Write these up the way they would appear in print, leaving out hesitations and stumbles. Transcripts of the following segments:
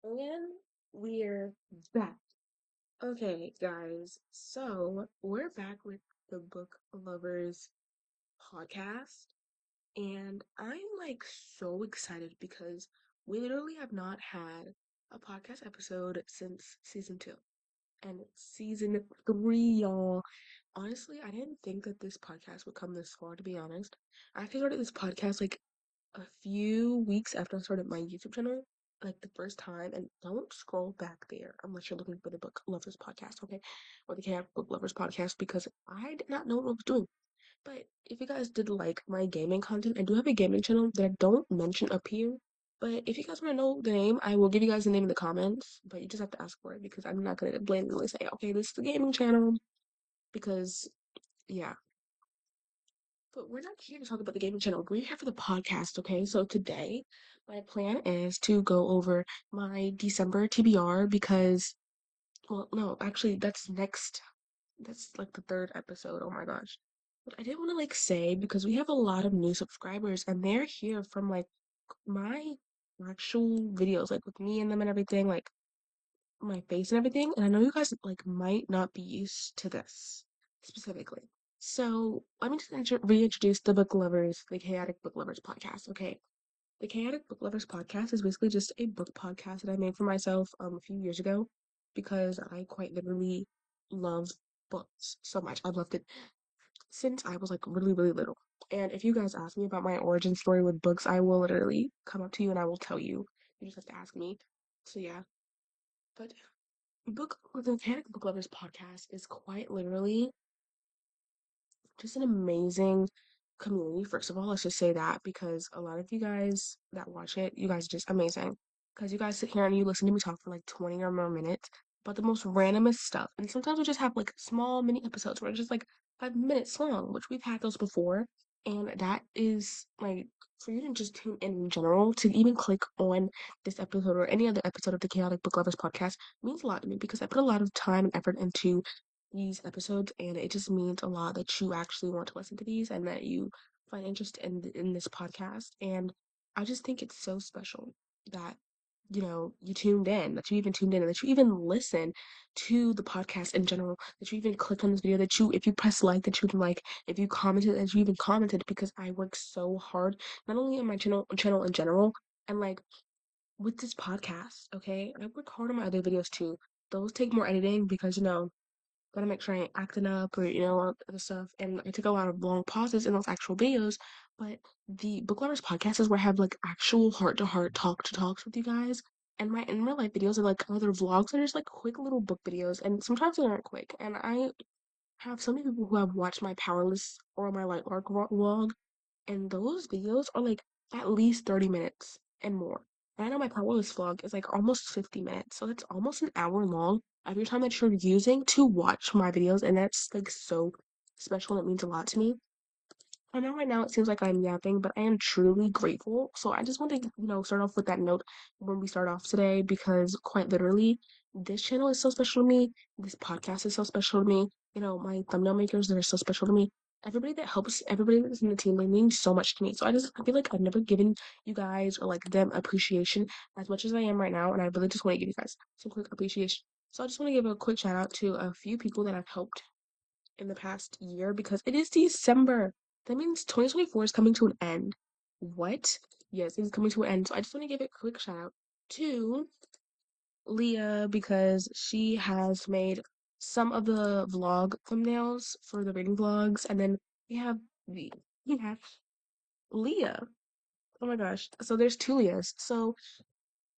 And we're back. Okay, guys. So we're back with the Book Lovers podcast. And I'm like so excited because we literally have not had a podcast episode since season two. And it's season three, y'all. Honestly, I didn't think that this podcast would come this far, to be honest. I actually started this podcast like a few weeks after I started my YouTube channel, like the first time, and don't scroll back there unless you're looking for the Book Lovers podcast, okay? Or the Cat Book Lovers podcast because I did not know what I was doing. But if you guys did like my gaming content, I do have a gaming channel that I don't mention up here. But if you guys want to know the name, I will give you guys the name in the comments. But you just have to ask for it because I'm not gonna blatantly say, okay, this is the gaming channel because yeah. But we're not here to talk about the gaming channel. We're here for the podcast, okay? So today, my plan is to go over my December TBR because, well, no, actually, that's like the third episode. Oh my gosh. But I didn't want to like say because we have a lot of new subscribers and they're here from like my actual videos, like with me in them and everything, like my face and everything. And I know you guys like might not be used to this specifically. So let me just reintroduce the book lovers, the chaotic book lovers podcast. Okay. The chaotic book lovers podcast is basically just a book podcast that I made for myself a few years ago because I quite literally love books so much. I've loved it since I was like really, really little. And if you guys ask me about my origin story with books, I will literally come up to you and I will tell you. You just have to ask me. So yeah. But the Panic Book Lovers podcast is quite literally just an amazing community. First of all, let's just say that because a lot of you guys that watch it, you guys are just amazing. Because you guys sit here and you listen to me talk for like 20 or more minutes about the most randomest stuff. And sometimes we just have like small mini episodes where it's just like 5 minutes long, which we've had those before. And that is like for you to just tune in general, to even click on this episode or any other episode of the Chaotic Book Lovers podcast means a lot to me because I put a lot of time and effort into these episodes, and it just means a lot that you actually want to listen to these and that you find interest in this podcast. And I just think it's so special that you tuned in, that you even tuned in, and that you even listen to the podcast in general, that you even clicked on this video, that you if you press like, that you can like, if you commented, that you even commented because I work so hard, not only on my channel in general, and like with this podcast, okay, I work hard on my other videos too. Those take more editing because gotta make sure I ain't acting up or all other stuff. And I take a lot of long pauses in those actual videos. But the Book Lovers podcast is where I have like actual heart to heart talk to talks with you guys. And my in real life videos are like other vlogs that are just like quick little book videos. And sometimes they aren't quick. And I have so many people who have watched my Powerless or my Light Arc vlog, and those videos are like at least 30 minutes and more. And I know my Powerless vlog is like almost 50 minutes, so it's almost an hour long of your time that you're using to watch my videos, and that's like so special and it means a lot to me. I know right now it seems like I'm yapping, but I am truly grateful. So I just want to, start off with that note when we start off today because quite literally, this channel is so special to me. This podcast is so special to me. My thumbnail makers that are so special to me. Everybody that helps, everybody that's in the team, they mean so much to me. So I feel like I've never given you guys or like them appreciation as much as I am right now. And I really just want to give you guys some quick appreciation. So I just want to give a quick shout out to a few people that I've helped in the past year because it is December. That means 2024 is coming to an end. What? Yes, it's coming to an end. So I just want to give a quick shout out to Leah because she has made some of the vlog thumbnails for the reading vlogs. And then we have we have Leah. Oh my gosh. So there's two Leahs. So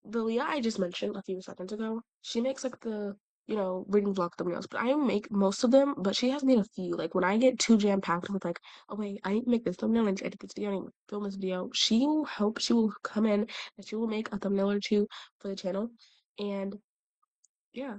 the Leah I just mentioned a few seconds ago, she makes like the, reading vlog thumbnails, but I make most of them, but she has made a few. Like when I get too jam-packed with like, oh wait, I need to make this thumbnail, I need to edit this video, I need to film this video, she will come in and she will make a thumbnail or two for the channel. And yeah.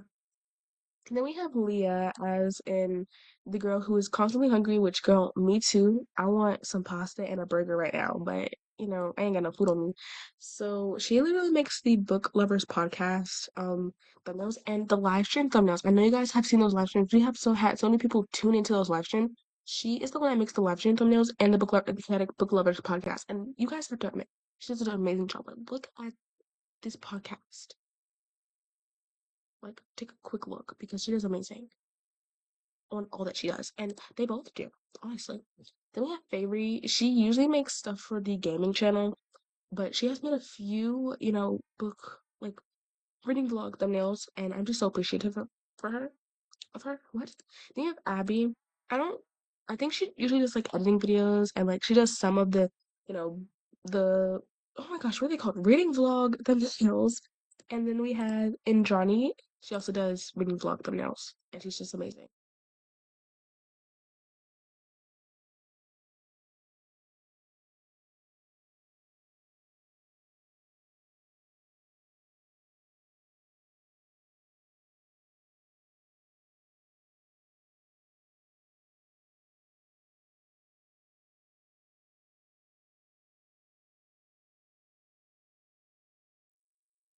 And then we have Leah as in the girl who is constantly hungry, which girl, me too. I want some pasta and a burger right now, but I ain't got no food on me. So she literally makes the Book Lovers podcast thumbnails and the live stream thumbnails. I know you guys have seen those live streams. We have had so many people tune into those live streams. She is the one that makes the live stream thumbnails and the Kinetic Book Lovers podcast. And you guys have to admit, she does an amazing job. Like, look at this podcast. like take a quick look because she does amazing on all that she does, and they both do, honestly. Then we have Favory. She usually makes stuff for the gaming channel, but she has made a few, book like reading vlog thumbnails, and I'm just so appreciative for her of her. What? Then you have Abby. I don't. I think she usually does like editing videos, and like she does some of the, you know, the oh my gosh, what are they called? Reading vlog thumbnails. And then we have Indrani. She also does reading vlog thumbnails, and she's just amazing.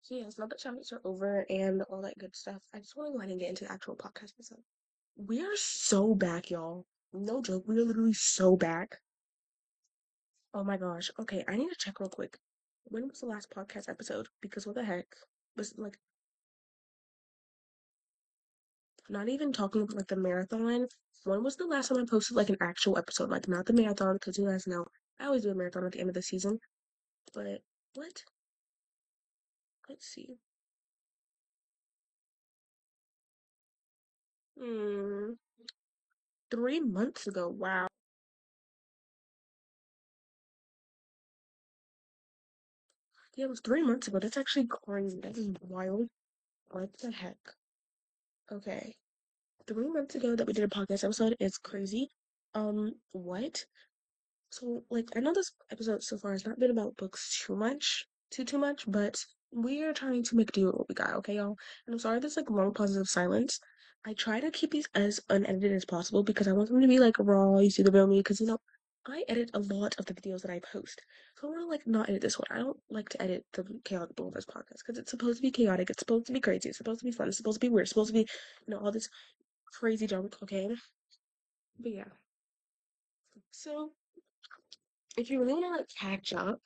So yes, now that shoutouts are over and all that good stuff, I just want to go ahead and get into the actual podcast episode. We are so back, y'all. No joke, we are literally so back. Oh my gosh. Okay, I need to check real quick. When was the last podcast episode? Because what the heck? Was like not even talking about like the marathon. When was the last time I posted like an actual episode? Like not the marathon, because you guys know I always do a marathon at the end of the season. But what? Let's see. Hmm. 3 months ago. Wow. Yeah, it was 3 months ago. That's actually crazy. That is wild. What the heck? Okay. 3 months ago that we did a podcast episode is crazy. What? So, like, I know this episode so far has not been about books too much, too much, but we are trying to make do with what we got, okay, y'all? And I'm sorry there's like long pauses of silence. I try to keep these as unedited as possible because I want them to be like raw, you see the real me, because I edit a lot of the videos that I post. So I want to like not edit this one. I don't like to edit the Chaotic Boulevards podcast because it's supposed to be chaotic, it's supposed to be crazy, it's supposed to be fun, it's supposed to be weird, it's supposed to be, all this crazy junk, okay? But yeah. So if you really want to like catch up,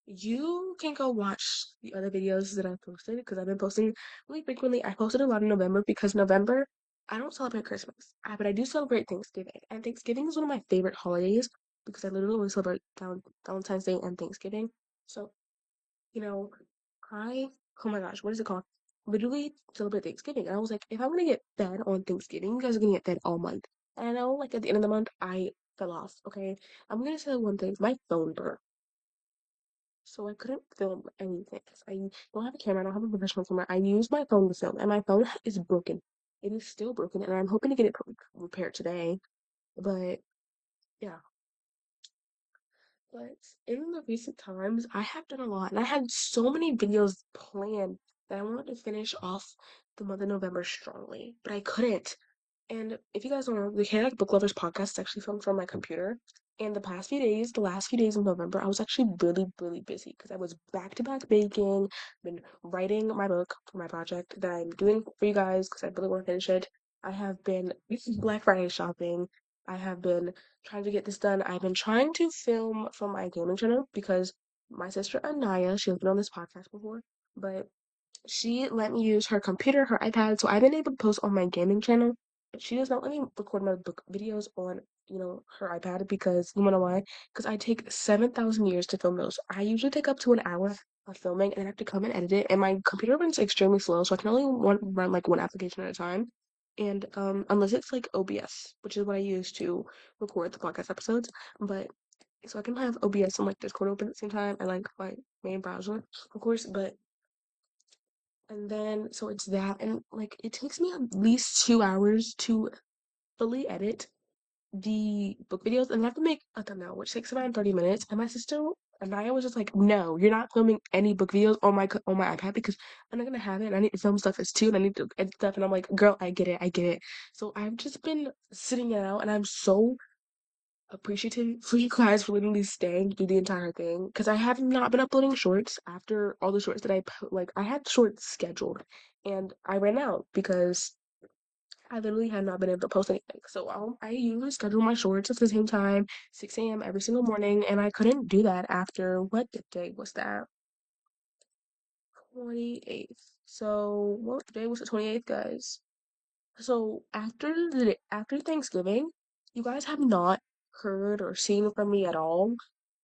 you can go watch the other videos that I posted because I've been posting really frequently. I posted a lot in November because November, I don't celebrate Christmas, but I do celebrate Thanksgiving. And Thanksgiving is one of my favorite holidays because I literally always celebrate Valentine's Day and Thanksgiving. So, you know, I, oh my gosh, what is it called? Literally celebrate Thanksgiving. And I was like, if I'm gonna get fed on Thanksgiving, you guys are gonna get fed all month. And I know, like, at the end of the month, I fell off, okay? I'm gonna say one thing, my phone broke. So I couldn't film anything. I don't have a camera, I don't have a professional camera. I use my phone to film, and my phone is broken. It is still broken, and I'm hoping to get it repaired today. But yeah, but in the recent times, I have done a lot, and I had so many videos planned that I wanted to finish off the month of November strongly, but I couldn't. And if you guys don't know, the Chaotic Book Lovers podcast is actually filmed from my computer. And the last few days of November, I was actually really, really busy because I was back to back baking, been writing my book for my project that I'm doing for you guys because I really want to finish it. I have been Black Friday shopping. I have been trying to get this done. I've been trying to film from my gaming channel because my sister Anaya, she has been on this podcast before, but she let me use her computer, her iPad, so I've been able to post on my gaming channel. But she does not let me record my book videos on, her iPad because you wanna know why? Because I take 7,000 years to film those. I usually take up to an hour of filming and I have to come and edit it. And my computer runs extremely slow, so I can only run like one application at a time. And unless it's like OBS, which is what I use to record the podcast episodes, but so I can have OBS and like Discord open at the same time and like my main browser, of course, but and then, so it's that, and like it takes me at least 2 hours to fully edit the book videos, and I have to make a thumbnail, which takes around 30 minutes. And my sister and I was just like, no, you're not filming any book videos on my iPad because I'm not gonna have it. And I need to film stuff as too, and I need to edit stuff. And I'm like, girl, I get it. So I've just been sitting it out, and I'm so appreciative for you guys for literally staying through the entire thing because I have not been uploading shorts after all the shorts that like I had shorts scheduled and I ran out because I literally had not been able to post anything. So I usually schedule my shorts at the same time, 6 a.m. every single morning, and I couldn't do that after what day was that? 28th. So what day was the 28th, guys? So after Thanksgiving, you guys have not heard or seen from me at all.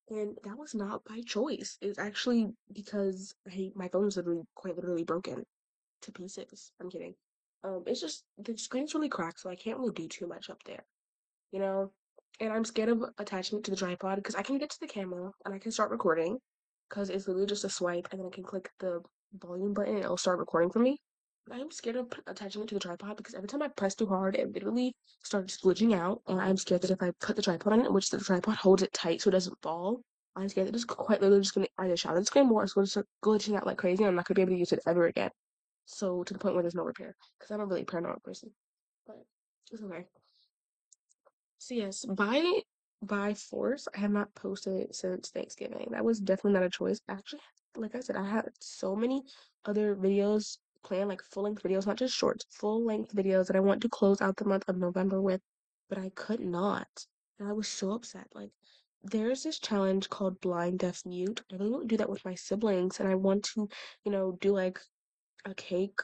And that was not by choice. It's actually because my phone is literally quite literally broken to pieces. I'm kidding. It's just the screen's really cracked, so I can't really do too much up there, you know? And I'm scared of attaching it to the tripod because I can get to the camera and I can start recording because it's literally just a swipe and then I can click the volume button and it'll start recording for me. But I'm scared of attaching it to the tripod because every time I press too hard, it literally starts glitching out. And I'm scared that if I put the tripod on it, which the tripod holds it tight so it doesn't fall, I'm scared that it's quite literally just going to either shatter the screen or it's going to start glitching out like crazy and I'm not going to be able to use it ever again. So to the point where there's no repair because I'm a really paranoid person. But it's okay. So yes, by force, I have not posted since Thanksgiving. That was definitely not a choice. Actually, like I said, I had so many other videos planned, like full-length videos, not just shorts, full-length videos that I want to close out the month of November with, but I could not. And I was so upset. Like, there's this challenge called Blind Deaf Mute. I really want to do that with my siblings, and I want to, do like a cake,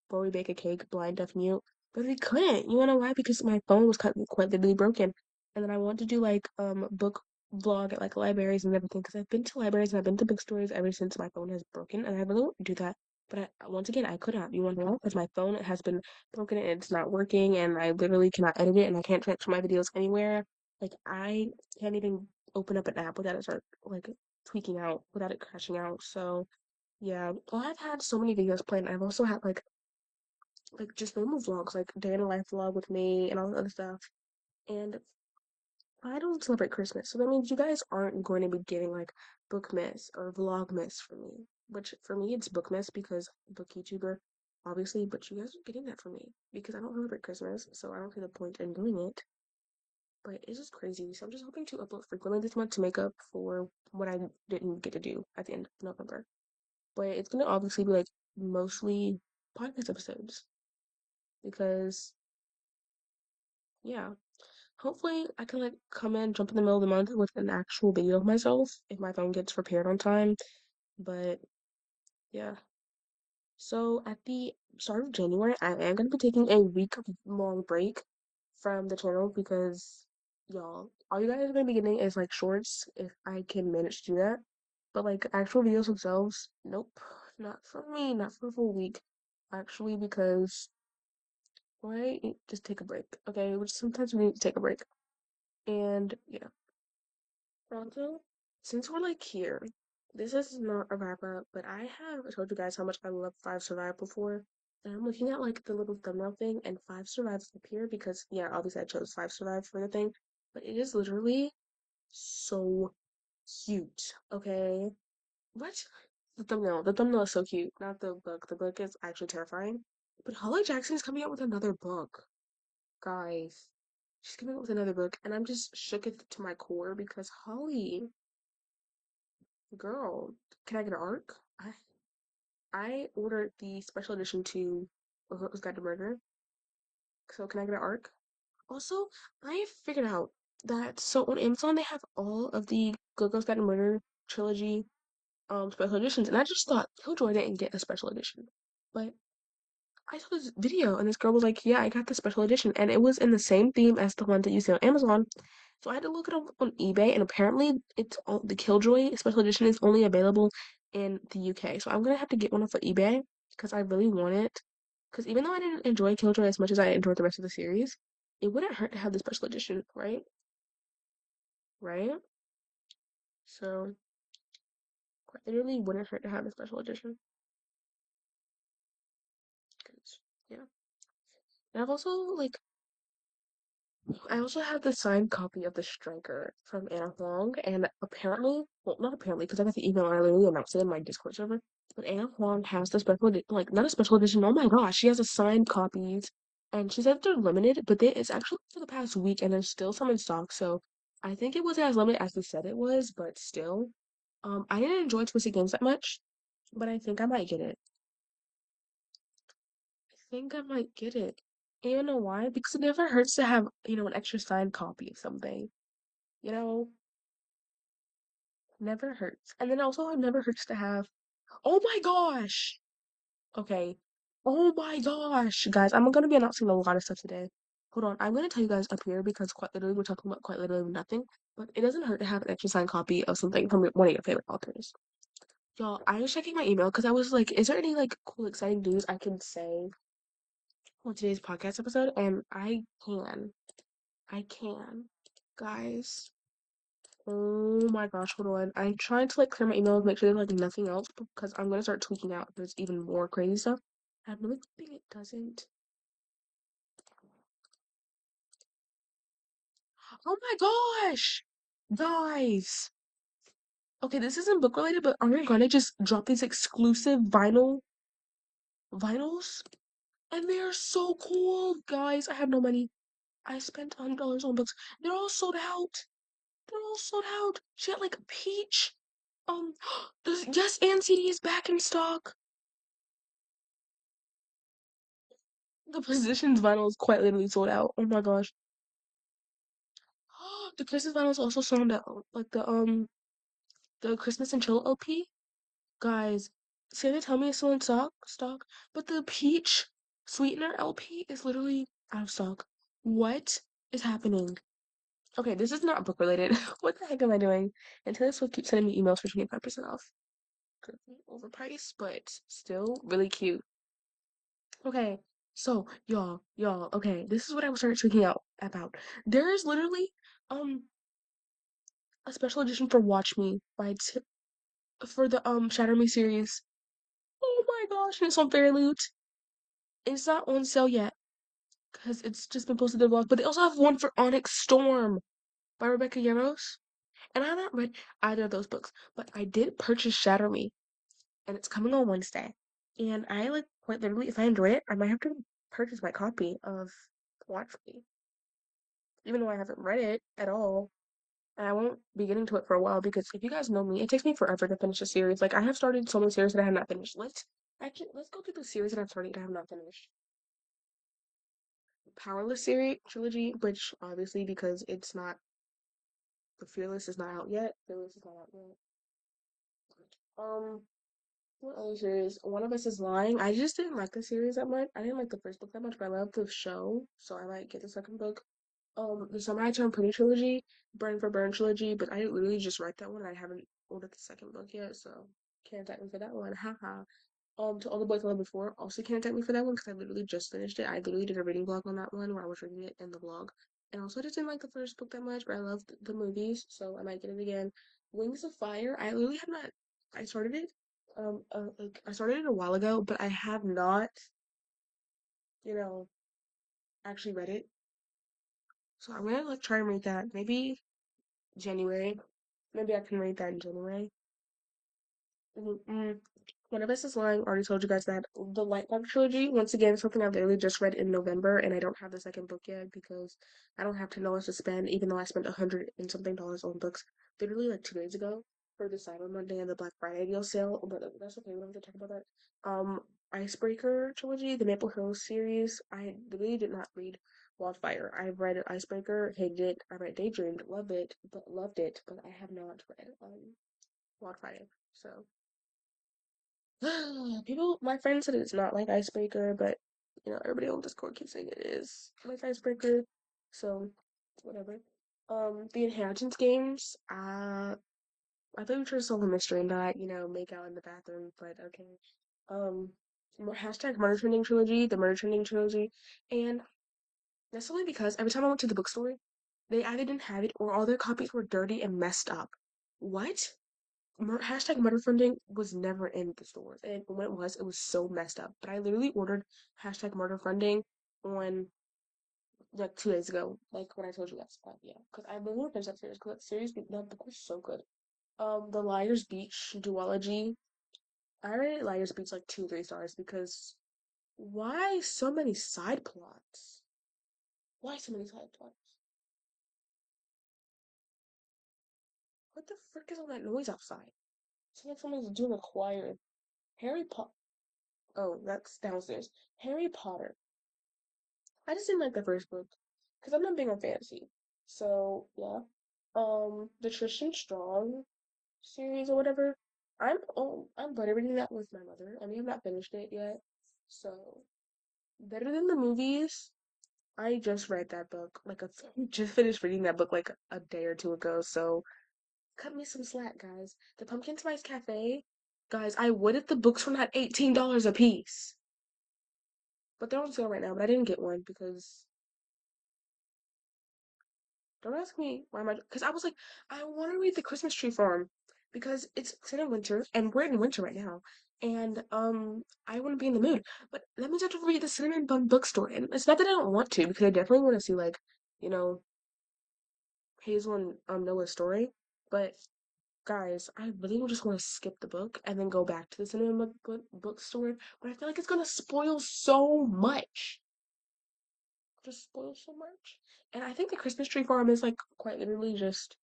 where we bake a cake, blind deaf mute. But we couldn't. You wanna know why? Because my phone was quite literally broken. And then I want to do like book vlog at like libraries and everything because I've been to libraries and I've been to bookstores ever since my phone has broken and I really want to do that. But once again, I could not. You want to know? Because my phone has been broken and it's not working and I literally cannot edit it and I can't transfer my videos anywhere. Like I can't even open up an app without it start like tweaking out, without it crashing out. So yeah, well, I've had so many videos planned. I've also had like just normal vlogs, like day in a life vlog with me and all the other stuff. And I don't celebrate Christmas, so that means you guys aren't going to be getting like Bookmas or Vlogmas from me. Which for me it's Bookmas because book YouTuber, obviously, but you guys are getting that from me because I don't celebrate Christmas, so I don't see the point in doing it. But it's just crazy. So I'm just hoping to upload frequently this month to make up for what I didn't get to do at the end of November. But it's gonna obviously be like mostly podcast episodes because yeah, hopefully I can like come in, jump in the middle of the month with an actual video of myself if my phone gets repaired on time. But yeah, so at the start of January, I am gonna be taking a week long break from the channel because y'all, all you guys are gonna be getting is like shorts if I can manage to do that. But like actual videos themselves, nope, not for me, not for a full week. Actually, because why just take a break, okay? Which sometimes we need to take a break. And yeah. Also, since we're like here, this is not a wrap up, but I have told you guys how much I love Five Survive before. And I'm looking at like the little thumbnail thing and Five Survives up here because yeah, obviously I chose Five Survive for the thing. But it is literally so cute. Okay. What? The thumbnail. The thumbnail is so cute. Not the book. The book is actually terrifying. But Holly Jackson is coming out with another book. Guys, she's coming out with another book, and I'm just shook to my core because Holly, girl, can I get an arc? I ordered the special edition to Hook's Guide to Murder, so can I get an arc? Also, I figured out that so on Amazon they have all of the Hook's Guide to Murder trilogy special editions, and I just thought Killjoy didn't get a special edition, but I saw this video and this girl was like, "Yeah, I got the special edition," and it was in the same theme as the one that you see on Amazon. So I had to look it up on eBay, and apparently, the Killjoy special edition is only available in the UK. So I'm gonna have to get one off of eBay because I really want it. Because even though I didn't enjoy Killjoy as much as I enjoyed the rest of the series, it wouldn't hurt to have the special edition, right? Right? So it really wouldn't hurt to have the special edition. 'Cause, yeah. And I've also like I also have the signed copy of The Striker from Anna Huang, and apparently, well, not apparently, because I got the email and I literally announced it in my Discord server, but Anna Huang has the like, not a special edition, oh my gosh, she has a signed copies, and she said they're limited, but it's actually for the past week, and there's still some in stock, so I think it wasn't as limited as they said it was, but still, I didn't enjoy Twisted Games that much, but I think I might get it. I think I might get it. And you know why? Because it never hurts to have, an extra signed copy of something. You know, never hurts. And then also, it never hurts to have Oh my gosh. Okay. Oh my gosh, guys, I'm gonna be announcing a lot of stuff today. Hold on, I'm gonna tell you guys up here because quite literally we're talking about quite literally nothing, but it doesn't hurt to have an extra signed copy of something from one of your favorite authors. Y'all, I was checking my email because I was like, is there any like cool, exciting news I can say on today's podcast episode? And I can, guys. Oh my gosh, hold on. I'm trying to like clear my email, make sure there's like nothing else because I'm gonna start tweaking out if there's even more crazy stuff. I'm really hoping it doesn't. Oh my gosh! Guys! Okay, this isn't book related, but are you gonna just drop these exclusive vinyls? And they are so cool, guys. I have no money. I spent $100 on books. They're all sold out. They're all sold out. She had like peach. The Yes and CD is back in stock. The Positions vinyl is quite literally sold out. Oh my gosh. The Christmas vinyl is also sold out. Like the Christmas and Chill LP. Guys, Santa tell me it's still in stock, but the Peach Sweetener LP is literally out of stock. What is happening? Okay, this is not book related. What the heck am I doing? And Taylor Swift keeps sending me emails for 25% off. Overpriced, but still really cute. Okay, so okay, this is what I was started tweaking out about. There is literally um a special edition for Watch Me for the Shatter Me series. Oh my gosh, and it's on Fairy Loot. It's not on sale yet because it's just been posted to the blog. But they also have one for Onyx Storm by Rebecca Yarros. And I have not read either of those books, but I did purchase Shatter Me, and it's coming on Wednesday. And I like quite literally, if I enjoy it, I might have to purchase my copy of Watch Me, even though I haven't read it at all. And I won't be getting to it for a while because if you guys know me, it takes me forever to finish a series. Like I have started so many series that I have not finished. Let's go through the series that I've started that I have not finished. Powerless series trilogy, which obviously because it's not the Fearless is not out yet. Fearless is not out yet. Um, what other series? One of Us is Lying. I just didn't like the series that much. I didn't like the first book that much, but I loved the show, so I might get the second book. The Summer I Turned Pretty trilogy, Burn for Burn trilogy, but I literally just read that one. I haven't ordered the second book yet, so can't thank me for that one. Haha. To All the Boys I Loved Before, also can't thank me for that one because I literally just finished it. I literally did a reading vlog on that one where I was reading it in the vlog. And also, I just didn't like the first book that much, but I loved the movies, so I might get it again. Wings of Fire, I literally have not. I started it, like I started it a while ago, but I have not, you know, actually read it. So I'm gonna like try and read that. Maybe January. Maybe I can read that in January. Mm-mm. One of Us is Lying. Already told you guys that. The Lightbulb trilogy, once again, is something I literally just read in November, and I don't have the second book yet because I don't have $10 to spend, even though I spent 100 and something on books literally like 2 days ago for the Cyber Monday and the Black Friday deal sale. But that's okay. We don't have to talk about that. Icebreaker trilogy, the Maple Hill series. I literally did not read Wildfire. I read Icebreaker, hated it. I read Daydreamed, loved it, but I have not read Wildfire. So. People, my friend said it's not like Icebreaker, but everybody on Discord keeps saying it is like Icebreaker, so whatever. The Inheritance games. I thought we were trying to solve a mystery and not, make out in the bathroom, but okay. Um, hashtag Murder Trending trilogy, the Murder Trending trilogy, and that's only because every time I went to the bookstore, they either didn't have it or all their copies were dirty and messed up. What? Hashtag murder funding was never in the stores, and when it was so messed up. But I literally ordered hashtag murder funding on like 2 days ago, like when I told you guys. Yeah, because I really want to finish that series because that series, that book was so good. The Liar's Beach duology. I rated Liar's Beach like 2, 3 stars because why so many side plots? Why so many side plots? What the frick is all that noise outside? Sounds like someone's doing a choir. Harry Potter. Oh, that's downstairs. Harry Potter. I just didn't like the first book because I'm not big on fantasy. So yeah, the Tristan Strong series or whatever. I'm butter reading that with my mother. I mean, I've not finished it yet. So better than the movies. I just read that book just finished reading that book like a day or two ago. So cut me some slack, guys. The Pumpkin Spice Cafe, guys. I would if the books were not $18 a piece, but they're on sale right now. But I didn't get one because don't ask me why am I. Because I was like, I want to read the Christmas Tree Farm because it's in winter and we're in winter right now, and I want to be in the mood. But that means I have to read the Cinnamon Bun Bookstore, and it's not that I don't want to because I definitely want to see like you know Hazel and Noah's story, but guys, I really just want to skip the book and then go back to the cinema bookstore, but I feel like it's gonna spoil so much. Just spoil so much. And I think the Christmas Tree Farm is like quite literally just,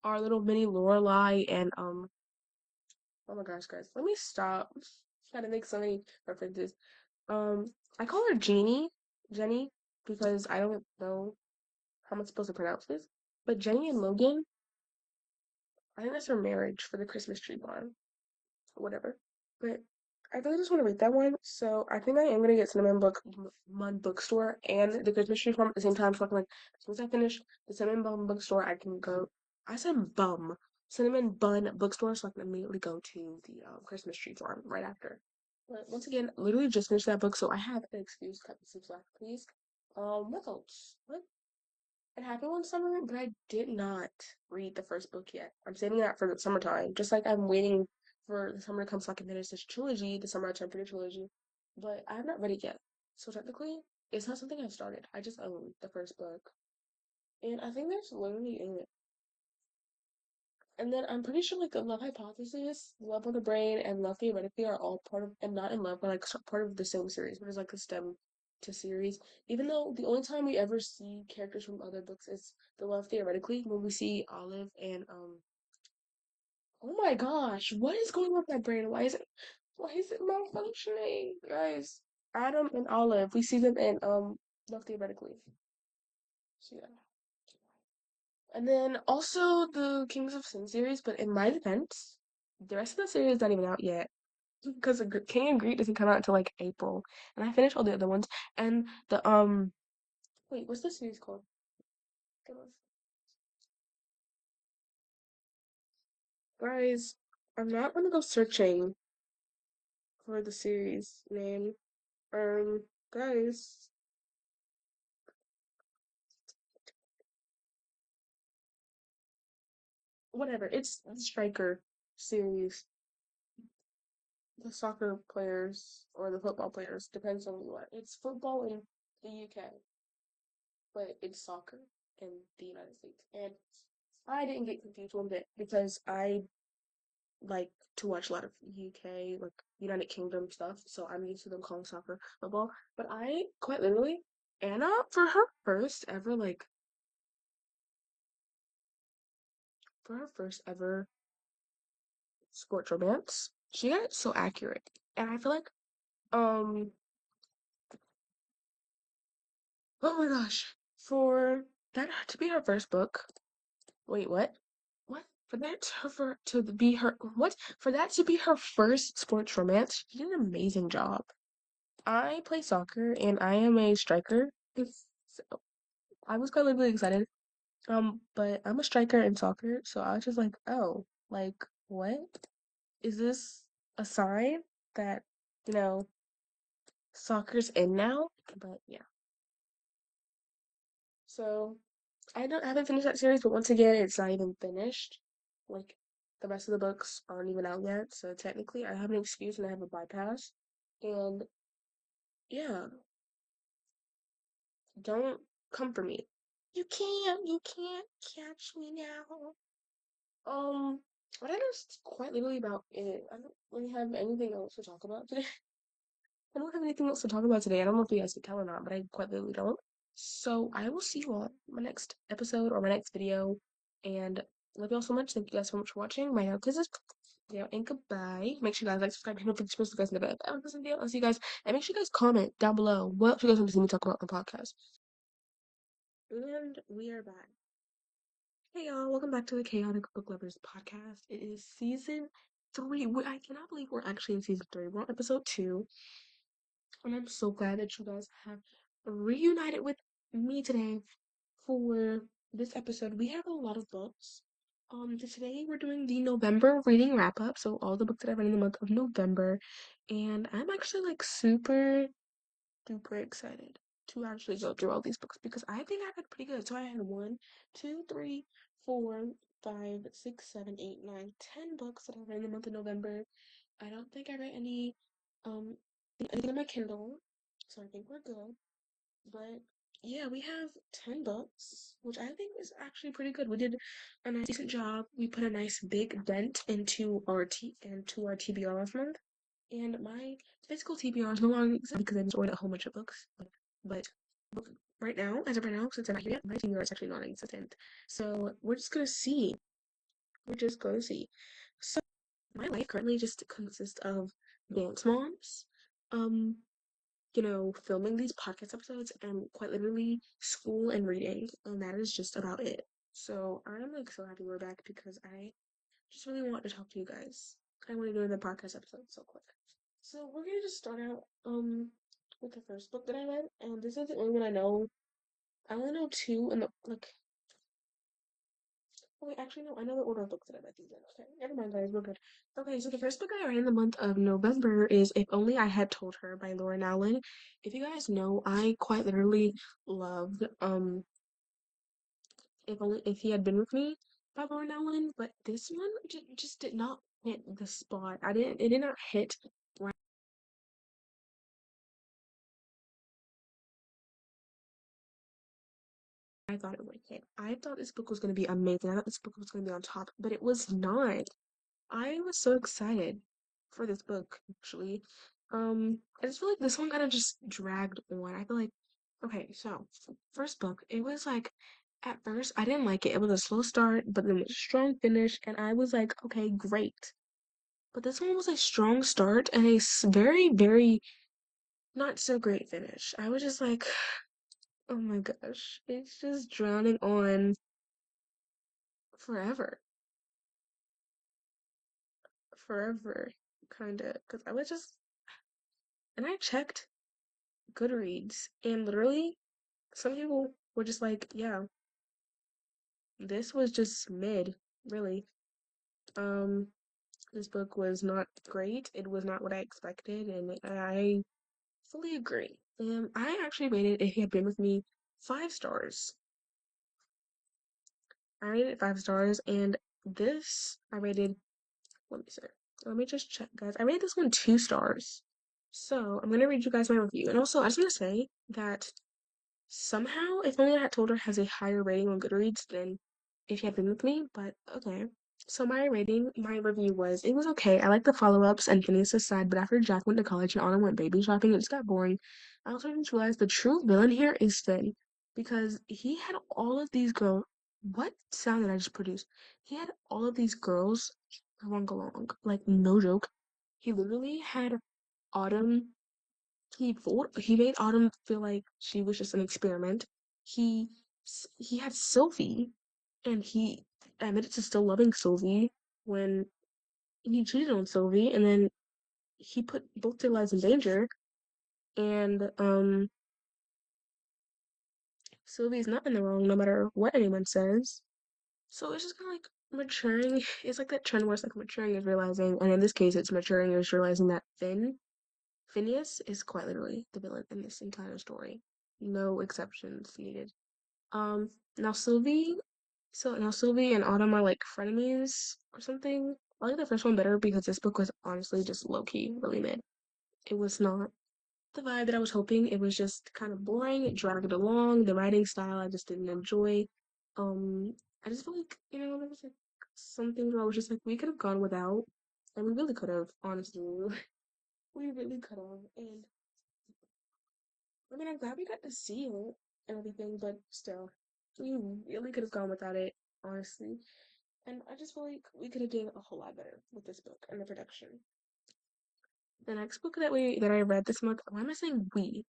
our little mini Lorelai and oh my gosh, guys, let me stop. Trying to make so many references. Um, I call her Jenny, because I don't know how I'm supposed to pronounce this. But Jenny and Logan, I think that's their marriage for the Christmas Tree Farm. Whatever. But I really just want to read that one, so I think I am gonna get Cinnamon Bookstore and the Christmas Tree Farm at the same time. So I can like as soon as I finish the Cinnamon Bun Bookstore, I can go. I said bum, Cinnamon Bun Bookstore, so I can immediately go to the Christmas Tree Farm right after. But once again, literally just finished that book, so I have an excuse. Cut me some slack, please. What else? What it happened one summer, but I did not read the first book yet. I'm saving that for the summertime. Just like I'm waiting for the summer to come so I can finish this trilogy, the Summer I Turned Pretty trilogy. But I have not read it yet. So technically, it's not something I've started. I just own the first book. And I think that's literally it. And then I'm pretty sure like the Love Hypothesis, Love on the Brain, and Love Theoretically are all part of, and not in love, but like part of the same series, but it's like a stem to series. Even though the only time we ever see characters from other books is the Love Theoretically, when we see Olive and oh my gosh, what is going on with my brain? Why is it malfunctioning? Guys, Adam and Olive, we see them in Love Theoretically. So yeah. And then also the Kings of Sin series, but in my defense, the rest of the series is not even out yet because the King and Greek doesn't come out until like April, and I finished all the other ones. And the wait, what's the series called? Goodness. Guys, I'm not gonna go searching for the series name. Guys, whatever. It's the Striker series. The soccer players or the football players depends on what. It's football in the UK, but it's soccer in the United States. And I didn't get confused one bit because I like to watch a lot of UK, like United Kingdom stuff, so I'm used to them calling soccer football. But I quite literally, Anna, for her first ever sports romance, she got it so accurate. And I feel like, um, oh my gosh, for that to be her first book, wait, what? What? For that to be her first sports romance, she did an amazing job. I play soccer and I am a striker. So I was quite literally excited. But I'm a striker in soccer, so I was just like, oh, like what? Is this a sign that, you know, soccer's in now? But yeah. So I haven't finished that series, but once again, it's not even finished. Like the rest of the books aren't even out yet, so technically I have an excuse and I have a bypass. And yeah, don't come for me. You can't catch me now. But I just quite literally about it. I don't really have anything else to talk about today. I don't have anything else to talk about today. I don't know if you guys can tell or not, but I quite literally don't. So I will see you all in my next episode or my next video. And love you all so much. Thank you guys so much for watching. My name is yeah, and goodbye. Make sure you guys like, subscribe, hit notifications so you guys never ever miss a video. I'll see you guys. And make sure you guys comment down below what else you guys want to see me talk about on the podcast. And we are back. Hey y'all, welcome back to the Chaotic Book Lovers podcast. It is season 3. I cannot believe we're actually in season 3. We're on episode 2, and I'm so glad that you guys have reunited with me today for this episode. We have a lot of books. Today we're doing the November reading wrap up, so all the books that I read in the month of November, and I'm actually like super duper excited to actually go through all these books because I think I read pretty good. So I had 10 books that I read in the month of November. I don't think I read um anything on my Kindle, so I think we're good. But yeah, we have 10 books, which I think is actually pretty good. We did a nice decent job. We put a nice big dent into our TBR last month. And my physical TBR is no longer exists because I just ordered a whole bunch of books. But right now, as of right now, since I'm not here yet, my TBR is actually non-existent. So we're just gonna see. We're just gonna see. So my life currently just consists of dance moms, um, filming these podcast episodes, and quite literally school and reading. And that is just about it. So I'm like so happy we're back because I just really want to talk to you guys. I want to do the podcast episode so quick. So we're gonna just start out with the first book that I read, and this is the only one I know. I only know two in the like. Oh wait, actually no, I know the order of books that I read these in. Okay, never mind, guys, we're good. Okay, so the first book I read in the month of November is "If Only I Had Told Her" by Laura Nowlin. If you guys know, I quite literally loved "If He Had Been With Me" by Laura Nowlin, but this one just did not hit the spot. It did not hit right. I thought it would hit. I thought this book was going to be amazing. I thought this book was going to be on top, but it was not. I was so excited for this book, actually. I just feel like this one kind of just dragged on. I feel like, okay, so first book, it was like at first I didn't like it. It was a slow start, but then a strong finish, and I was like, okay, great. But this one was a strong start and a very, very not so great finish. I was just like, oh my gosh, it's just drowning on forever, forever, kind of. Because I was just, and I checked Goodreads, and literally, some people were just like, yeah, this was just mid, really. Um, this book was not great. It was not what I expected, and I fully agree. I actually rated If He Had Been With Me 5 stars. I rated it 5 stars, and this I rated, let me see. Let me just check, guys. I rated this one 2 stars. So I'm gonna read you guys my review. And also, I just want to say that somehow, If Only I Had Told Her has a higher rating on Goodreads than If You Had Been With Me, but okay. So my review was, it was okay. I liked the follow-ups and Phineas's side, but after Jack went to college and Autumn went baby shopping, it just got boring. I also didn't realize the true villain here is Finn, because he had all of these girls. What sound did I just produce? He had all of these girls rung along, like no joke. He literally had Autumn he made Autumn feel like she was just an experiment. He he had Sylvie, and he admitted to still loving Sylvie when he cheated on Sylvie, and then he put both their lives in danger. And Sylvie's not in the wrong, no matter what anyone says. So it's just kind of like maturing. It's like that trend where it's like maturing is realizing, and in this case, it's maturing is realizing that Phineas is quite literally the villain in this entire story. No exceptions needed. Um, now Sylvie and Autumn are like frenemies or something. I like the first one better because this book was honestly just low key, really mid. It was not the vibe that I was hoping. It was just kind of boring. It dragged along. The writing style I just didn't enjoy. Um, I just feel like there was like something where I was just like we could have gone without, and we really could have. Honestly, we really could have. And I mean, I'm glad we got to see it and everything, but still, we really could have gone without it, honestly. And I just feel like we could have done a whole lot better with this book and the production. The next book that I read this month, why am I saying we?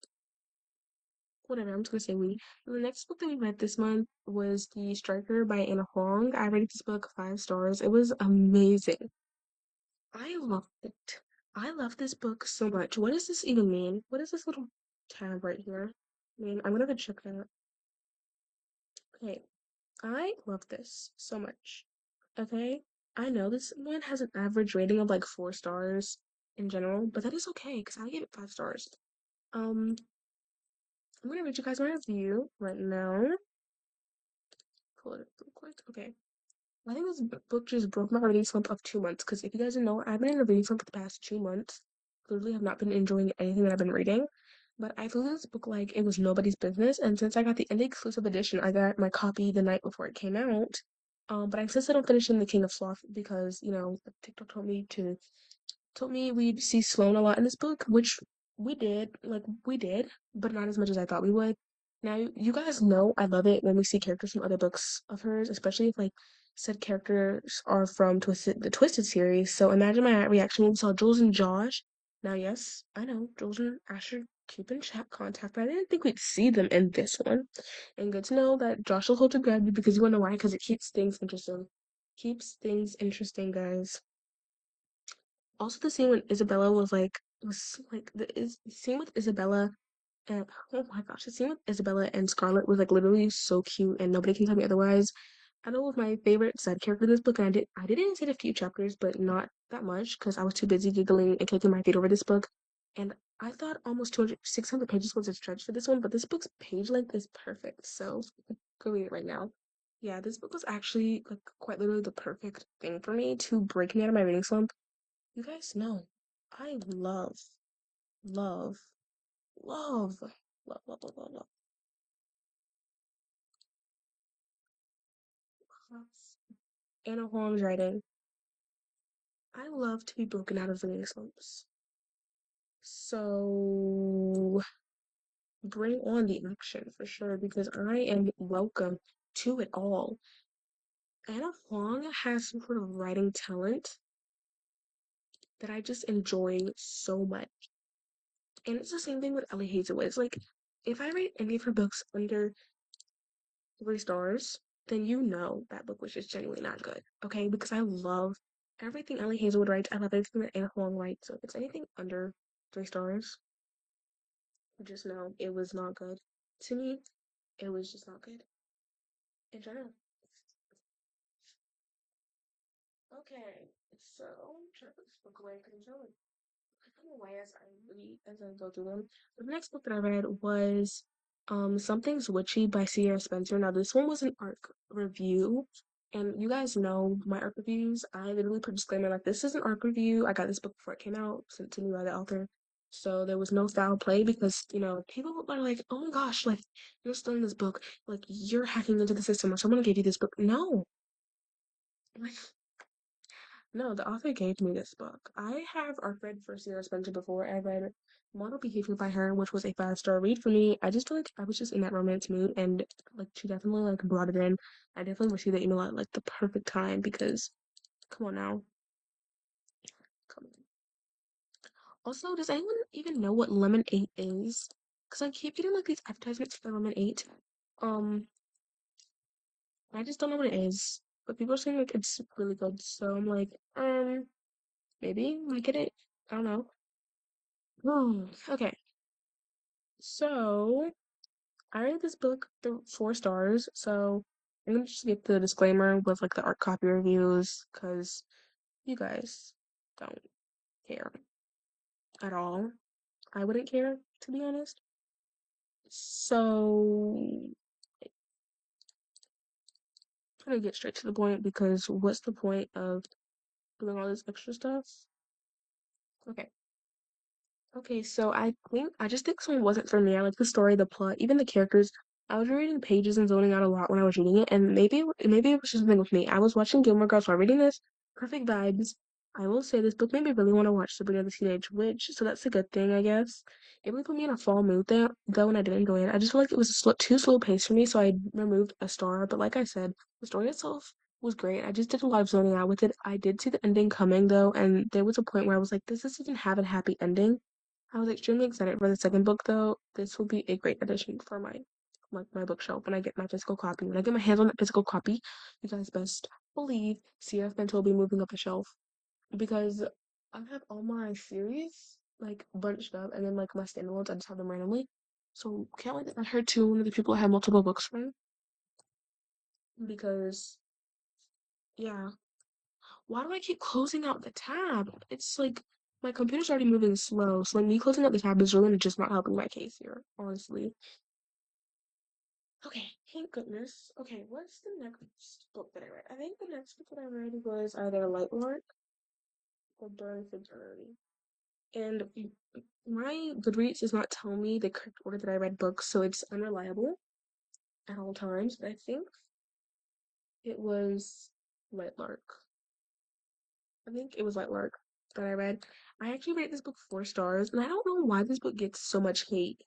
Whatever, I'm just gonna say we. The next book that we read this month was The Striker by Anna Huang. I rated this book 5 stars. It was amazing. I love it. I love this book so much. What does this even mean? What is this little tab right here? I mean, I'm gonna go check that. Okay, I love this so much. Okay, I know this one has an average rating of like 4 stars in general, but that is okay because I gave it 5 stars. Um, I'm gonna read you guys my review right now. Pull it up real quick. Okay. I think this book just broke my reading slump of 2 months because if you guys didn't know, I've been in a reading slump for the past 2 months. Literally have not been enjoying anything that I've been reading. But I flew this book like it was nobody's business. And since I got the indie exclusive edition, I got my copy the night before it came out. But I insisted on finishing The King of Sloth because, TikTok told me we'd see Sloane a lot in this book, which we did, but not as much as I thought we would. Now, you guys know I love it when we see characters from other books of hers, especially if like said characters are from the Twisted series. So imagine my reaction when we saw Jules and Josh. Now, yes, I know Jules and Asher keep in chat contact, but I didn't think we'd see them in this one. And good to know that Josh will hold to grab you because you wanna know why? Because it keeps things interesting. Keeps things interesting, guys. Also, the scene when Isabella was like the scene with Isabella and oh my gosh, the scene with Isabella and Scarlett was like literally so cute, and nobody can tell me otherwise. I know was my favorite side character in this book, and I did read a few chapters, but not that much because I was too busy giggling and kicking my feet over this book. And I thought almost 200, 600 pages was a stretch for this one, but this book's page length is perfect. So go read it right now. Yeah, this book was actually like quite literally the perfect thing for me to break me out of my reading slump. You guys know I love, love, love Anna Huang's writing. I love to be broken out of reading slumps. So bring on the action for sure because I am welcome to it all. Anna Huang has some sort of writing talent that I just enjoy so much. And it's the same thing with Ellie Hazelwood. It's like if I rate any of her books under 3 stars, then you know that book was just genuinely not good. Okay? Because I love everything Ellie Hazelwood writes. I love everything that Anna Huang writes. So if it's anything under 3 stars, just know it was not good. To me, it was just not good. In general. Okay, so try to put this book away because I put them away as I go through them. The next book that I read was Something's Witchy by Sierra Spencer. Now this one was an ARC review. And you guys know my ARC reviews. I literally put a disclaimer like this is an ARC review. I got this book before it came out, sent to me by the author. So there was no foul play because, people are like, oh my gosh, like you're stealing this book, like you're hacking into the system or someone gave you this book. No. No, the author gave me this book. I have read for Sierra Spencer before. I read Model Behavior by her, which was a 5 star read for me. I just feel like I was just in that romance mood and like she definitely like brought it in. I definitely received the email at like the perfect time because come on now. Come on. Also, does anyone even know what Lemon 8 is? Because I keep getting like these advertisements for Lemon 8. Um, I just don't know what it is. But people are saying like it's really good. So I'm like, maybe I get it. I don't know. Okay. So I read this book the 4 stars, so I'm gonna just get the disclaimer with like the art copy reviews because you guys don't care at all. I wouldn't care to be honest. So I'm gonna get straight to the point because what's the point of doing all this extra stuff? Okay. Okay, so I just think this one wasn't for me. I like the story, the plot, even the characters. I was reading pages and zoning out a lot when I was reading it, and maybe it was just something with me. I was watching Gilmore Girls while reading this. Perfect vibes. I will say this book made me really want to watch Sabrina the Teenage Witch, so that's a good thing, I guess. It really put me in a fall mood there, though, and I did enjoy it. I just feel like it was too slow paced for me, so I removed a star. But like I said, the story itself was great. I just did a lot of zoning out with it. I did see the ending coming though, and there was a point where I was like, does this even have a happy ending? I was extremely excited for the second book though. This will be a great addition for my bookshelf when I get my physical copy. When I get my hands on that physical copy, you guys best believe Sierra Spencer will be moving up the shelf because I have all my series like bunched up, and then like my standalones, I just have them randomly. So can't wait. I heard too one of the people I have multiple books from because yeah. Why do I keep closing out the tab? It's like my computer's already moving slow, so like me closing out the tab is really just not helping my case here, honestly. Okay, thank goodness. Okay, what's the next book that I read? I think the next book that I read was either Lightwork or Burn for Journey. And my Goodreads does not tell me the correct order that I read books, so it's unreliable at all times. But I think it was Lightlark. I think it was Lightlark that I read. I actually rate this book 4 stars, and I don't know why this book gets so much hate.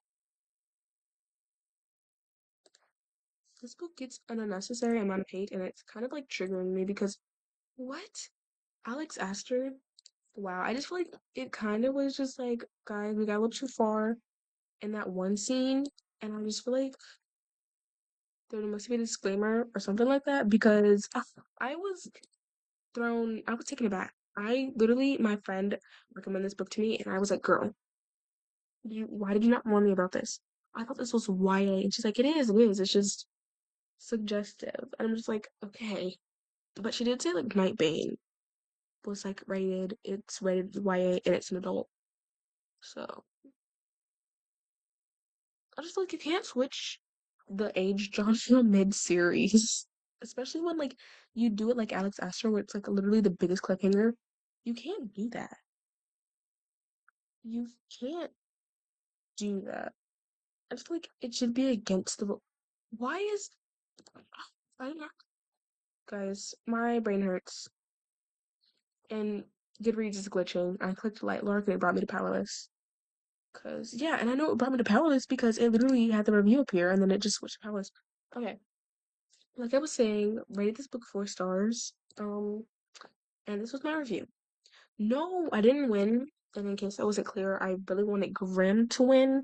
This book gets an unnecessary amount of hate, and it's kind of like triggering me because what? Alex Aster? Wow, I just feel like it kind of was just like, guys, we got a little too far in that one scene, and I just feel like there must be a disclaimer or something like that because I was I was taken aback. I literally, my friend recommended this book to me, and I was like, girl, why did you not warn me about this? I thought this was YA, and she's like, it is, it's just suggestive. And I'm just like, okay. But she did say like Nightbane was like it's rated YA and it's an adult. So I just feel like you can't switch the age genre mid-series. Especially when like you do it like Alex Astor where it's like literally the biggest cliffhanger. You can't do that. You can't do that. I just feel like it should be against the why is I don't know. Guys, my brain hurts and Goodreads is glitching. I clicked Lightlark and it brought me to Powerless. Cause yeah, and I know it brought me to Powerless because it literally had the review appear and then it just switched to Powerless. Okay. Like I was saying, rated this book 4 stars. And this was my review. No, I didn't win. And in case that wasn't clear, I really wanted Grimm to win.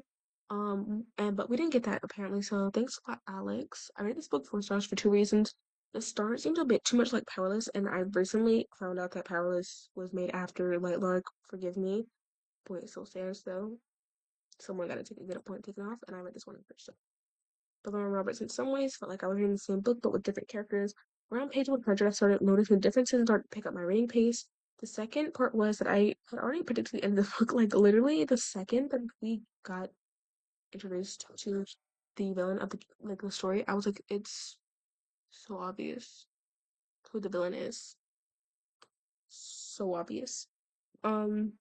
And but we didn't get that apparently. So thanks a lot, Alex. I rated this book 4 stars for two reasons. The start seemed a bit too much like Powerless, and I recently found out that Powerless was made after Lightlark. Forgive me. Point still stands though. Someone got to take a good point taken off, and I read this one first. But Lauren Roberts in some ways felt like I was reading the same book but with different characters. Around page 100, I started noticing differences and started to pick up my reading pace. The second part was that I had already predicted the end of the book, like literally the second that we got introduced to the villain of the story. I was like, it's so obvious who the villain is. So obvious. Um,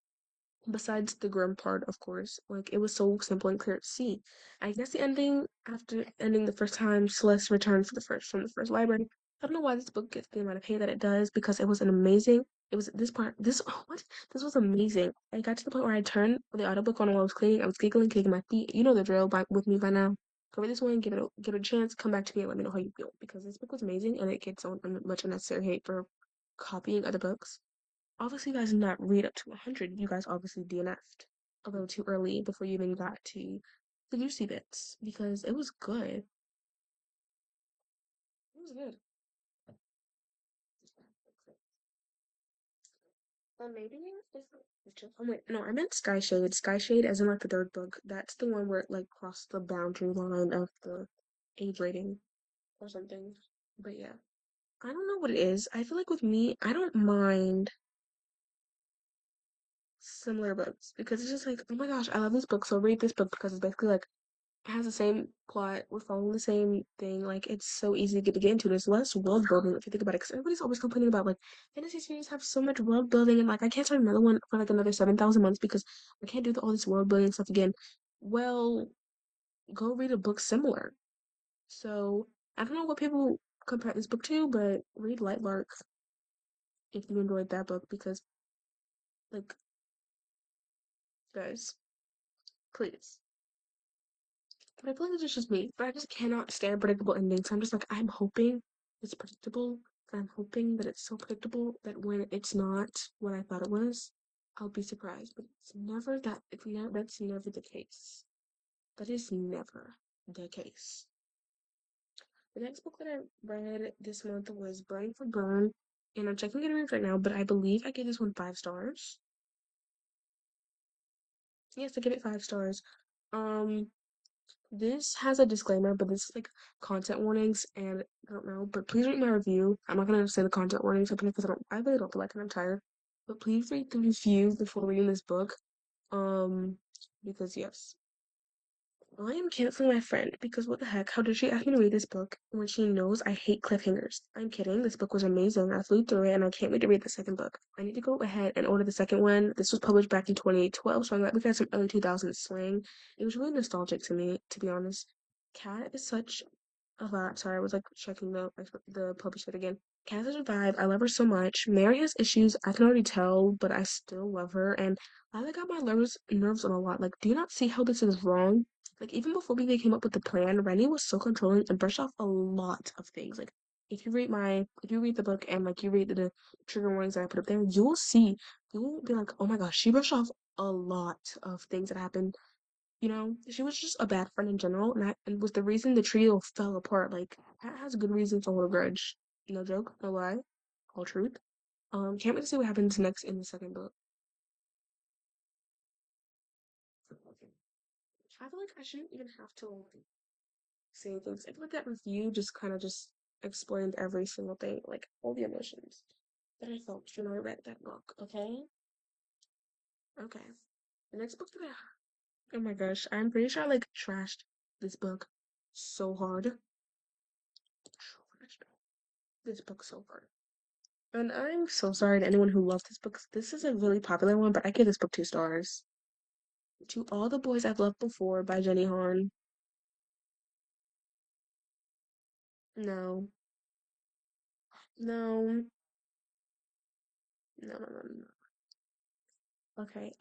Besides the grim part, of course, like it was so simple and clear to see. I guess the ending after ending the first time Celeste returned for the first from the first library. I don't know why this book gets the amount of hate that it does because it was an amazing. It was this part. This what? This was amazing. I got to the point where I turned the audiobook on while I was cleaning. I was giggling, kicking my feet. You know the drill. With me by now. Go read this one, give it a chance. Come back to me and let me know how you feel because this book was amazing and it gets so much unnecessary hate for copying other books. Obviously, you guys did not read up to 100. You guys obviously DNF'd a little too early before you even got to the juicy bits because it was good. It was good. Maybe it's oh wait, no, I meant Sky Shade. Sky Shade, as in like the third book. That's the one where it like crossed the boundary line of the age rating or something. But yeah, I don't know what it is. I feel like with me, I don't mind similar books because it's just like, oh my gosh, I love this book, so read this book because it's basically like has the same plot. We're following the same thing. Like it's so easy to get into. There's less world building if you think about it. Because everybody's always complaining about like fantasy series have so much world building and like I can't start another one for like another 7,000 months because I can't do all this world building stuff again. Well, go read a book similar. So I don't know what people compare this book to, but read Lightlark if you enjoyed that book because like guys, please. But I feel like it's just me. But I just cannot stand predictable endings. I'm just like, I'm hoping it's predictable. I'm hoping that it's so predictable that when it's not what I thought it was, I'll be surprised. But it's never that. That's never the case. That is never the case. The next book that I read this month was Burn for Burn, and I'm checking it right now. But I believe I gave this one 5 stars. Yes, I give it 5 stars. Um, this has a disclaimer, but this is like content warnings, and I don't know. But please read my review. I'm not gonna say the content warnings up here because I really don't feel like it. I'm tired. But please read the review before reading this book. Um, because yes. I am canceling my friend because what the heck? How did she ask me to read this book when she knows I hate cliffhangers? I'm kidding. This book was amazing. I flew through it and I can't wait to read the second book. I need to go ahead and order the second one. This was published back in 2012, so I'm glad we got some early 2000s slang. It was really nostalgic to me, to be honest. Kat is such a vibe. Sorry, I was like checking the publisher again. Kat is such a vibe. I love her so much. Mary has issues. I can already tell, but I still love her. And I like got my nerves on a lot. Like, do you not see how this is wrong? Like even before we came up with the plan, Rennie was so controlling and brushed off a lot of things. Like if you read the book and like you read the trigger warnings that I put up there, you'll be like, oh my gosh, she brushed off a lot of things that happened. You know, she was just a bad friend in general, and was the reason the trio fell apart. Like that has a good reason to hold a grudge. No joke, no lie, all truth. Can't wait to see what happens next in the second book. I feel like I shouldn't even have to say things. I feel like that review just kind of just explained every single thing, like all the emotions that I felt when I read that book. Okay, okay. The next book that oh my gosh, I'm pretty sure I like trashed this book so hard. Trashed this book so hard. And I'm so sorry to anyone who loved this book. This is a really popular one, but I give this book 2 stars. To All the Boys I've Loved Before by Jenny Han. No, no, no, no, no, no. Okay,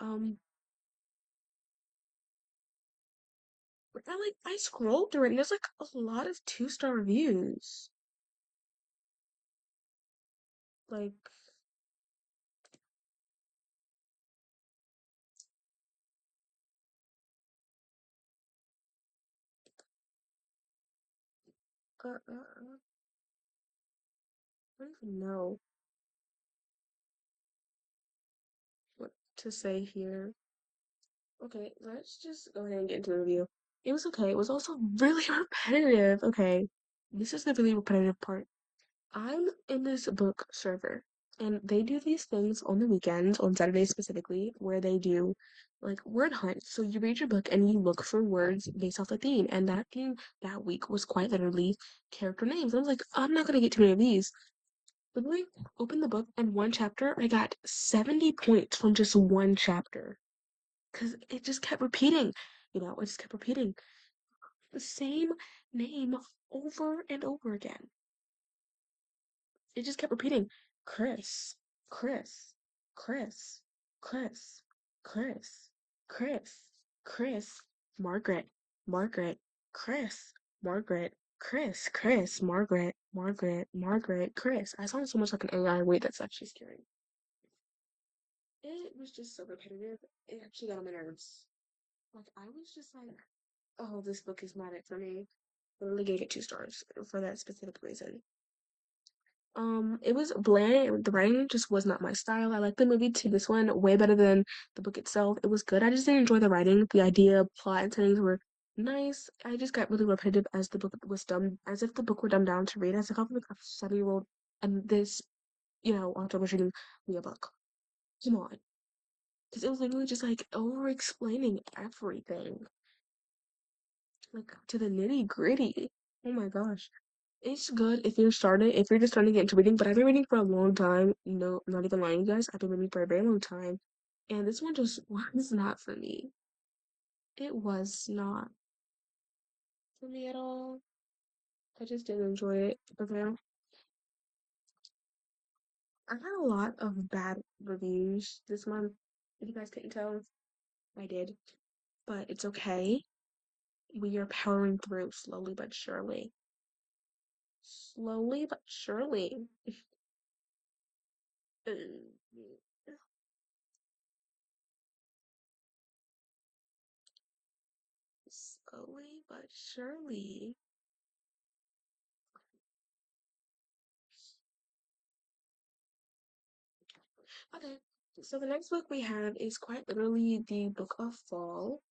I scrolled through it and there's like a lot of 2 star reviews. Like, I don't even know what to say here. Okay, let's just go ahead and get into the review. It was okay. It was also really repetitive. Okay, this is the really repetitive part. I'm in this book server, and they do these things on the weekends, on Saturdays specifically, where they do like word hunt. So you read your book and you look for words based off the theme, and that theme that week was quite literally character names. I was like, I'm not gonna get too many of these. Literally, opened the book and one chapter, I got 70 points from just one chapter because it just kept repeating. It just kept repeating the same name over and over again. It just kept repeating Chris, Chris, Chris, Chris, Chris, Chris, Chris, Margaret, Margaret, Chris, Margaret, Chris, Chris, Margaret, Margaret, Margaret, Chris. I sound so much like an AI. Wait, that's actually scary. It was just so repetitive. It actually got on my nerves. Like, I was just like, oh, this book is not it for me. I literally gave it 2 stars for that specific reason. It was bland. The writing just was not my style. I like the movie to this one way better than the book itself. It was good. I just didn't enjoy the writing. The idea, plot, and settings were nice. I just got really repetitive as the book was dumb, as if the book were dumbed down to read. As if I was like a 7-year-old and this, October reading me a book. Come on. Because it was literally just like over explaining everything, like to the nitty gritty. Oh my gosh. It's good if you're just starting to get into reading, but I've been reading for a long time. No, I'm not even lying, you guys. I've been reading for a very long time. And this one just was not for me. It was not for me at all. I just didn't enjoy it. Okay. I had a lot of bad reviews this month. If you guys couldn't tell, I did. But it's okay. We are powering through slowly but surely. Slowly but surely. Slowly but surely. Okay. So the next book we have is quite literally the Book of Fall.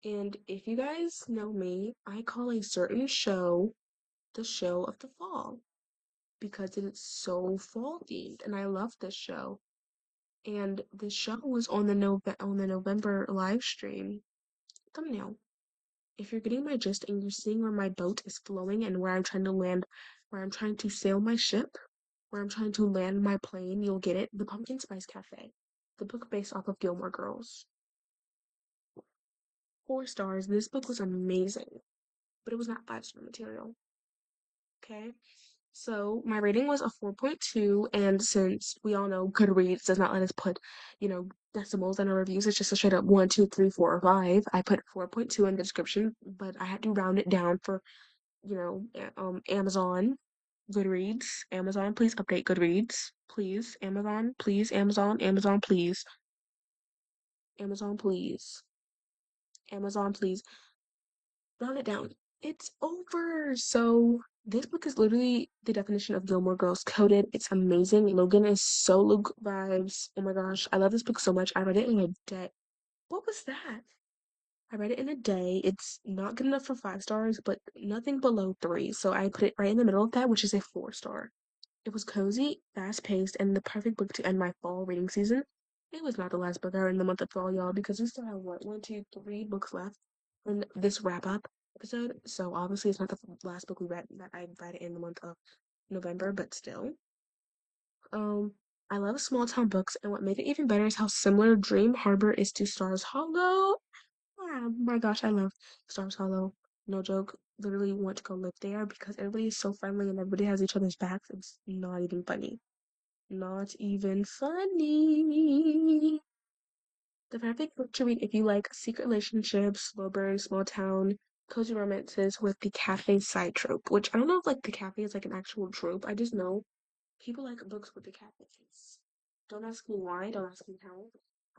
And if you guys know me, I call a certain show the show of the fall because it is so fall themed, and I love this show. And the show was on the November live stream thumbnail. If you're getting my gist and you're seeing where my boat is flowing and where I'm trying to land, where I'm trying to sail my ship, where I'm trying to land my plane, you'll get it. The Pumpkin Spice Cafe, the book based off of Gilmore Girls. 4 stars. This book was amazing, but it was not 5-star material. Okay. So my rating was a 4.2, and since we all know Goodreads does not let us put, decimals in our reviews, it's just a straight up 1, 2, 3, 4, or 5. I put 4.2 in the description, but I had to round it down for, Amazon, Goodreads, Amazon, please update Goodreads, please, Amazon, please, Amazon, Amazon, please, Amazon, please, Amazon, please. Round it down. It's over. So this book is literally the definition of Gilmore Girls coded. It's amazing. Logan is so Luke vibes. Oh my gosh, I love this book so much. I read it in a day. What was that? I read it in a day. It's not good enough for 5 stars, but nothing below 3. So I put it right in the middle of that, which is a 4 star. It was cozy, fast paced, and the perfect book to end my fall reading season. It was not the last book I read in the month of fall, y'all, because we still have what, 1, 2, 3 books left in this wrap up episode. So obviously, it's not the last book we read that I read in the month of November, but still. Um, I love small town books, and what made it even better is how similar Dream Harbor is to Stars Hollow. Oh my gosh, I love Stars Hollow. No joke. Literally want to go live there because everybody is so friendly and everybody has each other's backs. It's not even funny. Not even funny. The perfect book to read if you like secret relationships, slow burn, small town, cozy romances with the cafe side trope, which I don't know if like the cafe is like an actual trope. I just know people like books with the cafes. Don't ask me why, don't ask me how.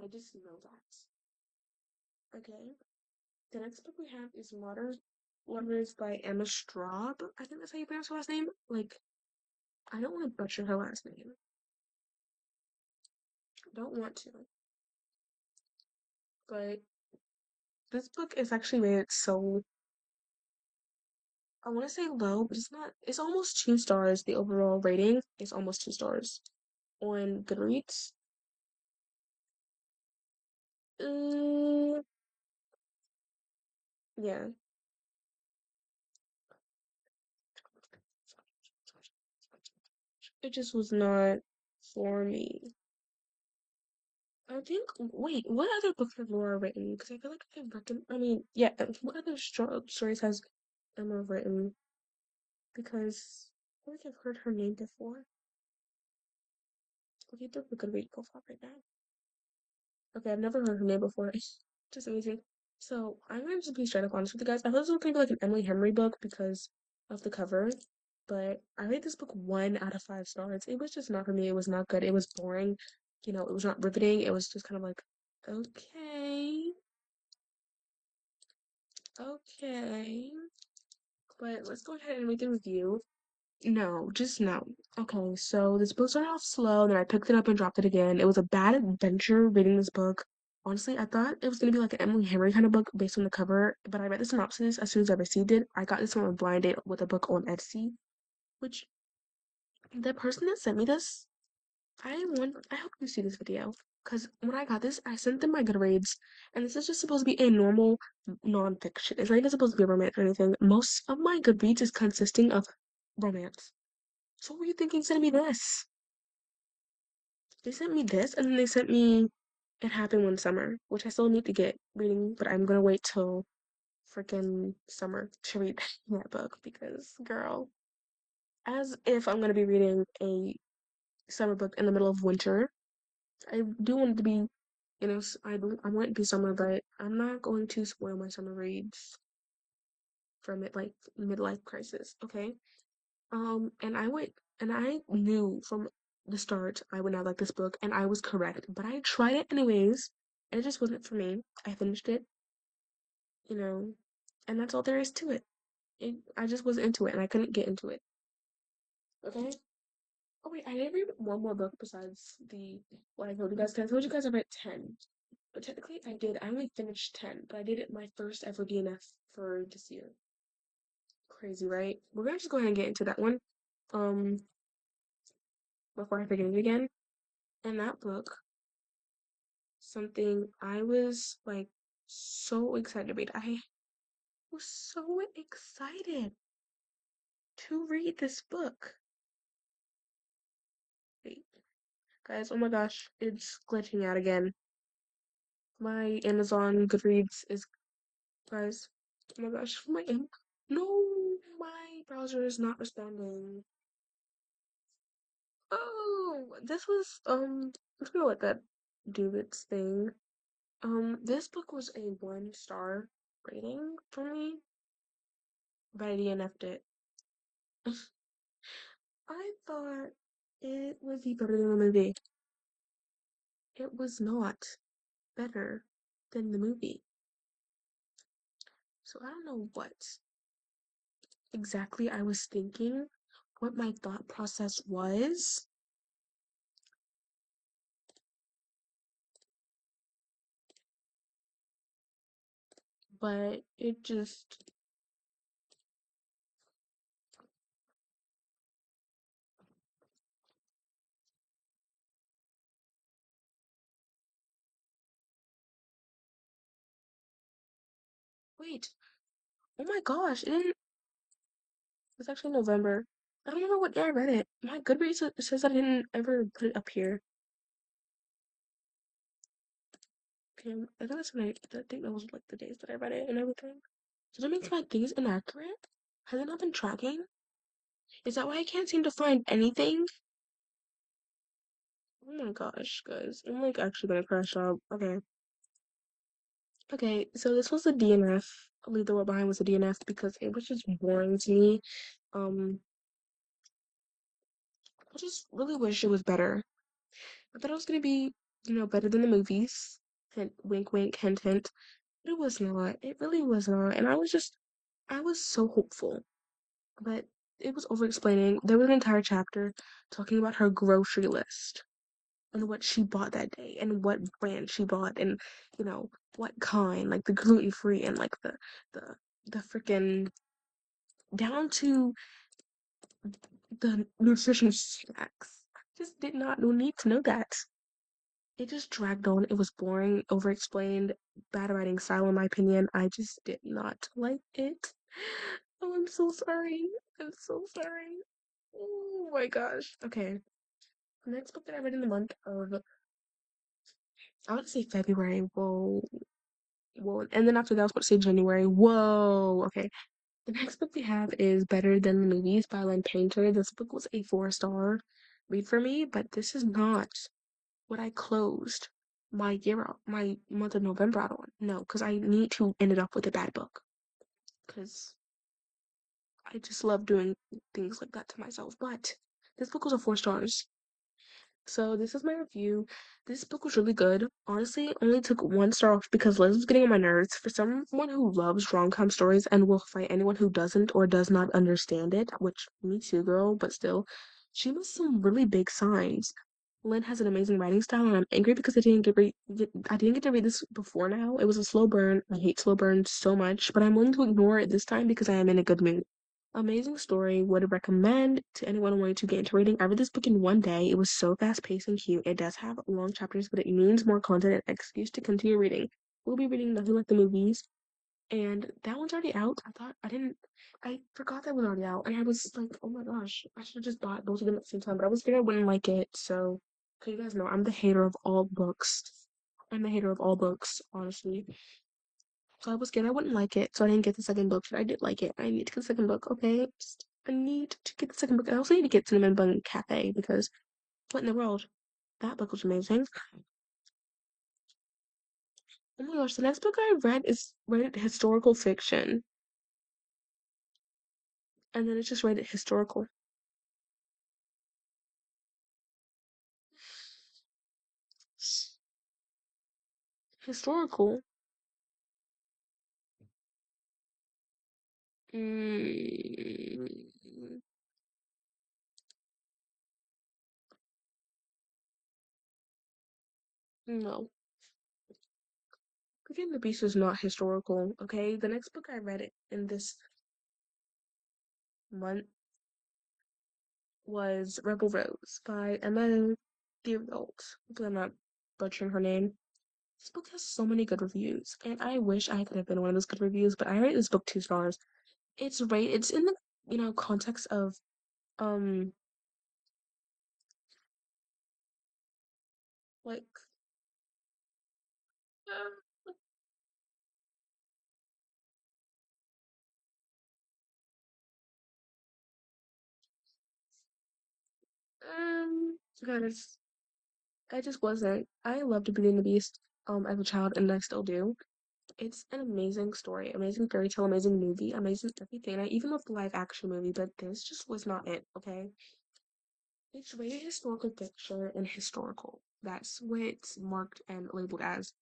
I just know that. Okay. The next book we have is Modern Lovers by Emma Straub. I think that's how you pronounce her last name. Like, I don't want to butcher her last name. I don't want to. But this book is actually rated so, I want to say low, but it's not. It's almost 2 stars. The overall rating is almost 2 stars on Goodreads. Uh, yeah. It just was not for me. I think, wait, what other books has Laura written? Because I feel like I've written, I mean, yeah, what other stories has Emma written? Because I feel like I've heard her name before. Look at the good read profile right now. Okay, I've never heard her name before. Just amazing. So I'm gonna just be straight up honest with you guys. I thought this was gonna be like an Emily Henry book because of the cover, but I rate this book 1 out of 5 stars. It was just not for me. It was not good. It was boring. It was not riveting. It was just kind of like, okay, okay. But let's go ahead and read the review. No, just no. Okay, so this book started off slow, then I picked it up and dropped it again. It was a bad adventure reading this book. Honestly, I thought it was gonna be like an Emily Henry kind of book based on the cover, but I read the synopsis as soon as I received it. I got this from a blind date with a book on Etsy, which the person that sent me this, I hope you see this video. Because when I got this, I sent them my Goodreads, and this is just supposed to be a normal nonfiction. It's not even supposed to be a romance or anything. Most of my Goodreads is consisting of romance. So what were you thinking sending me this? They sent me this, and then they sent me It Happened One Summer, which I still need to get reading, but I'm gonna wait till freaking summer to read that book because, girl, as if I'm gonna be reading a summer book in the middle of winter. I do want it to be, I want it to be summer, but I'm not going to spoil my summer reads from it like midlife crisis, okay? And I knew from the start I would not like this book, and I was correct. But I tried it anyways, and it just wasn't for me. I finished it, you know, and that's all there is to it. I just wasn't into it, and I couldn't get into it. Okay? Oh wait, I didn't read one more book besides the what I told you guys. 'Cause I told you guys I read 10. But technically I did. I only finished 10, but I did it my first ever DNF for this year. Crazy, right? We're gonna just go ahead and get into that one. Um, before I forget it again. And that book, something I was like so excited to read. I was so excited to read this book. Wait, guys, oh my gosh, it's glitching out again. My Amazon Goodreads is, guys, oh my gosh, no, my browser is not responding. Oh, this was, let's go let that do its thing. This book was a 1-star rating for me, but I DNF'd it. I thought it would be better than the movie. It was not better than the movie. So I don't know what exactly I was thinking, what my thought process was, but it just, wait, oh my gosh, it's actually November. I don't remember what day I read it. My Goodreads says I didn't ever put it up here. Okay, I think that's when I think that was like the days that I read it and everything. So that means my thing is inaccurate? Has it not been tracking? Is that why I can't seem to find anything? Oh my gosh, guys. I'm like actually gonna crash out. Okay. Okay, so this was a DNF. Leave the World Behind was a DNF because it was just boring to me. Um, I just really wish it was better. I thought it was gonna be, better than the movies. Hint, wink, wink, hint, hint. But it was not. It really was not. And I was so hopeful. But it was over explaining. There was an entire chapter talking about her grocery list and what she bought that day and what brand she bought and what kind, like the gluten free and like the the freaking down to the nutrition facts. I just did not need to know that. It just dragged on. It was boring, over explained, bad writing style in my opinion. I just did not like it. Oh, I'm so sorry. I'm so sorry. Oh my gosh. Okay. The next book that I read in the month of, I would say February. Whoa. Whoa. And then after that, I was about to say January. Whoa. Okay. The next book we have is Better Than the Movies by Len Painter. This book was a 4-star read for me, but this is not what I closed my month of November out on. No, because I need to end it up with a bad book. Because I just love doing things like that to myself. But this book was a 4 stars. So this is my review. This book was really good. Honestly, only took 1 star off because Liz was getting on my nerves. For someone who loves rom-com stories and will fight anyone who doesn't or does not understand it, which me too, girl, but still, she missed some really big signs. Lynn has an amazing writing style, and I'm angry because I didn't get to read this before now. It was a slow burn. I hate slow burns so much, but I'm willing to ignore it this time because I am in a good mood. Amazing story. Would recommend to anyone wanting to get into reading. I read this book in one day. It was so fast paced and cute. It does have long chapters, but it means more content and excuse to continue reading. We'll be reading Nothing Like the Movies, and that one's already out. I forgot that was already out, and I was like, oh my gosh, I should have just bought both of them at the same time, but I was scared I wouldn't like it. So, cause you guys know I'm the hater of all books. I'm the hater of all books, honestly. So I was scared I wouldn't like it, so I didn't get the second book. But I did like it. I need to get the second book, okay? I need to get the second book. I also need to get Cinnamon Bun Cafe because what in the world? That book was amazing. Oh my gosh, the next book I read is rated historical fiction. And then it's just rated historical. Historical? Mm, No, Beauty and the Beast is not historical. Okay, the next book I read in this month was Rebel Rose by Emma Dearbolt. Hopefully, I'm not butchering her name. This book has so many good reviews, and I wish I could have been one of those good reviews, but I rate this book 2 stars. It's in the context of um like guys, I just wasn't. I loved Beauty and the Beast as a child, and I still do. It's an amazing story, amazing fairy tale, amazing movie, amazing everything. I even loved the live action movie, but this just was not it, okay? It's rated historical fiction and historical. That's what it's marked and labeled as.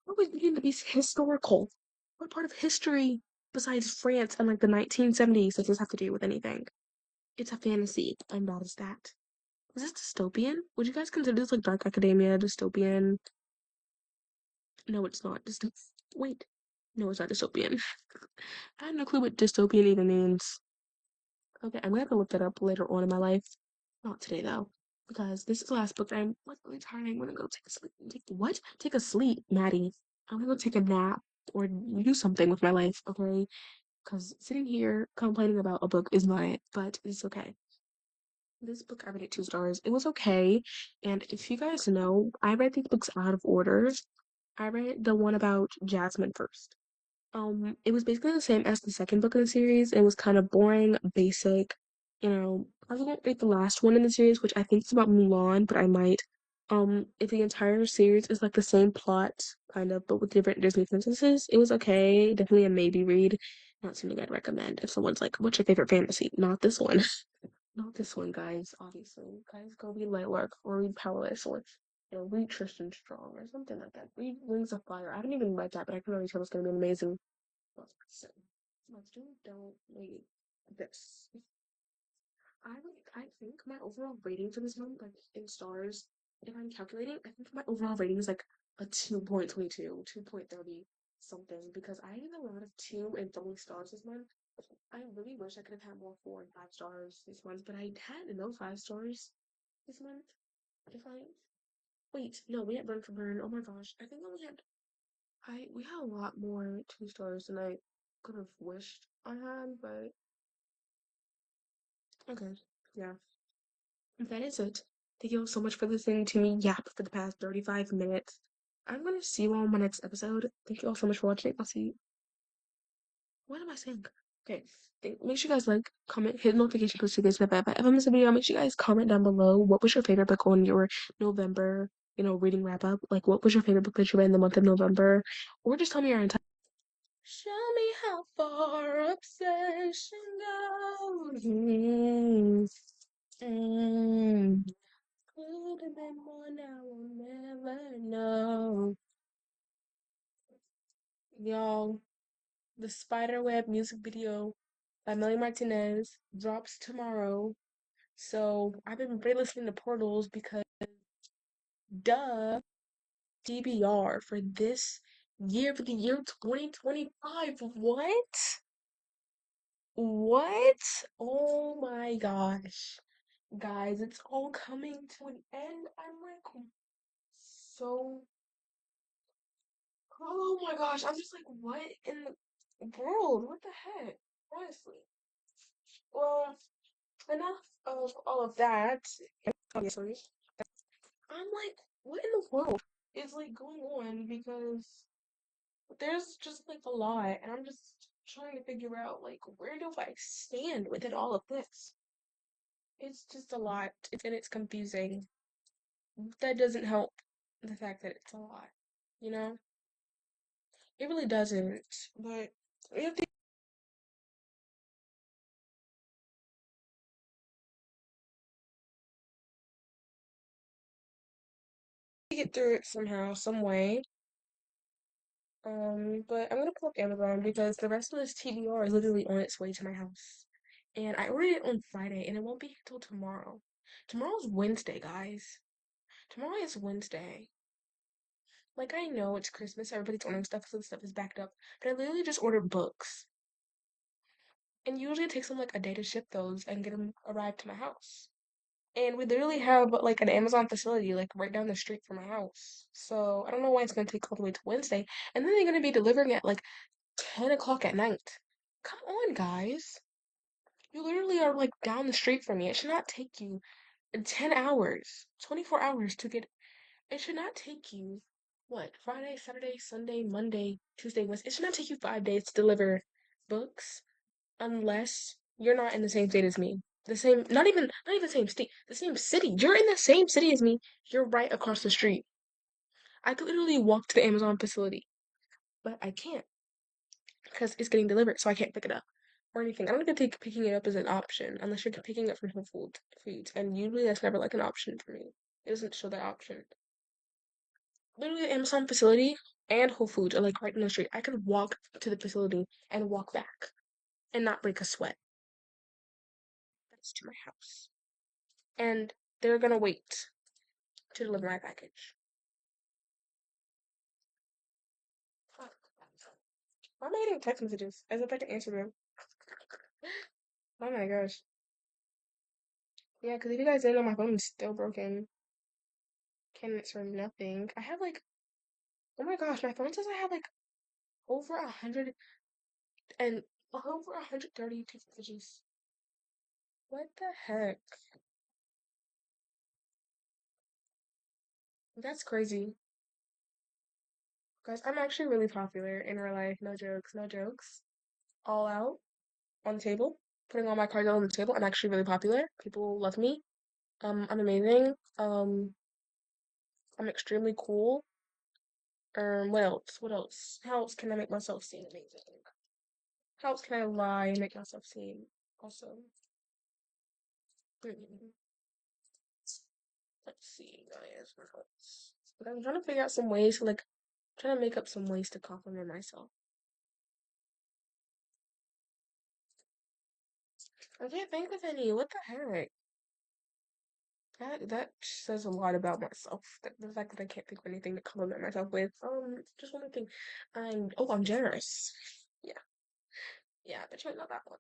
What was Beauty and the Beast historical? What part of history besides France and like the 1970s does this have to do with anything? It's a fantasy, and that is that. Is this dystopian? Would you guys consider this like Dark Academia dystopian? No, it's not. Wait. No, it's not dystopian. I have no clue what dystopian even means. Okay, I'm gonna have to look that up later on in my life. Not today though, because this is the last book that I'm like really tired. I'm gonna go take a sleep. Take what? Take a sleep, Maddie. I'm gonna go take a nap or do something with my life, okay? Because sitting here complaining about a book is not it, but it's okay. This book I read it 2 stars. It was okay, and if you guys know, I read these books out of order. I read the one about Jasmine first. It was basically the same as the second book in the series. It was kind of boring, basic. I was gonna read the last one in the series, which I think is about Mulan, but I might. If the entire series is like the same plot, kind of, but with different Disney princesses, it was okay. Definitely a maybe read. Not something I'd recommend if someone's like, "What's your favorite fantasy?" Not this one. Not this one, guys. Obviously, guys, go read Lightwork or read Powerless or read Tristan Strong or something like that. Read Wings of Fire. I haven't even read that, but I can already tell it's gonna be amazing. So, let's do don't read this. I think my overall rating for this one, like in stars, if I'm calculating, I think my overall rating is like a 2.22, 2.30 something because I had a lot of 2 and 3 stars this month. I really wish I could have had more 4 and 5 stars this month, but I had no 5 stars this month. If I wait, no, we had Burn for Burn. Oh my gosh, I think we had a lot more 2 stars than I could have wished I had, but okay, yeah, that is it. Thank you all so much for listening to me yap for the past 35 minutes. I'm gonna see you all in my next episode. Thank you all so much for watching. I'll see you. What am I saying? Okay, make sure you guys like, comment, hit the notification bell so you guys never ever ever miss a video. Make sure you guys comment down below what was your favorite book on your November, reading wrap up. Like, what was your favorite book that you read in the month of November, or just tell me your entire. Show me how far obsession goes. Mm. Could have been more, now we'll never know. Y'all, the Spiderweb music video by Melly Martinez drops tomorrow. So I've been re-listening to Portals because duh, DBR for this year, for the year 2025. What? What? Oh my gosh. Guys, it's all coming to an end. I'm like so oh my gosh, I'm just like, what in the world? What the heck? Honestly. Well, enough of all of that. Obviously. I'm like, what in the world is like going on? Because there's just like a lot, and I'm just trying to figure out like where do I stand within all of this? It's just a lot, and it's confusing. That doesn't help the fact that it's a lot, you know? It really doesn't. But we have to get through it somehow, some way. But I'm gonna pull up Amazon because the rest of this TBR is literally on its way to my house. And I ordered it on Friday and it won't be until tomorrow. Tomorrow's Wednesday, guys. Tomorrow is Wednesday. Like, I know it's Christmas, everybody's ordering stuff, so the stuff is backed up, but I literally just ordered books. And usually it takes them like a day to ship those and get them arrived to my house. And we literally have like an Amazon facility like right down the street from my house. So I don't know why it's gonna take all the way to Wednesday. And then they're gonna be delivering at like 10 o'clock at night. Come on, guys. You literally are like down the street from me. It should not take you 10 hours, 24 hours to get. It should not take you, what, Friday, Saturday, Sunday, Monday, Tuesday, Wednesday. It should not take you 5 days to deliver books unless you're not in the same state as me. The same, not even the same state, the same city. You're in the same city as me. You're right across the street. I could literally walk to the Amazon facility, but I can't because it's getting delivered, so I can't pick it up or anything. I don't even think picking it up is an option unless you're picking it from Whole Foods, and usually that's never like an option for me. It doesn't show that option. Literally, the Amazon facility and Whole Foods are like right in the street. I could walk to the facility and walk back and not break a sweat. That's to my house. And they're gonna wait to deliver my package. Fuck. Why am I getting text messages as if I can answer them? Oh my gosh. Yeah, because if you guys didn't know, my phone is still broken. Can't answer nothing. I have like, oh my gosh, my phone says I have like over 100 and over 130 text messages. What the heck? That's crazy. Guys, I'm actually really popular in real life. No jokes, no jokes. All out on the table, putting all my cards out on the table. I'm actually really popular. People love me. I'm amazing. I'm extremely cool. What else? What else? How else can I make myself seem amazing? How else can I lie and make myself seem awesome? Hmm. Let's see, guys. What else? But I'm trying to figure out some ways to like, trying to make up some ways to compliment myself. I can't think of any. What the heck? That says a lot about myself. The fact that I can't think of anything to compliment myself with. Just one thing. I'm generous. Yeah, yeah, but you might know that one.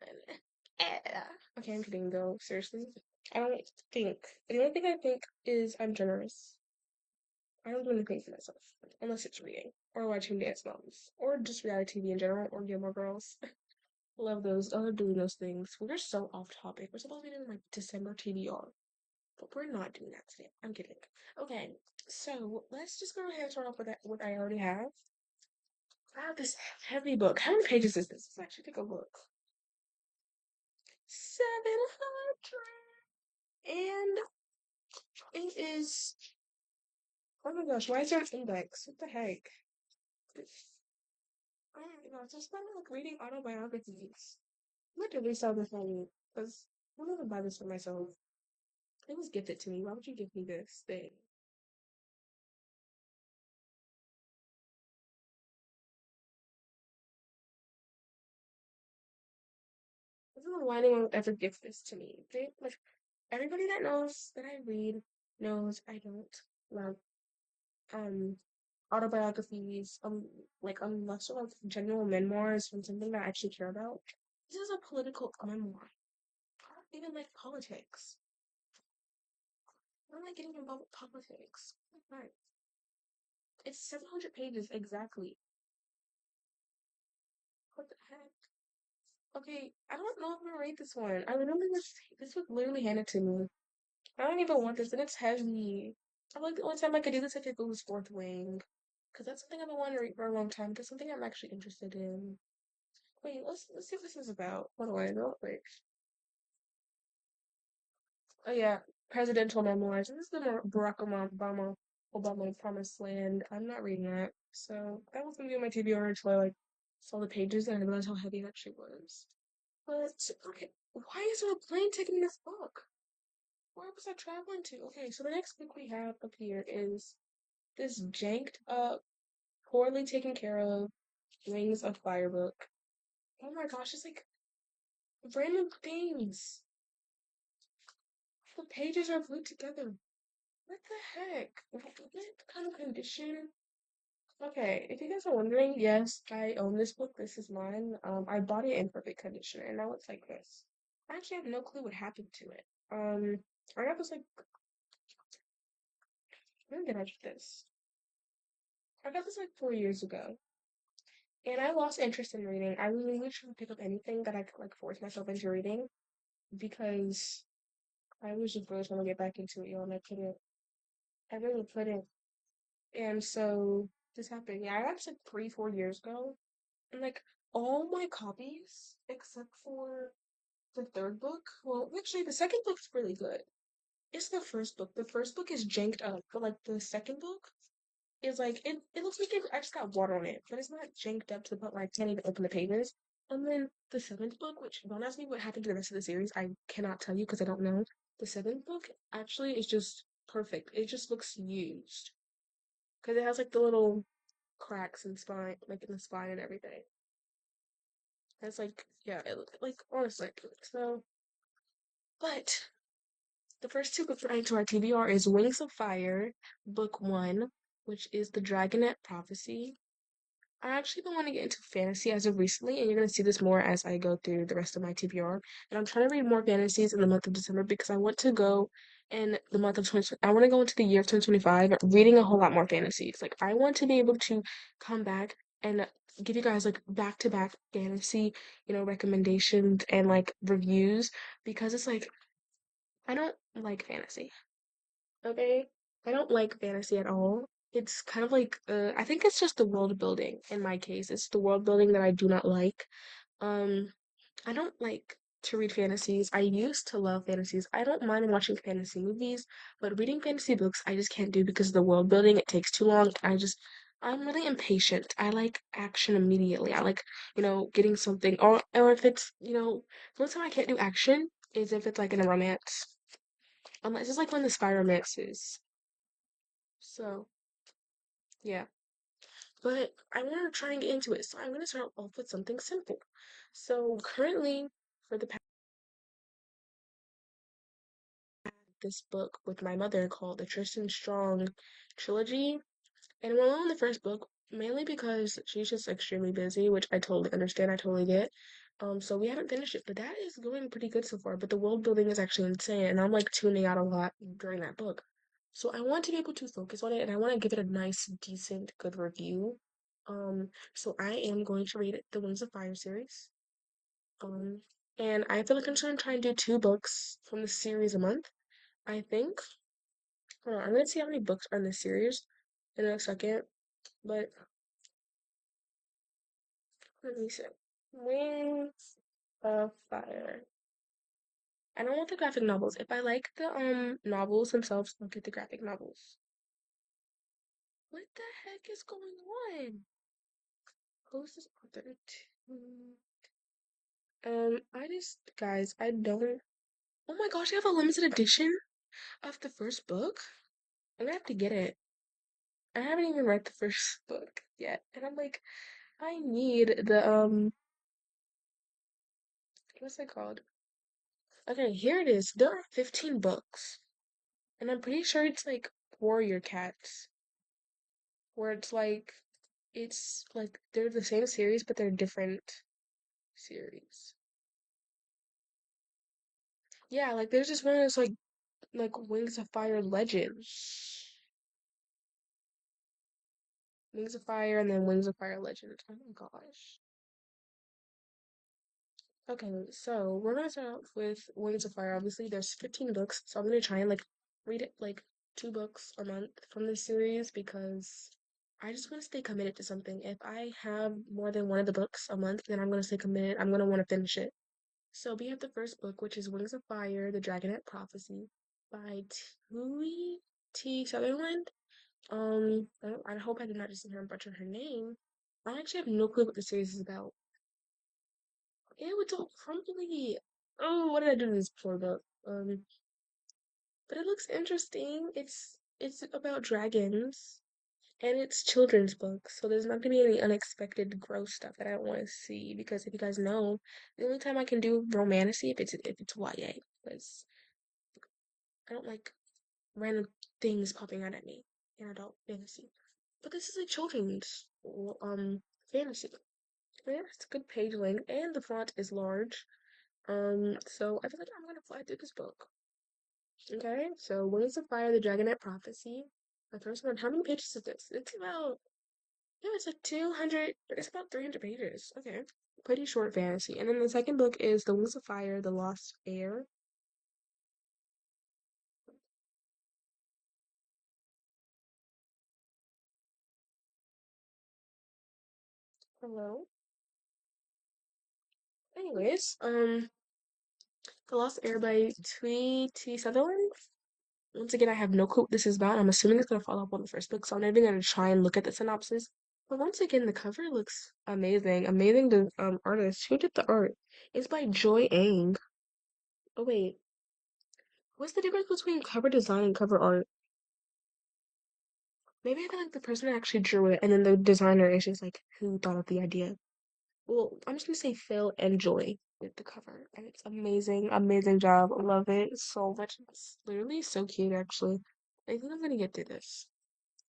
Yeah. Okay, I'm kidding though. Seriously, I don't think. The only thing I think is I'm generous. I don't do anything for myself unless it's reading or watching dance moms or just reality TV in general or Gilmore Girls. Love those. I love doing those things. We're so off topic. We're supposed to be doing like December TBR. But we're not doing that today. I'm kidding. Okay, so let's just go ahead and start off with that, what I already have. I have this heavy book. How many pages is this? Let's actually take a look. 700. And it is. Oh my gosh, why is there an index? What the heck? Oh my gosh, just kind of like reading autobiographies. I'm gonna delete some of this movie because I'm not gonna buy this for myself. It was gifted to me. Why would you give me this thing? I don't know why anyone would ever gift this to me. Like everybody that knows that I read knows I don't love um autobiographies, like unless they're like general memoirs from something that I actually care about. This is a political memoir. I don't even like politics. I don't like getting involved with politics. Right. It's 700 pages exactly. What the heck? Okay, I don't know if I'm gonna rate this one. I literally this was literally handed to me. I don't even want this, and it's heavy. I feel like the only time I could do this if it was Fourth Wing. Because that's something I've been wanting to read for a long time. That's something I'm actually interested in. Wait, let's see what this is about. What do I know? Wait. Oh yeah, presidential memoirs. This is the Barack Obama Promised Land. I'm not reading that. So that was gonna be on my TBR until I like saw the pages and I realized how heavy that shit was. But okay, why is there a plane taking this book? Where was I traveling to? Okay, so the next book we have up here is this janked up, poorly taken care of Wings of Fire book. Oh my gosh, it's like random things. The pages are glued together. What the heck? What kind of condition? Okay, if you guys are wondering, yes, I own this book. This is mine. I bought it in perfect condition, and now it's like this. I actually have no clue what happened to it. I got this like when did I get this? I got this like 4 years ago, and I lost interest in reading. I really wish I could pick up anything that I could like force myself into reading because I was just really trying to get back into it, and I couldn't. I really couldn't. And so this happened. Yeah, I got this like 3, 4 years ago, and like all my copies except for the third book. Well, actually, the second book's really good. It's the first book. The first book is janked up, but like the second book is like it looks like I just got water on it, but it's not janked up to the point where I can't even open the pages. And then the seventh book, which don't ask me what happened to the rest of the series, I cannot tell you because I don't know. The seventh book actually is just perfect. It just looks used because it has like the little cracks and spine, like in the spine and everything. It's like yeah, it like honestly. So, but the first two books we're adding to our TBR is Wings of Fire, Book One, which is the Dragonet Prophecy. I actually been wanting to get into fantasy as of recently, and you're gonna see this more as I go through the rest of my TBR. And I'm trying to read more fantasies in the month of December because I want to go in the month of 20. I want to go into the year of 2025 reading a whole lot more fantasies. Like I want to be able to come back and give you guys like back to back fantasy, recommendations and like reviews because it's like I don't like fantasy. Okay? I don't like fantasy at all. It's kind of like I think it's just the world building in my case. It's the world building that I do not like. Um I don't like to read fantasies. I used to love fantasies. I don't mind watching fantasy movies, but reading fantasy books I just can't do because of the world building. It takes too long. I'm really impatient. I like action immediately. I like, getting something or if it's, the only time I can't do action is if it's like in a romance. Unless it's like when the spy romances. So, yeah. But I want to try and get into it. So I'm going to start off with something simple. So currently, for the past, this book with my mother called the Tristan Strong Trilogy. And we're on the first book, mainly because she's just extremely busy, which I totally understand, I totally get. So we haven't finished it, but that is going pretty good so far. But the world building is actually insane, and I'm like tuning out a lot during that book. So I want to be able to focus on it, and I want to give it a nice, decent, good review. So I am going to read the Wings of Fire series. Um, and I feel like I'm trying to try and do 2 books from the series a month. I think. Hold on, I'm gonna see how many books are in the series in a second. But let me see. Wings of Fire. I don't want the graphic novels. If I like the novels themselves, I'll get the graphic novels. What the heck is going on? Who's this author? I just guys, I don't. Oh my gosh, I have a limited edition of the first book. I'm gonna have to get it. I haven't even read the first book yet, and I'm like, I need the what's it called? Okay, here it is. There are 15 books. And I'm pretty sure it's like Warrior Cats, where it's like they're the same series, but they're different series. Yeah, like there's this one that's like Wings of Fire Legends. Wings of Fire and then Wings of Fire Legends. Oh my gosh. Okay, so we're gonna start off with Wings of Fire. Obviously, there's 15 books, so I'm gonna try and like read it like 2 books a month from this series because I just want to stay committed to something. If I have more than one of the books a month, then I'm gonna stay committed. I'm gonna want to finish it. So we have the first book, which is Wings of Fire: The Dragonet Prophecy by Tui T. Sutherland. I hope I did not just hear her butcher her name. I actually have no clue what the series is about. Ew, it's all crumbly. Oh, what did I do to this poor book? But it looks interesting. It's about dragons, and it's children's book, so there's not gonna be any unexpected gross stuff that I don't want to see. Because if you guys know, the only time I can do romantasy if it's YA, because I don't like random things popping out at me in adult fantasy. But this is a children's fantasy. Yeah, it's a good page length, and the font is large. So I feel like I'm gonna fly through this book. Okay, so Wings of Fire, the Dragonette Prophecy. The first one, how many pages is this? It's about, yeah, it's like 200, it's about 300 pages. Okay, pretty short fantasy. And then the second book is The Wings of Fire, The Lost Heir. Hello. Anyways, The Lost Heir by Tweety Sutherland. Once again, I have no clue what this is about. I'm assuming it's gonna follow up on the first book, so I'm not even gonna try and look at the synopsis. But once again, the cover looks amazing. Amazing the artist. Who did the art? It's by Joy Ang. Oh wait, what's the difference between cover design and cover art? Maybe I feel like the person that actually drew it, and then the designer is just like who thought of the idea. Well, I'm just gonna say Phil and Joy did the cover, and it's amazing, amazing job. I love it so much. It's literally so cute, actually. I think I'm gonna get through this.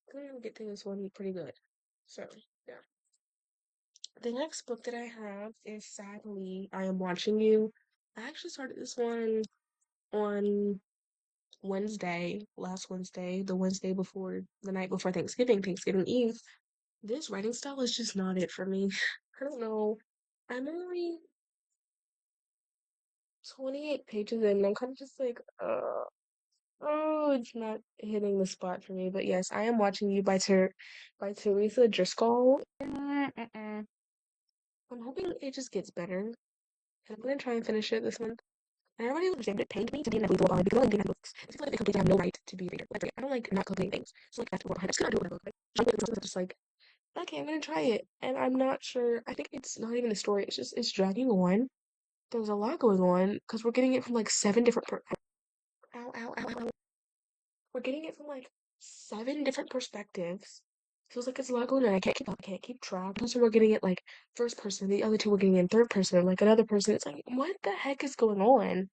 I think I'm gonna get through this one pretty good. So, yeah. The next book that I have is Sadly, I Am Watching You. I actually started this one on Wednesday, last Wednesday, the Wednesday before the night before Thanksgiving, Thanksgiving Eve. This writing style is just not it for me. I don't know. I'm only 28 pages in, and I'm kind of just like, oh, it's not hitting the spot for me. But yes, I am watching you by Teresa Driscoll. I'm hoping it just gets better. And I'm gonna try and finish it this month. And everybody will understand it pained me to be in that legal because I like reading books. It feels like they completely have no right to be a reader. Like, I don't like not completing things. So like that's what I'm just gonna do whatever. Like, I'm just like, okay, I'm gonna try it. And I'm not sure. I think it's not even a story. It's just it's dragging on. There's a lot going on because we're getting it from like seven different ow, ow, ow, ow, ow. We're getting it from like seven different perspectives. Feels like it's a lot going on. I can't keep up. I can't keep track. Also, we're getting it like first person. The other two we're getting in third person. Like another person. It's like, what the heck is going on?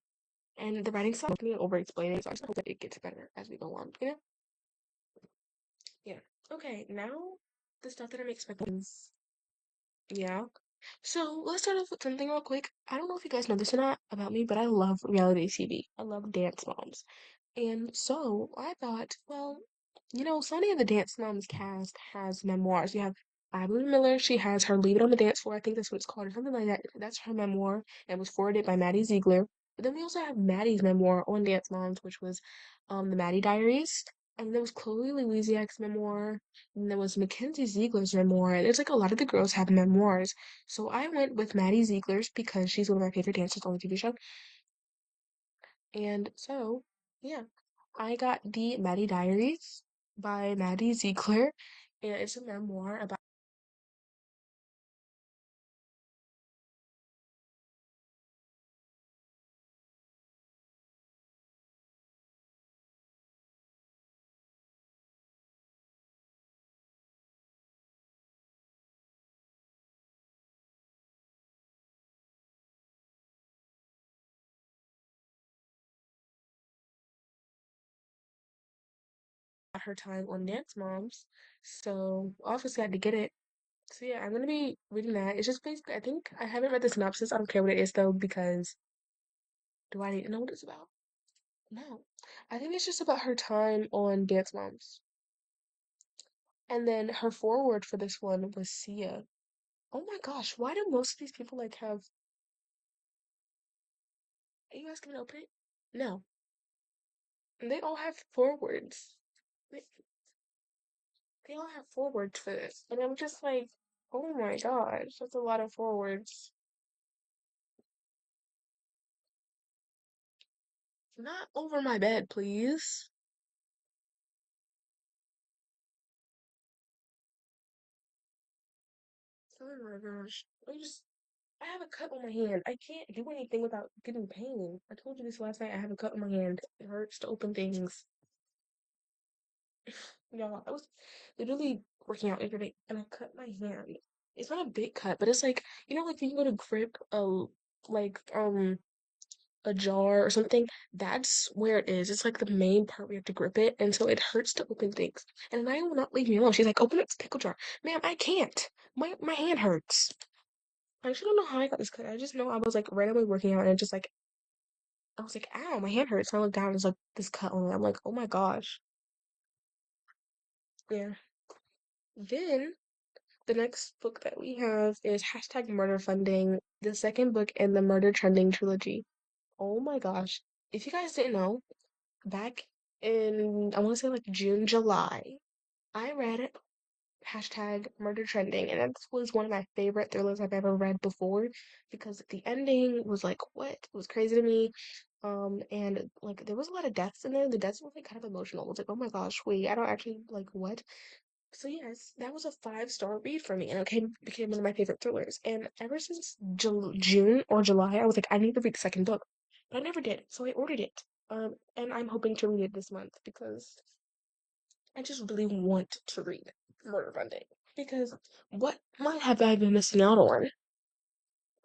And the writing style is me over explaining. So I just hope that it gets better as we go on. You know? Yeah. Okay. Now the stuff that I'm expecting is yeah. So let's start off with something real quick. I don't know if you guys know this or not about me, but I love reality TV. I love Dance Moms. And so I thought, well, Sonny of the Dance Moms cast has memoirs. You have Ivory Miller, she has her Leave It on the Dance Floor, I think that's what it's called, or something like that. That's her memoir and was forwarded by Maddie Ziegler. But then we also have Maddie's memoir on Dance Moms, which was the Maddie Diaries. And there was Chloe Louisiac's memoir, and there was Mackenzie Ziegler's memoir. And it's like a lot of the girls have memoirs. So I went with Maddie Ziegler's because she's one of my favorite dancers on the TV show. And so, yeah, I got the Maddie Diaries by Maddie Ziegler, and it's a memoir about her time on Dance Moms. So obviously I had to get it. So yeah, I'm gonna be reading that. It's just basically I think I haven't read the synopsis. I don't care what it is though, because do I need to know what it's about? No. I think it's just about her time on Dance Moms. And then her foreword for this one was Sia. Oh my gosh, why do most of these people like have are you guys gonna open it? No. They all have forewords. They, they all have forewords for this. And I'm just like, oh my gosh, that's a lot of forewords. Not over my bed, please. Oh my gosh. I have a cut on my hand. I can't do anything without getting pain. I told you this last night. I have a cut on my hand. It hurts to open things. Y'all, I was literally working out every day and I cut my hand. It's not a big cut, but it's like, like when you go to grip like a jar or something, that's where it is. It's like the main part where you have to grip it, and so it hurts to open things. And Naya will not leave me alone. She's like, open up this pickle jar. Ma'am, I can't. My hand hurts. I actually don't know how I got this cut. I just know I was like randomly working out and it just like I was like, ow, my hand hurts. And I look down and it's like this cut on it. I'm like, oh my gosh. Yeah. Then the next book that we have is hashtag murder funding, the second book in the murder trending trilogy. Oh my gosh. If you guys didn't know, back in I want to say like June, July, I read hashtag murder trending, and it was one of my favorite thrillers I've ever read before because the ending was like what? It was crazy to me. And like there was a lot of deaths in there. The deaths were like kind of emotional. I was like, oh my gosh, wait, I don't actually like what? So yes, that was a 5-star read for me, and it became one of my favorite thrillers. And ever since June or July, I was like, I need to read the second book, but I never did. So I ordered it. And I'm hoping to read it this month because I just really want to read Murder Monday. Because what might have I been missing out on?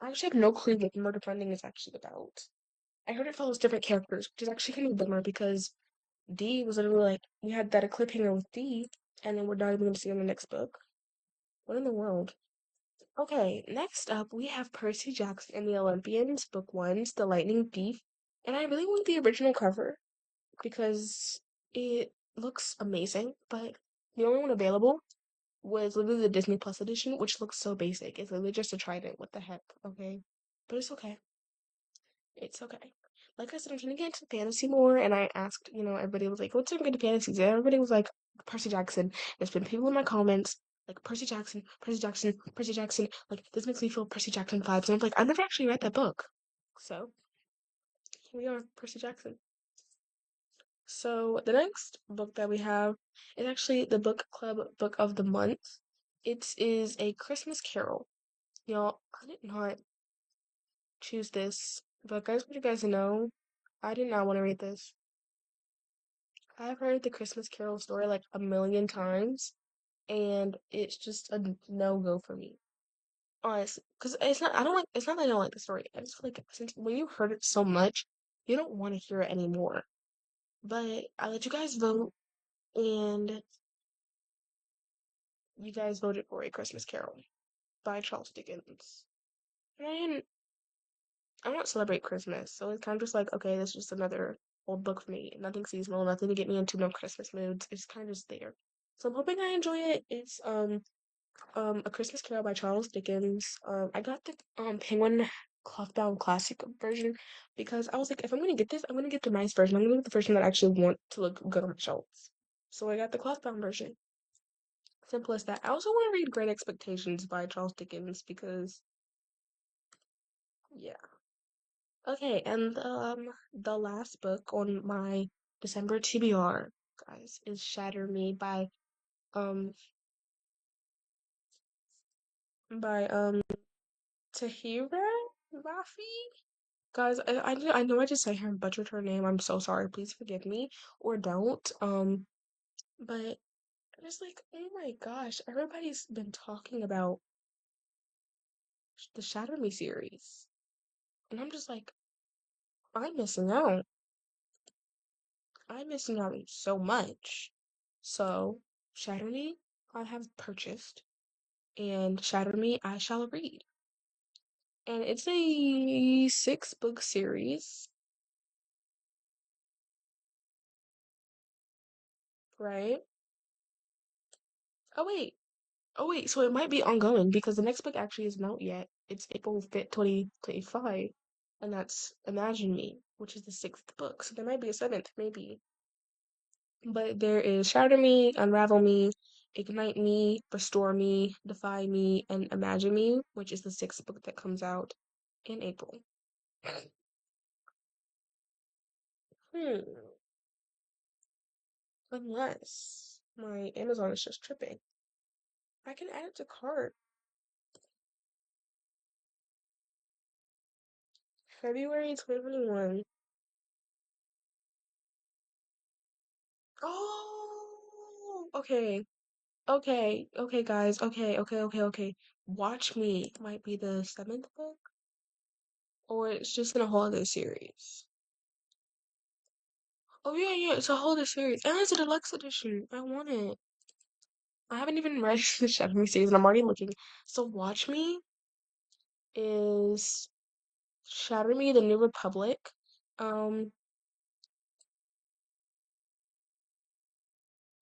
I actually have no clue what Murder Funding is actually about. I heard it follows different characters, which is actually kind of a bummer because D was literally like, we had that a cliffhanger with D, and then we're not even going to see in the next book. What in the world? Okay, next up we have Percy Jackson and the Olympians, Book One's The Lightning Thief. And I really want the original cover because it looks amazing, but the only one available was literally the Disney Plus edition, which looks so basic. It's literally just a trident. What the heck? Okay. But it's okay. It's okay. Like I said, I'm trying to get into fantasy more, and I asked, everybody was like, what's your good fantasies? And everybody was like, Percy Jackson. There's been people in my comments like Percy Jackson, Percy Jackson, Percy Jackson. Like this makes me feel Percy Jackson vibes. And I'm like, I've never actually read that book. So here we are, Percy Jackson. So the next book that we have is actually the book club book of the month. It is A Christmas Carol. Y'all, I did not choose this, but guys, want you guys to know, I did not want to read this. I've heard the Christmas Carol story like a million times, and it's just a no-go for me. Honestly, because it's not that I don't like the story. I just feel like since when you heard it so much, you don't want to hear it anymore. But I let you guys vote, and you guys voted for A Christmas Carol by Charles Dickens. And I don't celebrate Christmas, so it's kind of just like, okay, this is just another old book for me. Nothing seasonal, nothing to get me into no Christmas moods. It's kind of just there. So I'm hoping I enjoy it. It's A Christmas Carol by Charles Dickens. I got the Penguin cloth-bound classic version because I was like, if I'm gonna get this, I'm gonna get the nice version. I'm gonna get the version that I actually want to look good on my shelves. So I got the cloth-bound version. Simple as that. I also want to read Great Expectations by Charles Dickens because yeah. Okay, and the last book on my December TBR, guys, is Shatter Me um by Tahira Rafi. Guys, I know I just say her and butchered her name. I'm so sorry. Please forgive me or don't. But I'm just like, oh my gosh, everybody's been talking about the Shatter Me series, and I'm just like, I'm missing out. I'm missing out on so much. So, Shatter Me, I have purchased, and Shatter Me, I shall read. And it's a 6-book series, right? Oh wait, so it might be ongoing because the next book actually isn't out yet. It's April 5th, 2025, and that's Imagine Me, which is the 6th book. So there might be a 7th, maybe. But there is Shatter Me, Unravel Me, Ignite Me, Restore Me, Defy Me, and Imagine Me, which is the 6th book that comes out in April. Hmm. Unless my Amazon is just tripping. I can add it to cart. February 2021. Oh, okay. Okay, guys. Okay. Watch Me might be the 7th book. or it's just in a whole other series. Oh yeah, yeah, it's a whole other series, and it's a deluxe edition. I want it. I haven't even read the Shadow Me series, and I'm already looking. So Watch Me is Shadow Me, the New Republic. Um.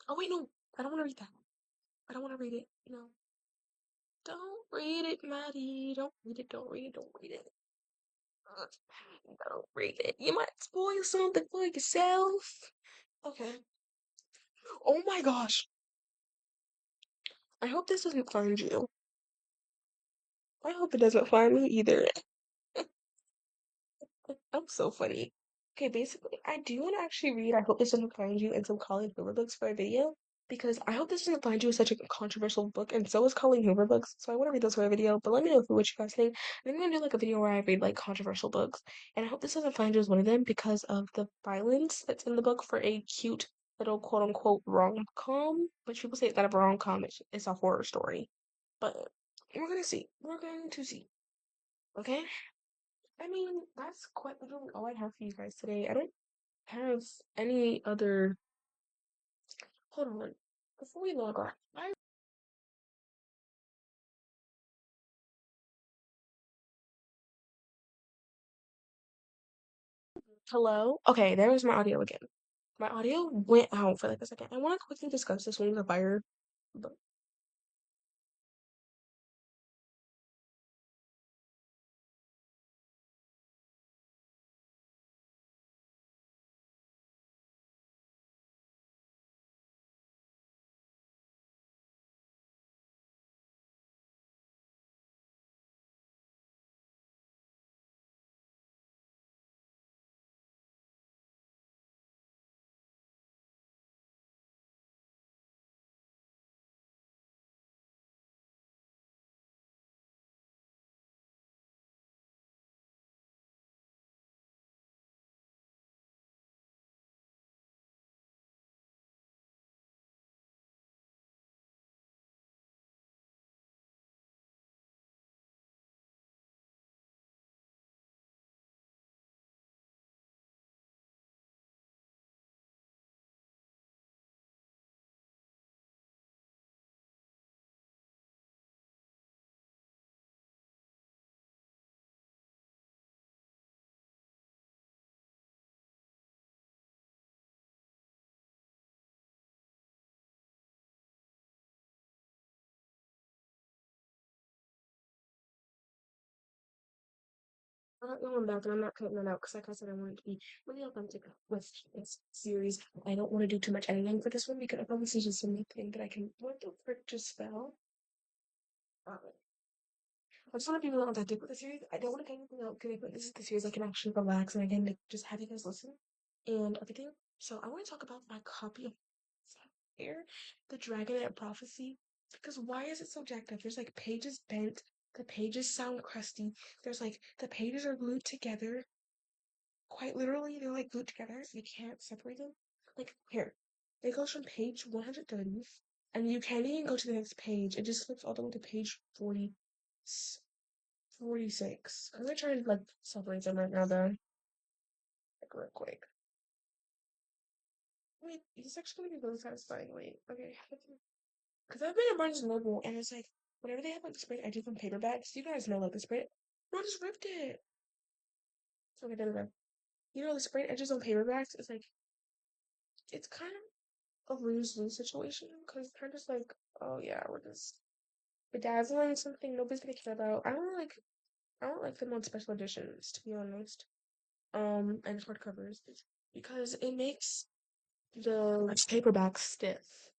Oh wait, no, I don't want to read that. I don't want to read it. No, don't read it, Maddie. Don't read it. Don't read it. Don't read it. Ugh, don't read it. You might spoil something for yourself. Okay. Oh my gosh. I hope this doesn't find you. I hope it doesn't find me either. I'm so funny. Okay, basically, I do want to actually read I Hope This Doesn't Find You and some Colleen Hoover books for a video because I Hope This Doesn't Find You is such a controversial book, and so is Colleen Hoover books. So I want to read those for a video, but let me know what you guys think. And I'm gonna do like a video where I read like controversial books, and I Hope This Doesn't Find You is one of them because of the violence that's in the book for a cute little quote unquote rom-com, which people say it's not a rom-com, it's a horror story. But we're gonna see. We're going to see. Okay? I mean, that's quite literally all I have for you guys today. I don't have any other. Hold on. Before we log off, hello? Okay, there was my audio again. My audio went out for like a second. I want to quickly discuss this one with a fire. But I'm not going back and I'm not cutting that out because, like I said, I want it to be really authentic with this series. I don't want to do too much editing for this one because I probably see just something that I can. What the frick just fell? I just want to be really authentic with the series. I don't want to get anything out because I feel like this is the series I can actually relax and I can like, just have you guys listen and everything. So I want to talk about my copy of here, the Dragonette Prophecy, because why is it so jacked up? There's like pages bent, the pages sound crusty. There's like the pages are glued together. Quite literally, they're like glued together. You can't separate them. Like here, it goes from page 130, and you can't even go to the next page. It just flips all the way to page 46. I'm gonna try to like separate them right now though. Like real quick. Wait, it's actually gonna be really satisfying. Wait, okay. Because I've been at Barnes and Noble and it's like whenever they have like the sprayed edges on paperbacks, you guys know like the sprayed no, I just ripped it. Okay, there we go. You know the sprayed edges on paperbacks is like it's kind of a lose-lose situation because they're just like, oh yeah, we're just bedazzling something nobody's gonna care about. I don't like them on special editions, to be honest. And hardcovers because it makes the paperback stiff.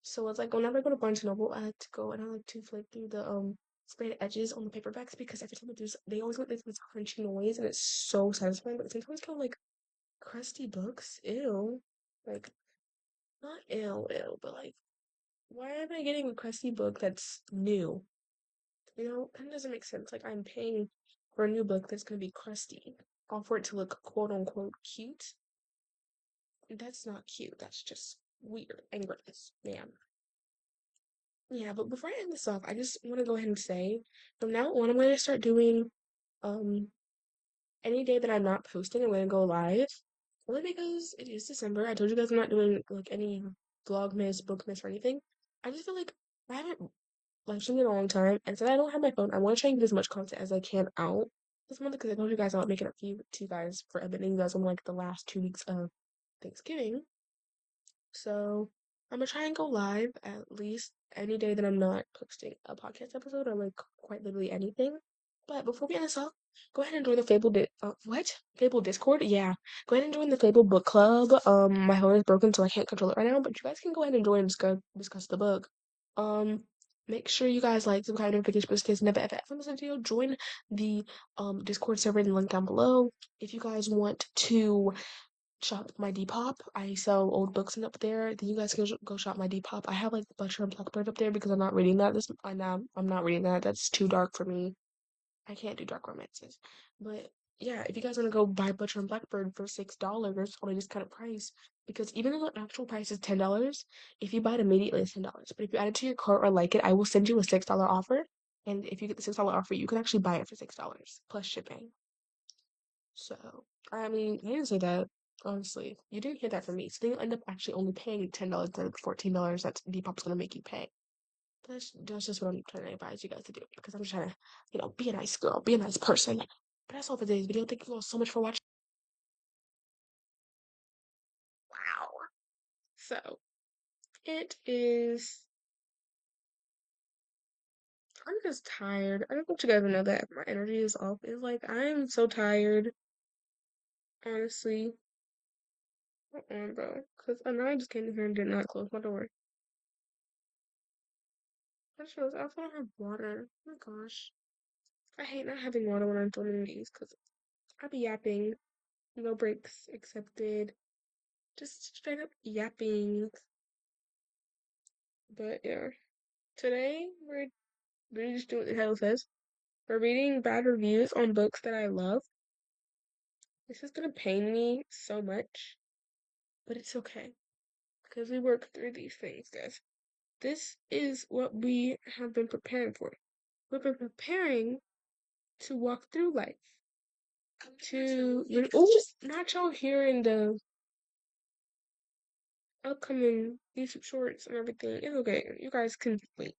So it's like whenever I go to Barnes and Noble, I like to go and I like to flip through the sprayed edges on the paperbacks because every time they always make like this crunchy noise and it's so satisfying. But sometimes kind of like crusty books, ew, like not ew, but like why am I getting a crusty book that's new? You know, kind of doesn't make sense. Like I'm paying for a new book that's gonna be crusty, all for it to look quote unquote cute. That's not cute. That's just weird and gross, man. Yeah, but before I end this off, I just want to go ahead and say from now on, I'm going to start doing um any day that I'm not posting, I'm gonna go live. Only because it is December. I told you guys I'm not doing like any vlogmas, bookmas, or anything. I just feel like I haven't live streamed in a long time, and since I don't have my phone, I want to try and get as much content as I can out this month because I told you guys I was making a few to you guys for editing you guys on like the last 2 weeks of Thanksgiving. So I'm gonna try and go live at least any day that I'm not posting a podcast episode or like quite literally anything. But before we end this off, go ahead and join the Fable Discord? Yeah. Go ahead and join the Fable Book Club. My phone is broken, so I can't control it right now, but you guys can go ahead and join and discuss the book. Um, Make sure you guys like, subscribe, notification, post case, never ever ever miss a video. Join the Discord server in the link down below. If you guys want to shop my Depop. I sell old books up there. Then you guys can go shop my Depop. I have like the Butcher and Blackbird up there because I'm not reading that. I'm not reading that. That's too dark for me. I can't do dark romances. But yeah, if you guys want to go buy Butcher and Blackbird for $6 on a discounted price, because even though the actual price is $10, if you buy it immediately it's $10. But if you add it to your cart or like it, I will send you a $6 offer. And if you get the $6 offer, you can actually buy it for $6 plus shipping. So, I mean, you didn't say that, honestly. You didn't hear that from me. So then you'll end up actually only paying $10 instead of $14 that Depop's gonna make you pay. That's just what I'm trying to advise you guys to do because I'm just trying to, be a nice girl, be a nice person. But that's all for today's video. Thank you all so much for watching. Wow. So, it is. I'm just tired. I don't want you guys to know that my energy is off. It's like I'm so tired, honestly. Bro. Because I know I just came in here and did not close my door. I just realized I also don't have water. Oh my gosh. I hate not having water when I'm filming these because I be yapping. No breaks accepted. Just straight up yapping. But yeah. Today we're just doing what the title says. We're reading bad reviews on books that I love. This is gonna pain me so much, but it's okay. Because we work through these things, guys. This is what we have been preparing for. We've been preparing to walk through life. Not y'all hearing the upcoming YouTube shorts and everything. It's okay. You guys can wait.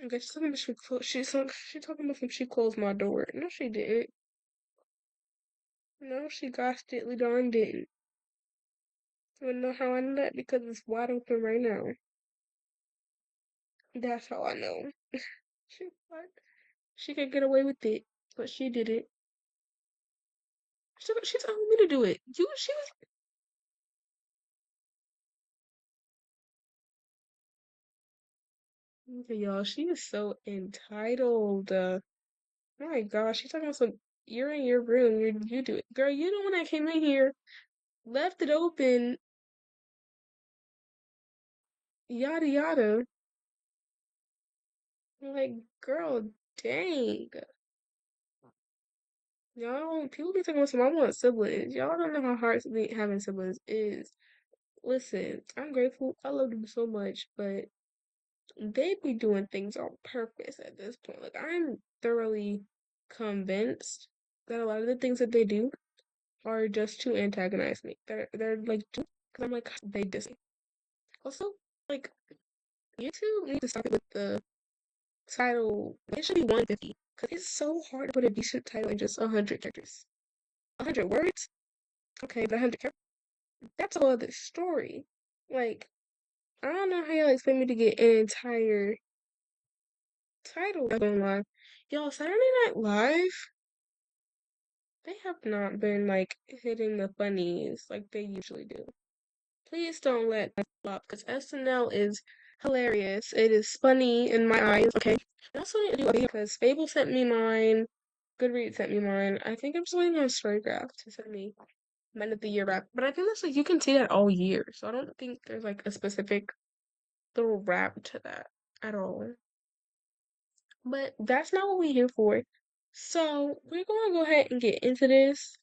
Okay, she's talking about she's talking about she closed my door. No, she didn't. No, she gosh diddly darn didn't. You wanna know how I know that? Because it's wide open right now. That's how I know. She what? She could get away with it, but she did it. She told me to do it. She was okay, y'all. She is so entitled. My gosh, she's talking about some. You're in your room. You do it, girl. You know when I came in here, left it open, yada yada. I'm like, girl, dang. Y'all, people be talking about some. I want siblings. Y'all don't know how hard having siblings is. Listen, I'm grateful. I love them so much, but they be doing things on purpose at this point. Like I'm thoroughly convinced that a lot of the things that they do are just to antagonize me. They're like, because I'm like they diss me. Also, like you two need to stop it with the title. It should be 150 because it's so hard to put a decent title in just 100 characters. 100 words, okay, but 100 characters. That's a whole other story. Like I don't know how y'all expect me to get an entire title going live. Y'all, Saturday Night Live, they have not been like hitting the funnies like they usually do. Please don't let that flop because SNL is hilarious. It is funny in my eyes, okay? I also need to do a video because Fable sent me mine, Goodreads sent me mine. I think I'm just waiting on Storygraph to send me mine of the year wrap. But I think that's like you can see that all year. So I don't think there's like a specific little wrap to that at all. But that's not what we're here for. So we're gonna go ahead and get into this.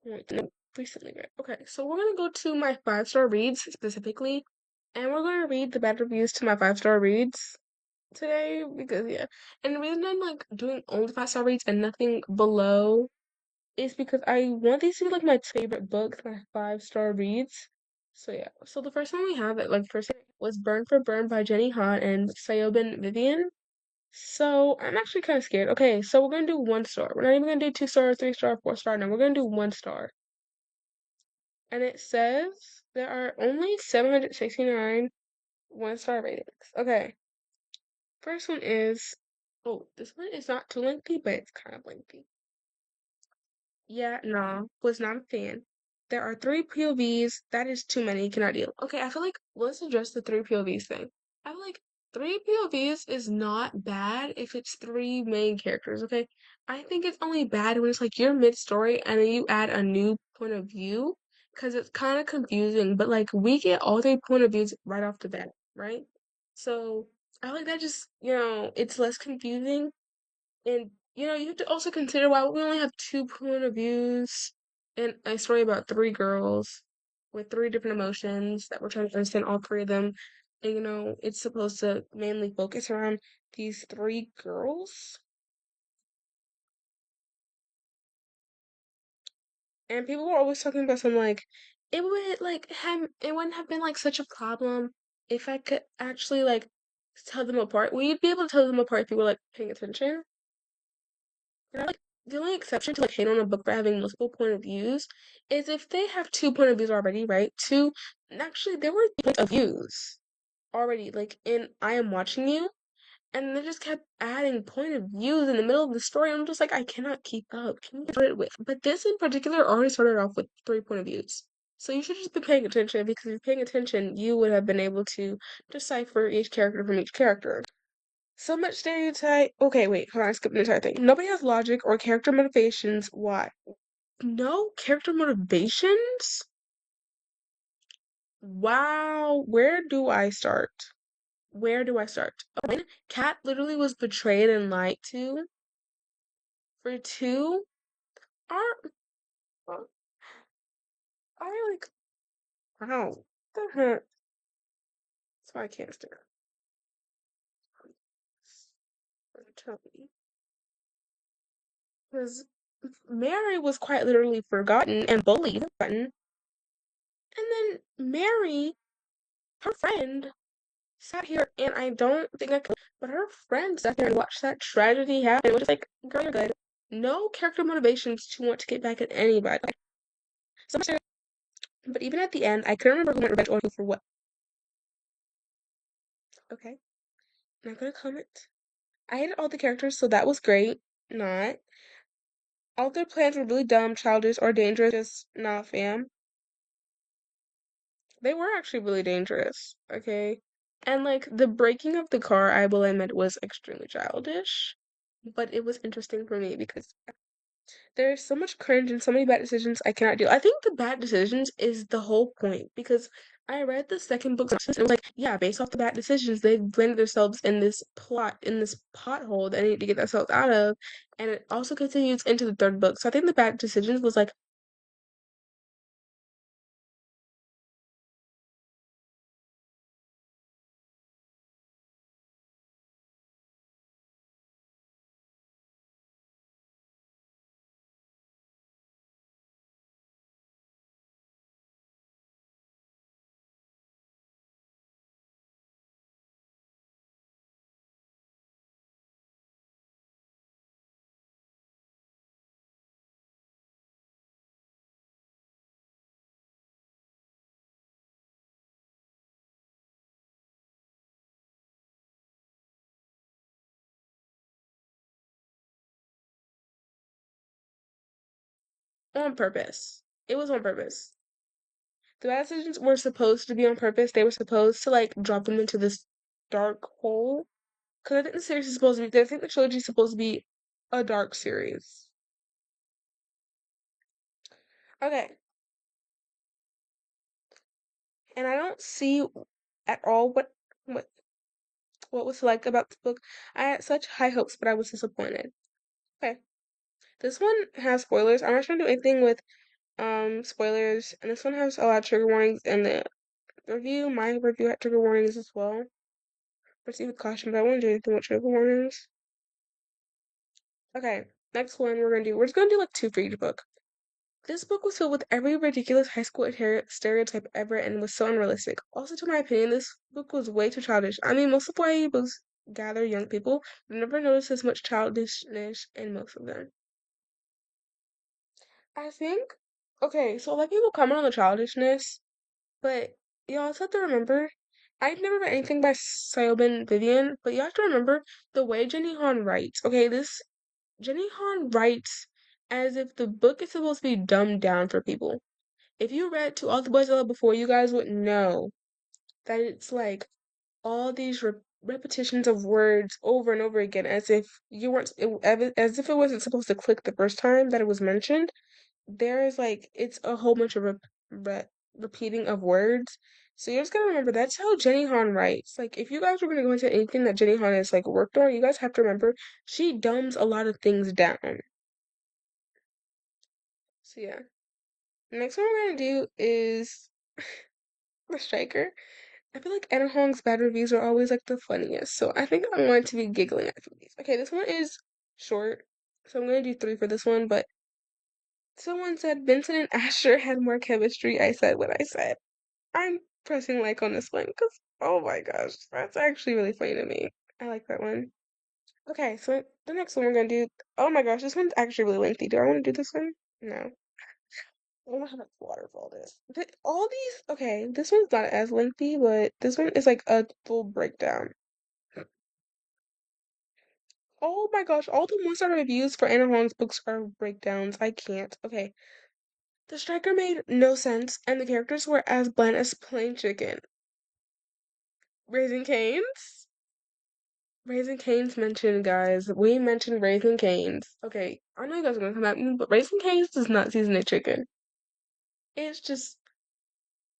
Wait, no, recently read. Okay, so we're gonna go to my 5-star reads specifically. And we're going to read the bad reviews to my 5-star reads today because yeah. And the reason I'm like doing only 5-star reads and nothing below is because I want these to be like my favorite books, my 5-star reads. So yeah. So the first one we have that like first was Burn for Burn by Jenny Han and Sayobin Vivian. So I'm actually kind of scared. Okay, so we're gonna do 1 star. We're not even gonna do 2 star, 3 star, 4 star. No, we're gonna do 1 star. And it says there are only 769 1-star ratings. Okay, first one is, oh, this one is not too lengthy, but it's kind of lengthy. Yeah, no, was not a fan. There are 3 POVs. That is too many. Cannot deal. Okay, I feel like let's address the 3 POVs thing. I feel like 3 POVs is not bad if it's 3 main characters, okay? I think it's only bad when it's like you're mid-story and then you add a new point of view because it's kind of confusing, but like we get all 3 point of views right off the bat, right? So I like that just, it's less confusing and you have to also consider why we only have 2 point of views in a story about 3 girls with 3 different emotions that we're trying to understand all 3 of them. And it's supposed to mainly focus around these 3 girls. And people were always talking about some like it wouldn't have been like such a problem if I could actually like tell them apart. Well, you'd be able to tell them apart if you were like paying attention. And I like the only exception to like hate on a book for having multiple point of views is if they have 2 point of views already, right? Two, and actually there were points of views already, like in I Am Watching You, and they just kept adding point of views in the middle of the story. I'm just like, I cannot keep up. Can you get it with? But this in particular already started off with 3 point of views. So you should just be paying attention because if you're paying attention, you would have been able to decipher each character from each character. So much stereotype. Okay, wait, hold on, I skipped the entire thing. Nobody has logic or character motivations. Why? No character motivations? Wow, where do I start? Where do I start? When Kat literally was betrayed and lied to for 2. Are I like wow? The heck? That's why I can't stand because Mary was quite literally forgotten and bullied, and then Mary, her friend, sat here and I don't think I could, but her friend sat here and watched that tragedy happen. Which is like, girl, you're good. No character motivations to want to get back at anybody. Like, so much, but even at the end, I couldn't remember who went revenge or who for what. Okay, I'm not gonna comment. I hated all the characters, so that was great. Not all their plans were really dumb, childish, or dangerous. Just not fam. They were actually really dangerous. Okay, and like the breaking of the car, I will admit, was extremely childish, but it was interesting for me because there's so much cringe and so many bad decisions I cannot deal. I think the bad decisions is the whole point because I read the second book synopsis and it was like, yeah, based off the bad decisions, they've landed themselves in this plot, in this pothole that they need to get themselves out of. And it also continues into the third book. So I think the bad decisions was like on purpose. It was on purpose. The bad decisions were supposed to be on purpose. They were supposed to like drop them into this dark hole. Because I think the series is supposed to be, I think the trilogy is supposed to be a dark series. Okay, and I don't see at all what what was like about this book. I had such high hopes, but I was disappointed. Okay, this one has spoilers. I'm not trying to do anything with spoilers, and this one has a lot of trigger warnings in the review. My review had trigger warnings as well. Proceed with caution, but I won't do anything with trigger warnings. Okay, next one we're just gonna do like two for each book. This book was filled with every ridiculous high school stereotype ever and was so unrealistic. Also, to my opinion, this book was way too childish. I mean, most of YA books gather young people, but I've never noticed as much childishness in most of them. I think, okay, so a lot of people comment on the childishness, but you also have to remember, I've never read anything by Xiaoben Vivian, but you have to remember the way Jenny Han writes. Okay, this Jenny Han writes as if the book is supposed to be dumbed down for people. If you read To All the Boys I Loved Before, you guys would know that it's like all these repetitions of words over and over again, as if you weren't, as if it wasn't supposed to click the first time that it was mentioned. There's like it's a whole bunch of repeating of words. So you're just gotta remember that's how Jenny Han writes. Like if you guys were gonna go into anything that Jenny Han has like worked on, you guys have to remember she dumbs a lot of things down. So yeah. Next one we're gonna do is The Striker. I feel like Anna Hong's bad reviews are always like the funniest, so I think I'm going to be giggling at these. Okay, this one is short, so I'm gonna do three for this one, but someone said Vincent and Asher had more chemistry. I said what I said. I'm pressing like on this one because oh my gosh, that's actually really funny to me. I like that one. Okay, so the next one we're gonna do. Oh my gosh, this one's actually really lengthy. Do I want to do this one? No. I don't know how much waterfall this. All these, okay, this one's not as lengthy, but this one is like a full breakdown. Oh my gosh, all the one-star reviews for Anna Huang's books are breakdowns. I can't. Okay. The striker made no sense, and the characters were as bland as plain chicken. Raising Cane's? Raising Cane's mentioned, guys. We mentioned Raising Cane's. Okay, I know you guys are gonna come at me, but Raising Cane's does not season a chicken. It's just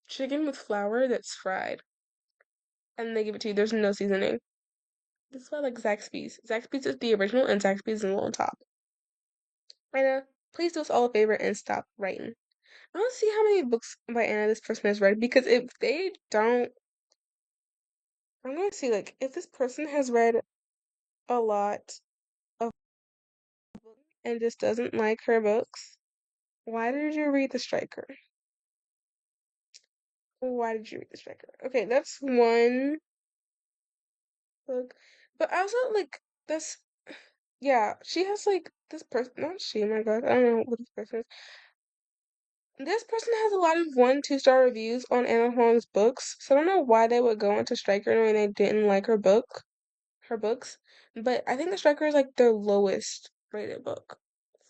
chicken with flour that's fried, and they give it to you. There's no seasoning. This is why I like Zaxby's. Zaxby's is the original, and Zaxby's is on top. Anna, please do us all a favor and stop writing. I want to see how many books by Anna this person has read, because if they don't, I'm gonna see like if this person has read a lot of books and just doesn't like her books. Why did you read The Striker? Why did you read The Striker? Okay, that's one book. But I also like this. Yeah, she has like this person. Not she. My God, I don't know what this person is. This person has a lot of 1, 2 star reviews on Anna Huang's books, so I don't know why they would go into Striker knowing they didn't like her books. But I think The Striker is like their lowest rated book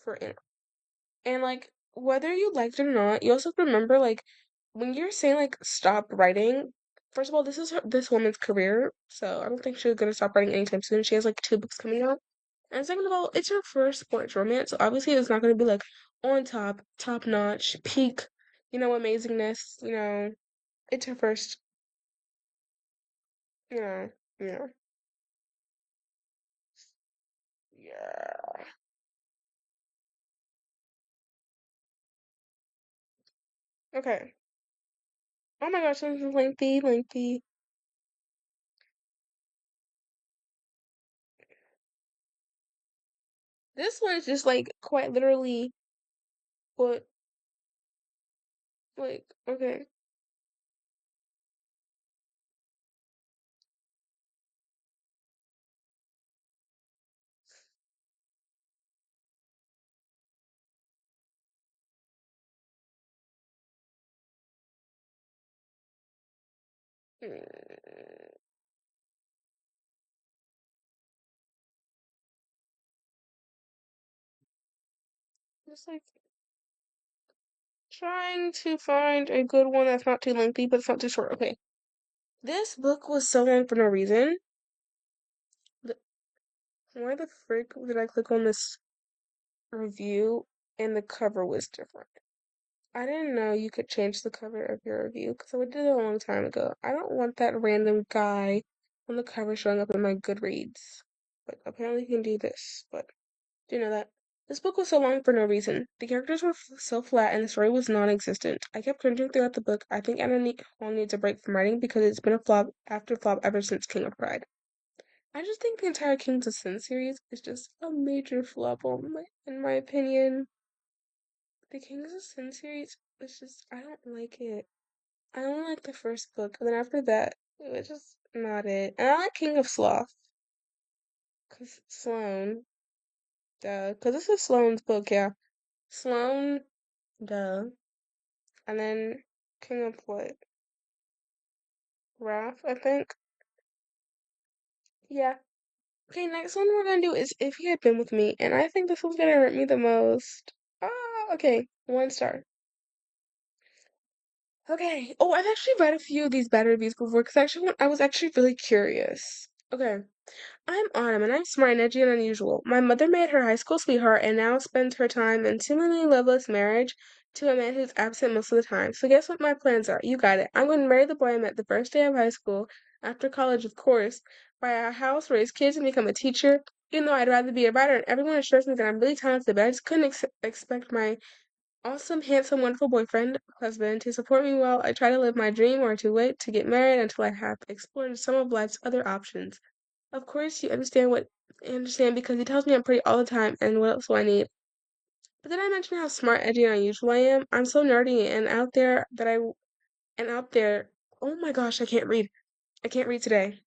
for Anna. And like whether you liked it or not, you also have to remember like when you're saying like stop writing, first of all, this is this woman's career, so I don't think she's gonna stop writing anytime soon. She has like two books coming out. And second of all, it's her first sports romance, so obviously it's not gonna be like on top, top notch, peak, amazingness, it's her first, you know, yeah. Yeah. Okay. Oh my gosh, this is lengthy, lengthy. This one is just like quite literally what like okay. Mm, just like trying to find a good one that's not too lengthy, but it's not too short. Okay. This book was so long for no reason. The, why the frick did I click on this review and the cover was different? I didn't know you could change the cover of your review because I did it a long time ago. I don't want that random guy on the cover showing up in my Goodreads. But apparently you can do this. But do you know that? This book was so long for no reason. The characters were so flat and the story was non-existent. I kept cringing throughout the book. I think Hall needs a break from writing because it's been a flop after flop ever since King of Pride. I just think the entire Kings of Sin series is just a major flop in my opinion. The Kings of Sin series is just, I don't like it. I only like the first book, and then after that, it was just not it. And I like King of Sloth, cause Sloane, duh, cause this is Sloane's book, yeah. Sloane, duh. And then King of what? Wrath, I think. Yeah. Okay, next one we're gonna do is If He Had Been With Me, and I think this one's gonna hurt me the most. Ah, okay, 1 star. Okay. Oh, I've actually read a few of these bad reviews before because I was actually really curious. Okay. I'm Autumn, and I'm smart and edgy and unusual. My mother made her high school sweetheart and now spends her time in seemingly loveless marriage to a man who's absent most of the time. So guess what my plans are? You got it. I'm going to marry the boy I met the first day of high school, after college, of course, buy a house, raise kids, and become a teacher. You know, I'd rather be a writer, and everyone assures me that I'm really talented, but I just couldn't expect my awesome, handsome, wonderful boyfriend, husband, to support me while I try to live my dream or to wait to get married until I have explored some of life's other options. Of course, you understand because he tells me I'm pretty all the time, and what else do I need? But then I mentioned how smart, edgy, and unusual I am. I'm so nerdy and out there. Oh my gosh, I can't read. I can't read today.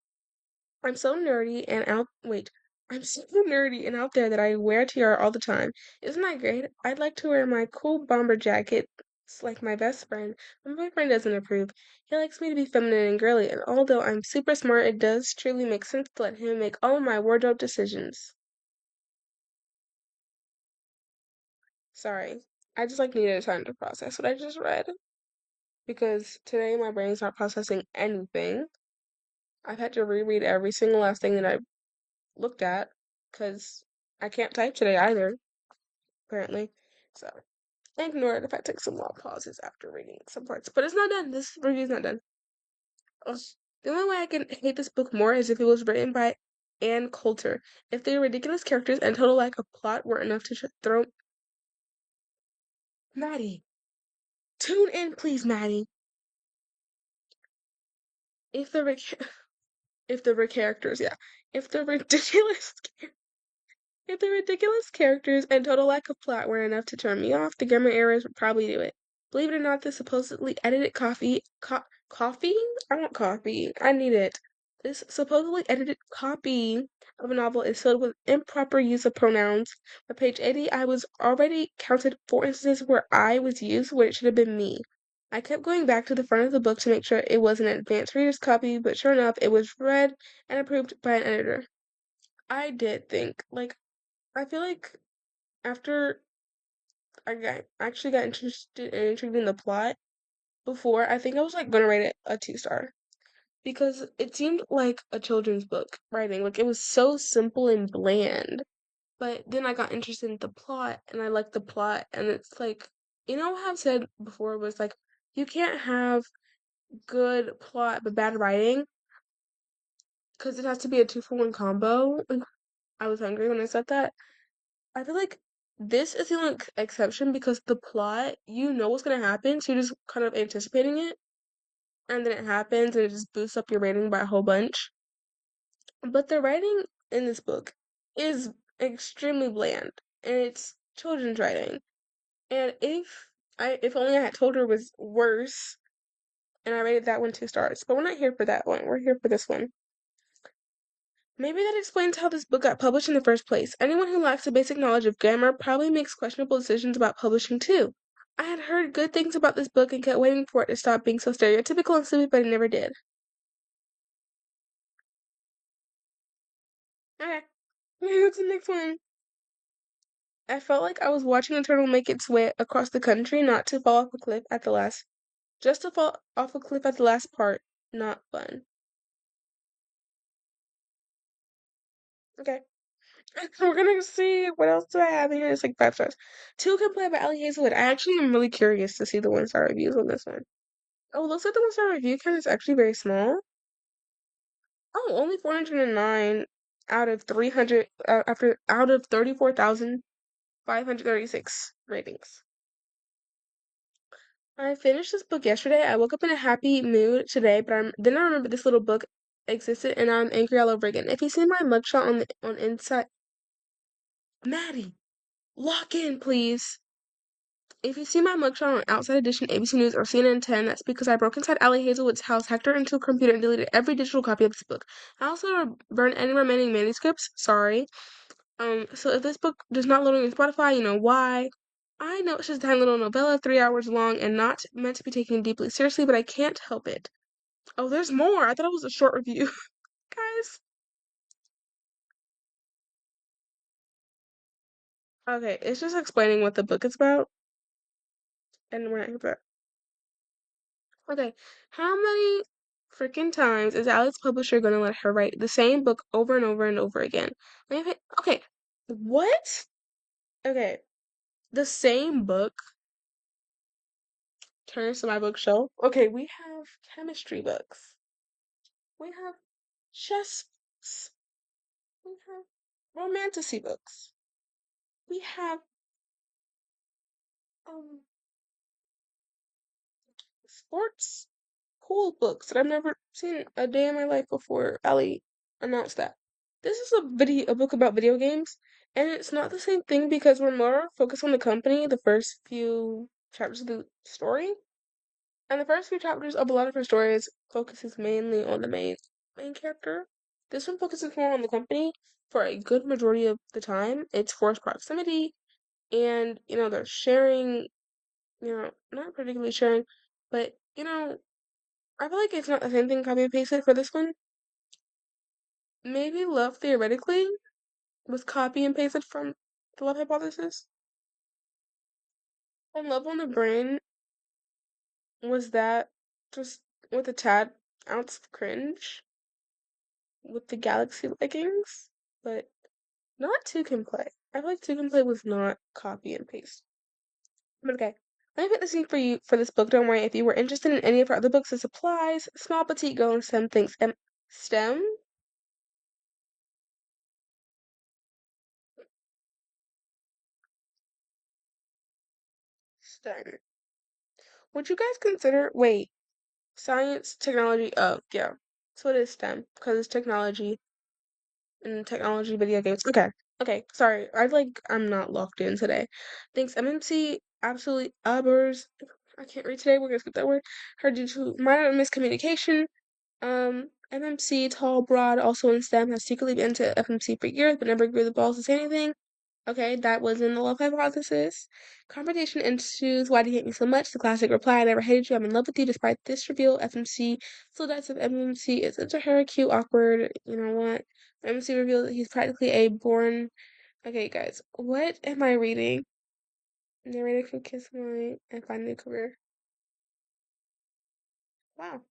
I'm so nerdy and out. Wait, I'm so nerdy and out there that I wear tiara all the time. Isn't that great? I'd like to wear my cool bomber jacket. It's like my best friend. My boyfriend doesn't approve. He likes me to be feminine and girly, and although I'm super smart, it does truly make sense to let him make all of my wardrobe decisions. Sorry. I just like needed time to process what I just read because today my brain's not processing anything. I've had to reread every single last thing that I looked at because I can't type today either, apparently. So ignore it if I take some long pauses after reading some parts. But it's not done. This review's not done. Ugh. The only way I can hate this book more is if it was written by Ann Coulter. If the ridiculous characters and total lack of plot were enough to throw Maddie, tune in, please, Maddie. If the if the characters, yeah, if the ridiculous if the ridiculous characters and total lack of plot were enough to turn me off, the grammar errors would probably do it. Believe it or not, the supposedly edited coffee? I want coffee. I need it. This supposedly edited copy of a novel is filled with improper use of pronouns. By page 80, I was already counted 4 instances where I was used where it should have been me. I kept going back to the front of the book to make sure it was an advanced reader's copy, but sure enough, it was read and approved by an editor. I did think, like, I feel like after actually got interested and intrigued in the plot before, I think I was like gonna rate it a 2 star because it seemed like a children's book writing. Like it was so simple and bland. But then I got interested in the plot and I liked the plot and it's like what I've said before was like you can't have good plot but bad writing because it has to be a 2-for-1 combo. I was hungry when I said that. I feel like this is the only exception because the plot, you know what's gonna happen, so you're just kind of anticipating it, and then it happens and it just boosts up your rating by a whole bunch. But the writing in this book is extremely bland, and it's children's writing. And if only I had told her it was worse, and I rated that one 2 stars. But we're not here for that one. We're here for this one. Maybe that explains how this book got published in the first place. Anyone who lacks a basic knowledge of grammar probably makes questionable decisions about publishing too. I had heard good things about this book and kept waiting for it to stop being so stereotypical and stupid, but it never did. Okay, what's the next one? I felt like I was watching a turtle make its way across the country, not to fall off a cliff at the last, just to fall off a cliff at the last part. Not fun. Okay. We're gonna see what else do I have here. It's like 5 stars. Two Can Play by Ellie Hazelwood. I actually am really curious to see the 1 star reviews on this one. Oh, looks like the 1 star review count is actually very small. Oh, only 409 out of 300 after out of 34,000. 536 ratings. I finished this book yesterday. I woke up in a happy mood today, but then I remember this little book existed, and now I'm angry all over again. If you see my mugshot on inside, Maddie, lock in, please. If you see my mugshot on Outside Edition, ABC News, or CNN 10, that's because I broke inside 𝙤𝙤𝙘𝙤𝙀's house, hacked her into a computer, and deleted every digital copy of this book. I also burned any remaining manuscripts. Sorry. So if this book does not load on your Spotify, you know why. I know it's just a tiny little novella, 3 hours long, and not meant to be taken deeply seriously, but I can't help it. Oh, there's more. I thought it was a short review, guys. Okay, it's just explaining what the book is about, and we're not gonna. Okay, how many freaking times is Alex publisher gonna let her write the same book over and over and over again? Okay, what? Okay, the same book turns to my bookshelf. Okay, we have chemistry books. We have chess books. We have romantasy books. We have um sports cool books that I've never seen a day in my life before Ali announced that. This is a book about video games, and it's not the same thing because we're more focused on the company, the first few chapters of the story. And the first few chapters of a lot of her stories focuses mainly on the main character. This one focuses more on the company for a good majority of the time. It's forced proximity, and they're sharing, not particularly sharing, but I feel like it's not the same thing copy and pasted for this one. Maybe Love Theoretically was copy and pasted from the Love Hypothesis. And Love on the Brain was that just with a tad ounce of cringe with the galaxy leggings, but not Two Can Play. I feel like Two Can Play was not copy and paste. But okay. I put the scene for you for this book. Don't worry. If you were interested in any of her other books, this applies. Small petite girl in STEM thinks STEM? STEM. Would you guys consider wait, science, technology, oh yeah. So it is STEM, because it's technology and technology video games. Okay. Okay, sorry. I'm not locked in today. Thanks, MMC absolutely ubbers. I can't read today, we're gonna skip that word. Her due to minor miscommunication. MMC, tall, broad, also in STEM, has secretly been to FMC for years, but never grew the balls to say anything. Okay, that was in the love hypothesis. Confrontation ensues. Why do you hate me so much? The classic reply, I never hated you. I'm in love with you. Despite this reveal, FMC still does of MMC is into her. Cute, awkward. You know what? MMC reveals that he's practically a born. Okay, guys, what am I reading? Narrated for Kiss My and Find a New Career. Wow.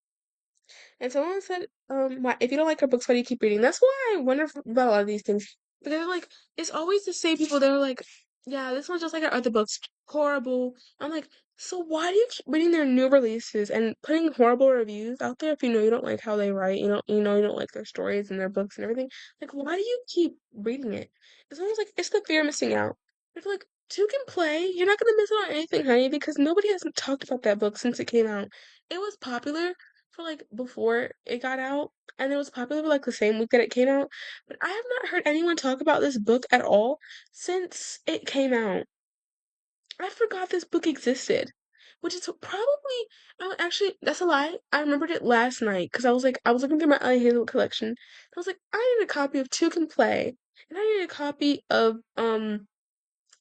And someone said, why, if you don't like her books, why do you keep reading? That's why I wonder about a lot of these things. Because like, it's always the same people that are like, yeah, this one's just like our other books, horrible. I'm like, so why do you keep reading their new releases and putting horrible reviews out there if you know you don't like how they write, you don't like their stories and their books and everything? Like, why do you keep reading it? It's almost like it's the fear of missing out. I feel like Two Can Play, you're not gonna miss out on anything, honey, because nobody hasn't talked about that book since it came out. It was popular for like before it got out, and it was popular like the same week that it came out. But I have not heard anyone talk about this book at all since it came out. I forgot this book existed, which is probably actually that's a lie. I remembered it last night because I was looking through my Ellie Hazel collection. I was like, I need a copy of Two Can Play, and I need a copy of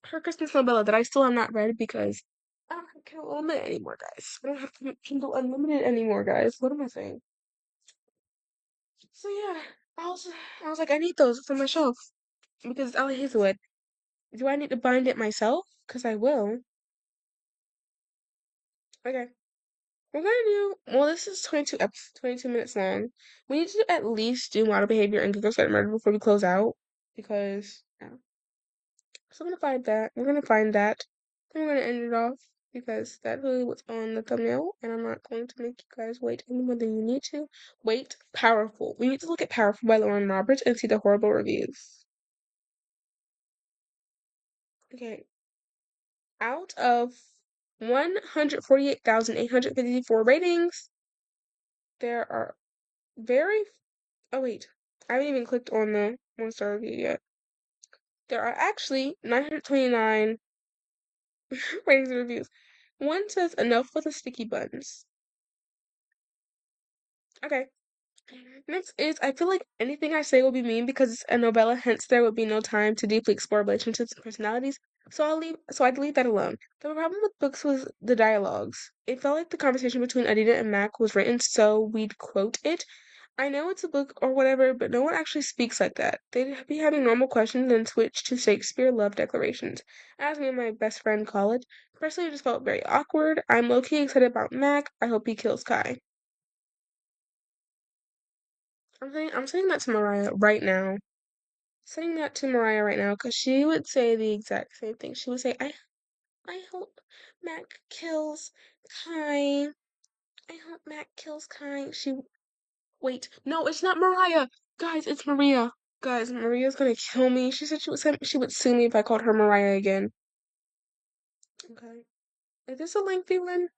her Christmas novella that I still have not read because I don't have Kindle Unlimited anymore, guys. I don't have Kindle Unlimited anymore, guys. What am I saying? So yeah, I was like, I need those. It's on my shelf because it's Ellie Hazelwood. Do I need to bind it myself? Because I will. Okay. We're gonna do, well, this is 22 minutes long. We need to at least do model behavior and Google Site Murder before we close out. Because, yeah. So we're gonna find that. We're gonna find that. Then we're gonna end it off because that's really what's on the thumbnail. And I'm not going to make you guys wait any more than you need to. Wait, Powerful. We need to look at Powerful by Lauren Roberts and see the horrible reviews. Okay, out of 148,854 ratings, there are very. Oh, wait. I haven't even clicked on the one-star review yet. There are actually 929 ratings and reviews. One says, enough with the sticky buns. Okay. Next is, I feel like anything I say will be mean because it's a novella, hence there would be no time to deeply explore relationships and personalities. I'd leave that alone. The problem with books was the dialogues. It felt like the conversation between Adina and Mac was written so we'd quote it. I know it's a book or whatever, but no one actually speaks like that. They'd be having normal questions and switch to Shakespeare love declarations. As me and my best friend call it. Personally, it just felt very awkward. I'm low-key excited about Mac. I hope he kills Kai. I'm saying that to Mariah right now. Saying that to Mariah right now because she would say the exact same thing. She would say, I hope Mac kills Kai. I hope Mac kills Kai. Wait, no, it's not Mariah. Guys, it's Maria. Guys, Maria's gonna kill me. She said she would sue me if I called her Mariah again. Okay. Is this a lengthy one?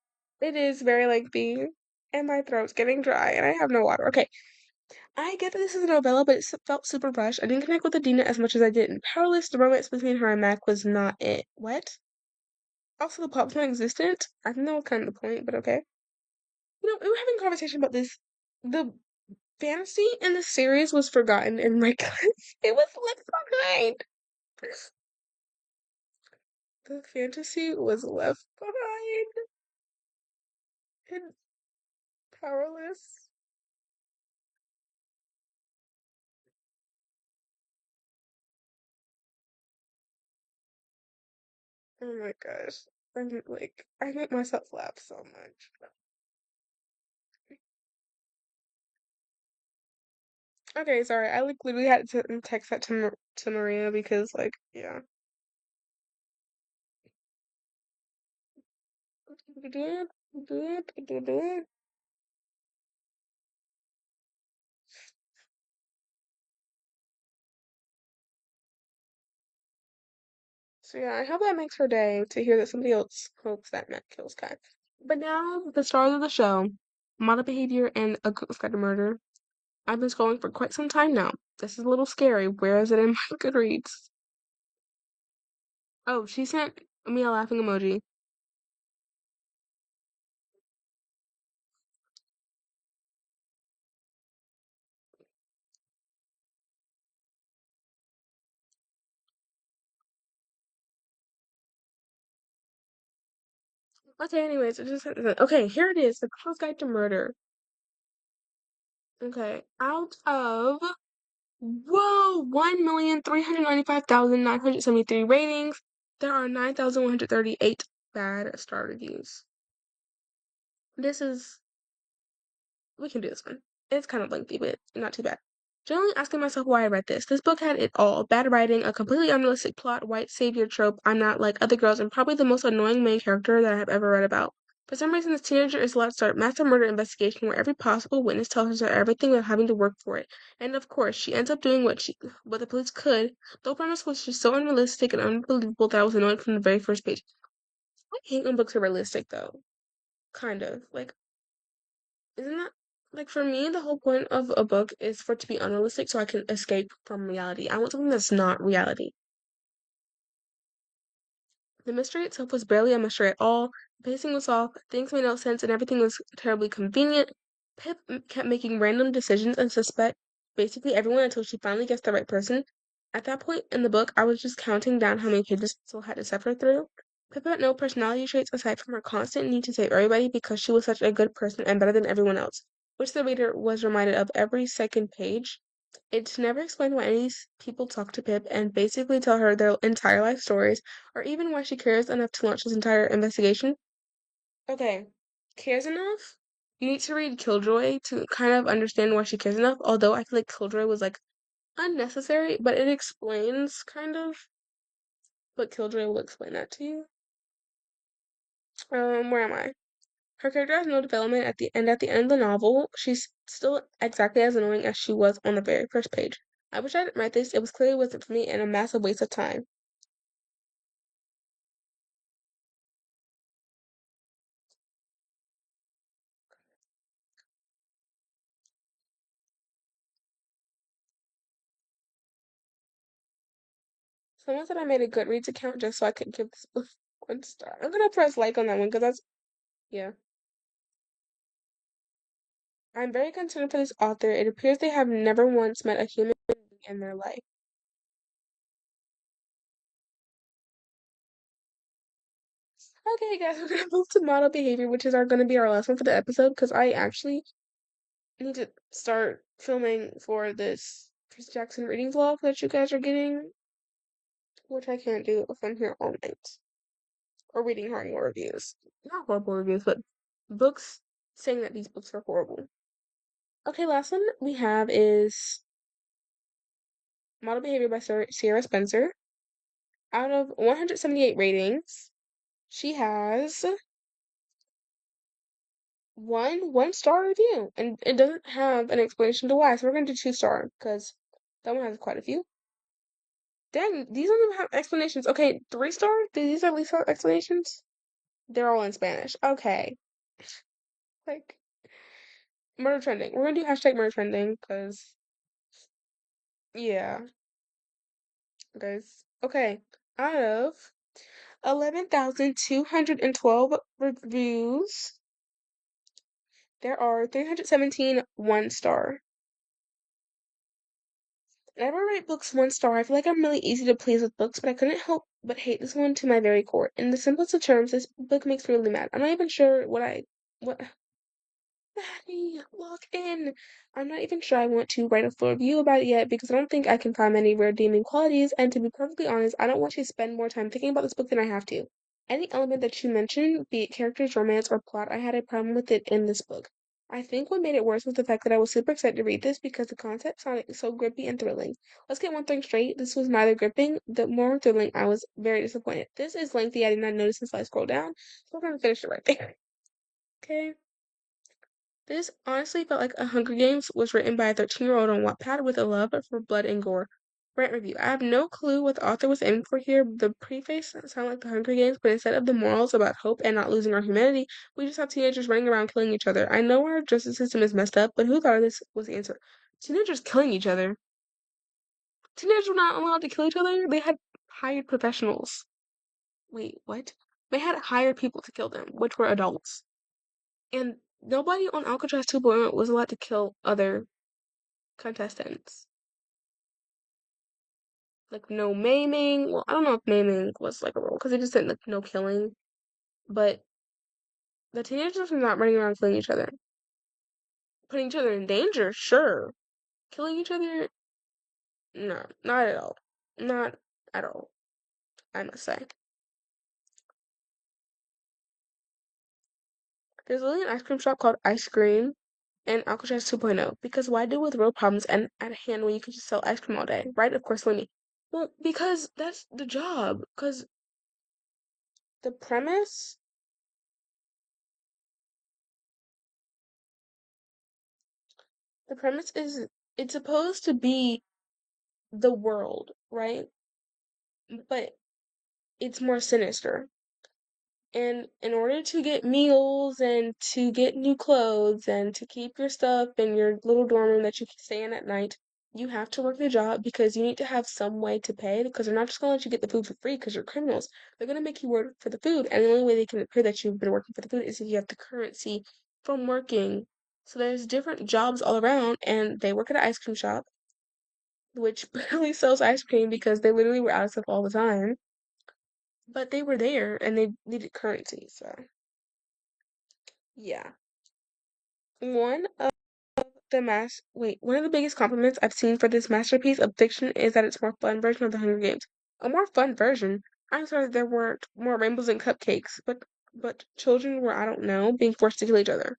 It is very lengthy. And my throat's getting dry and I have no water. Okay. I get that this is a novella, but felt super rushed. I didn't connect with Adina as much as I did in Powerless. The romance between her and Mac was not it. What? Also, the plot was non-existent. I think that was kind of the point, but okay. We were having a conversation about this. The fantasy in the series was forgotten in my class. It was left behind. The fantasy was left behind in Powerless. Oh my gosh. I make myself laugh so much. Okay, sorry. I literally had to text that to Maria because yeah. So yeah, I hope that makes her day to hear that somebody else hopes that Matt kills Kai. But now the stars of the show, model behavior and a Cook's Guide to Murder. I've been scrolling for quite some time now. This is a little scary. Where is it in my Goodreads? Oh, she sent me a laughing emoji. Okay, anyways, it just okay. Here it is, the Cook's Guide to Murder. Okay, out of whoa, 1,395,973 ratings. There are 9,138 bad star reviews. This is we can do this one. It's kind of lengthy, but not too bad. Generally asking myself why I read this. This book had it all. Bad writing, a completely unrealistic plot, white savior trope, I'm not like other girls, and probably the most annoying main character that I have ever read about. For some reason, this teenager is allowed to start massive murder investigation where every possible witness tells her everything without having to work for it. And of course, she ends up doing what the police could. The premise was just so unrealistic and unbelievable that I was annoyed from the very first page. I hate when books are realistic, though. Kind of. Isn't that for me, the whole point of a book is for it to be unrealistic so I can escape from reality. I want something that's not reality. The mystery itself was barely a mystery at all. The pacing was off, things made no sense, and everything was terribly convenient. Pip kept making random decisions and suspect basically everyone until she finally gets the right person. At that point in the book, I was just counting down how many pages still had to suffer through. Pip had no personality traits aside from her constant need to save everybody because she was such a good person and better than everyone else, which the reader was reminded of every second page. It's never explained why any of these people talk to Pip and basically tell her their entire life stories, or even why she cares enough to launch this entire investigation. Okay, cares enough? You need to read Killjoy to kind of understand why she cares enough, although I feel like Killjoy was unnecessary, but it explains kind of, but Killjoy will explain that to you. Where am I? Her character has no development at the end of the novel, she's still exactly as annoying as she was on the very first page. I wish I didn't write this, it was clearly wasn't for me and a massive waste of time. Someone said I made a Goodreads account just so I could give this book 1 star. I'm gonna press like on that one because that's, yeah. I'm very concerned for this author. It appears they have never once met a human being in their life. Okay, guys, we're gonna move to model behavior, which is gonna be our last one for the episode because I actually need to start filming for this Chris Jackson reading vlog that you guys are getting, which I can't do if I'm here all night or reading horrible reviews. Not horrible reviews, but books saying that these books are horrible. Okay, last one we have is Model Behavior by Sierra Spencer. Out of 178 ratings, she has one star review, and it doesn't have an explanation to why. So we're gonna do 2 star because that one has quite a few. Dang, these don't even have explanations. Okay, 3 star. These at least have explanations. They're all in Spanish. Okay, like murder trending. We're gonna do hashtag murder trending because yeah, guys. Okay, out of 11,212 reviews, there are 317 1 star. Whenever I write books 1 star, I feel like I'm really easy to please with books, but I couldn't help but hate this one to my very core. In the simplest of terms, this book makes me really mad. I'm not even sure what Maddie, log in. I'm not even sure I want to write a full review about it yet because I don't think I can find many redeeming qualities, and to be perfectly honest, I don't want to spend more time thinking about this book than I have to. Any element that you mentioned, be it characters, romance, or plot, I had a problem with it in this book. I think what made it worse was the fact that I was super excited to read this because the concept sounded so grippy and thrilling. Let's get one thing straight, this was neither gripping, the more thrilling, I was very disappointed. This is lengthy, I did not notice until I scrolled down, so we're gonna finish it right there. Okay. This honestly felt like A Hunger Games was written by a 13-year-old on Wattpad with a love for blood and gore. Rant review. I have no clue what the author was aiming for here. The preface sounded like The Hunger Games, but instead of the morals about hope and not losing our humanity, we just have teenagers running around killing each other. I know our justice system is messed up, but who thought this was the answer? Teenagers killing each other. Teenagers were not allowed to kill each other. They had hired professionals. Wait, what? They had hired people to kill them, which were adults. And nobody on Alcatraz 2.0 was allowed to kill other contestants. Like, no maiming. Well, I don't know if maiming was like a rule because it just said like no killing. But the teenagers were not running around killing each other. Putting each other in danger, sure. Killing each other, no, not at all. Not at all, I must say. There's literally an ice cream shop called Ice Cream and Alcatraz 2.0 because why deal with real problems and at hand when you can just sell ice cream all day, right? Of course, let me. Well, because that's the job. Because the premise, the premise is it's supposed to be the world, right? But it's more sinister. And in order to get meals and to get new clothes and to keep your stuff in your little dorm room that you can stay in at night, you have to work the job because you need to have some way to pay because they're not just gonna let you get the food for free because you're criminals. They're gonna make you work for the food, and the only way they can appear that you've been working for the food is if you have the currency from working. So there's different jobs all around, and they work at an ice cream shop, which barely sells ice cream because they literally were out of stuff all the time. But they were there and they needed currency, so yeah. One of one of the biggest compliments I've seen for this masterpiece of fiction is that it's a more fun version of the Hunger Games. A more fun version? I'm sorry there weren't more rainbows and cupcakes, but children were, I don't know, being forced to kill each other.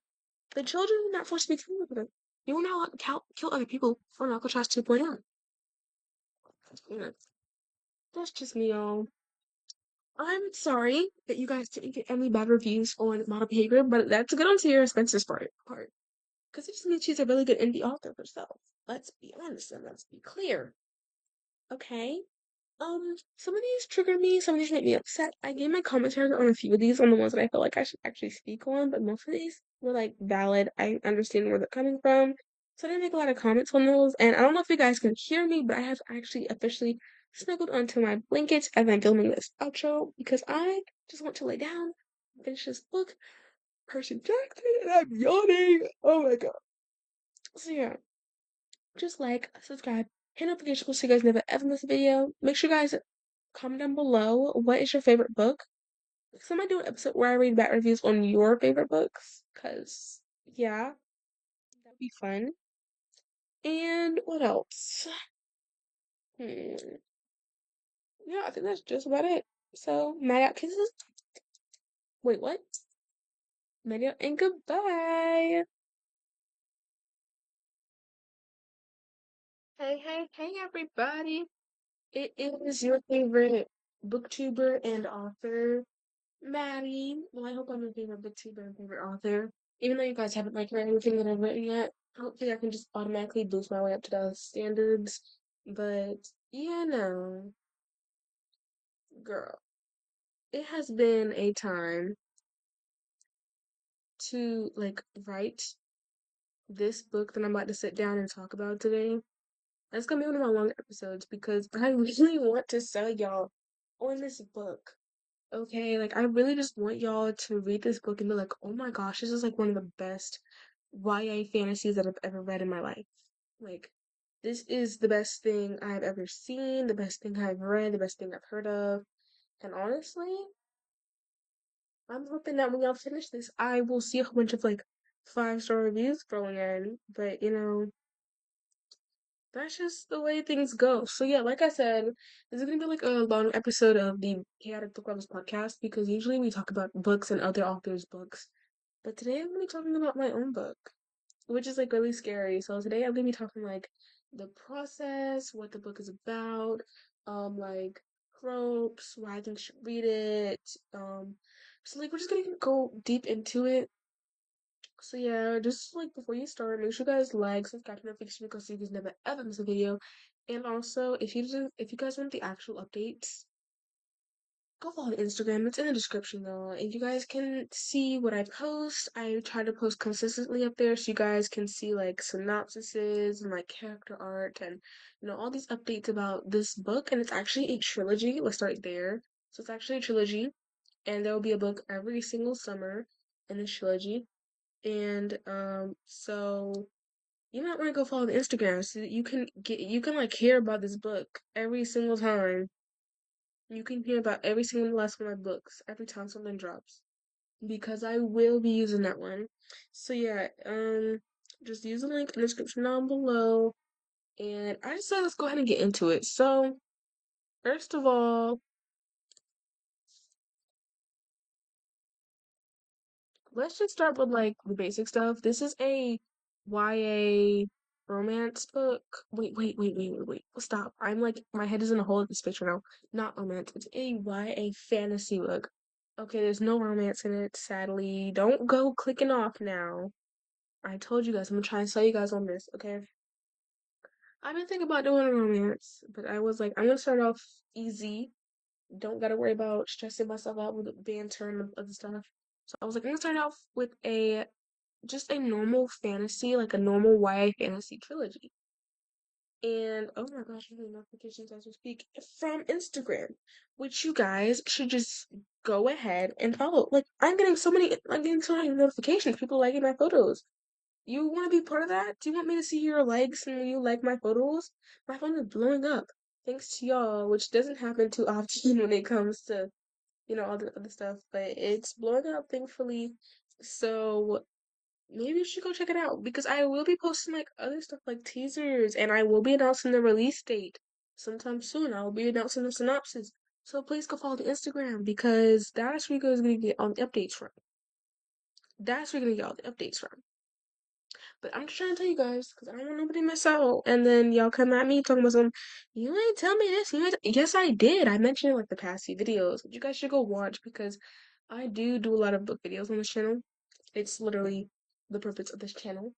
The children were not forced to be killed each other. You were not allowed to kill other people on Alcatraz 2.0. Yeah, that's just me, y'all. I'm sorry that you guys didn't get any bad reviews on model behavior, but that's good on Sierra Spencer's part. Because it just means she's a really good indie author herself. Let's be honest and let's be clear. Okay? Some of these trigger me, some of these make me upset. I gave my commentary on a few of these, on the ones that I felt like I should actually speak on, but most of these were like valid. I understand where they're coming from. So I didn't make a lot of comments on those, and I don't know if you guys can hear me, but I have actually officially snuggled onto my blankets as I'm filming this outro because I just want to lay down, finish this book, Percy Jackson, and I'm yawning. Oh my god. So yeah, just like, subscribe, hit notifications so you guys never ever miss a video. Make sure you guys comment down below what is your favorite book. Because I might do an episode where I read bad reviews on your favorite books. Because, yeah, that'd be fun. And what else? Hmm. Yeah, I think that's just about it. So, night out kisses. Wait, what? Night out and goodbye. Hey, everybody. It is your favorite booktuber and author, Maddie. Well, I hope I'm your favorite booktuber and favorite author. Even though you guys haven't like read anything that I've written yet, hopefully I can just automatically boost my way up to those standards. But yeah, no, girl, it has been a time to like write this book that I'm about to sit down and talk about today. That's gonna be one of my long episodes because I really want to sell y'all on this book. Okay, like I really just want y'all to read this book and be like, oh my gosh, this is like one of the best YA fantasies that I've ever read in my life. Like, this is the best thing I've ever seen, the best thing I've read, the best thing I've heard of. And honestly, I'm hoping that when y'all finish this, I will see a whole bunch of like 5-star reviews rolling in. But that's just the way things go. So yeah, like I said, this is gonna be like a long episode of the Chaotic Book Lovers podcast because usually we talk about books and other authors' books. But today I'm gonna be talking about my own book, which is like really scary. So today I'm gonna be talking like the process, what the book is about, like tropes, why I think you should read it. So like we're just gonna go deep into it. So yeah, just like before you start, make sure you guys like, subscribe, and notification because you guys never ever miss a video. And also, if you guys want the actual updates, go follow the Instagram. It's in the description though, and you guys can see what I post. I try to post consistently up there, so you guys can see like synopsises and like character art and all these updates about this book. And it's actually a trilogy. Let's start there. So it's actually a trilogy, and there will be a book every single summer in this trilogy. And so you might want to go follow the Instagram so that you can like hear about this book every single time. You can hear about every single last one of my books every time something drops. Because I will be using that one. So yeah, just use the link in the description down below. And I just said let's go ahead and get into it. So first of all, let's just start with like the basic stuff. This is a YA romance book. Wait. Stop. I'm like my head is in a hole at this picture now. Not romance. It's a YA fantasy book. Okay, there's no romance in it, sadly. Don't go clicking off now. I told you guys I'm gonna try and sell you guys on this, okay? I've been thinking about doing a romance, but I was like, I'm gonna start off easy. Don't gotta worry about stressing myself out with the banter and other stuff. So I was like, I'm gonna start off with a just a normal fantasy, like a normal YA fantasy trilogy. And oh my gosh, I'm getting notifications as we speak from Instagram, which you guys should just go ahead and follow. Like I'm getting so many notifications, people liking my photos. You want to be part of that? Do you want me to see your likes and you like my photos? My phone is blowing up thanks to y'all, which doesn't happen too often when it comes to all the other stuff, but it's blowing up thankfully. So maybe you should go check it out because I will be posting like other stuff like teasers and I will be announcing the release date sometime soon. I will be announcing the synopsis. So please go follow the Instagram because that's where you guys are gonna get all the updates from. That's where you're gonna get all the updates from. But I'm just trying to tell you guys because I don't want nobody to miss out. And then y'all come at me talking about some, you ain't tell me this. You ain't yes, I did. I mentioned it like the past few videos. But you guys should go watch because I do a lot of book videos on this channel. It's literally the purpose of this channel.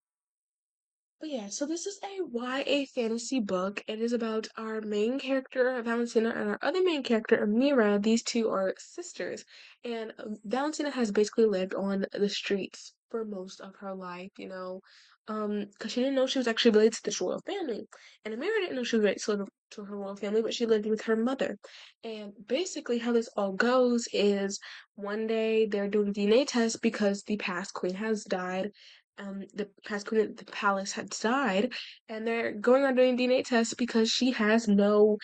But yeah, so this is a YA fantasy book. It is about our main character, Valentina, and our other main character, Amira. These two are sisters. And Valentina has basically lived on the streets for most of her life, because she didn't know she was actually related to this royal family. And Amira didn't know she was related to her royal family, but she lived with her mother. And basically, how this all goes is one day they're doing a DNA test because the past queen has died. The past queen of the palace had died, and they're going on doing DNA tests because she has no,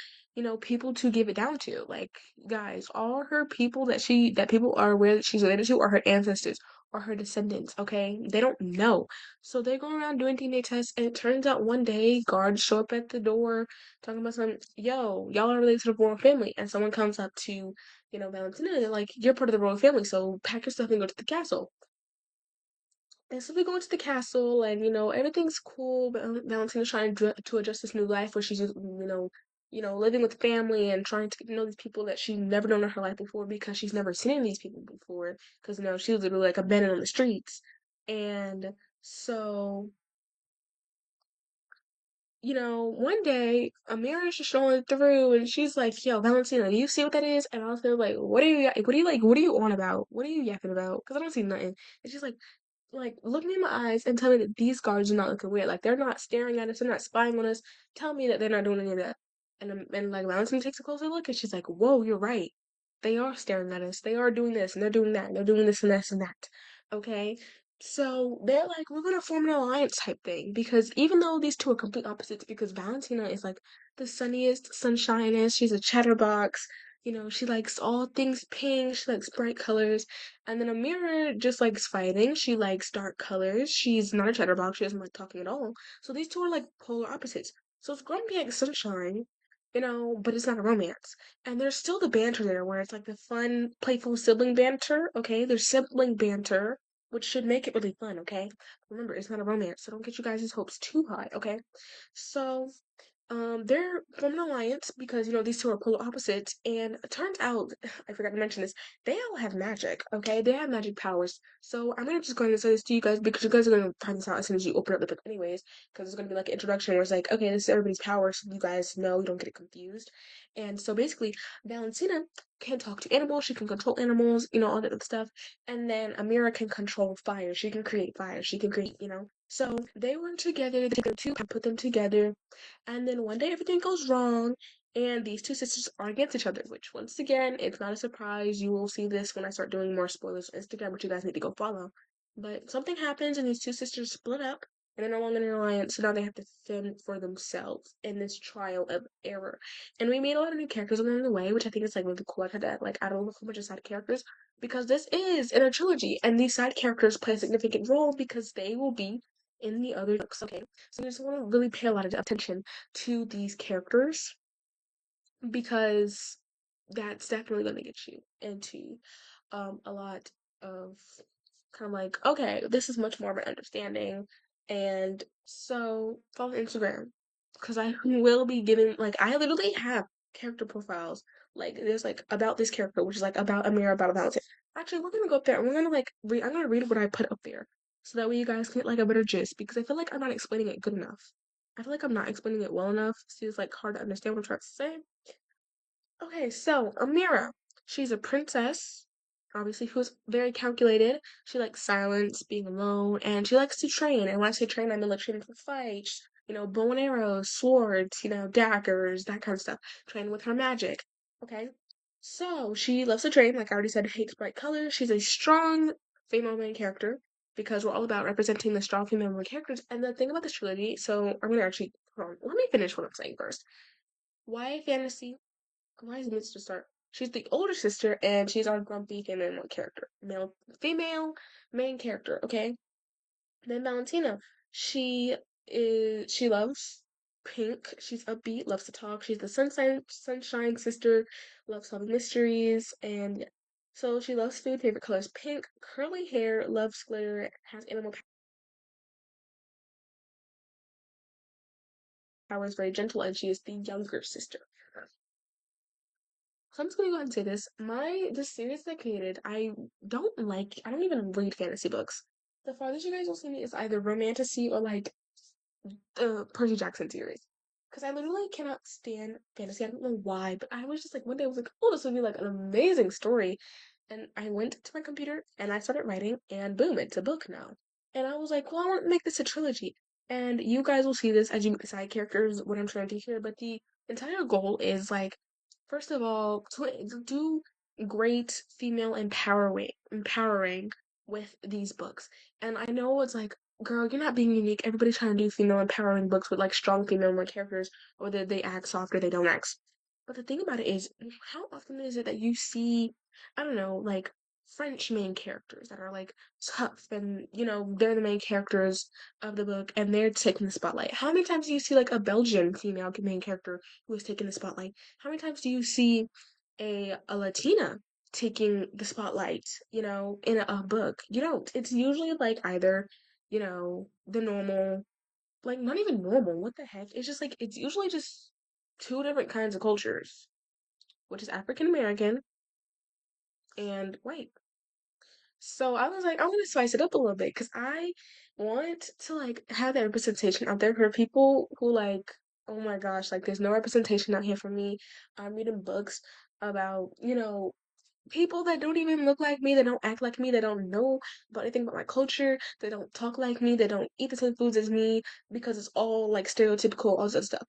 people to give it down to. Like, guys, all her people that people are aware that she's related to are her ancestors or her descendants, okay? They don't know. So they go around doing DNA tests, and it turns out one day guards show up at the door talking about something, yo, y'all are related to the royal family. And someone comes up to, Valentina, and they're like, you're part of the royal family, so pack your stuff and go to the castle. And so we go into the castle, and everything's cool. But Valentina's trying to adjust this new life where she's just, living with family and trying to get to know these people that she's never known in her life before because she's never seen any of these people before. Because she was literally like abandoned on the streets, and so one day Amira's just strolling through and she's like, yo, Valentina, do you see what that is? And I was there like, what are you on about? What are you yapping about? Because I don't see nothing. And she's like, look me in my eyes and tell me that these guards are not looking weird. Like, they're not staring at us, they're not spying on us. Tell me that they're not doing any of that. And like, Valentina takes a closer look and she's like, whoa, you're right. They are staring at us. They are doing this and they're doing that. And they're doing this and this and that. Okay? So they're like, we're gonna form an alliance type thing because even though these two are complete opposites, because Valentina is like the sunniest, sunshinest, she's a chatterbox, she likes all things pink, she likes bright colors, and then Amira just likes fighting, she likes dark colors, she's not a chatterbox, she doesn't like talking at all. So these two are like polar opposites. So it's going to be like sunshine, but it's not a romance. And there's still the banter there where it's like the fun, playful sibling banter, okay? There's sibling banter which should make it really fun, okay? Remember, it's not a romance, so don't get you guys' hopes too high, okay? So, they're from an alliance because these two are polar opposites, and it turns out I forgot to mention this. They all have magic, okay? They have magic powers. So I'm gonna just go ahead and say this to you guys because you guys are gonna find this out as soon as you open up the book, anyways. Because it's gonna be like an introduction where it's like, okay, this is everybody's power, so you guys know you don't get it confused. And so basically, Valentina can talk to animals. She can control animals, all that good stuff. And then Amira can control fire. She can create fire. She can create. So they work together. They take them two, put them together and then one day everything goes wrong, and these two sisters are against each other, which once again, it's not a surprise. You will see this when I start doing more spoilers on Instagram, which you guys need to go follow. But something happens, and these two sisters split up, and they're no longer in an alliance, so now they have to fend for themselves in this trial of error. And we made a lot of new characters along the way, which I think is like really cool. I had to like add a whole bunch of side characters because this is in a trilogy, and these side characters play a significant role because they will be in the other books, okay? So I just want to really pay a lot of attention to these characters because that's definitely going to get you into a lot of kind of like, okay, this is much more of an understanding. And so follow Instagram because I will be giving, like, I literally have character profiles. Like, there's like about this character, which is like about Amira, about Valentine. Actually, we're gonna go up there and we're gonna like read, I'm gonna read what I put up there so that way you guys can get like a better gist because I feel like I'm not explaining it good enough. I feel like I'm not explaining it well enough, so it's like hard to understand what I'm trying to say. Okay, so Amira, she's a princess, obviously, who's very calculated. She likes silence, being alone, and she likes to train. And when I say train, I mean like training for fights, bow and arrows, swords, daggers, that kind of stuff. Train with her magic. Okay, so she loves to train, like I already said, hates bright colors. She's a strong female main character because we're all about representing the strong female main characters. And the thing about this trilogy, so I'm gonna actually hold on, let me finish what I'm saying first. YA fantasy, why is Mitch to start? She's the older sister, and she's our grumpy female character, female main character. Okay. Then Valentina, she loves pink. She's upbeat, loves to talk. She's the sunshine sister, loves solving mysteries, and so she loves food. Favorite color is pink. Curly hair, loves glitter, has animal powers, very gentle, and she is the younger sister. So I'm just gonna go ahead and say this. The series that I created, I don't even read fantasy books. The farthest you guys will see me is either romantasy or like the Percy Jackson series. Because I literally cannot stand fantasy. I don't know why, but I was just like one day I was like, oh, this would be like an amazing story. And I went to my computer and I started writing and boom, it's a book now. And I was like, well, I want to make this a trilogy. And you guys will see this as you meet the side characters, what I'm trying to do here. But the entire goal is like, first of all, to do great female empowering with these books. And I know it's like, girl, you're not being unique. Everybody's trying to do female empowering books with like strong female characters, or that they act soft or they don't act. But the thing about it is, how often is it that you see, I don't know, like French main characters that are like tough and they're the main characters of the book and they're taking the spotlight? How many times do you see like a Belgian female main character who is taking the spotlight? How many times do you see a Latina taking the spotlight, in a book? You don't. It's usually like either, the normal, like not even normal. What the heck? It's just like it's usually just two different kinds of cultures, which is African American and white. So I was like, I want to spice it up a little bit because I want to like have that representation out there for people who like, oh my gosh, like there's no representation out here for me. I'm reading books about, people that don't even look like me, they don't act like me, they don't know about anything about my culture, they don't talk like me, they don't eat the same foods as me because it's all like stereotypical, all that stuff.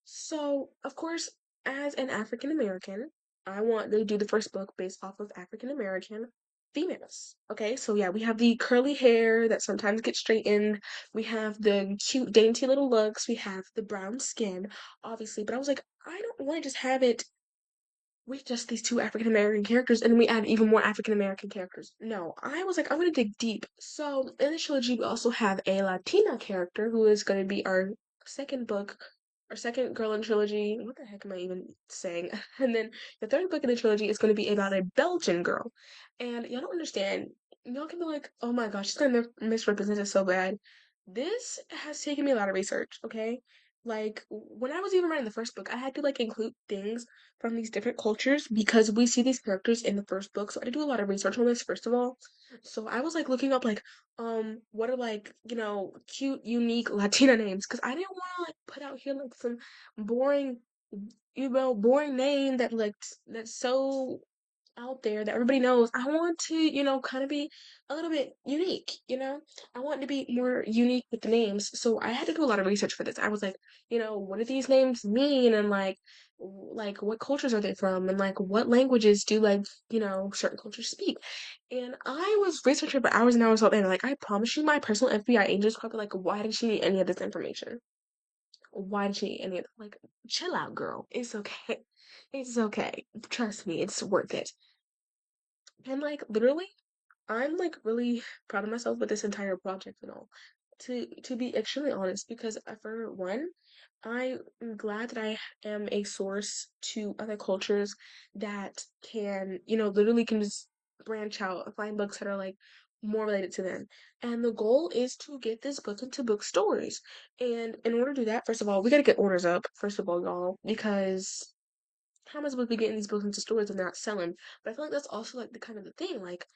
So, of course, as an African American, I want to do the first book based off of African American females. Okay, so yeah, we have the curly hair that sometimes gets straightened, we have the cute, dainty little looks, we have the brown skin, obviously, but I was like, I don't want to just have it with just these two African American characters and then we add even more African American characters. No, I was like, I'm gonna dig deep. So in the trilogy, we also have a Latina character who is gonna be our second book, our second girl in trilogy. What the heck am I even saying? And then the third book in the trilogy is gonna be about a Belgian girl. And y'all don't understand. Y'all can be like, oh my gosh, she's gonna misrepresent it so bad. This has taken me a lot of research, okay? Like when I was even writing the first book, I had to like include things from these different cultures because we see these characters in the first book. So I did do a lot of research on this first of all. So I was like looking up like what are like, cute, unique Latina names because I didn't want to like put out here like some boring boring name that like that's so out there that everybody knows. I want to, kind of be a little bit unique. I want to be more unique with the names. So I had to do a lot of research for this. I was like, what do these names mean and like what cultures are they from and like what languages do like, certain cultures speak. And I was researching for hours and hours on end. Like I promise you my personal FBI agents probably like, why did she need any of this information? Why did she need any of it? Like, chill out, girl. It's okay. It's okay. Trust me, it's worth it. And like literally, I'm like really proud of myself with this entire project and all. To be extremely honest, because for one, I am glad that I am a source to other cultures that can, literally can just branch out and find books that are like more related to them. And the goal is to get this book into bookstores. And in order to do that, first of all, we gotta get orders up, first of all, y'all, because how am I supposed to be getting these books into stores if they're not selling? But I feel like that's also like the kind of the thing. Like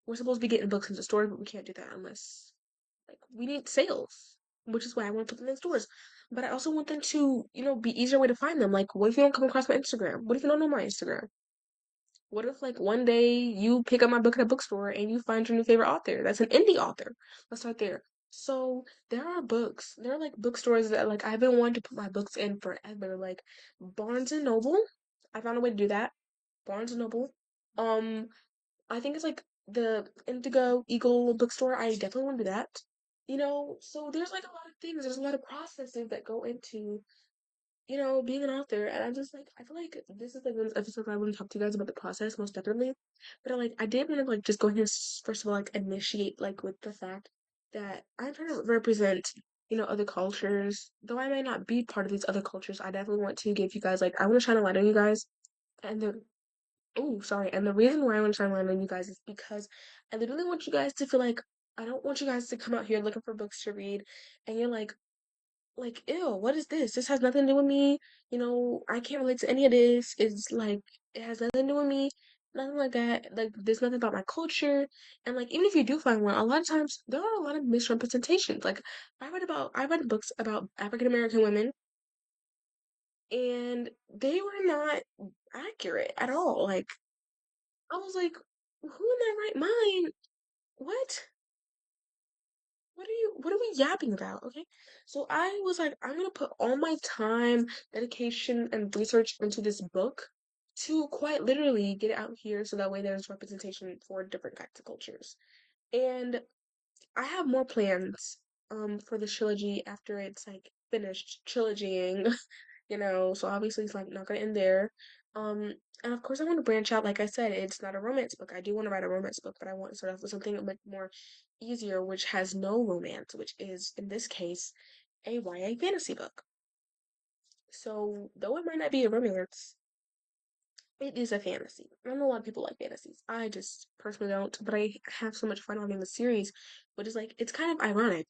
we're supposed to be getting books into stores, but we can't do that unless like we need sales, which is why I want to put them in stores. But I also want them to, be easier way to find them. Like, what if you don't come across my Instagram? What if you don't know my Instagram? What if like one day you pick up my book at a bookstore and you find your new favorite author? That's an indie author. Let's start there. So there are like bookstores that like I've been wanting to put my books in forever. Like Barnes and Noble. I found a way to do that. Barnes and Noble. Um, I think it's like the Indigo Eagle bookstore. I definitely want to do that. So there's like a lot of things. There's a lot of processes that go into, being an author. And I'm just like, I feel like this is like one of those episodes I want to talk to you guys about the process most definitely. But I did want to like just go ahead and first of all like initiate like with the fact that I'm trying to represent, other cultures. Though I may not be part of these other cultures, I definitely want to give you guys like I want to shine a light on you guys. And the Oh, sorry. And the reason why I want to shine a light on you guys is because I literally want you guys to feel like I don't want you guys to come out here looking for books to read and you're like, ew, what is this? This has nothing to do with me. I can't relate to any of this. It's like it has nothing to do with me. Nothing like that. Like there's nothing about my culture. And like even if you do find one, a lot of times there are a lot of misrepresentations. Like I read books about African American women and they were not accurate at all. Like I was like, who in their right mind? What? what are we yapping about? Okay. So I was like, I'm gonna put all my time, dedication, and research into this book to quite literally get it out here so that way there's representation for different kinds of cultures. And I have more plans for the trilogy after it's like finished trilogying, so obviously it's like not gonna end there. Um and of course I want to branch out. Like I said, it's not a romance book. I do want to write a romance book, but I want to start off with something a bit more easier, which has no romance, which is in this case a YA fantasy book. So though it might not be a romance, it is a fantasy. I know a lot of people like fantasies. I just personally don't, but I have so much fun writing the series, which is like it's kind of ironic,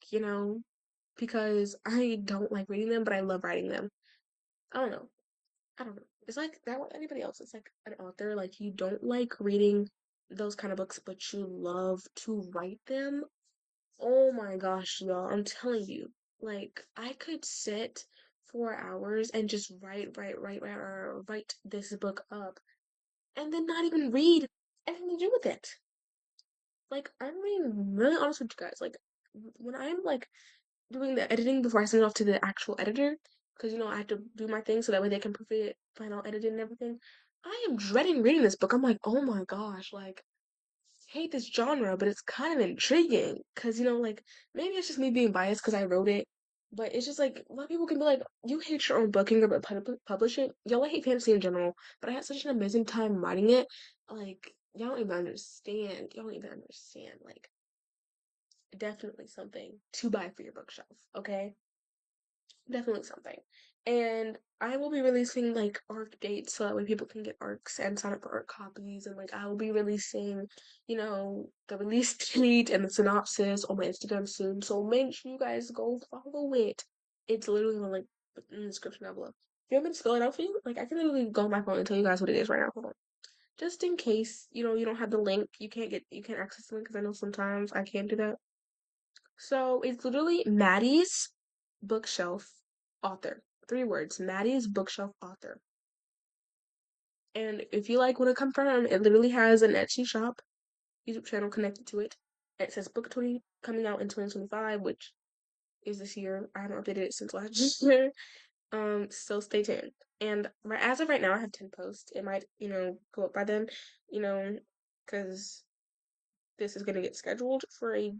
because I don't like reading them, but I love writing them. I don't know. I don't know. It's like that with anybody else. It's like an author, like you don't like reading those kind of books, but you love to write them. Oh my gosh, y'all, I'm telling you. Like I could sit for hours and just write this book up and then not even read anything to do with it. Like I'm being really honest with you guys. Like when I'm like doing the editing before I send it off to the actual editor, because I have to do my thing so that way they can proof it, final editing and everything. I am dreading reading this book. I'm like, oh my gosh, like hate this genre, but it's kind of intriguing because like maybe it's just me being biased because I wrote it, but it's just like a lot of people can be like, you hate your own book and you're gonna publish it. Y'all, I hate fantasy in general, but I had such an amazing time writing it. Like y'all don't even understand. Y'all don't even understand. Like definitely something to buy for your bookshelf. Okay, definitely something. And I will be releasing like ARC dates so that way people can get ARCs and sign up for ARC copies. And like I will be releasing, the release date and the synopsis on my Instagram soon. So make sure you guys go follow it. It's literally in the link in the description down below. If you want me to spell it out for you, like I can literally go on my phone and tell you guys what it is right now. Hold on. Just in case, you don't have the link, you can't access the link because I know sometimes I can't do that. So it's literally Maddie's bookshelf author. Three words, Maddie's bookshelf author. And if you like want to confirm, it literally has an Etsy shop, YouTube channel connected to it. It says book 20 coming out in 2025, which is this year. I haven't updated it since last year. So stay tuned. And as of right now, I have 10 posts. It might, go up by then, you know, because this is gonna get scheduled for a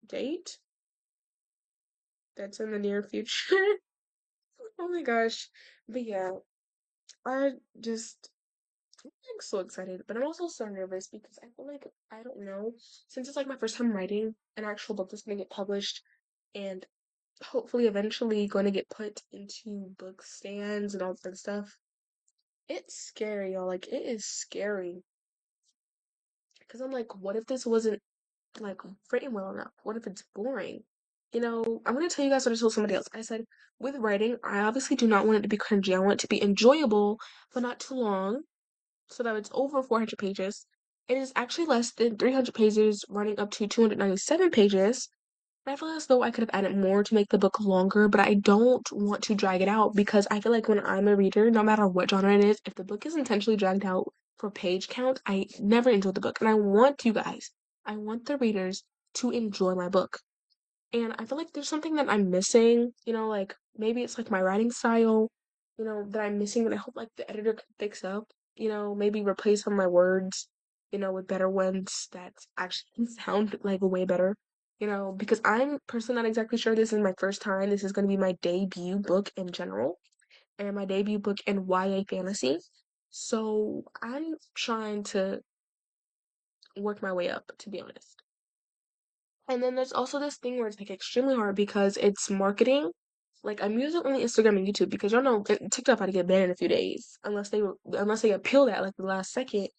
date that's in the near future. Oh my gosh. But yeah, I just I'm like so excited, but I'm also so nervous because I feel like I don't know. Since it's like my first time writing an actual book that's gonna get published and hopefully eventually going to get put into book stands and all that stuff. It's scary, y'all. Like it is scary. Because I'm like, what if this wasn't like written well enough? What if it's boring? I'm gonna tell you guys what I told somebody else. I said, with writing, I obviously do not want it to be cringy. I want it to be enjoyable, but not too long, so that it's over 400 pages. It is actually less than 300 pages, running up to 297 pages. And I feel as though I could have added more to make the book longer, but I don't want to drag it out because I feel like when I'm a reader, no matter what genre it is, if the book is intentionally dragged out for page count, I never enjoy the book. And I want the readers to enjoy my book. And I feel like there's something that I'm missing, like maybe it's like my writing style, that I'm missing that I hope like the editor can fix up, maybe replace some of my words, with better ones that actually sound like way better, because I'm personally not exactly sure this is my first time. This is going to be my debut book in general and my debut book in YA fantasy. So I'm trying to work my way up, to be honest. And then there's also this thing where it's like extremely hard because it's marketing. Like I'm using only Instagram and YouTube because y'all know TikTok about to get banned in a few days unless they appeal that like the last second.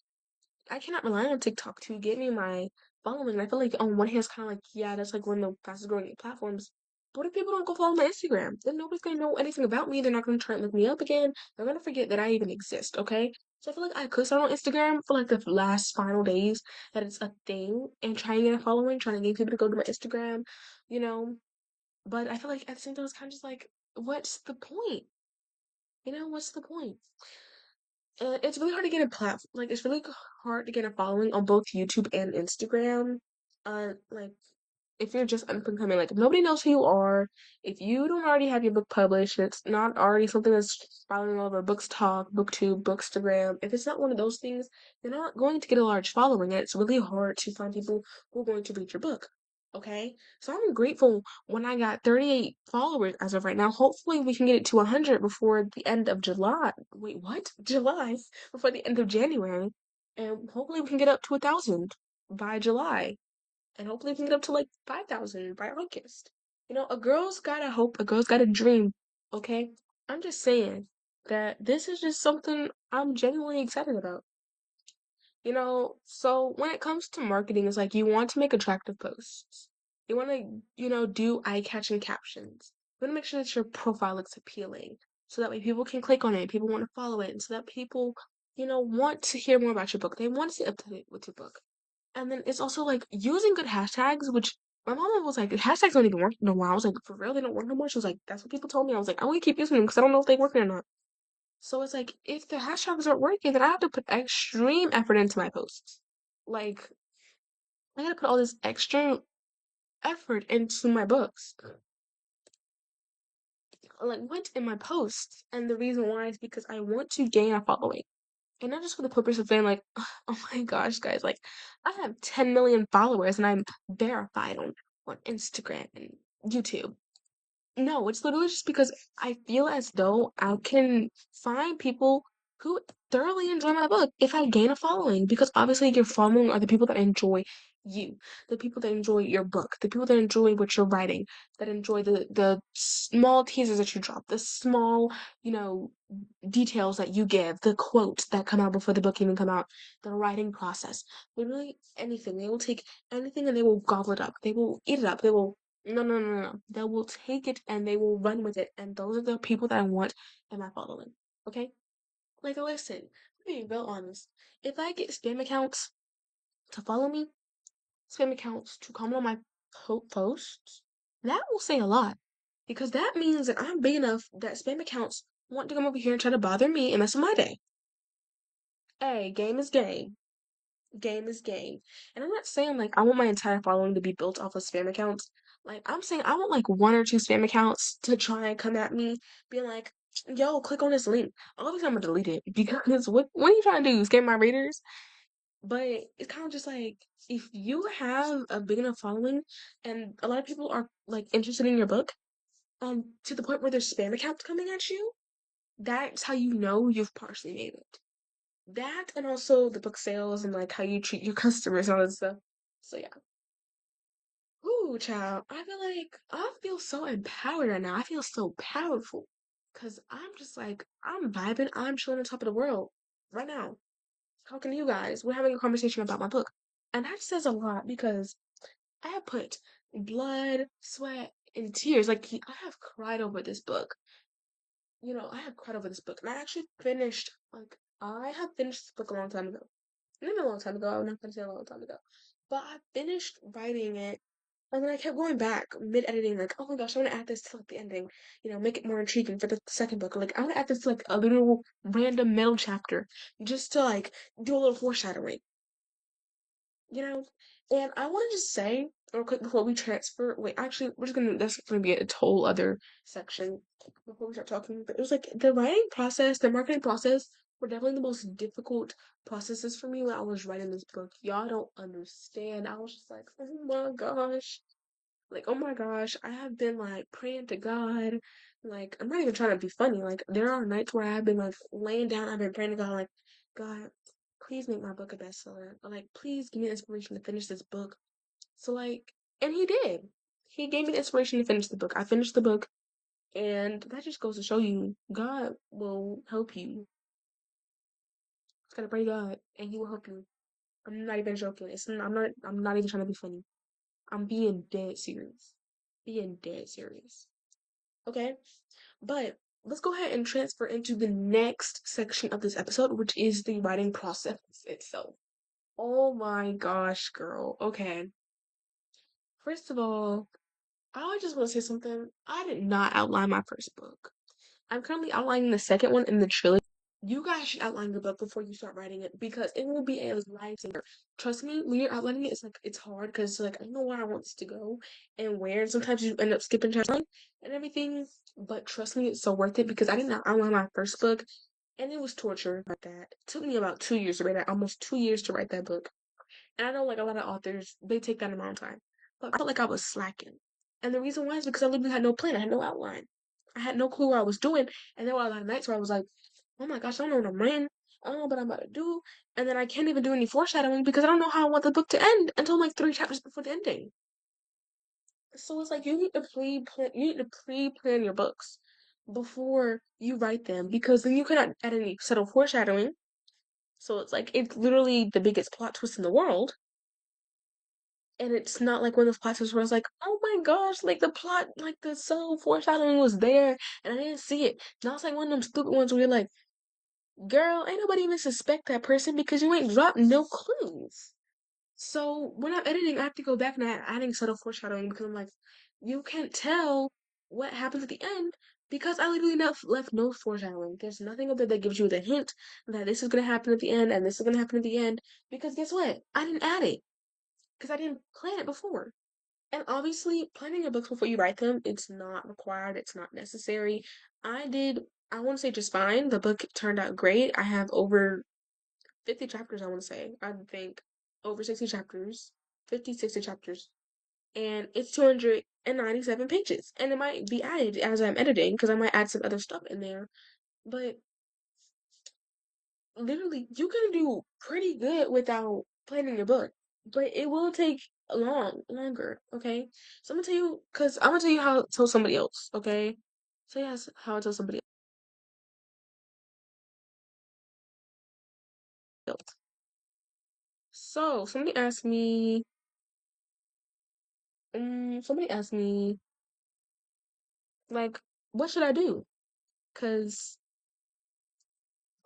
I cannot rely on TikTok to get me my following. And I feel like on one hand it's kind of like yeah, that's like one of the fastest growing platforms. But what if people don't go follow my Instagram? Then nobody's gonna know anything about me. They're not gonna try and look me up again. They're gonna forget that I even exist. Okay. So I feel like I could start on Instagram for like the last final days that it's a thing and trying to get a following, trying to get people to go to my Instagram, you know. But I feel like at the same time it's kind of just like, what's the point? What's the point? It's really hard to get a it's really hard to get a following on both YouTube and Instagram. Like if you're just up and coming, like if nobody knows who you are, if you don't already have your book published, it's not already something that's spiraling all over Books Talk, BookTube, Bookstagram. If it's not one of those things, you're not going to get a large following, and it's really hard to find people who are going to read your book. Okay, so I'm grateful when I got 38 followers as of right now. Hopefully, we can get it to 100 before the end of July. Wait, what? July? Before the end of January, and hopefully we can get up to 1,000 by July, and hopefully we can get up to like 5,000 by August. A girl's gotta hope, a girl's gotta dream. Okay, I'm just saying that this is just something I'm genuinely excited about. So when it comes to marketing, it's like you want to make attractive posts. You want to, do eye-catching captions. You want to make sure that your profile looks appealing. So that way people can click on it, people want to follow it, and so that people, want to hear more about your book. They want to stay up to date with your book. And then it's also like using good hashtags, which my mom was like, hashtags don't even work no more. I was like, for real, they don't work no more. She was like, that's what people told me. I was like, I'm gonna keep using them because I don't know if they work or not. So it's like, if the hashtags aren't working, then I have to put extreme effort into my posts. Like, I gotta put all this extra effort into my books. Like, what in my posts? And the reason why is because I want to gain a following. And not just for the purpose of saying, like, oh my gosh, guys, like, I have 10 million followers and I'm verified on Instagram and YouTube. No, it's literally just because I feel as though I can find people who thoroughly enjoy my book if I gain a following. Because obviously, your following are the people that enjoy you, the people that enjoy your book, the people that enjoy what you're writing, that enjoy the small teasers that you drop, the small, you know, details that you give, the quotes that come out before the book even come out, the writing process. Literally anything. They will take anything and they will gobble it up. They will eat it up. They will no, no, no, no. They will take it and they will run with it. And those are the people that I want in my following. Okay? Like, listen, I'm being real honest. If I get spam accounts to follow me, spam accounts to comment on my posts, that will say a lot. Because that means that I'm big enough that spam accounts want to come over here and try to bother me and mess up my day. Hey, game is game. Game is game. And I'm not saying like I want my entire following to be built off of spam accounts. Like I'm saying I want like one or two spam accounts to try and come at me, being like, yo, click on this link. Obviously I'm gonna delete it because what are you trying to do? Scam my readers? But it's kind of just like if you have a big enough following and a lot of people are like interested in your book, to the point where there's spam accounts coming at you, that's how you know you've partially made it. That and also the book sales and like how you treat your customers and all that stuff. So yeah. Ooh, child. I feel so empowered right now. I feel so powerful. Cause I'm just like I'm vibing, I'm chilling on top of the world right now. Talking to you guys. We're having a conversation about my book. And that says a lot because I have put blood, sweat, and tears. Like I have cried over this book. I have cried over this book. And I actually finished I have finished this book a long time ago. Maybe a long time ago. I'm not gonna say a long time ago, but I finished writing it, and then I kept going back mid editing, like, oh my gosh, I want to add this to like the ending, make it more intriguing for the second book. Like, I want to add this to like a little random middle chapter, just to like do a little foreshadowing, you know. And I want to just say real quick before we transfer. Wait, actually, that's gonna be a whole other section before we start talking. But it was like the writing process, the marketing process were definitely the most difficult processes for me when I was writing this book. Y'all don't understand. I was just like, oh my gosh. Like, oh my gosh, I have been like praying to God. Like, I'm not even trying to be funny. Like, there are nights where I've been like laying down, I've been praying to God, like, God, please make my book a bestseller. Or like, please give me inspiration to finish this book. So like, and he did. He gave me the inspiration to finish the book. I finished the book, and that just goes to show you God will help you. Just gotta pray to God, and He will help you. I'm not even joking. I'm not even trying to be funny. I'm being dead serious. Being dead serious. Okay? But let's go ahead and transfer into the next section of this episode, which is the writing process itself. Oh my gosh, girl. Okay. First of all, I just want to say something. I did not outline my first book. I'm currently outlining the second one in the trilogy. you guys should outline your book before you start writing it because it will be a lifesaver. Trust me, when you're outlining it, it's hard because like I don't know where I want this to go and where. And sometimes you end up skipping chapters and everything. But trust me, it's so worth it because I didn't outline my first book and it was torture like that. It took me about 2 years to write that, almost 2 years to write that book. And I know like a lot of authors, they take that amount of time. But I felt like I was slacking. And the reason why is because I literally had no plan. I had no outline. I had no clue what I was doing. And there were a lot of nights where I was like, oh my gosh, I don't know what I'm writing. I don't know what I'm about to do. And then I can't even do any foreshadowing because I don't know how I want the book to end until like 3 chapters before the ending. So it's like you need to pre-plan your books before you write them because then you cannot add any subtle foreshadowing. So it's like it's literally the biggest plot twist in the world. And it's not like one of those plot twists where it's like, oh my gosh, like the plot, like the subtle foreshadowing was there and I didn't see it. Now it's like one of them stupid ones where you're like, girl, ain't nobody even suspect that person because you ain't dropped no clues. So when I'm editing, I have to go back and adding subtle foreshadowing because I'm like, you can't tell what happens at the end because I literally left no foreshadowing. There's nothing up there that gives you the hint that this is gonna happen at the end and this is gonna happen at the end because guess what? I didn't add it because I didn't plan it before. And obviously, planning your books before you write them, it's not required, it's not necessary. I did, I want to say just fine. The book turned out great. I have over 50 chapters, I want to say. I think over 60 chapters, 50, 60 chapters. And it's 297 pages. And it might be added as I'm editing because I might add some other stuff in there. But literally, you can do pretty good without planning your book, but it will take longer. Okay, so I'm gonna tell you, cause I'm gonna tell you how to tell somebody else. Okay, so yes, how to tell somebody else. So somebody asked me like, what should I do? Cause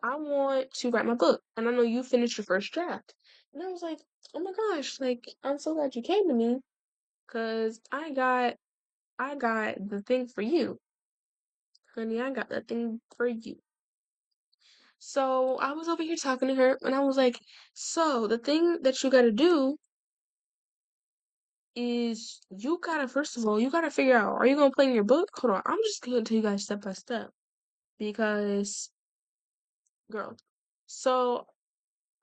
I want to write my book, and I know you finished your first draft, and I was like, oh my gosh, like I'm so glad you came to me, cause I got the thing for you. Honey, I got that thing for you. So I was over here talking to her, and I was like, so the thing that you gotta do is you gotta, first of all, you gotta figure out, are you gonna play in your book? Hold on, I'm just gonna tell you guys step by step because, girl. So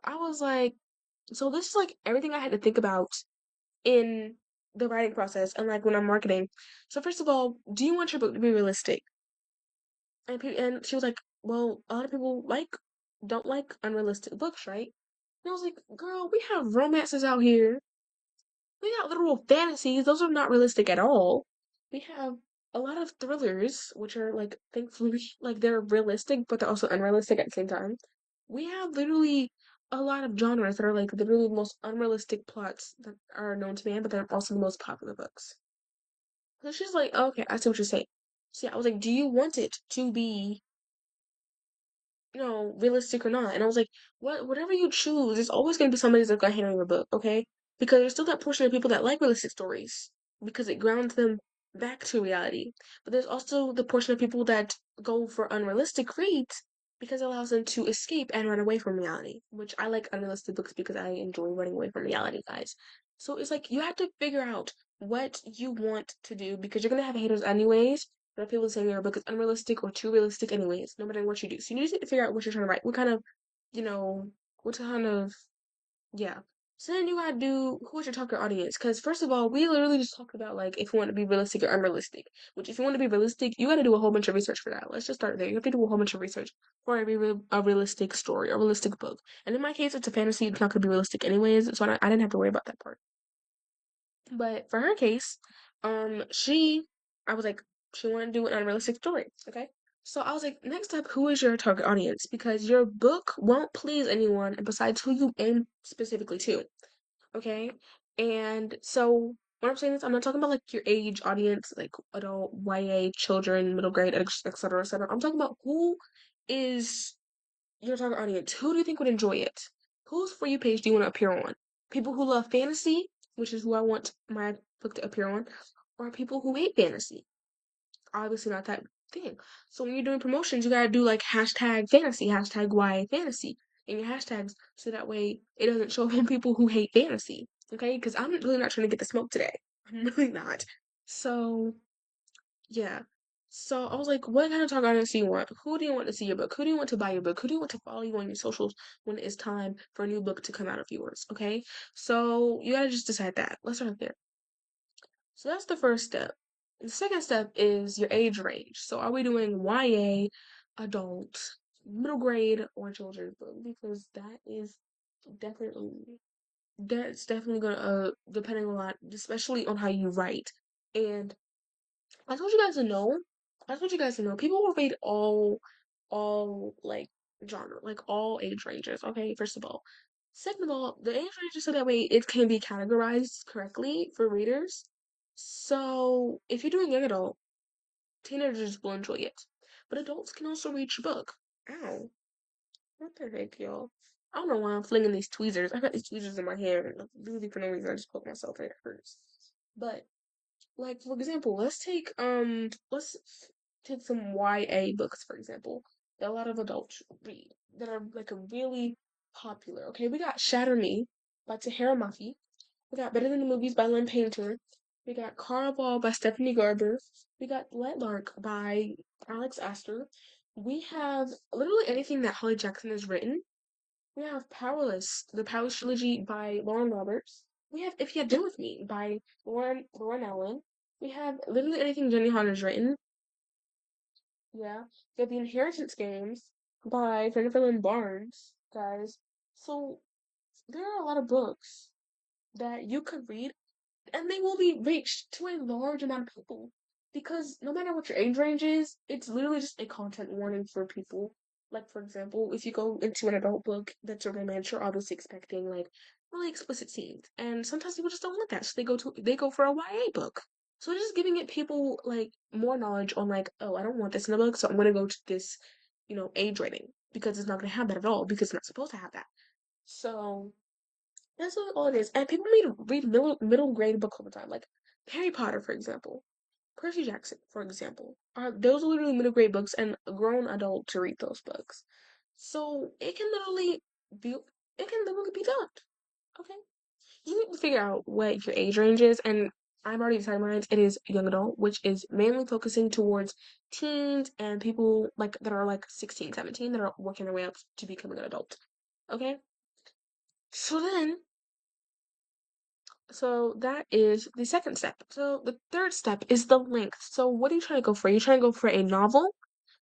I was like, so this is like everything I had to think about in the writing process and like when I'm marketing. So first of all, do you want your book to be realistic? And she was like, well, a lot of people don't like unrealistic books, right? And I was like, girl, we have romances out here. We got literal fantasies. Those are not realistic at all. We have a lot of thrillers, which are like thankfully like they're realistic, but they're also unrealistic at the same time. We have literally a lot of genres that are like literally the most unrealistic plots that are known to man, but they're also the most popular books. So she's like, okay, I see what you're saying. So yeah, I was like, do you want it to be realistic or not. And I was like, whatever you choose, there's always gonna be somebody that's gonna hate on your book, okay? Because there's still that portion of people that like realistic stories because it grounds them back to reality. But there's also the portion of people that go for unrealistic reads because it allows them to escape and run away from reality. Which I like unrealistic books because I enjoy running away from reality, guys. So it's like you have to figure out what you want to do because you're gonna have haters anyways. There are people saying your book is unrealistic or too realistic anyways, no matter what you do. So you need to figure out what you're trying to write. You know, what kind of, yeah. So then you gotta do, who is your target audience? Because first of all, we literally just talked about like if you want to be realistic or unrealistic. Which if you want to be realistic, you gotta do a whole bunch of research for that. Let's just start there. You have to do a whole bunch of research for a realistic story, a realistic book. And in my case, it's a fantasy. It's not gonna be realistic anyways, so I didn't have to worry about that part. But for her case, I was like, she wanted to do an unrealistic story. Okay. So I was like, next up, who is your target audience? Because your book won't please anyone besides who you aim specifically to. Okay. And so when I'm saying this, I'm not talking about like your age audience, like adult, YA, children, middle grade, etc., etc. I'm talking about who is your target audience. Who do you think would enjoy it? Whose For You page do you want to appear on? People who love fantasy, which is who I want my book to appear on, or people who hate fantasy? Obviously not that. thing. So when you're doing promotions, you gotta do like hashtag fantasy, hashtag YA fantasy in your hashtags, so that way it doesn't show up on people who hate fantasy. Okay, because I'm really not trying to get the smoke today. I'm really not. So yeah. So I was like, what kind of talk audience do you want? Who do you want to see your book? Who do you want to buy your book? Who do you want to follow you on your socials when it's time for a new book to come out of yours? Okay. So you gotta just decide that. Let's start there. So that's the first step. The second step is your age range. So are we doing YA, adult, middle grade, or children's book? Because definitely that's definitely gonna depending a lot, especially on how you write. And I told you guys to know. I told you guys to know. People will read all like genre, like all age ranges. Okay, first of all. Second of all, the age ranges so that way it can be categorized correctly for readers. So if you're doing young adult, teenagers will enjoy it, but adults can also read your book. Ow! What the heck, y'all? I don't know why I'm flinging these tweezers. I got these tweezers in my hair, and really for no reason. I just poked myself and it hurts. But like for example, let's take some YA books for example that a lot of adults read that are like a really popular. Okay, we got Shatter Me by Tahara Mafi. We got Better Than the Movies by Lynn Painter. We got Caraval by Stephanie Garber. We got Let Lark by Alex Astor. We have literally anything that Holly Jackson has written. We have Powerless, the Powerless trilogy by Lauren Roberts. We have If You Had Been With Me by Lauren Allen. We have literally anything Jenny Han has written. Yeah. We have The Inheritance Games by Jennifer Lynn Barnes, guys. So there are a lot of books that you could read and they will be reached to a large amount of people. Because no matter what your age range is, it's literally just a content warning for people. Like, for example, if you go into an adult book that's a romance, you're obviously expecting like really explicit scenes. And sometimes people just don't want that. So they go for a YA book. So just giving it people like more knowledge on like, oh, I don't want this in a book, so I'm gonna go to this, age rating. Because it's not gonna have that at all, because it's not supposed to have that. So that's what all it is. And people read middle grade books all the time. Like Harry Potter, for example. Percy Jackson, for example. Those are literally middle grade books and a grown adult to read those books. So be it can literally be done. Okay. You need to figure out what your age range is, and I've already decided mine. It is young adult, which is mainly focusing towards teens and people like that are like 16, 17 that are working their way up to becoming an adult. Okay? So then So that is the second step. So the third step is the length. So what are you trying to go for? You're trying to go for a novel,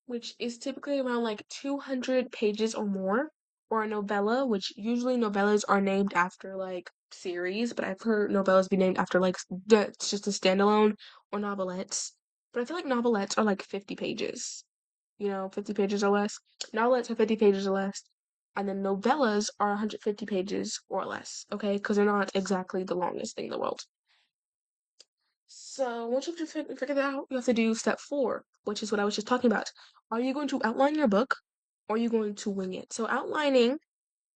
which is typically around like 200 pages or more, or a novella, which usually novellas are named after like series, but I've heard novellas be named after like it's just a standalone or novelettes. But I feel like novelettes are like 50 pages, 50 pages or less. Novelettes are 50 pages or less. And then novellas are 150 pages or less, okay? Because they're not exactly the longest thing in the world. So once you've figured that out, you have to do step 4, which is what I was just talking about. Are you going to outline your book or are you going to wing it? So outlining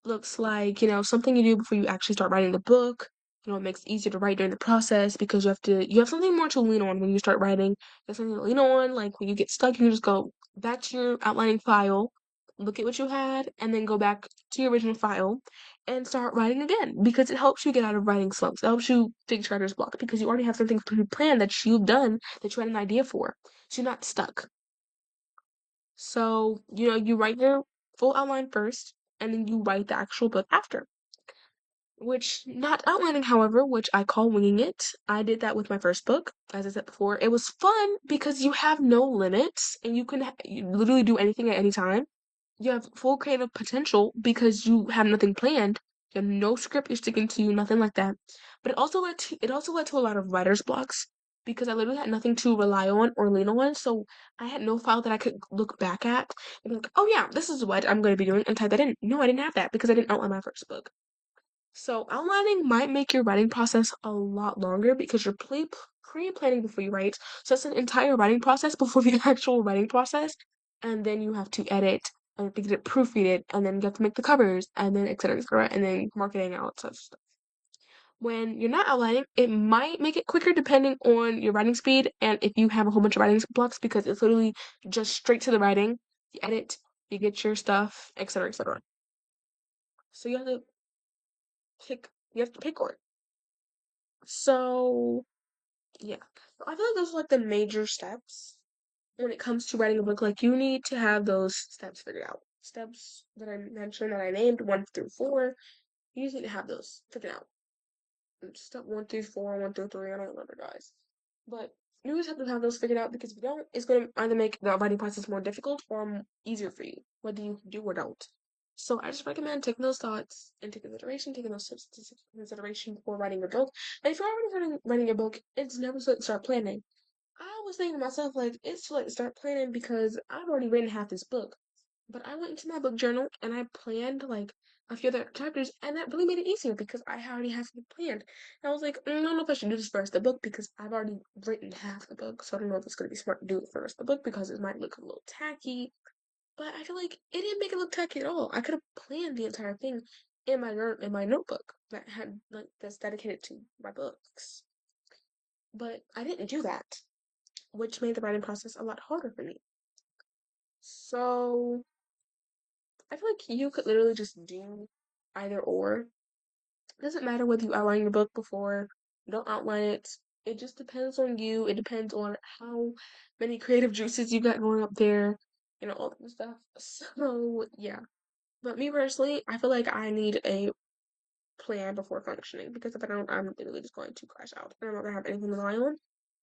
looks like, something you do before you actually start writing the book. It makes it easier to write during the process because you have something more to lean on when you start writing. You have something to lean on, like when you get stuck, you just go back to your outlining file, look at what you had, and then go back to your original file and start writing again because it helps you get out of writing slumps. It helps you fix writer's block because you already have something pre-planned that you've done that you had an idea for. So you're not stuck. So, you write your full outline first, and then you write the actual book after. Which, not outlining, however, which I call winging it. I did that with my first book, as I said before. It was fun because you have no limits, and you literally do anything at any time. You have full creative potential because you have nothing planned. You have no script you're sticking to, nothing like that. But it also led to a lot of writer's blocks because I literally had nothing to rely on or lean on. So I had no file that I could look back at and be like, oh yeah, this is what I'm going to be doing and type that in. No, I didn't have that because I didn't outline my first book. So outlining might make your writing process a lot longer because you're pre-planning before you write. So it's an entire writing process before the actual writing process, and then you have to edit and you have to get it proofread it, and then you have to make the covers, and then et cetera, and then marketing and all that stuff. When you're not outlining, it might make it quicker depending on your writing speed and if you have a whole bunch of writing blocks because it's literally just straight to the writing. You edit, you get your stuff, etc., etc. So you have to pick order. So yeah, I feel like those are like the major steps when it comes to writing a book. Like you need to have those steps figured out. Steps that I mentioned that I named 1 through 4. You just need to have those figured out. Step 1 through 4, 1 through 3. I don't remember, guys. But you just have to have those figured out because if you don't, it's going to either make the writing process more difficult or easier for you, whether you do or don't. So I just recommend taking those thoughts into consideration, taking those steps into consideration before writing your book. And if you're already writing your book, it's never too late to start planning. I was thinking to myself, like, it's too late to start planning because I've already written half this book. But I went into my book journal and I planned like a few other chapters, and that really made it easier because I already have it planned. And I was like, I don't know if I should do this for the rest of the book because I've already written half the book, so I don't know if it's gonna be smart to do it for the rest of the book because it might look a little tacky. But I feel like it didn't make it look tacky at all. I could have planned the entire thing in my notebook that had like that's dedicated to my books. But I didn't do that, which made the writing process a lot harder for me. So I feel like you could literally just do either or. It doesn't matter whether you outline your book before, don't outline it. It just depends on you. It depends on how many creative juices you got going up there, all that stuff. So, yeah. But me personally, I feel like I need a plan before functioning because if I don't, I'm literally just going to crash out and I'm not gonna have anything to rely on.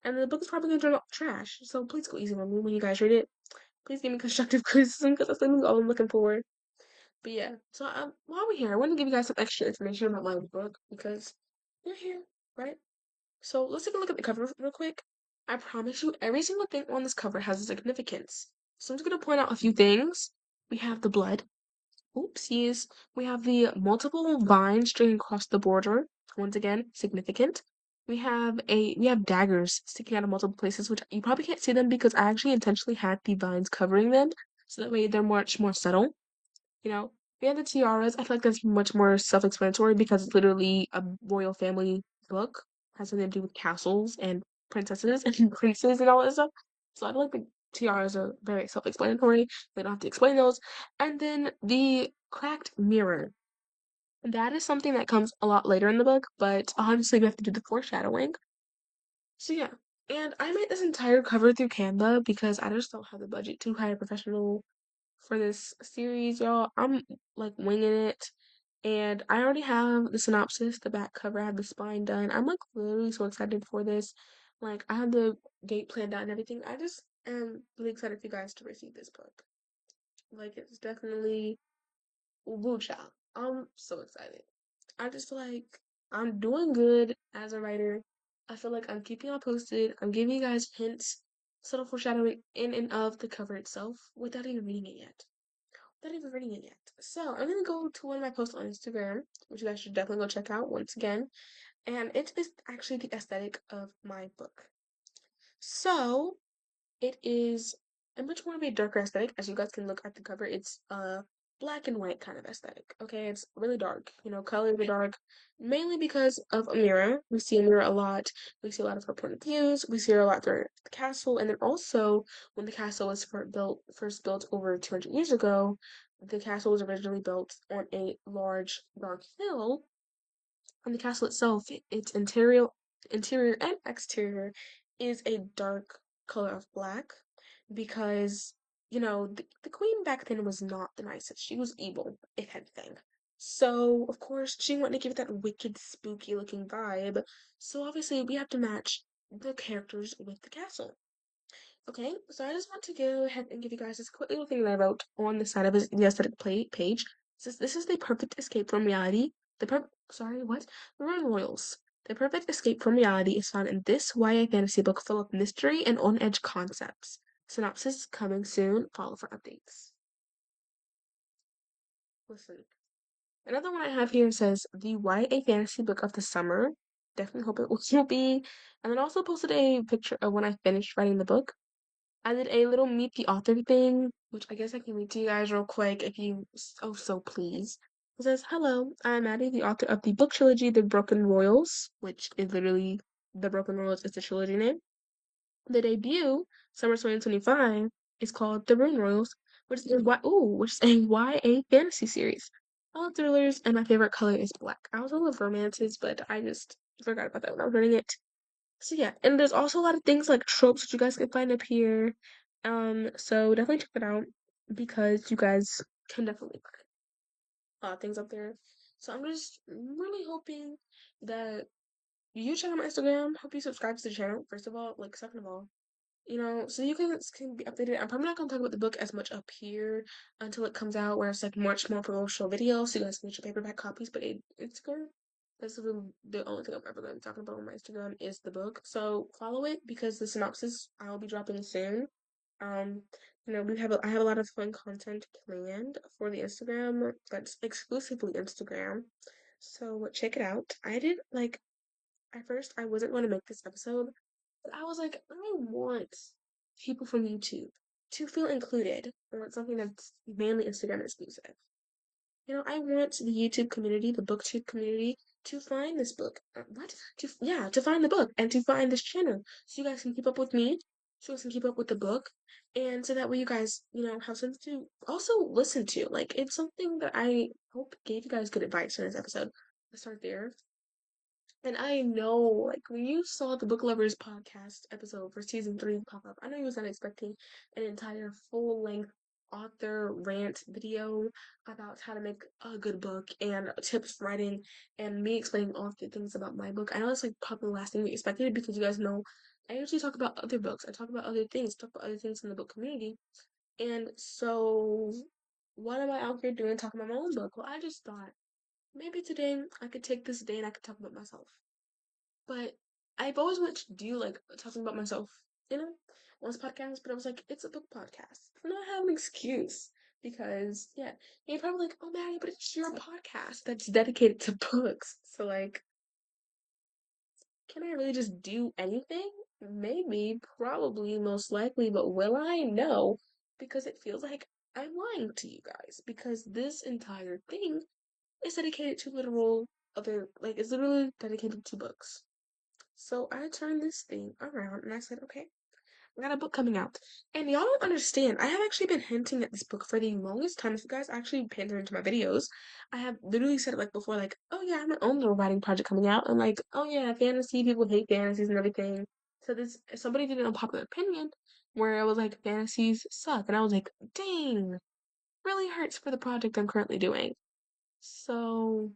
And the book is probably gonna turn out trash. So please go easy on me when you guys read it. Please give me constructive criticism because that's literally all I'm looking for. But yeah, so while we're here, I want to give you guys some extra information about my book because you're here, right? So let's take a look at the cover real quick. I promise you, every single thing on this cover has a significance. So I'm just gonna point out a few things. We have the blood. Oopsies. We have the multiple vines stringing across the border. Once again, significant. We have daggers sticking out of multiple places, which you probably can't see them because I actually intentionally had the vines covering them, so that way they're much more subtle. You know, we have the tiaras. I feel like that's much more self-explanatory because it's literally a royal family book. Has something to do with castles and princesses and princes and all that stuff. So I feel like the tiaras are very self-explanatory. They don't have to explain those. And then the cracked mirror. That is something that comes a lot later in the book, but obviously we have to do the foreshadowing. So yeah. And I made this entire cover through Canva because I just don't have the budget to hire a professional for this series, y'all. I'm like winging it. And I already have the synopsis, the back cover, I have the spine done. I'm like literally so excited for this. Like I have the date planned out and everything. I just am really excited for you guys to receive this book. Like it's definitely woo child. I'm so excited. I just feel like I'm doing good as a writer. I feel like I'm keeping y'all posted. I'm giving you guys hints, subtle foreshadowing in and of the cover itself without even reading it yet. Not even reading it yet. So I'm gonna go to one of my posts on Instagram, which you guys should definitely go check out once again. And it is actually the aesthetic of my book. So it is a much more of a darker aesthetic. As you guys can look at the cover, it's a black and white kind of aesthetic. Okay, it's really dark. Colors are dark, mainly because of Amira. We see Amira a lot. We see a lot of her point of views. We see her a lot through the castle, and then also when the castle was first built over 200 years ago, the castle was originally built on a large dark hill, and the castle itself, its interior and exterior, is a dark color of black because the queen back then was not the nicest. She was evil, if anything. So of course she wanted to give it that wicked, spooky looking vibe. So obviously we have to match the characters with the castle. Okay, so I just want to go ahead and give you guys this quick little thing that I wrote on the side of the aesthetic page. It says, "This is the perfect escape from reality. Sorry, what? The Royal Royals. The perfect escape from reality is found in this YA fantasy book full of mystery and on-edge concepts. Synopsis coming soon. Follow for updates." Listen, another one I have here says, "The YA fantasy book of the summer." Definitely hope it will be. And then also posted a picture of when I finished writing the book. I did a little meet the author thing, which I guess I can read to you guys real quick if you so please. It says, "Hello, I'm Maddie, the author of the book trilogy The Broken Royals," which is literally The Broken Royals is the trilogy name. The debut, summer 2025, is called The Rune Royals, which is a YA fantasy series. I love thrillers, and my favorite color is black. I also love romances, but I just forgot about that when I was reading it. So yeah, and there's also a lot of things like tropes that you guys can find up here. So definitely check it out because you guys can definitely find things up there. So I'm just really hoping that you check out my Instagram. Hope you subscribe to the channel. First of all, like second of all, so you guys can be updated. I'm probably not gonna talk about the book as much up here until it comes out, where it's like much more promotional videos, so you guys can get your paperback copies. But Instagram, that's really the only thing I'm ever gonna be talking about on my Instagram is the book. So follow it because the synopsis I will be dropping soon. Um, I have a lot of fun content planned for the Instagram that's exclusively Instagram. So check it out. I did like at first I wasn't going to make this episode, but I was like, I want people from YouTube to feel included on something that's mainly Instagram exclusive. I want the YouTube community, the booktube community, to find this book. What? To find the book and to find this channel, so you guys can keep up with me, so you guys can keep up with the book, and so that way you guys, have something to also listen to. Like it's something that I hope gave you guys good advice in this episode. Let's start there. And I know, like, when you saw the Book Lovers podcast episode for season 3 pop up, I know you was not expecting an entire full length author rant video about how to make a good book and tips for writing and me explaining all the things about my book. I know it's like probably the last thing we expected because you guys know I usually talk about other books. I talk about other things, talk about other things in the book community. And so, what am I out here doing talking about my own book? Well, I just thought maybe today I could take this day and I could talk about myself. But I've always wanted to do like talking about myself, on this podcast, but I was like, it's a book podcast. And I have an excuse because you're probably like, oh Maddie, but it's your podcast that's dedicated to books. So like, can I really just do anything? Maybe, probably, most likely, but will I? No. Because it feels like I'm lying to you guys. Because this entire thing is dedicated to it's literally dedicated to books. So I turned this thing around and I said, okay, I got a book coming out. And y'all don't understand. I have actually been hinting at this book for the longest time. If you guys actually pay attention to my videos, I have literally said it like before, like, oh yeah, I have my own little writing project coming out. And like, oh yeah, fantasy, people hate fantasies and everything. So somebody did an unpopular opinion where it was like fantasies suck. And I was like, dang, really hurts for the project I'm currently doing. So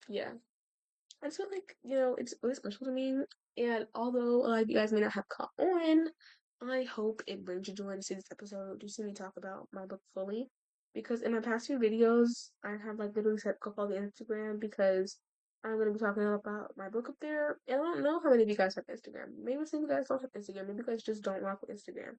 yeah. I just feel like, it's really special to me. And although a lot of you guys may not have caught on, I hope it brings you joy to see this episode, to see me talk about my book fully. Because in my past few videos, I have like literally set up all the Instagram because I'm going to be talking about my book up there. And I don't know how many of you guys have Instagram. Maybe some of you guys don't have Instagram. Maybe you guys just don't rock with Instagram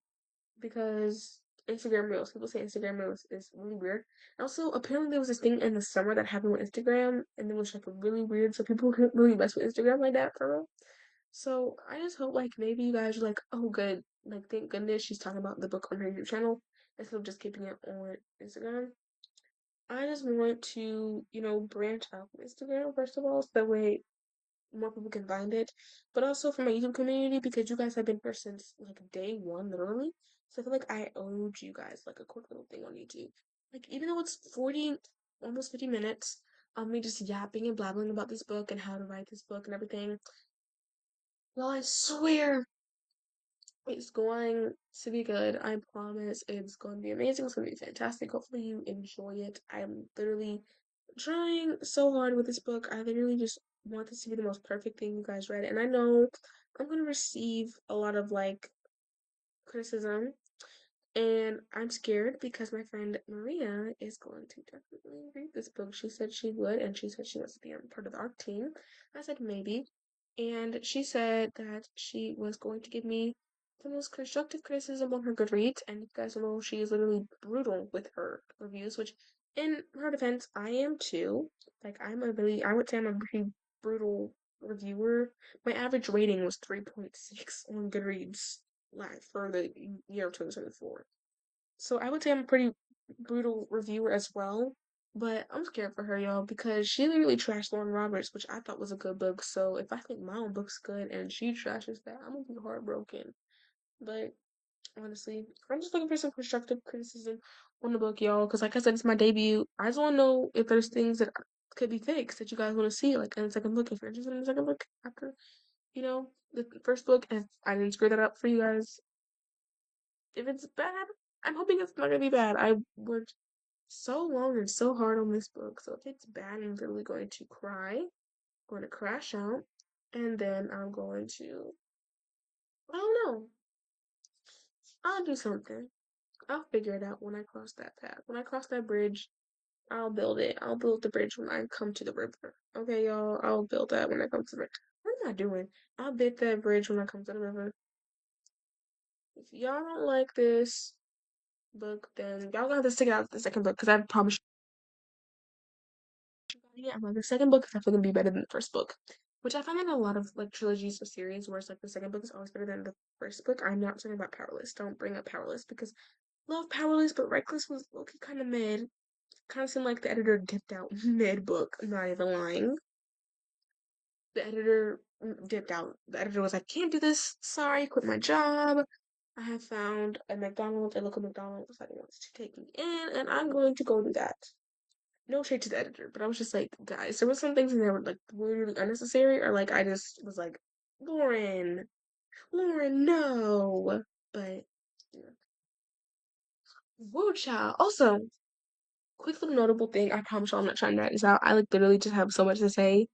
because Instagram Reels, people say Instagram Reels is really weird. Also, apparently there was this thing in the summer that happened with Instagram, and it was like really weird. So people couldn't really mess with Instagram like that for real. So I just hope like maybe you guys are like, oh good, like thank goodness she's talking about the book on her YouTube channel instead of just keeping it on Instagram. I just want to, branch out from Instagram first of all, so that way more people can find it, but also for my YouTube community because you guys have been here since like day one, literally. So I feel like I owed you guys like a quick little thing on YouTube. Like even though it's 40, almost 50 minutes of me just yapping and blabbling about this book and how to write this book and everything. Well, I swear it's going to be good. I promise it's going to be amazing. It's going to be fantastic. Hopefully you enjoy it. I'm literally trying so hard with this book. I literally just want this to be the most perfect thing you guys read. And I know I'm going to receive a lot of like criticism. And I'm scared because my friend Maria is going to definitely read this book. She said she would, and she said she wants to be a part of the art team. I said maybe. And she said that she was going to give me the most constructive criticism on her Goodreads. And you guys know she is literally brutal with her reviews, which in her defense, I am too. Like I would say I'm a pretty brutal reviewer. My average rating was 3.6 on Goodreads for the year of 2024. So I would say I'm a pretty brutal reviewer as well. But I'm scared for her, y'all, because she literally trashed Lauren Roberts, which I thought was a good book. So if I think my own book's good and she trashes that, I'm gonna be heartbroken. But honestly, I'm just looking for some constructive criticism on the book, y'all. Because like I said, it's my debut. I just want to know if there's things that could be fixed that you guys want to see, like in the second book. If you're interested in the second book after, the first book, and if I didn't screw that up for you guys, if it's bad, I'm hoping it's not gonna be bad. I worked so long and so hard on this book, so if it's bad, I'm literally going to cry, going to crash out, and then I'm going to, I don't know, I'll do something. I'll figure it out when I cross that path. When I cross that bridge, I'll build it. I'll build the bridge when I come to the river. Okay, y'all? I'll build that when I come to the river. What am I doing? I'll build that bridge when I come to the river. If y'all don't like this book, then y'all gonna have to stick it out the second book, because I promise you, yeah, like the second book is definitely gonna be better than the first book. Which I find in a lot of like trilogies or series where it's like the second book is always better than the first book. I'm not talking about Powerless. Don't bring up Powerless because love Powerless, but Reckless was okay kind of mid. Kind of seemed like the editor dipped out mid book. I'm not even lying. The editor dipped out. The editor was like, "Can't do this. Sorry, quit my job. I have found a McDonald's, a local McDonald's that wants to take me in, and I'm going to go do that." No shade to the editor, but I was just like, guys, there was some things in there were like really unnecessary, or like I just was like, Lauren, Lauren, no. But yeah. Woo child. Also, quick little notable thing. I promise you, I'm not trying to drag this out. I like literally just have so much to say,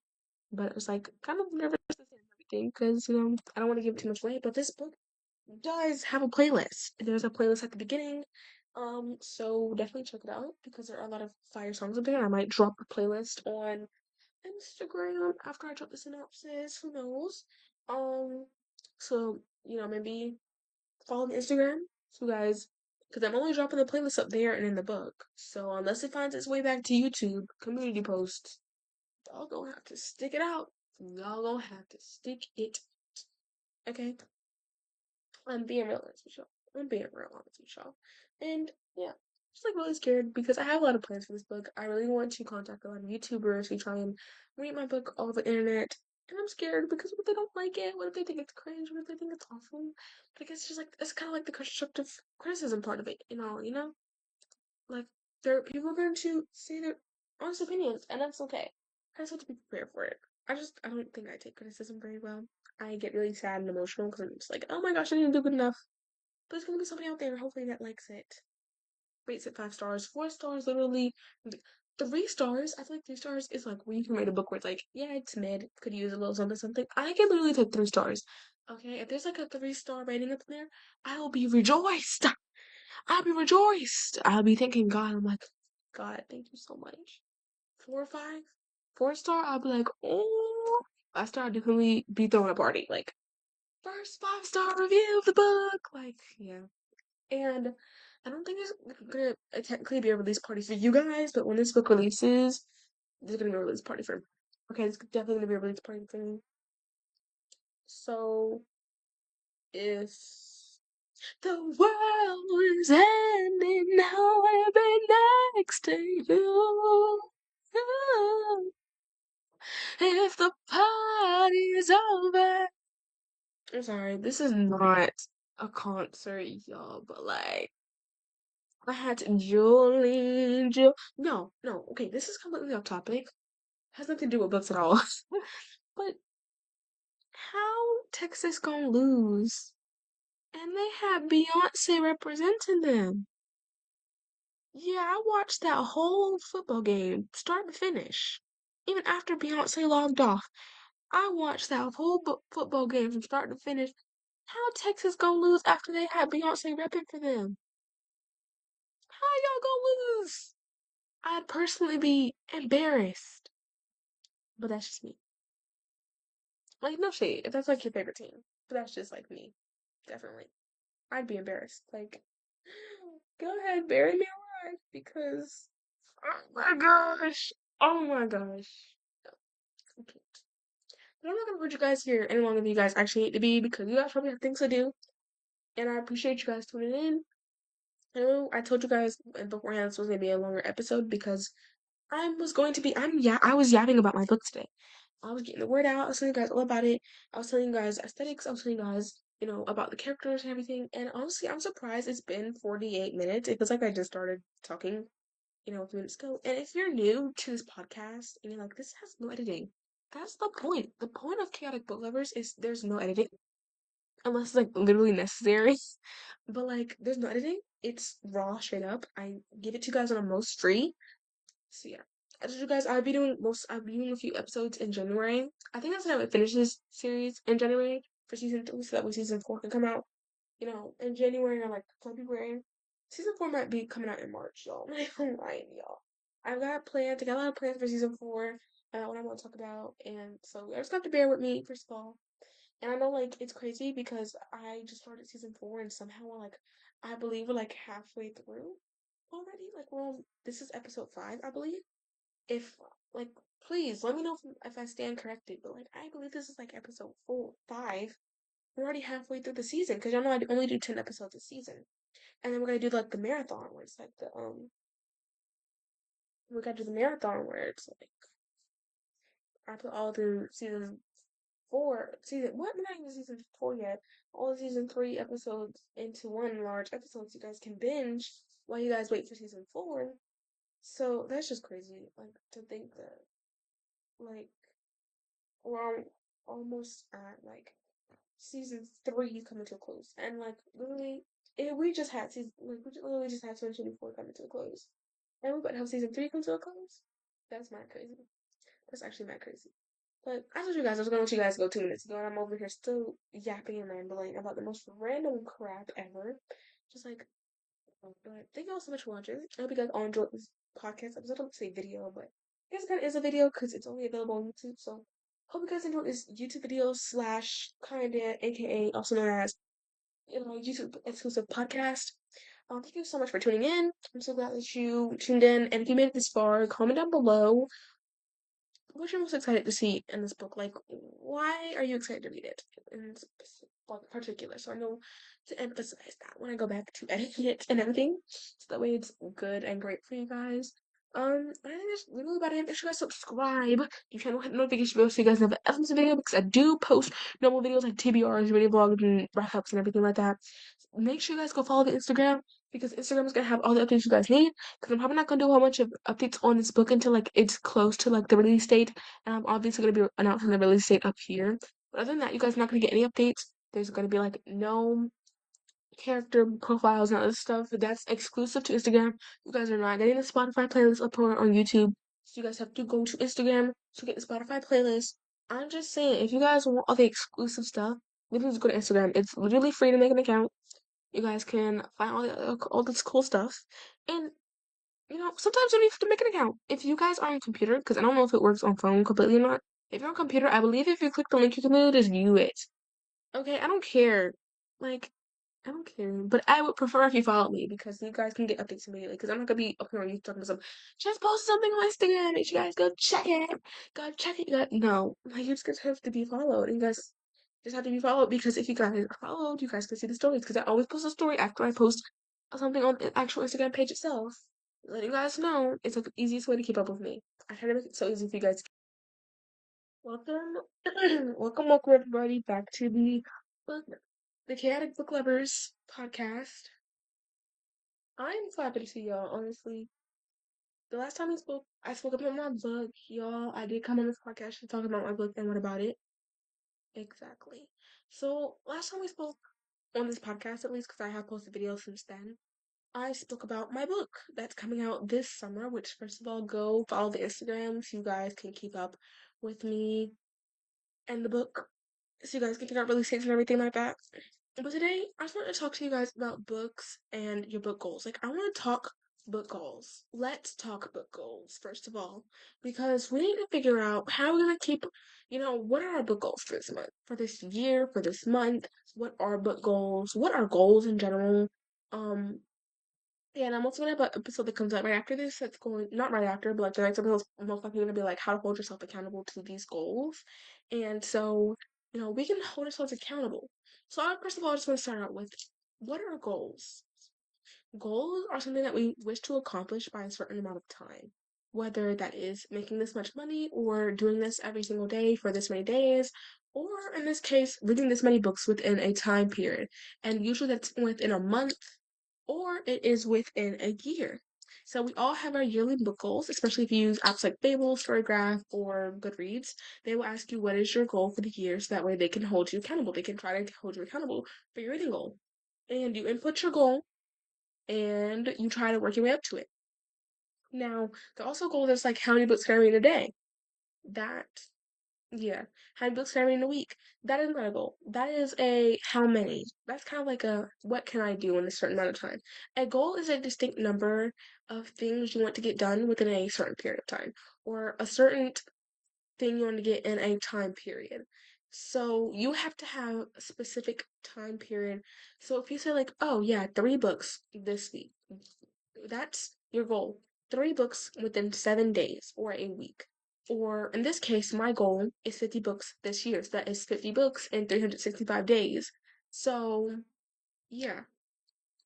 but I was like kind of nervous to say everything because I don't want to give too much away. But this book does have a playlist. There's a playlist at the beginning. So definitely check it out because there are a lot of fire songs up there. I might drop a playlist on Instagram after I drop the synopsis. Who knows? Um, so maybe follow the Instagram, so guys, because I'm only dropping the playlist up there and in the book. So unless it finds its way back to YouTube community posts, y'all gonna have to stick it out. Y'all gonna have to stick it. Okay. I'm being real honest with y'all. I'm being real honest with y'all. And yeah, just like really scared because I have a lot of plans for this book. I really want to contact a lot of YouTubers who try and read my book all over the internet. And I'm scared because what if they don't like it? What if they think it's cringe? What if they think it's awful? But I guess it's just like it's kind of like the constructive criticism part of it, Like there people are going to say their honest opinions, and that's okay. I just have to be prepared for it. I don't think I take criticism very well. I get really sad and emotional because I'm just like, oh my gosh, I didn't do good enough. But there's gonna be somebody out there, hopefully, that likes it. Rates it 5 stars. 4 stars, literally. 3 stars. I feel like 3 stars is like where you can rate a book where it's like, yeah, it's mid. Could use a little something, something. I can literally take 3 stars. Okay, if there's like a 3 star rating up there, I will be rejoiced. I'll be rejoiced. I'll be thanking God. I'm like, God, thank you so much. 4 or 5, 4 star. I'll be like, oh, 5 star. I'll definitely be throwing a party. Like first 5 star review of the book. Like, yeah. And I don't think there's gonna technically be a release party for you guys, but when this book releases, there's gonna be a release party for me. Okay, it's definitely gonna be a release party for me. So if the world is ending now, I'll be next to you. If the party's over. I'm sorry, this is not a concert, y'all, but like I had Julie, no, no, okay, this is completely off topic. Has nothing to do with books at all. But how Texas gonna lose? And they had Beyonce representing them. Yeah, I watched that whole football game, start to finish. Even after Beyonce logged off, I watched that whole football game from start to finish. How Texas gonna lose after they had Beyonce repping for them? How y'all gonna lose? I'd personally be embarrassed. But that's just me. Like, no shade, if that's like your favorite team. But that's just like me. Definitely. I'd be embarrassed. Like, go ahead, bury me alive because oh my gosh. Oh my gosh. No, I can't. But I'm not gonna hurt you guys here any longer than you guys actually need to be because you guys probably have things to do. And I appreciate you guys tuning in. I know I told you guys beforehand this was gonna be a longer episode because I was yapping about my book today. I was getting the word out. I was telling you guys all about it. I was telling you guys aesthetics. I was telling you guys, about the characters and everything. And honestly, I'm surprised it's been 48 minutes. It feels like I just started talking, a few minutes ago. And if you're new to this podcast and you're like, this has no editing, that's the point. The point of Chaotic Book Lovers is there's no editing unless it's like literally necessary. But like, there's no editing. It's raw, straight up. I give it to you guys on a most free. So yeah, I told you guys I'll be doing a few episodes in January. I think that's when I would finish this series in January for season 3, so that way season 4 can come out, in January or like February. Season 4 might be coming out in March, y'all. I'm lying, y'all. I got a lot of plans for season 4, what I want to talk about, and so I just have to bear with me, first of all. And I know, like, it's crazy because I just started season 4 and somehow I believe we're like halfway through already. Like, this is episode 5, I believe. If, like, please let me know if I stand corrected, but like, I believe this is like episode 5. We're already halfway through the season because y'all know I only do 10 episodes a season. And then we're gonna do like the marathon where it's like we gotta do the marathon where it's like I put all through we're not even season 4 yet. All the season 3 episodes into one large episode so you guys can binge while you guys wait for season 4. So that's just crazy. Like to think that like we're almost at like season 3 coming to a close. And like literally we just had literally just had 2024 coming to a close. And we're about to have season 3 come to a close. That's mad crazy. That's actually mad crazy. But I told you guys I was gonna let you guys go 2 minutes ago, and I'm over here still yapping and rambling about the most random crap ever. Just like, but thank you all so much for watching. I hope you guys all enjoyed this podcast episode. I don't say video, but I guess it kind of is a video because it's only available on YouTube. So hope you guys enjoyed this YouTube video slash kinda, aka also known as YouTube exclusive podcast. Thank you so much for tuning in. I'm so glad that you tuned in, and if you made it this far, comment down below what you're most excited to see in this book. Like, why are you excited to read it in particular? So I know to emphasize that when I go back to edit it and everything, so that way it's good and great for you guys. I think that's literally about it. Make sure you guys subscribe. You channel hit the notification bell so you guys never ever miss a video because I do post normal videos like TBRs, video vlogs, and wrap ups and everything like that. Make sure you guys go follow the Instagram because Instagram is gonna have all the updates you guys need. Because I'm probably not gonna do a whole bunch of updates on this book until like it's close to like the release date, and I'm obviously gonna be announcing the release date up here. But other than that, you guys are not gonna get any updates. There's gonna be like no character profiles and other stuff. That's exclusive to Instagram. You guys are not getting the Spotify playlist up on YouTube. So you guys have to go to Instagram to get the Spotify playlist. I'm just saying, if you guys want all the exclusive stuff, literally just go to Instagram. It's literally free to make an account. You guys can find all this cool stuff. And sometimes you don't have to make an account. If you guys are on computer, because I don't know if it works on phone completely or not. If you're on computer, I believe if you click the link, you can literally just view it. Okay, I don't care. Like, I don't care. But I would prefer if you followed me because you guys can get updates immediately. Because I'm not gonna be up here on YouTube talking about just post something on Instagram. Make sure you guys go check it. Go check it. No, like you just have to be followed. And you guys just have to be followed because if you guys are followed, you guys can see the stories. Because I always post a story after I post something on the actual Instagram page itself. Letting you guys know it's like the easiest way to keep up with me. I try to make it so easy for you guys. Welcome, welcome everybody back to book, the Chaotic Book Lovers podcast. I'm so happy to see y'all. Honestly, the last time I spoke about my book, y'all. I did come on this podcast to talk about my book and what about it exactly. So last time we spoke on this podcast, at least because I have posted videos since then. I spoke about my book that's coming out this summer, which first of all, go follow the Instagram so you guys can keep up with me and the book. So you guys can figure out release dates and everything like that. But today, I just want to talk to you guys about books and your book goals. Like, I want to talk book goals. Let's talk book goals, first of all, because we need to figure out how we're going to keep, what are our book goals for this month, for this year, for this month? What are book goals? What are goals in general? Um, yeah, and I'm also gonna have an episode that comes out right after this. That's going not right after, but like the next episode is most likely gonna be like how to hold yourself accountable to these goals. And so, we can hold ourselves accountable. So first of all, I just want to start out with what are goals? Goals are something that we wish to accomplish by a certain amount of time. whether that is making this much money or doing this every single day for this many days, or in this case, reading this many books within a time period. And usually that's within a month or it is within a year. So we all have our yearly book goals, especially if you use apps like Fable, Storygraph, or Goodreads. They will ask you what is your goal for the year, so that way they can hold you accountable. They can try to hold you accountable for your reading goal. And you input your goal and you try to work your way up to it. Now, the also goal is like how many books can I read a day? That Yeah. How many books can I read in a week? That is not a goal. That is a how many. That's kind of like a what can I do in a certain amount of time. A goal is a distinct number of things you want to get done within a certain period of time, or a certain thing you want to get in a time period. So you have to have a specific time period. So if you say like, oh yeah, 3 books this week, that's your goal. 3 books within 7 days or a week. Or in this case, my goal is 50 books this year. So that is 50 books in 365 days. So, yeah.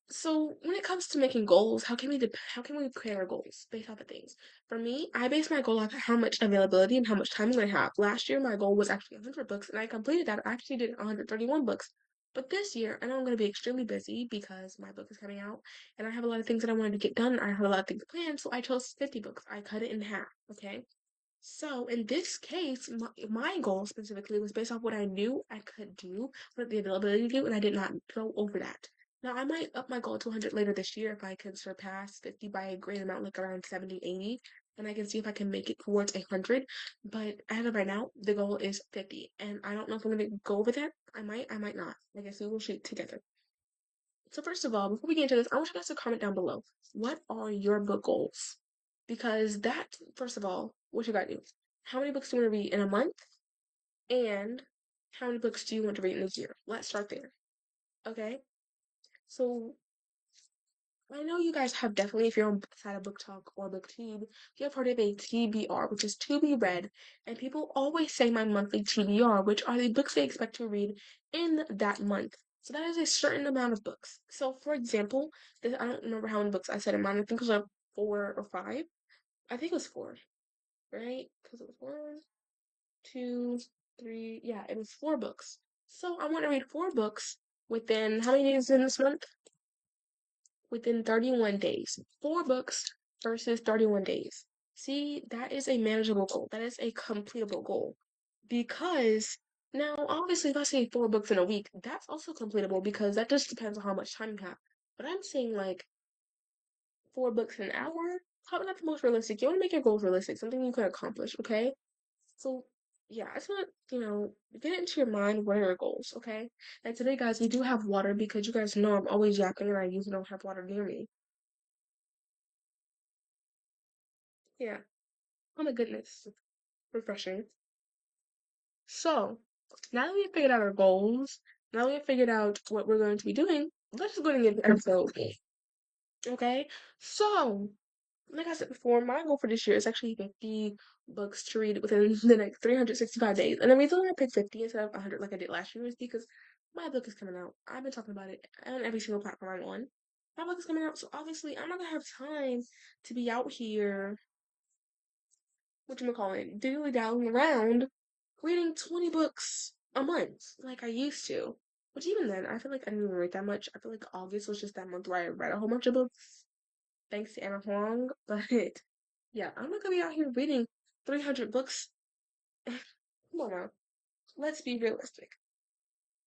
So when it comes to making goals, how can we create our goals based off of things? For me, I base my goal off how much availability and how much time I'm gonna have. Last year, my goal was actually 100 books, and I completed that. I actually did 131 books. But this year, I know I'm gonna be extremely busy because my book is coming out, and I have a lot of things that I wanted to get done. I have a lot of things planned, so I chose 50 books. I cut it in half. Okay. So in this case, my goal specifically was based off what I knew I could do, what the availability to do, and I did not go over that. Now, I might up my goal to 100 later this year if I can surpass 50 by a great amount, like around 70, 80, and I can see if I can make it towards 100. But as of right now, the goal is 50, and I don't know if I'm going to go over that. I might not. I guess we will shoot together. So first of all, before we get into this, I want you guys to comment down below. What are your book goals? Because that, first of all, what you gotta do. How many books do you want to read in a month? And how many books do you want to read in a year? Let's start there. Okay? So I know you guys have definitely, if you're on side of Book Talk or BookTube, you have heard of a TBR, which is to be read, and people always say my monthly TBR, which are the books they expect to read in that month. So that is a certain amount of books. So for example, I don't remember how many books I said in mine. I think it was like 4 or 5. I think it was 4, right? Because it was 1, 2, 3. Yeah, it was 4 books. So I want to read 4 books within how many days in this month? Within 31 days. 4 books versus 31 days. See, that is a manageable goal. That is a completable goal. Because now, obviously, if I say 4 books in a week, that's also completable because that just depends on how much time you have. But I'm saying like 4 books an hour, probably not the most realistic. You want to make your goals realistic, something you can accomplish, okay? So, yeah, I just want to, get it into your mind what are your goals, okay? And today, guys, we do have water because you guys know I'm always yapping and I usually don't have water near me. Yeah. Oh my goodness. Refreshing. So, now that we've figured out our goals, now that we've figured out what we're going to be doing, let's just go into the episode. Okay? So, like I said before, my goal for this year is actually 50 books to read within the next 365 days. And the reason why I picked 50 instead of 100 like I did last year is because my book is coming out. I've been talking about it on every single platform I'm on. My book is coming out, so obviously I'm not gonna have time to be out here, whatchamacallit, dilly-dallying around, reading 20 books a month like I used to. Which even then, I feel like I didn't even read that much. I feel like August was just that month where I read a whole bunch of books, thanks to Anna Huang. But yeah, I'm not gonna be out here reading 300 books. Come on now, let's be realistic.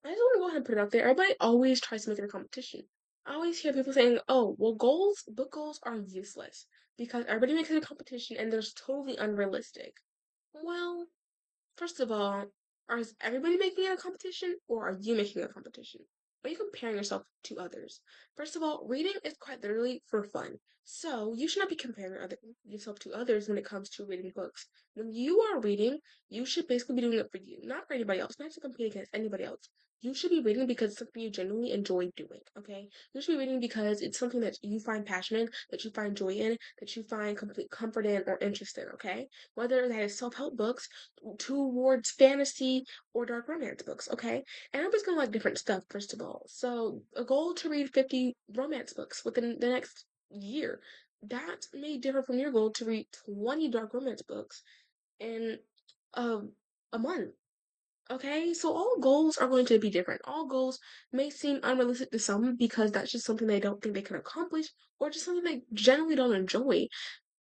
I just want to go ahead and put it out there. Everybody always tries to make it a competition. I always hear people saying, oh, well, book goals are useless because everybody makes it a competition and they're totally unrealistic. Well, first of all, is everybody making it a competition or are you making it a competition? Are you comparing yourself to others? First of all, reading is quite literally for fun. So you should not be comparing yourself to others when it comes to reading books. When you are reading, you should basically be doing it for you, not for anybody else, not to compete against anybody else. You should be reading because it's something you genuinely enjoy doing, okay? You should be reading because it's something that you find passionate, that you find joy in, that you find complete comfort in or interest in, okay? Whether that is self-help books, towards fantasy or dark romance books, okay? And everybody's gonna like different stuff, first of all. So a goal to read 50 romance books within the next year. that may differ from your goal to read 20 dark romance books in a, a month. Okay, so all goals are going to be different. All goals may seem unrealistic to some because that's just something they don't think they can accomplish, or just something they generally don't enjoy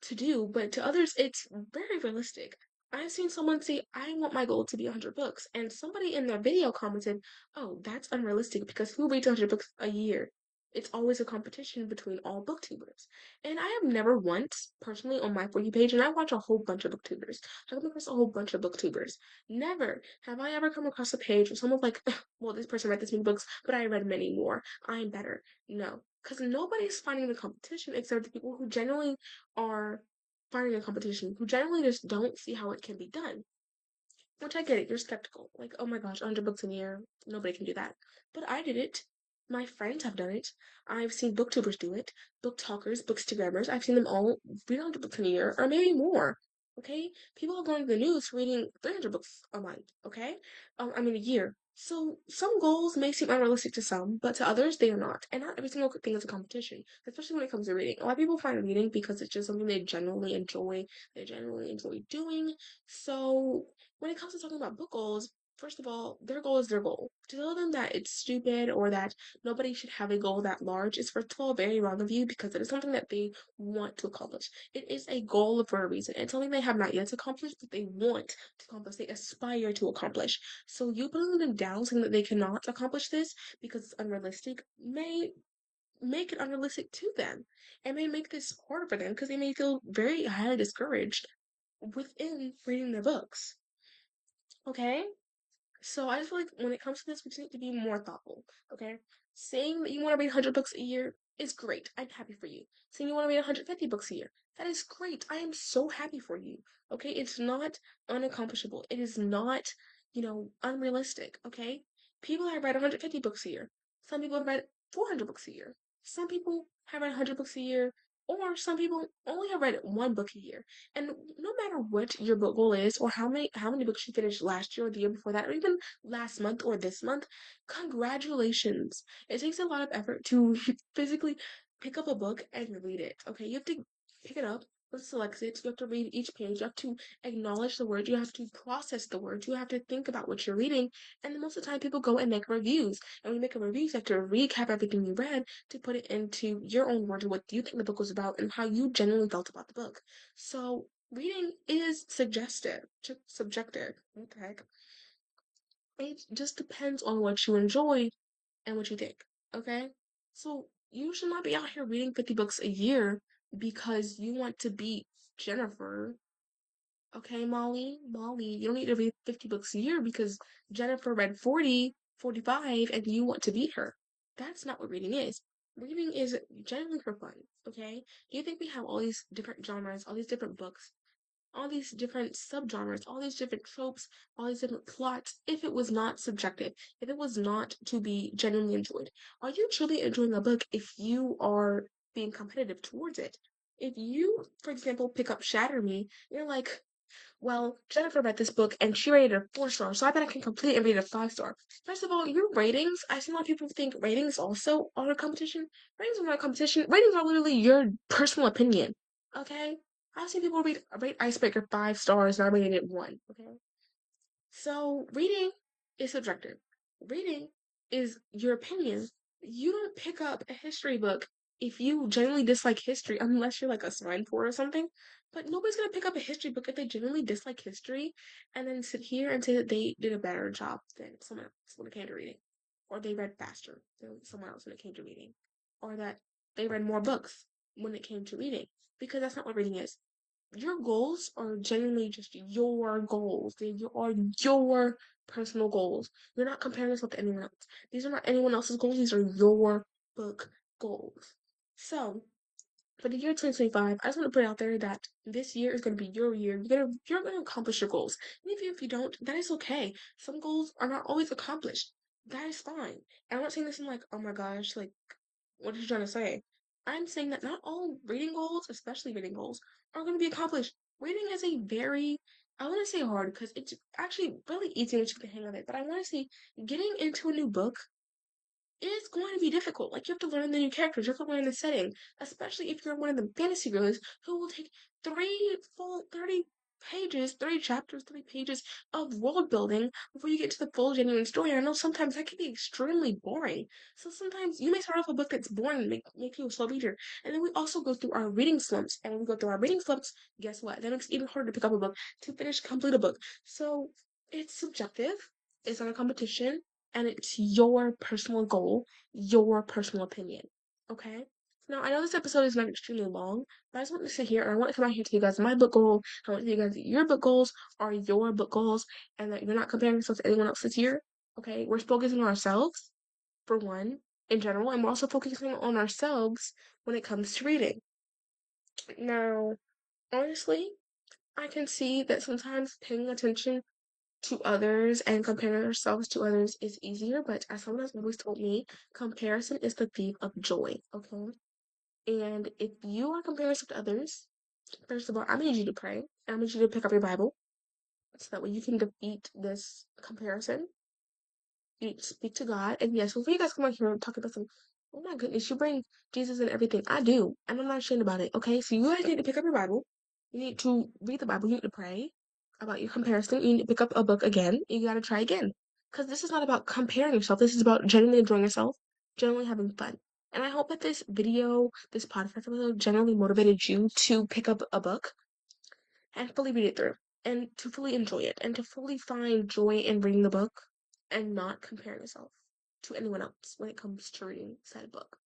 to do, but to others, it's very realistic. I've seen someone say, I want my goal to be 100 books, and somebody in their video commented, oh, that's unrealistic because who reads 100 books a year? It's always a competition between all booktubers. And I have never once, personally, on my For You page, and I watch a whole bunch of booktubers. I come across a whole bunch of booktubers. Never have I ever come across a page where someone's like, well, this person read this many books, but I read many more. I'm better. No, because nobody's finding the competition except the people who genuinely are finding a competition, who generally just don't see how it can be done. Which I get it, you're skeptical. Like, oh my gosh, 100 books in a year, nobody can do that. But I did it. My friends have done it. I've seen booktubers do it, book talkers, bookstagrammers. I've seen them all read 100 books in a year, or maybe more. Okay? People are going to the news reading 300 books a month, okay? I mean, a year. So some goals may seem unrealistic to some, but to others, they are not. And not every single thing is a competition, especially when it comes to reading. A lot of people find reading because it's just something they genuinely enjoy doing. So when it comes to talking about book goals, first of all, their goal is their goal. To tell them that it's stupid or that nobody should have a goal that large is, first of all, very wrong of you because it is something that they want to accomplish. It is a goal for a reason. It's something they have not yet accomplished, but they want to accomplish. They aspire to accomplish. So you putting them down, saying that they cannot accomplish this because it's unrealistic, may make it unrealistic to them and may make this harder for them because they may feel very highly discouraged within reading their books. Okay? So I just feel like when it comes to this, we just need to be more thoughtful. Okay? Saying that you want to read 100 books a year is great. I'm happy for you. Saying you want to read 150 books a year, that is great. I am so happy for you. Okay? It's not unaccomplishable. It is not, unrealistic. Okay? People have read 150 books a year. Some people have read 400 books a year. Some people have read 100 books a year. Or some people only have read one book a year. And no matter what your book goal is, or how many books you finished last year or the year before that, or even last month or this month, congratulations. It takes a lot of effort to physically pick up a book and read it. Okay, you have to pick it up, select it, you have to read each page, you have to acknowledge the word, you have to process the words, you have to think about what you're reading, and then most of the time people go and make reviews. And when you make a review, you have to recap everything you read to put it into your own words, what you think the book was about, and how you genuinely felt about the book. So reading is subjective. What the heck? It just depends on what you enjoy and what you think. Okay? So you should not be out here reading 50 books a year because you want to beat Jennifer. Okay, Molly, you don't need to read 50 books a year because Jennifer read 40, 45, and you want to beat her. That's not what reading is. Reading is generally for fun, okay? Do you think we have all these different genres, all these different books, all these different subgenres, all these different tropes, all these different plots, if it was not subjective, if it was not to be genuinely enjoyed? Are you truly enjoying a book if you are being competitive towards it? If you, for example, pick up Shatter Me, you're like, well, Jennifer read this book and she rated it a 4 star, so I bet I can complete it and rate it a 5 star. First of all, your ratings, I see a lot of people think ratings also are a competition. Ratings are not a competition. Ratings are literally your personal opinion. Okay? I've seen people rate Icebreaker 5 stars and I rated it 1. Okay? So reading is subjective. Reading is your opinion. You don't pick up a history book if you genuinely dislike history, unless you're like a sign for it or something. But nobody's gonna pick up a history book if they genuinely dislike history and then sit here and say that they did a better job than someone else when it came to reading. Or they read faster than someone else when it came to reading. Or that they read more books when it came to reading. Because that's not what reading is. Your goals are genuinely just your goals. They are your personal goals. You're not comparing yourself to anyone else. These are not anyone else's goals. These are your book goals. So, for the year 2025, I just want to put out there that this year is going to be your year. You're gonna accomplish your goals. And even if you don't, that is okay. Some goals are not always accomplished. That is fine. And I'm not saying this in like, oh my gosh, like what are you trying to say? I'm saying that not all reading goals, especially reading goals, are going to be accomplished. Reading is a very, I want to say hard because it's actually really easy once you get the hang of it, but I want to say getting into a new book it's going to be difficult. Like, you have to learn the new characters, you have to learn the setting, especially if you're one of the fantasy girls who will take 30 pages, 3 chapters, 3 pages of world building before you get to the full genuine story. And I know sometimes that can be extremely boring. So sometimes you may start off a book that's boring and make you a slow reader. And then we also go through our reading slumps. And when we go through our reading slumps, guess what? That makes it even harder to pick up a book, to complete a book. So it's subjective. It's not a competition, and it's your personal goal, your personal opinion. Okay? Now, I know this episode is not extremely long, but I just want to sit here and I want to come out here to you guys my book goal. I want to tell you guys that your book goals are your book goals and that you're not comparing yourself to anyone else this year. Okay? We're focusing on ourselves, for one, in general, and we're also focusing on ourselves when it comes to reading. Now, honestly, I can see that sometimes paying attention to others and comparing ourselves to others is easier, but as someone has always told me, comparison is the thief of joy, okay? And if you are comparing yourself to others, first of all, I'm gonna need you to pray. I'm gonna need you to pick up your Bible so that way you can defeat this comparison. You speak to God, and yes, before you guys come out here and talk about some, oh my goodness, you bring Jesus and everything. I do, and I'm not ashamed about it. Okay, so you guys need to pick up your Bible. You need to read the Bible. You need to pray about your comparison. You need to pick up a book again. You gotta try again, because this is not about comparing yourself. This is about genuinely enjoying yourself, genuinely having fun. And I hope that this video, this podcast episode, generally motivated you to pick up a book and fully read it through and to fully enjoy it and to fully find joy in reading the book and not comparing yourself to anyone else when it comes to reading said book.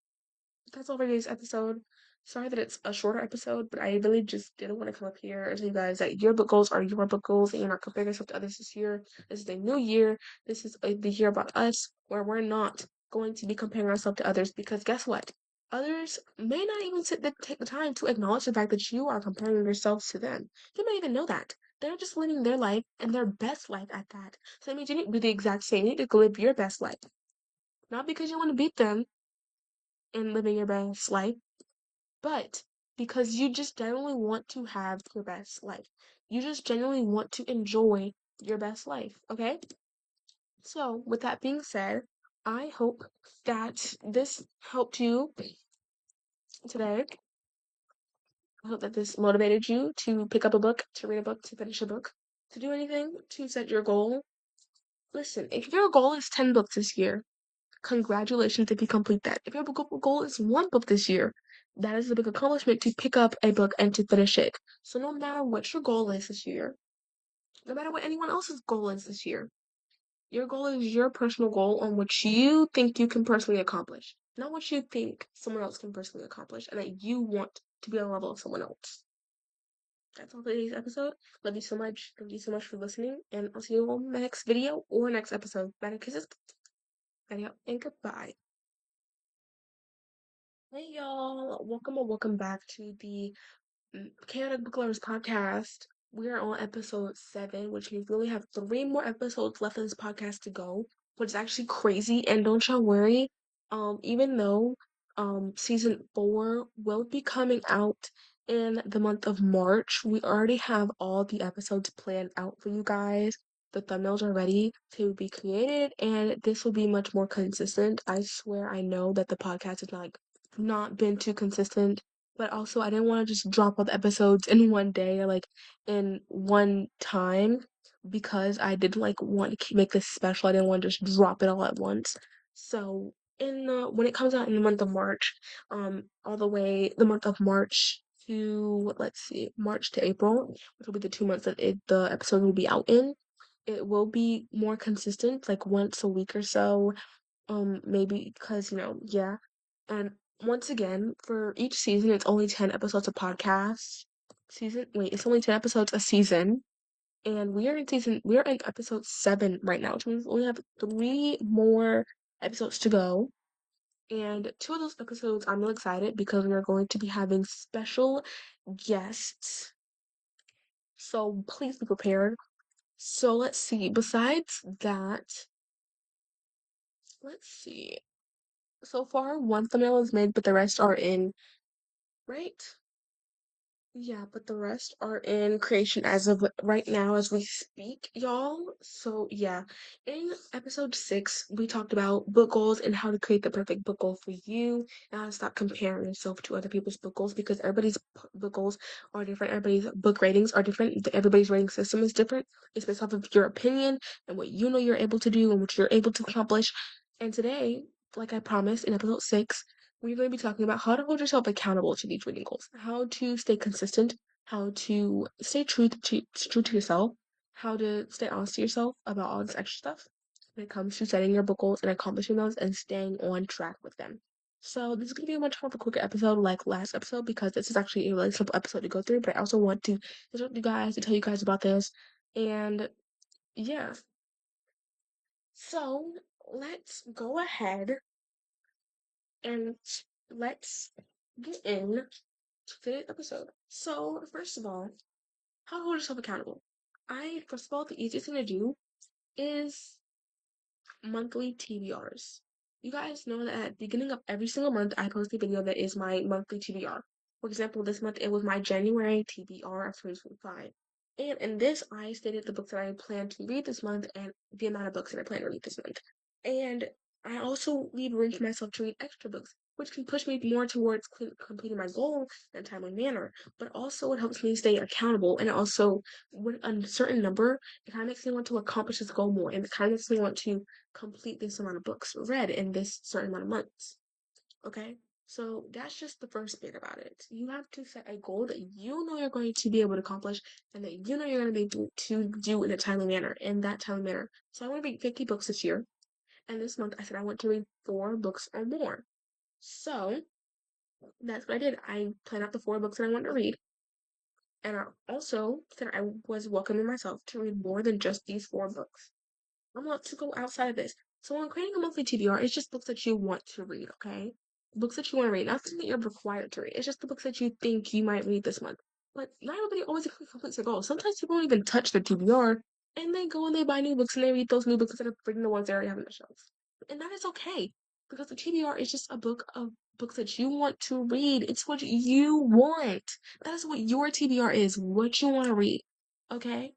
That's all for today's episode. Sorry that it's a shorter episode, but I really just didn't want to come up here and tell you guys that your book goals are your book goals and you're not comparing yourself to others this year. This is a new year. This is the year about us where we're not going to be comparing ourselves to others because guess what? Others may not even take the time to acknowledge the fact that you are comparing yourselves to them. You may even know that. They're just living their life and their best life at that. So that means you need to do the exact same. You need to live your best life. Not because you want to beat them in living your best life, but because you just genuinely want to have your best life. You just genuinely want to enjoy your best life, okay? So, with that being said, I hope that this helped you today. I hope that this motivated you to pick up a book, to read a book, to finish a book, to do anything, to set your goal. Listen, if your goal is 10 books this year, congratulations if you complete that. If your goal is 1 book this year, that is a big accomplishment to pick up a book and to finish it. So no matter what your goal is this year, no matter what anyone else's goal is this year, your goal is your personal goal on which you think you can personally accomplish, not what you think someone else can personally accomplish, and that you want to be on the level of someone else. That's all for today's episode. Love you so much. Thank you so much for listening, and I'll see you on the next video or next episode. Bye, kisses, adios, and goodbye. Hey y'all, welcome or welcome back to the Chaotic Book Lovers podcast. We are on episode 7, which means we only have 3 more episodes left of this podcast to go, which is actually crazy. And don't y'all worry, even though season 4 will be coming out in the month of March, we already have all the episodes planned out for you guys. The thumbnails are ready to be created, and this will be much more consistent. I swear I know that the podcast is not been too consistent, but also I didn't want to just drop all the episodes in one day or like in one time because I didn't want to make this special. I didn't want to just drop it all at once. So when it comes out in the month of March, all the way the month of March to let's see, March to April, which will be the 2 months that the episode will be out in. It will be more consistent, like once a week or so, maybe because yeah. And once again, for each season it's only 10 episodes of podcast season. Wait, it's only 10 episodes a season, and we are in episode 7 right now, which means we only have 3 more episodes to go. And 2 of those episodes I'm really excited because we are going to be having special guests, so please be prepared. So let's see, besides that, let's see. So far, one thumbnail is made, but the rest are in, right? Yeah, but the rest are in creation as of right now as we speak, y'all. So, yeah, in episode 6, we talked about book goals and how to create the perfect book goal for you and how to stop comparing yourself to other people's book goals because everybody's book goals are different. Everybody's book ratings are different. Everybody's rating system is different. It's based off of your opinion and what you know you're able to do and what you're able to accomplish. And today, like I promised in episode 6, we're going to be talking about how to hold yourself accountable to these reading goals, how to stay consistent, how to stay true to yourself, how to stay honest to yourself about all this extra stuff when it comes to setting your book goals and accomplishing those and staying on track with them. So this is going to be a much more of a quicker episode like last episode because this is actually a really simple episode to go through, but I also want to disrupt you guys to tell you guys about this. And yeah, so let's go ahead and let's get in to today's episode. So, first of all, how to hold yourself accountable. First of all, the easiest thing to do is monthly TBRs. You guys know that at the beginning of every single month, I post a video that is my monthly TBR. For example, this month it was my January TBR of 2025. And in this, I stated the books that I plan to read this month and the amount of books that I plan to read this month. And I also leave room for myself to read extra books, which can push me more towards completing my goal in a timely manner. But also, it helps me stay accountable. And also, with a certain number, it kind of makes me want to accomplish this goal more. And it kind of makes me want to complete this amount of books read in this certain amount of months. Okay? So that's just the first bit about it. You have to set a goal that you know you're going to be able to accomplish and that you know you're going to be able to do in a timely manner, in that timely manner. So I want to read 50 books this year. And this month I said I want to read 4 books or more. So that's what I did. I planned out the 4 books that I wanted to read. And I also said I was welcoming myself to read more than just these 4 books. I want to go outside of this. So when creating a monthly TBR, it's just books that you want to read, okay? Books that you want to read, not something that you're required to read. It's just the books that you think you might read this month. But not everybody always completes their goals. Sometimes people don't even touch their TBR, and they go and they buy new books and they read those new books instead of reading the ones they already have on the shelves. And that is okay, because the TBR is just a book of books that you want to read. It's what you want. That is what your TBR is, what you want to read, okay?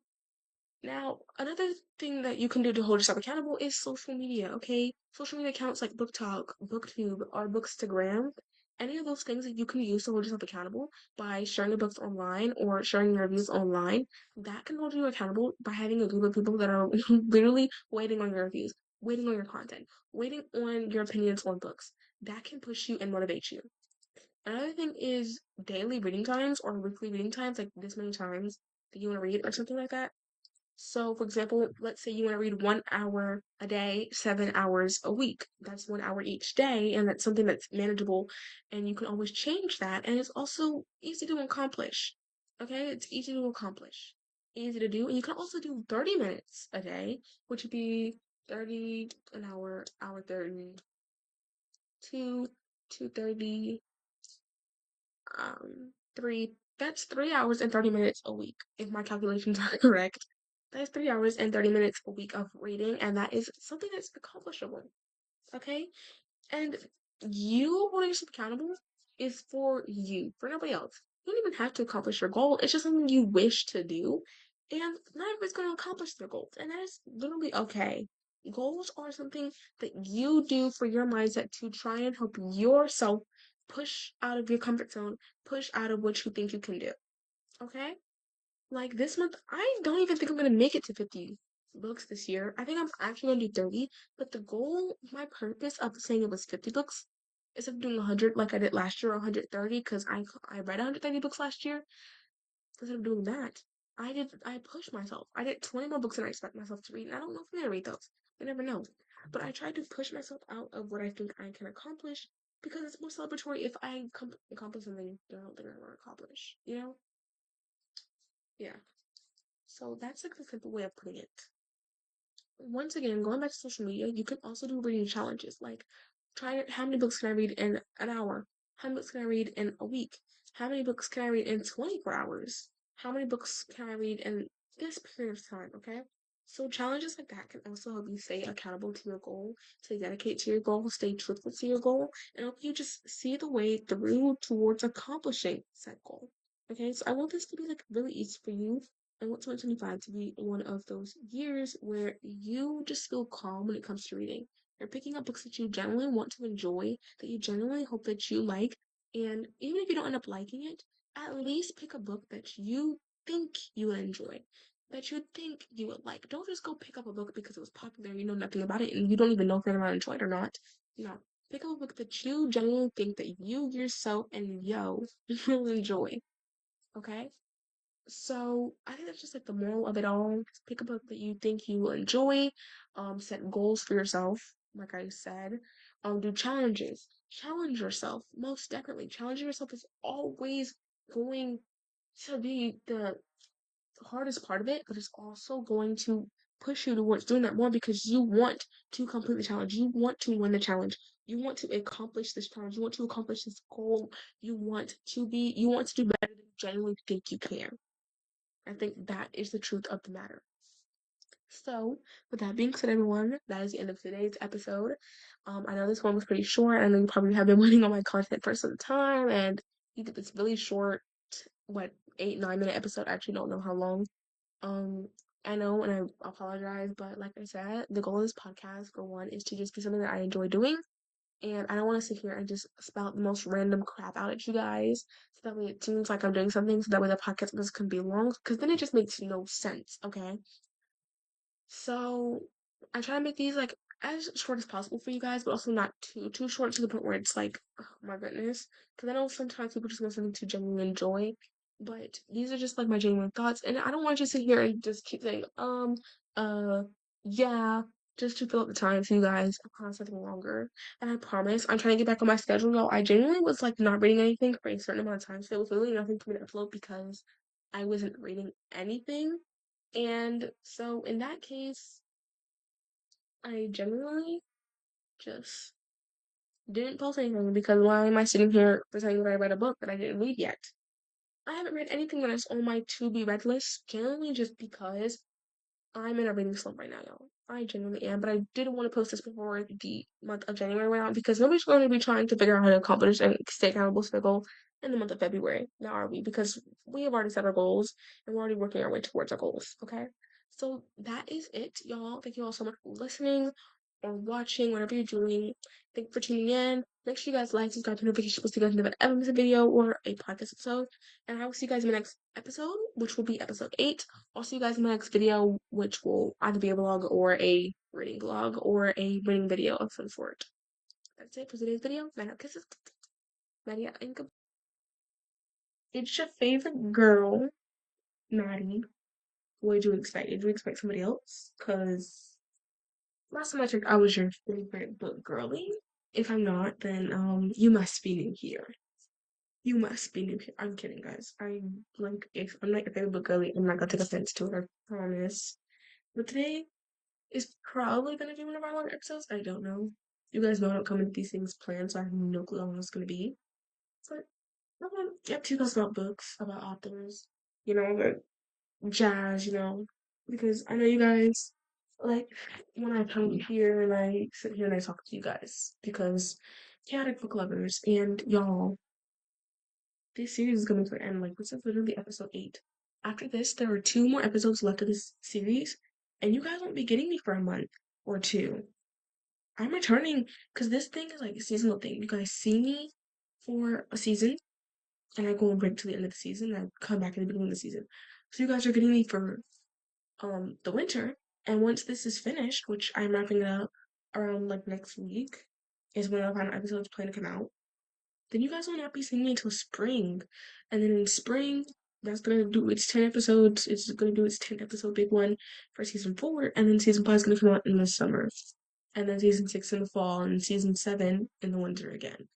Now, another thing that you can do to hold yourself accountable is social media, okay? Social media accounts like BookTok, BookTube, or Bookstagram, any of those things that you can use to hold yourself accountable by sharing the books online or sharing your reviews online, that can hold you accountable by having a group of people that are literally waiting on your reviews, waiting on your content, waiting on your opinions on books. That can push you and motivate you. Another thing is daily reading times or weekly reading times, like this many times that you want to read or something like that. So, for example, let's say you want to read 1 hour a day, 7 hours a week. That's 1 hour each day, and that's something that's manageable, and you can always change that. And it's also easy to accomplish. Okay, it's easy to accomplish, easy to do, and you can also do 30 minutes a day, which would be 30 an hour, hour 30, 230, 3. That's 3 hours and 30 minutes a week, if my calculations are correct. That is 3 hours and 30 minutes a week of reading, and that is something that's accomplishable. Okay? And you holding yourself accountable is for you, for nobody else. You don't even have to accomplish your goal. It's just something you wish to do. And not everybody's going to accomplish their goals. And that is literally okay. Goals are something that you do for your mindset to try and help yourself push out of your comfort zone, push out of what you think you can do. Okay? Like this month, I don't even think I'm gonna make it to 50 books this year. I think I'm actually gonna do 30, but the goal, my purpose of saying it was 50 books, instead of doing 100 like I did last year or 130, because I read 130 books last year, instead of doing that, I pushed myself. I did 20 more books than I expect myself to read, and I don't know if I'm gonna read those. I never know. But I tried to push myself out of what I think I can accomplish because it's more celebratory if I accomplish something that I don't think I want to accomplish, you know? Yeah. So that's like the simple way of putting it. Once again, going back to social media, you can also do reading challenges. Like, try how many books can I read in an hour? How many books can I read in a week? How many books can I read in 24 hours? How many books can I read in this period of time? Okay. So challenges like that can also help you stay accountable to your goal, stay dedicated to your goal, stay truthful to your goal, and help you just see the way through towards accomplishing said goal. Okay, so I want this to be like really easy for you. I want 2025 to be one of those years where you just feel calm when it comes to reading. You're picking up books that you genuinely want to enjoy, that you genuinely hope that you like, and even if you don't end up liking it, at least pick a book that you think you would enjoy, that you think you would like. Don't just go pick up a book because it was popular, you know nothing about it, and you don't even know if you're gonna enjoy it or not. No. Pick up a book that you genuinely think that you yourself and yo will enjoy. Okay? So I think that's just like the moral of it all. Pick a book that you think you will enjoy. Set goals for yourself, like I said. Do challenges. Challenge yourself. Most definitely. Challenging yourself is always going to be the hardest part of it, but it's also going to push you towards doing that more because you want to complete the challenge. You want to win the challenge. You want to accomplish this challenge. You want to accomplish this goal. You want to do better than you genuinely think you can. I think that is the truth of the matter. So, with that being said, everyone, that is the end of today's episode. I know this one was pretty short. I know you probably have been waiting on my content for some time, and you get this really short, what, 8, 9 minute episode. I actually don't know how long. Um, I know, and I apologize, but like I said, the goal of this podcast, for one, is to just be something that I enjoy doing. And I don't want to sit here and just spout the most random crap out at you guys. So that way it seems like I'm doing something. So that way the podcast just can be long. Because then it just makes no sense, okay? So I try to make these like as short as possible for you guys, but also not too short to the point where it's like, oh my goodness. Because I know sometimes people just want something to genuinely enjoy, but these are just like my genuine thoughts, and I don't want you to sit here and just keep saying uh yeah, just to fill up the time for you guys. I promise something longer, and I promise I'm trying to get back on my schedule. Y'all, I genuinely was like not reading anything for a certain amount of time, so it was literally nothing for me to upload because I wasn't reading anything. And so in that case, I genuinely just didn't post anything because why am I sitting here pretending that I read a book that I didn't read yet? I haven't read anything that is on my to be read list, generally just because I'm in a reading slump right now, y'all. I genuinely am, but I didn't want to post this before the month of January went out because nobody's going to be trying to figure out how to accomplish and stay accountable to their goal in the month of February. Now, are we? Because we have already set our goals and we're already working our way towards our goals, okay? So that is it, y'all. Thank you all so much for listening or watching, whatever you're doing. Thank you for tuning in. Make sure you guys like, subscribe, to notifications so you guys never ever miss a video or a podcast episode. And I will see you guys in the next episode, which will be episode 8. I'll see you guys in my next video, which will either be a vlog or a reading vlog or a reading video of some sort. That's it for today's video. Night out kisses. Maddie and goodbye. It's your favorite girl, Maddie. What did you expect? Did you expect somebody else? Because last time I checked, I was your favorite book girly. If I'm not, then you must be new here. You must be new here. I'm kidding, guys. I'm like, if I'm not your favorite book girly, I'm not gonna take offense to it. I promise. But today is probably gonna be one of our longer episodes. I don't know. You guys know I don't come into these things planned, so I have no clue how it's gonna be. But yep, you guys about books, about authors, the jazz, because I know you guys like when I come here and I sit here and I talk to you guys because chaotic book lovers and y'all, this series is coming to an end. Like this is literally episode 8. After this, there are 2 more episodes left of this series, and you guys won't be getting me for a month or 2. I'm returning because this thing is like a seasonal thing. You guys see me for a season, and I go on break to the end of the season, and I come back at the beginning of the season. So you guys are getting me for the winter, and once this is finished, which I'm wrapping it up around like next week, is when the final episodes plan to come out. Then you guys will not be seeing me until spring, and then in spring. That's gonna do its 10 episodes. It's gonna do its 10 episode big one for season 4, and then season 5 is gonna come out in the summer, and then season 6 in the fall, and season 7 in the winter again.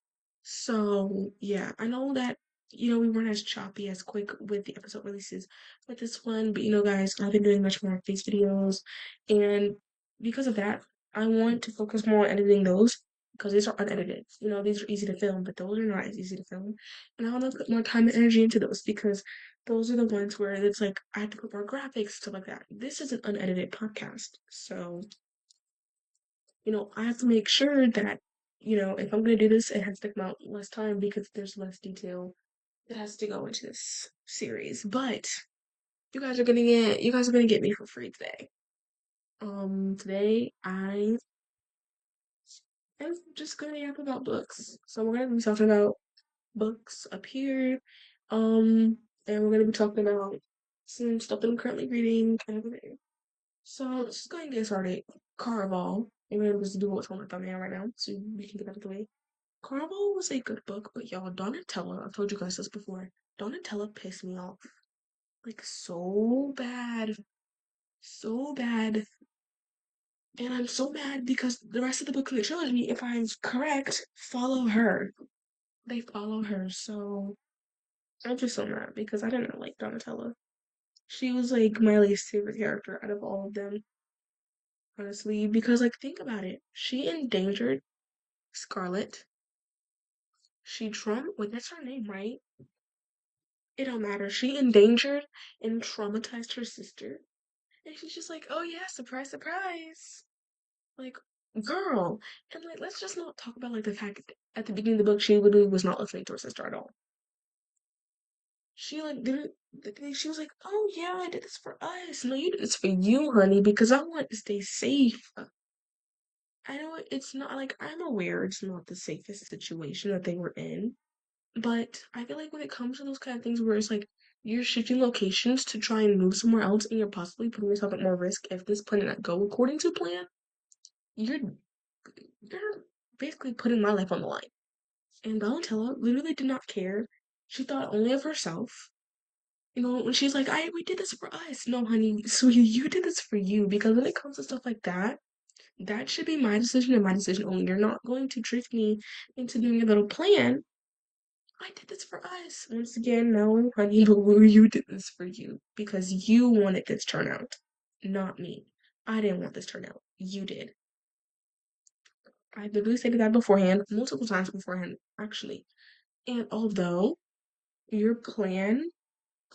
So yeah, I know that we weren't as choppy as quick with the episode releases with this one, but guys, I've been doing much more face videos, and because of that, I want to focus more on editing those because these are unedited. These are easy to film, but those are not as easy to film, and I want to put more time and energy into those because those are the ones where it's like I have to put more graphics, stuff like that. This is an unedited podcast, so I have to make sure that, if I'm gonna do this, it has to come out less time because there's less detail that has to go into this series, but you guys are gonna get me for free today. Today I'm just gonna yap about books. So we're gonna be talking about books up here. And we're gonna be talking about some stuff that I'm currently reading, kind of a thing. So let's just go ahead and get started. Caraval. I'm gonna just do what's on my thumbnail right now, so we can get out of the way. Caraval was a good book, but y'all, Donatella, I've told you guys this before. Donatella pissed me off. Like so bad. So bad. And I'm so mad because the rest of the book in the trilogy, if I'm correct, follow her. They follow her, so I'm just so mad because I didn't like Donatella. She was like my least favorite character out of all of them, honestly. Because like think about it. She endangered Scarlet. Wait, that's her name, right? It don't matter. She endangered and traumatized her sister. And she's just like, oh yeah, surprise, surprise. Like, girl. And like, let's just not talk about like the fact that at the beginning of the book she literally was not listening to her sister at all. She like didn't. She was like, "Oh yeah, I did this for us. No, you did this for you, honey, because I want to stay safe." I know it's not like I'm aware it's not the safest situation that they were in, but I feel like when it comes to those kind of things where it's like you're shifting locations to try and move somewhere else and you're possibly putting yourself at more risk if this plan did not go according to plan, you're you're basically putting my life on the line. And Valentella literally did not care. She thought only of herself. You know, when she's like, we did this for us. No, honey, sweetie, you did this for you. Because when it comes to stuff like that, that should be my decision and my decision only. You're not going to trick me into doing a little plan. I did this for us. Once again, no, honey, but you did this for you. Because you wanted this turnout, not me. I didn't want this turnout. You did. I literally stated that beforehand, multiple times beforehand, actually. And although your plan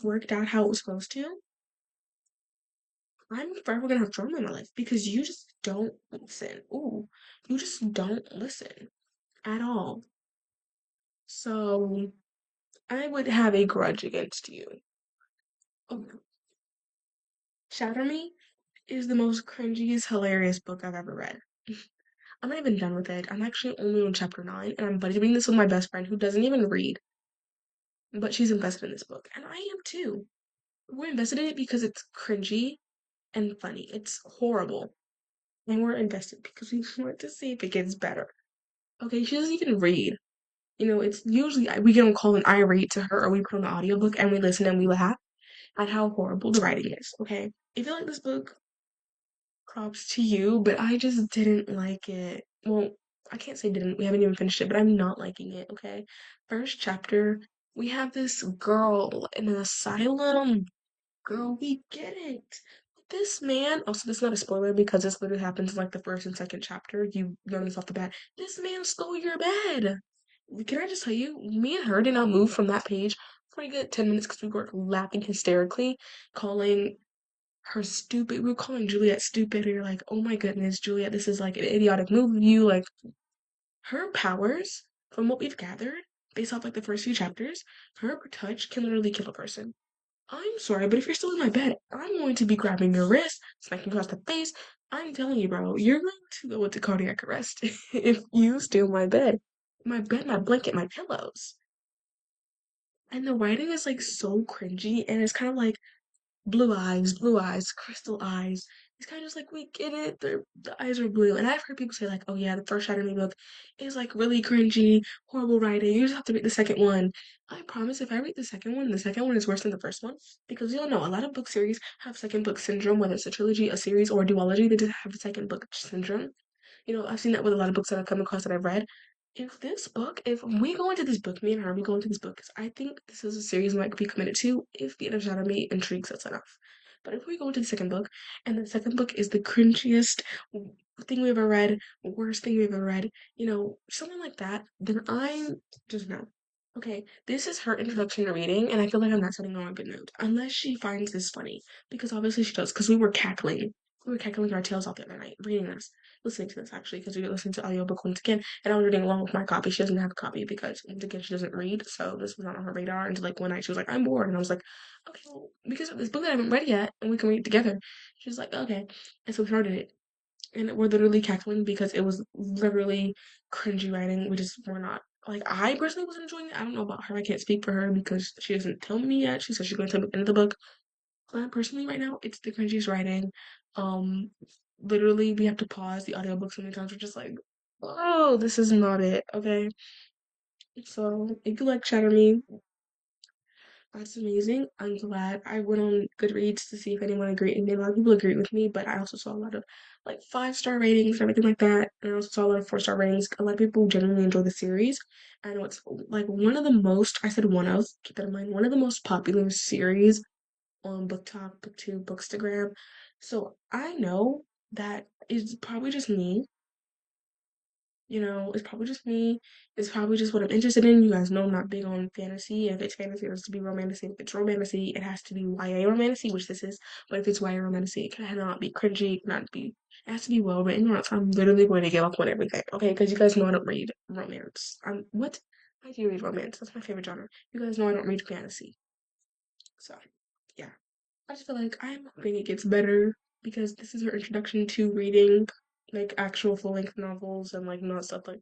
worked out how it was supposed to, I'm forever gonna have drama in my life because you just don't listen. Ooh, you just don't listen at all. So I would have a grudge against you. Oh, Shatter Me is the most cringiest, hilarious book I've ever read. I'm not even done with it. I'm actually only on chapter 9, and I'm buddy reading this with my best friend who doesn't even read, but she's invested in this book, and I am too. We're invested in it because it's cringy and funny. It's horrible, and we're invested because we want to see if it gets better. Okay, she doesn't even read. You know, it's usually we get on call and I read to her or we put on the audiobook and we listen and we laugh at how horrible the writing is, okay? I feel like this book, props to you, but I just didn't like it. Well, I can't say didn't, we haven't even finished it, but I'm not liking it, okay? First chapter, we have this girl in an asylum. Girl, we get it. This man, also, this is not a spoiler because this literally happens in like the first and second chapter. You learn this off the bat. This man stole your bed. Can I just tell you, me and her did not move from that page for a good 10 minutes because we were laughing hysterically, calling her stupid. We were calling Juliet stupid. We were like, oh my goodness, Juliet, this is like an idiotic move of you. Like, her powers, from what we've gathered, based off like the first few chapters, her touch can literally kill a person. I'm sorry, but if you're still in my bed, I'm going to be grabbing your wrist, smacking you across the face. I'm telling you, bro, you're going to go into cardiac arrest if you steal my bed. My bed, my blanket, my pillows. And the writing is like so cringy and it's kind of like blue eyes, crystal eyes. It's kind of just like we get it. The eyes are blue. And I've heard people say like, oh yeah, the first Shatter Me book is like really cringy, horrible writing. You just have to read the second one. I promise if I read the second one is worse than the first one. Because you don't know, a lot of book series have second book syndrome, whether it's a trilogy, a series, or a duology, they just have second book syndrome. You know, I've seen that with a lot of books that I've come across that I've read. If we go into this book, me and her, we go into this book, because I think this is a series we might be committed to if the end of Me intrigues us enough. But if we go into the second book, and the second book is the cringiest thing we've ever read, worst thing we've ever read, you know, something like that, then I'm just no. Okay, this is her introduction to reading, and I feel like I'm not setting her on a good note. Unless she finds this funny, because obviously she does, because we were cackling. We were cackling our tails off the other night reading this. listening to this actually because we were listening to audiobook once again, and I was reading along with my copy. She doesn't have a copy because once again she doesn't read, so this was not on her radar until like one night she was like, I'm bored, and I was like, okay, well, because of this book that I haven't read yet, and we can read it together. She was like, okay, and so we started it, and we're literally cackling because it was literally cringy writing. We're not like I personally was enjoying it. I don't know about her. I can't speak for her because she doesn't tell me yet. She says she's going to tell me at the end of the book. But personally, right now, it's the cringiest writing. Um, literally, we have to pause the audiobook so many times. We're just like, oh, this is not it. Okay, so if you like Shatter Me, that's amazing. I'm glad I went on Goodreads to see if anyone agreed, and a lot of people agreed with me. But I also saw a lot of like 5-star ratings and everything like that, and I also saw a lot of 4-star ratings. A lot of people genuinely enjoy the series. I know it's like one of the most. I said one of. Keep that in mind. One of the most popular series on BookTok, BookTube, Bookstagram. So I know that it's probably just me. It's probably just me. It's probably just what I'm interested in. You guys know I'm not big on fantasy. If it's fantasy, it has to be romantasy. If it's romantasy, it has to be YA romantasy, which this is. But if it's YA romantasy, it cannot be cringy. It cannot be. It has to be well written, or else I'm literally going to give up on everything. Okay, because you guys know I don't read romance. What? I do read romance. That's my favorite genre. You guys know I don't read fantasy. So, yeah. I just feel like I'm hoping it gets better because this is her introduction to reading like actual full length novels and like not stuff like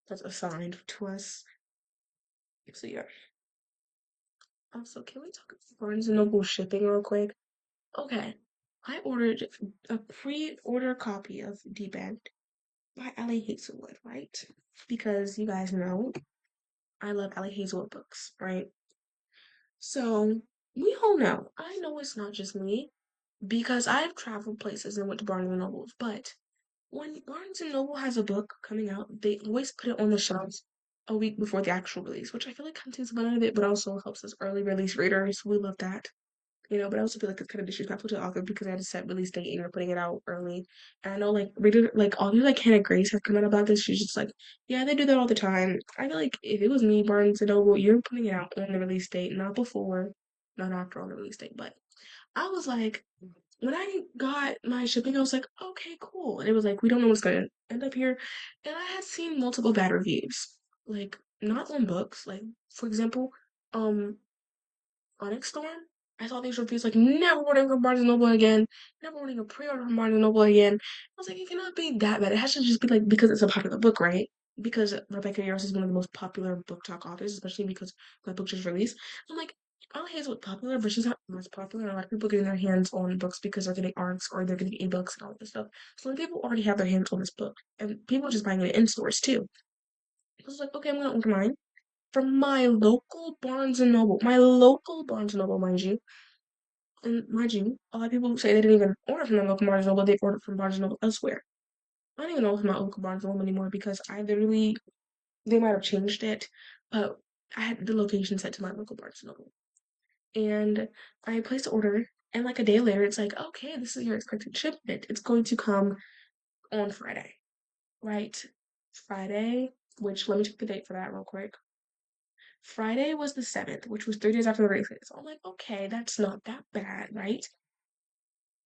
that's assigned to us. So yeah. Also, can we talk about Barnes and Noble shipping real quick? Okay. I ordered a pre-order copy of 𝙎𝙤𝙬𝙯 by Ally Hazelwood, right? Because you guys know I love Ally Hazelwood books, right? So we all know. I know it's not just me because I've traveled places and went to Barnes and Nobles, but when Barnes and Noble has a book coming out, they always put it on the shelves a week before the actual release, which I feel like kind of takes fun out of it, but also helps us early release readers. We love that. But I also feel like it's kind of disrespectful to the author because they had a set release date and you're putting it out early. And I know like reader like authors like Hannah Grace have come out about this. She's just like, yeah, they do that all the time. I feel like if it was me, Barnes and Noble, you're putting it out on the release date, not before, not after on the release date. But I was like, when I got my shipping, I was like, okay, cool. And it was like, we don't know what's gonna end up here. And I had seen multiple bad reviews, like not on books. Like for example, um, Onyx Storm. I saw these reviews like never ordering from Barnes and Noble again, never ordering a pre-order from Barnes and Noble again. I was like, it cannot be that bad. It has to just be like because it's a popular book, right? Because Rebecca Yarros is one of the most popular book talk authors, especially because that book just released. I'm like, Ella Hayes was popular, but she's not as popular. A lot of people getting their hands on books because they're getting ARCs or they're getting ebooks and all this stuff. So like, people already have their hands on this book, and people are just buying it in stores too. I was like, okay, I'm gonna order mine from my local Barnes and Noble, mind you. And mind you, a lot of people say they didn't even order from the local Barnes and Noble, they ordered from Barnes and Noble elsewhere. I don't even know if my local Barnes and Noble anymore because they might have changed it, but I had the location set to my local Barnes and Noble. And I placed the order, and like a day later, it's like, okay, this is your expected shipment. It's going to come on Friday, right? Friday, which let me check the date for that real quick. Friday was the 7th, which was 3 days after the race. So I'm like, okay, that's not that bad, right?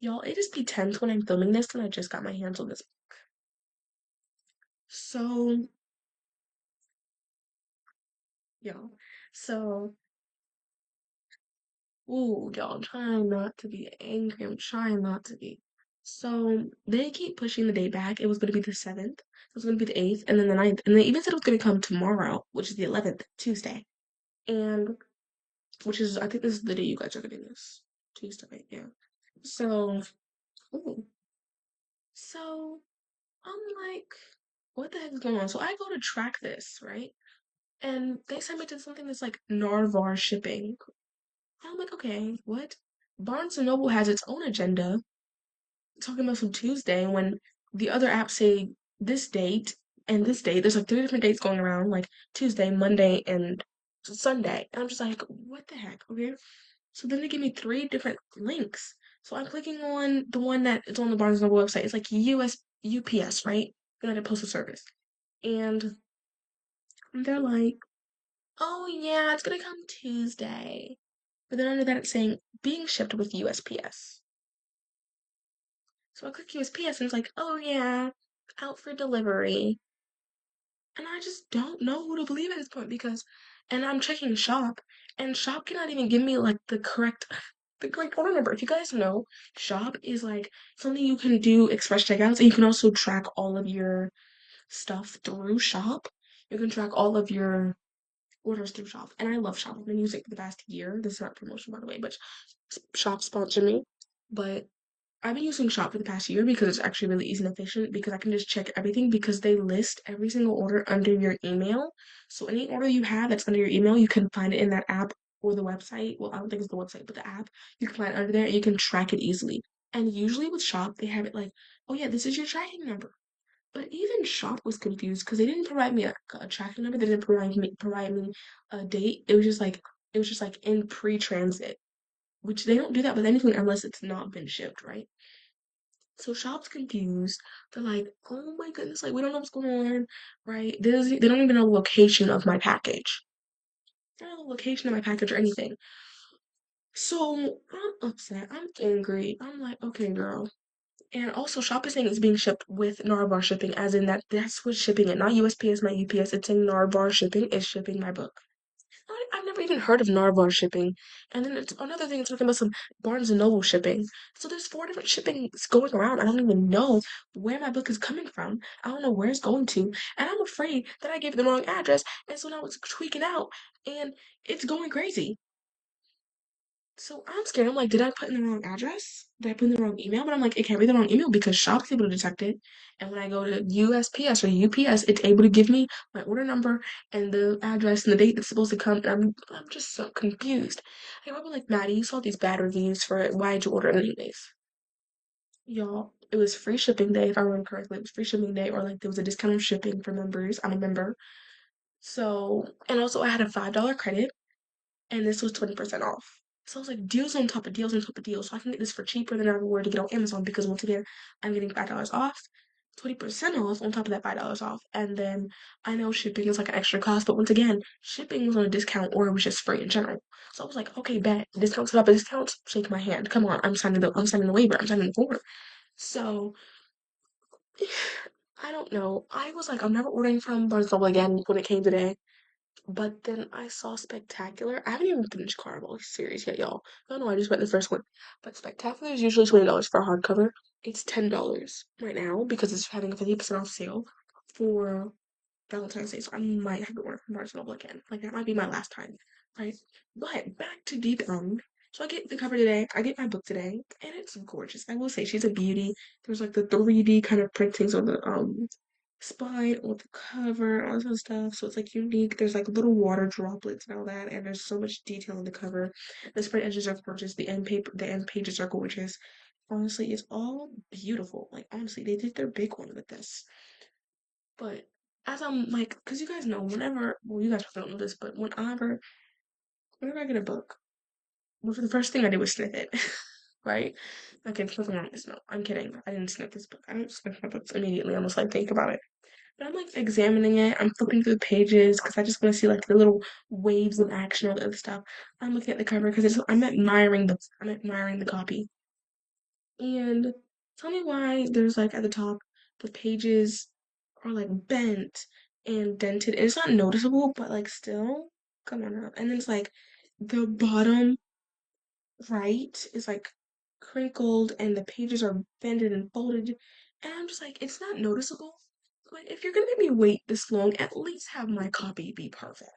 Y'all, it is the 10th when I'm filming this, and I just got my hands on this book. So, y'all, so, ooh, y'all, I'm trying not to be angry. I'm trying not to be. So, they keep pushing the date back. It was going to be the 7th, it was going to be the 8th, and then the 9th, and they even said it was going to come tomorrow, which is the 11th, Tuesday. And, which is, I think this is the day you guys are getting this. Tuesday, yeah. So, ooh. So, I'm like, what the heck is going on? So I go to track this, right? And they sent me to something that's like Narvar shipping. And I'm like, okay, what? Barnes and Noble has its own agenda talking about some Tuesday when the other apps say this date and this date. There's like 3 different dates going around, like Tuesday, Monday, and Sunday. And I'm just like, what the heck? Okay. So then they give me 3 different links. So I'm clicking on the one that is on the Barnes and Noble website. It's like UPS, right? United Postal Service. And they're like, oh yeah, it's gonna come Tuesday. But then under that it's saying being shipped with USPS. So I click USPS and it's like, oh yeah. out for delivery. And I just don't know who to believe at this point because, and I'm checking Shop, and Shop cannot even give me like the correct order number. If you guys know, Shop is like something you can do express checkouts, and you can also track all of your stuff through Shop. You can track all of your orders through Shop, and I love Shop. I've been using it for the past year. This is not a promotion, by the way, but Shop sponsored me. But I've been using Shop for the past year because it's actually really easy and efficient because I can just check everything because they list every single order under your email. So any order you have that's under your email, you can find it in that app or the website. Well, I don't think it's the website, but the app. You can find it under there and you can track it easily. And usually with Shop, they have it like, oh yeah, this is your tracking number. But even Shop was confused because they didn't provide me a tracking number. They didn't provide me a date. It was just like in pre-transit, which they don't do that with anything unless it's not been shipped, right? So Shop's confused. They're like, oh my goodness, like we don't know what's going on, right? They don't even know the location of my package. They don't know the location of my package or anything. So I'm upset. I'm angry. I'm like, okay, girl. And also, Shop is saying it's being shipped with Narvar shipping, as in that's what's shipping it, not USPS, not UPS. It's saying Narvar shipping is shipping my book. I've never even heard of Narvar shipping. And then it's another thing, it's talking about some Barnes and Noble shipping. So there's four different shippings going around. I don't even know where my book is coming from. I don't know where it's going to. And I'm afraid that I gave the wrong address. And so now it's tweaking out and it's going crazy. So I'm scared. I'm like, did I put in the wrong address? Did I put in the wrong email? But I'm like, it can't be the wrong email because Shop's able to detect it. And when I go to USPS or UPS, it's able to give me my order number and the address and the date that's supposed to come. And I'm just so confused. Like, I'm like, Maddie, you saw these bad reviews for it. Why'd you order it anyways? Y'all, it was free shipping day, if I remember correctly. It was free shipping day, or like there was a discount on shipping for members. I'm a member. So, and also I had a $5 credit and this was 20% off. So I was like, deals on top of deals on top of deals. So I can get this for cheaper than I would to get on Amazon because once again, I'm getting $5 off, 20% off on top of that $5 off. And then I know shipping is like an extra cost, but once again, shipping was on a discount or it was just free in general. So I was like, okay, bet discounts on top of discounts, shake my hand. Come on, I'm signing the waiver, I'm signing the form. So I don't know. I was like, I'm never ordering from Barnes& Noble again when it came today. But then I saw Spectacular. I haven't even finished Carnival series yet, y'all. I don't know, I just read the first one. But Spectacular is usually $20 for a hardcover. It's $10 right now because it's having a 50% off sale for Valentine's Day. So I might have to order from Barnes& Noble again. Like that might be my last time, right? But back to Deep End. So I get the cover today. I get my book today, and it's gorgeous. I will say she's a beauty. There's like the 3D kind of printings on the spine on the cover, all this other stuff. So it's like unique. There's like little water droplets and all that, and there's so much detail in the cover. The spread edges are gorgeous. The end pages are gorgeous. Honestly, it's all beautiful. Like honestly, they did their big one with this. But as I'm like, because you guys know, well, you guys probably don't know this, but whenever I get a book, well, the first thing I do is sniff it, right? Okay, there's nothing wrong with this. No, I'm kidding. I didn't sniff this book. I don't sniff my books immediately unless I think about it. But I'm like examining it. I'm flipping through the pages because I just want to see like the little waves of action, all the other stuff. I'm looking at the cover because I'm admiring the copy. And tell me why there's like at the top the pages are like bent and dented. And it's not noticeable, but like still, come on up. And then it's like the bottom right is like crinkled and the pages are bended and folded. And I'm just like, it's not noticeable. But if you're gonna make me wait this long, at least have my copy be perfect.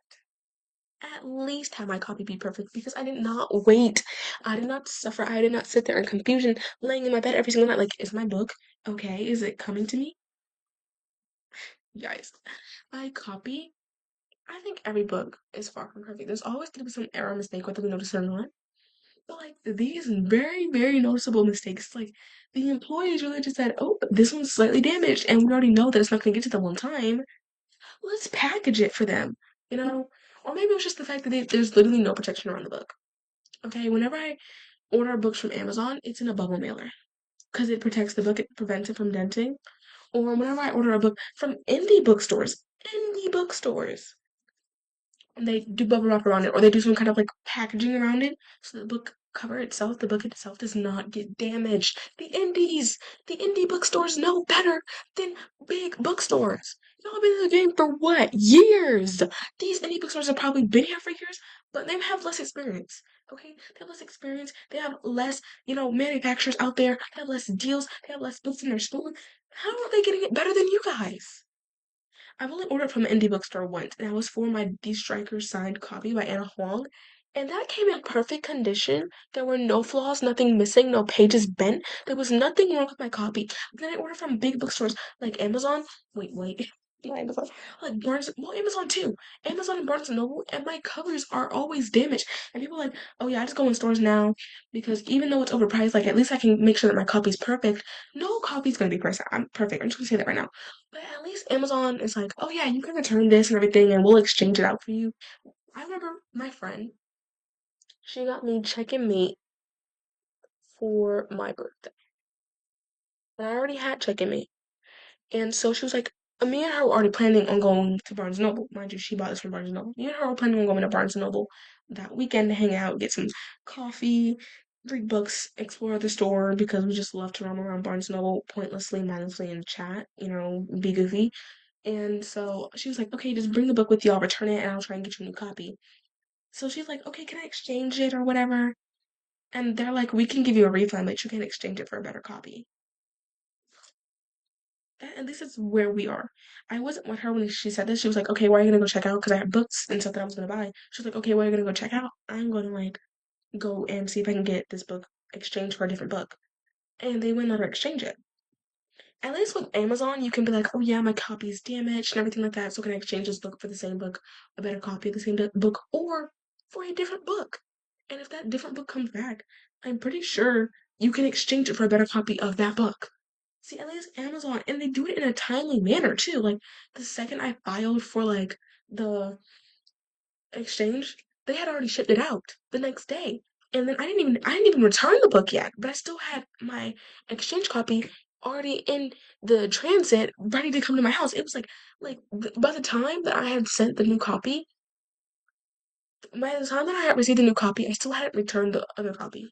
At least have my copy be perfect because I did not wait. I did not suffer. I did not sit there in confusion, laying in my bed every single night. Like, is my book okay? Is it coming to me? Guys, my copy. I think every book is far from perfect. There's always gonna be some error mistake, whether we notice it or not. But like these very, very noticeable mistakes, like the employees really just said, "Oh, this one's slightly damaged, and we already know that it's not gonna get to them on time. Let's package it for them." You know, or maybe it was just the fact that there's literally no protection around the book. Okay, whenever I order books from Amazon, it's in a bubble mailer because it protects the book, it prevents it from denting. Or whenever I order a book from indie bookstores, and they do bubble wrap around it, or they do some kind of like packaging around it so the book cover itself, the book itself does not get damaged. The indie bookstores know better than big bookstores. Y'all been in the game for what? Years! These indie bookstores have probably been here for years, but they have less experience. Okay? They have less experience. They have less, manufacturers out there. They have less deals. They have less books in their store. How are they getting it better than you guys? I've only ordered from an indie bookstore once, and that was for my _𝙎𝙬𝙘𝙀 signed copy by Anna Huang. And that came in perfect condition. There were no flaws, nothing missing, no pages bent. There was nothing wrong with my copy. But then I ordered from big bookstores like Amazon. Wait. Not Amazon. Like Amazon too. Amazon and Barnes and Noble, and my covers are always damaged. And people are like, oh yeah, I just go in stores now because even though it's overpriced, like at least I can make sure that my copy's perfect. No copy's gonna be perfect. I'm perfect. I'm just gonna say that right now. But at least Amazon is like, oh yeah, you can return this and everything, and we'll exchange it out for you. I remember my friend, she got me check and mate for my birthday. And I already had check and mate. And so she was like, me and her were already planning on going to Barnes& Noble. Mind you, she bought this from Barnes& Noble. Me and her were planning on going to Barnes& Noble that weekend to hang out, get some coffee, read books, explore the store, because we just love to roam around Barnes& Noble pointlessly, mindlessly, and chat, be goofy. And so she was like, okay, just bring the book with you. I'll return it and I'll try and get you a new copy. So she's like, okay, can I exchange it or whatever? And they're like, we can give you a refund, but you can exchange it for a better copy. At least that's where we are. I wasn't with her when she said this. She was like, okay, where are you gonna go check out? Because I had books and stuff that I was gonna buy. She was like, okay, where are you gonna go check out? I'm gonna go and see if I can get this book exchanged for a different book. And they wouldn't let her exchange it. At least with Amazon, you can be like, oh yeah, my copy is damaged and everything like that. So can I exchange this book for the same book, a better copy of the same book, or for a different book? And if that different book comes back, I'm pretty sure you can exchange it for a better copy of that book. See, at least Amazon, and they do it in a timely manner too. Like the second I filed for the exchange, they had already shipped it out the next day. And then I didn't even return the book yet, but I still had my exchange copy already in the transit ready to come to my house. It was by the time that I had sent the new copy, by the time that I had received the new copy, I still hadn't returned the other copy.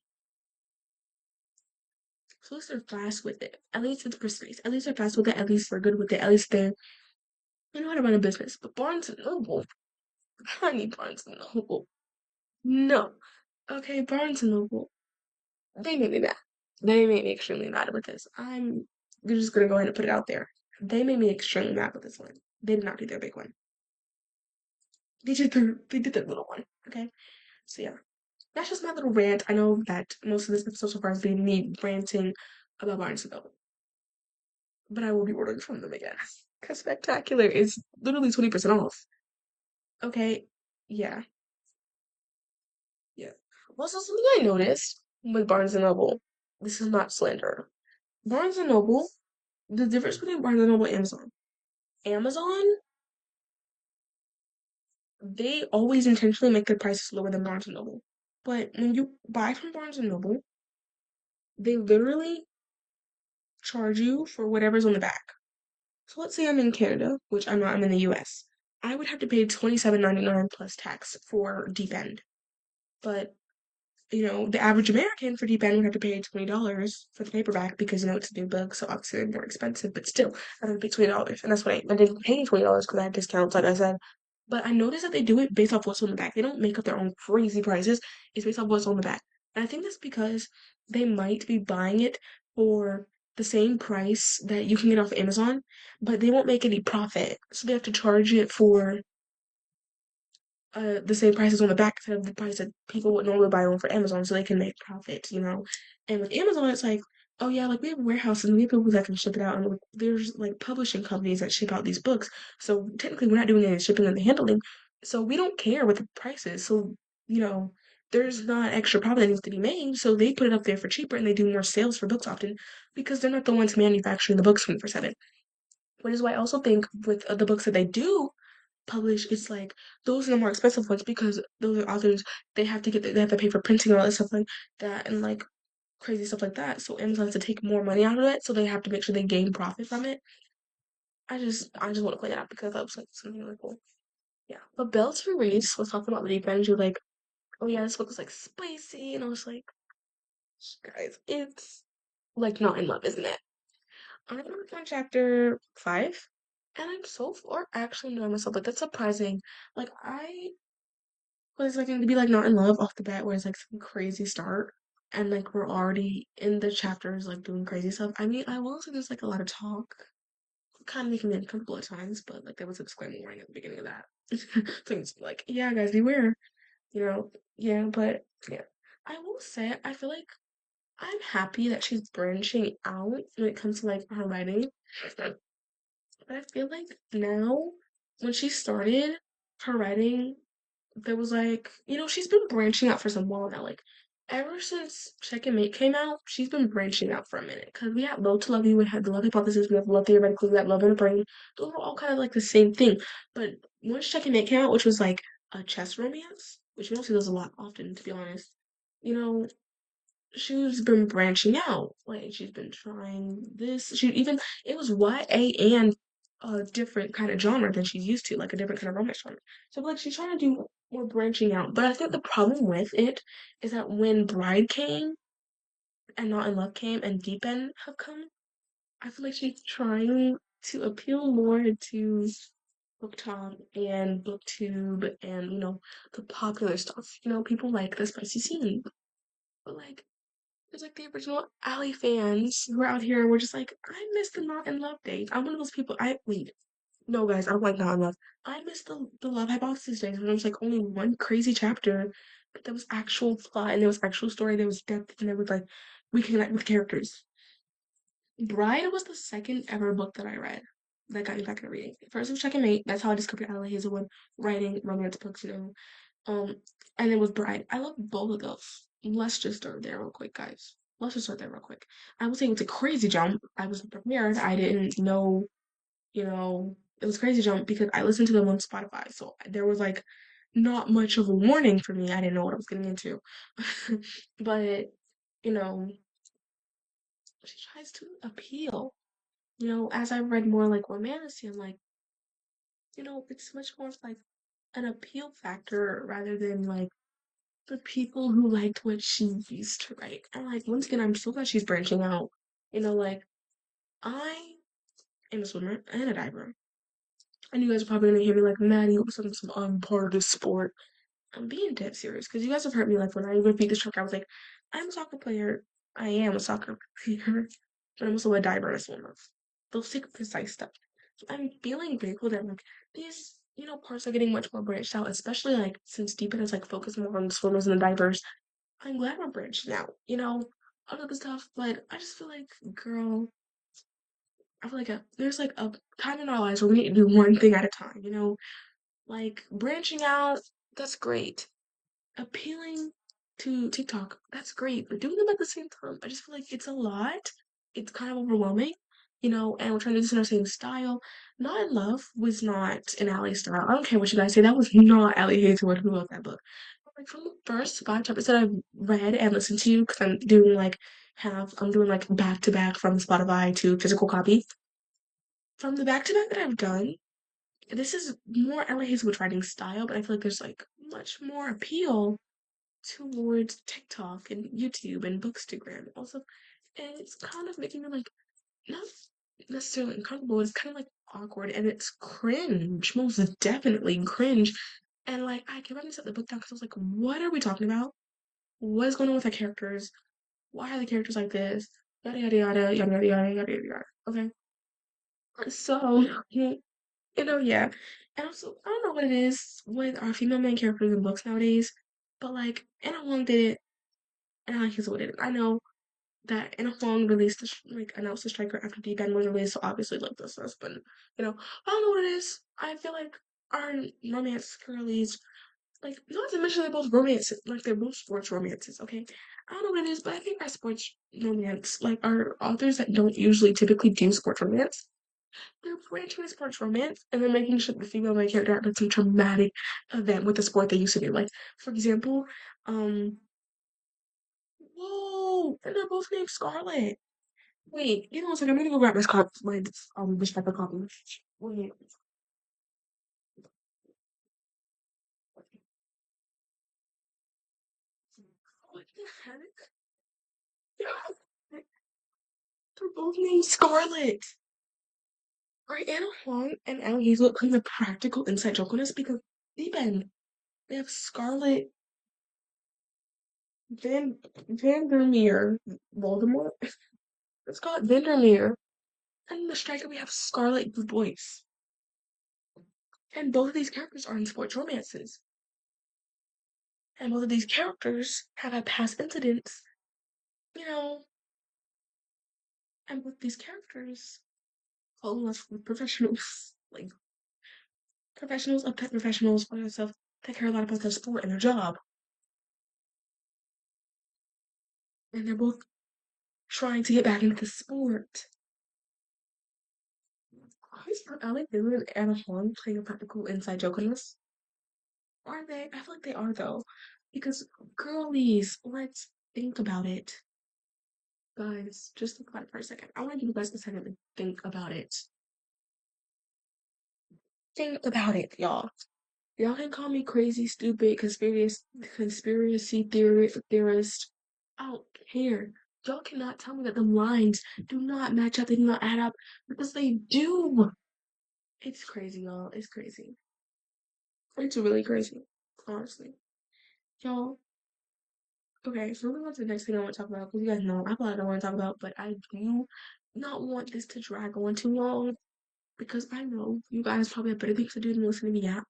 So at least they're fast with it. At least it's precise. At least they're fast with it. At least they're good with it. At least they know how to run a business. But Barnes and Noble, I need Barnes and Noble. No. Okay, Barnes and Noble. They made me mad. They made me extremely mad with this. I'm just gonna go ahead and put it out there. They made me extremely mad with this one. They did not do their big one. They did their little one. Okay. So yeah. That's just my little rant. I know that most of this episode so far has been me ranting about Barnes and Noble. But I will be ordering from them again. Because Spectacular is literally 20% off. Okay. Yeah. Yeah. Also, something I noticed with Barnes and Noble, this is not slander. Barnes and Noble, the difference between Barnes and Noble and Amazon. Amazon, they always intentionally make their prices lower than Barnes and Noble. But when you buy from Barnes and Noble, they literally charge you for whatever's on the back. So let's say I'm in Canada, which I'm not, I'm in the US. I would have to pay $27.99 plus tax for Deep End. But the average American for Deep End would have to pay $20 for the paperback because, it's a new book, so obviously they're more expensive, but still, I would pay $20. And that's what I didn't pay $20 because I had discounts, like I said. But I noticed that they do it based off what's on the back. They don't make up their own crazy prices. It's based off what's on the back. And I think that's because they might be buying it for the same price that you can get off Amazon, but they won't make any profit. So they have to charge it for the same prices on the back instead of the price that people would normally buy on for Amazon so they can make profit. And with Amazon, it's like, oh yeah, like we have warehouses and we have people that can ship it out, and there's like publishing companies that ship out these books. So technically, we're not doing any shipping and the handling, so we don't care what the price is. So there's not extra profit that needs to be made, so they put it up there for cheaper and they do more sales for books often because they're not the ones manufacturing the books 24/7. Which is why I also think with the books that they do publish, it's like those are the more expensive ones because those are authors, they have to pay for printing and all that stuff like that, and like crazy stuff like that. So Amazon has to take more money out of it, so they have to make sure they gain profit from it. I just want to point it out because that was like something really cool. Yeah. But Belle Therese was talking about the Deep End. She was like, oh yeah, this book was like spicy, and I was like, Guys, it's like not in love, isn't it? I'm on chapter 5, and I'm so far actually enjoying myself. Like that's surprising. Like I was like going to be like not in love off the bat, where it's like some crazy start, and like we're already in the chapters like doing crazy stuff. I mean, I will say there's like a lot of talk, kind of making me uncomfortable at times, but like there was a disclaimer warning at the beginning of that. So it's like, yeah, guys, beware. You know, yeah, but yeah. I will say, I feel like I'm happy that she's branching out when it comes to like her writing. But I feel like now, when she started her writing, there was like, she's been branching out for some while now. Like, ever since Check and Mate came out, she's been branching out for a minute. Because we had Low to Love You, we had the Love Hypothesis, we have Love Theoretically, we had Love in the Brain. Those were all kind of like the same thing. But once Check and Mate came out, which was like a chess romance, which we don't see those a lot often, to be honest, you know, she's been branching out. Like she's been trying this. She even it was YA and a different kind of genre than she's used to, like a different kind of romance genre. So like she's trying to do more branching out. But I think the problem with it is that when Bride came and Not in Love came and Deep End have come, I feel like she's trying to appeal more to BookTok and BookTube and the popular stuff. People like the spicy scene, but like there's like the original Ally fans who are out here and we're just like, I miss the Not in Love days. I'm one of those people. I wait, no guys, I don't like Not in Love. I miss the Love Hypothesis days when there was like only one crazy chapter, but there was actual plot and there was actual story, there was depth, and there was like we connect with characters. Bride was the second ever book that I read that got me back into reading. First was Check and Mate. That's how I discovered Ally Hazelwood writing romance books, um, and it was Bride. I love both of those. Let's just start there real quick, guys. Let's just start there real quick. I would say it was a crazy jump. I wasn't prepared. I didn't know, it was a crazy jump because I listened to them on Spotify. So there was like not much of a warning for me. I didn't know what I was getting into. But, you know, she tries to appeal. As I read more like romance, I'm like, it's much more of like an appeal factor rather than like the people who liked what she used to write. And like once again, I'm so glad she's branching out. Like I am a swimmer and a diver. And you guys are probably gonna hear me like, Maddie, what's some part of the sport? I'm being dead serious because you guys have heard me like when I repeat this track, I was like, I'm a soccer player. I am a soccer player, but I'm also a diver and a swimmer. Those take precise stuff. So I'm feeling grateful that like these, parts are getting much more branched out, especially like since Deepan is like focused more on the swimmers and the divers. I'm glad we're branching out, all of the stuff, but I just feel like, girl, I feel like there's like a time in our lives where we need to do one thing at a time, like branching out, that's great. Appealing to TikTok, that's great, but doing them at the same time, I just feel like it's a lot. It's kind of overwhelming, and we're trying to do this in our same style. Not in Love was not an Ally style. I don't care what you guys say, that was not Ally Hazelwood who wrote that book. Like from the first 5 chapters that I've read and listened to, because I'm doing like back to back from Spotify to physical copy. From the back to back that I've done, this is more Ella Hazelwood writing style, but I feel like there's like much more appeal towards TikTok and YouTube and Bookstagram also. And it's kind of making me like not necessarily uncomfortable, it's kind of like awkward and it's cringe, most definitely cringe. And like I kept having to set the book down because I was like, what are we talking about? What is going on with the characters? Why are the characters like this? Yada yada yada yada yada yada yada yada. Okay. So yeah. And also I don't know what it is with our female main characters in books nowadays, but like Anna Huang did it and I like what did it. I know that Anna Huang released announced the striker after Deep End was released, so obviously like this has been, I don't know what it is. I feel like our romance girlies, like, not to mention they're both romances, like they're both sports romances, okay? I don't know what it is, but I think our sports romance, like our authors that don't usually typically do sports romance, they're branching into sports romance and then making sure the female main character had like some traumatic event with the sport they used to do. Like, for example, um, whoa, and they're both named Scarlet. Wait, one second, I'm gonna go grab this type of copy. Wait, what the heck? both named Scarlet. Right, Anna Huang and Al Hazel claim a practical inside joke on us because they have Scarlet Van Vandermeer Voldemort. It's called Vandermeer. And in the striker we have Scarlet Boyce. And both of these characters are in sports romances. And both of these characters have had past incidents, you know, and both these characters fall in love with professionals. Like professionals, uptight professionals, for yourself, that care a lot about their sport and their job. And they're both trying to get back into the sport. I like Dylan and Anna Huang playing a practical inside joke on this. Are they? I feel like they are though. Because girlies, let's think about it. Guys, just think about it for a second. I want to give you guys a second to think about it. Think about it, y'all. Y'all can call me crazy, stupid, conspiracy theorist. I don't care. Y'all cannot tell me that the lines do not match up, they do not add up, because they do. It's crazy, y'all. It's crazy. It's really crazy, honestly. Y'all, okay, so moving on to the next thing I want to talk about, because you guys know I have a lot I want to talk about, but I do not want this to drag on too long, because I know you guys probably have better things to do than listen to me out.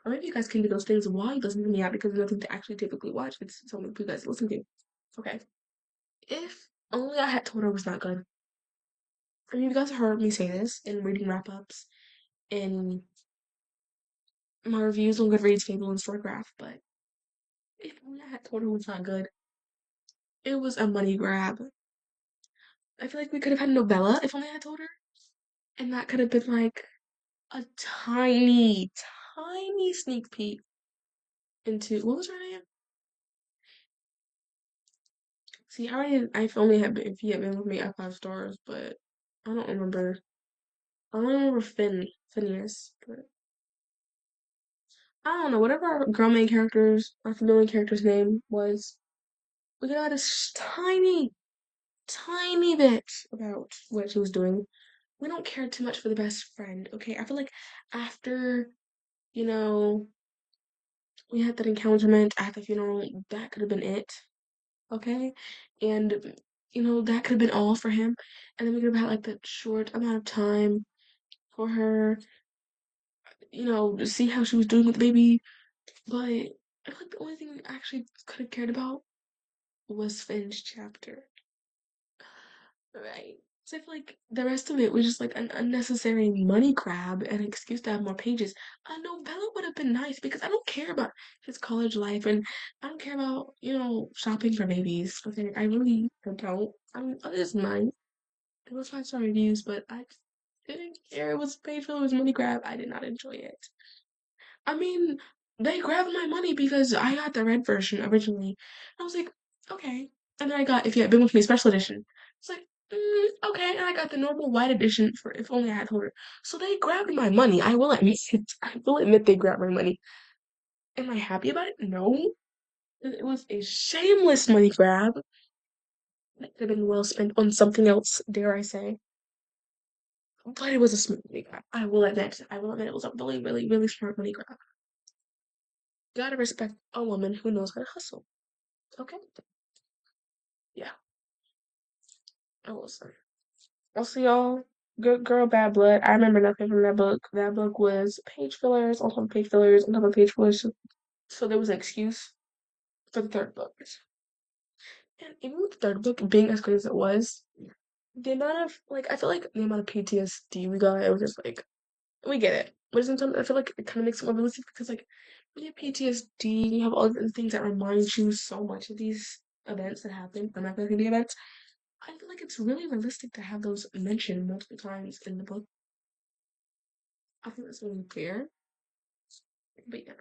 Or maybe you guys can do those things while you listen to me out because there's nothing to actually typically watch. It's something for you guys to listen to. Okay. If Only I Had Told Her was not good. I mean, you guys heard me say this in reading wrap ups, in my reviews on Goodreads, Fable, and Storygraph, but If Only I Had Told Her was not good. It was a money grab. I feel like we could have had a novella if only I had told her. And that could have been like a tiny, tiny sneak peek into what was her name? See, I've only had if he had been with me at 5 stars, but I don't remember. I don't remember Phineas, but I don't know. Whatever our girl main characters, our familiar character's name was, we got a tiny, tiny bit about what she was doing. We don't care too much for the best friend, okay? I feel like after, you know, we had that encounterment at the funeral, that could have been it, okay? And, that could have been all for him. And then we could have had like that short amount of time for her, to see how she was doing with the baby. But I feel like the only thing we actually could have cared about was Finn's chapter. Right. So I feel like the rest of it was just like an unnecessary money grab and an excuse to have more pages. A novella would have been nice because I don't care about his college life and I don't care about, shopping for babies. Okay, I really don't. I mean, it is nice. It was 5 star reviews, but I didn't care. It was page filler, it was money grab. I did not enjoy it. I mean, they grabbed my money because I got the red version originally. I was like, okay. And then I got If You Had Been With Me special edition. It's like, okay. And I got the normal white edition for If Only I Had Told Her. So they grabbed my money. I will admit it. I will admit they grabbed my money. Am I happy about it? No. It was a shameless money grab that could have been well spent on something else, dare I say. But it was a smart money grab. I will admit. I will admit it was a really, really, really smart money grab. Gotta respect a woman who knows how to hustle. Okay? Yeah, I will say. Also, y'all, Good Girl, Bad Blood. I remember nothing from that book. That book was page fillers on top of page fillers on top of page fillers. So there was an excuse for the third book. And even with the third book being as good as it was, the amount of, like, I feel like the amount of PTSD we got, it was just like, we get it. But sometimes I feel like it kind of makes it more realistic because, like, when you have PTSD, you have all the things that remind you so much of these events that happen. I'm not going to the events. I feel like it's really realistic to have those mentioned multiple times in the book. I think that's really clear. But yeah,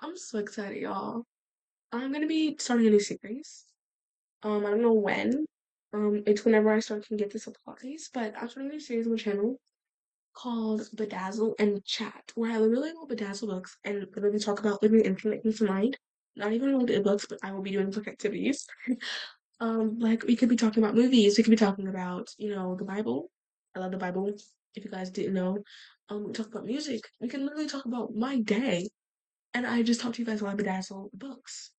I'm so excited, y'all. I'm gonna be starting a new series. I don't know when. It's whenever I start to get the supplies, but I'm starting a new series on my channel called Bedazzle and Chat, where I literally will bedazzle books and literally talk about literally anything that comes to mind. Not even related to books, but I will be doing book activities. Like we could be talking about movies. We could be talking about, the Bible. I love the Bible. If you guys didn't know, we talk about music. We can literally talk about my day. And I just talked to you guys about Bedazzle books.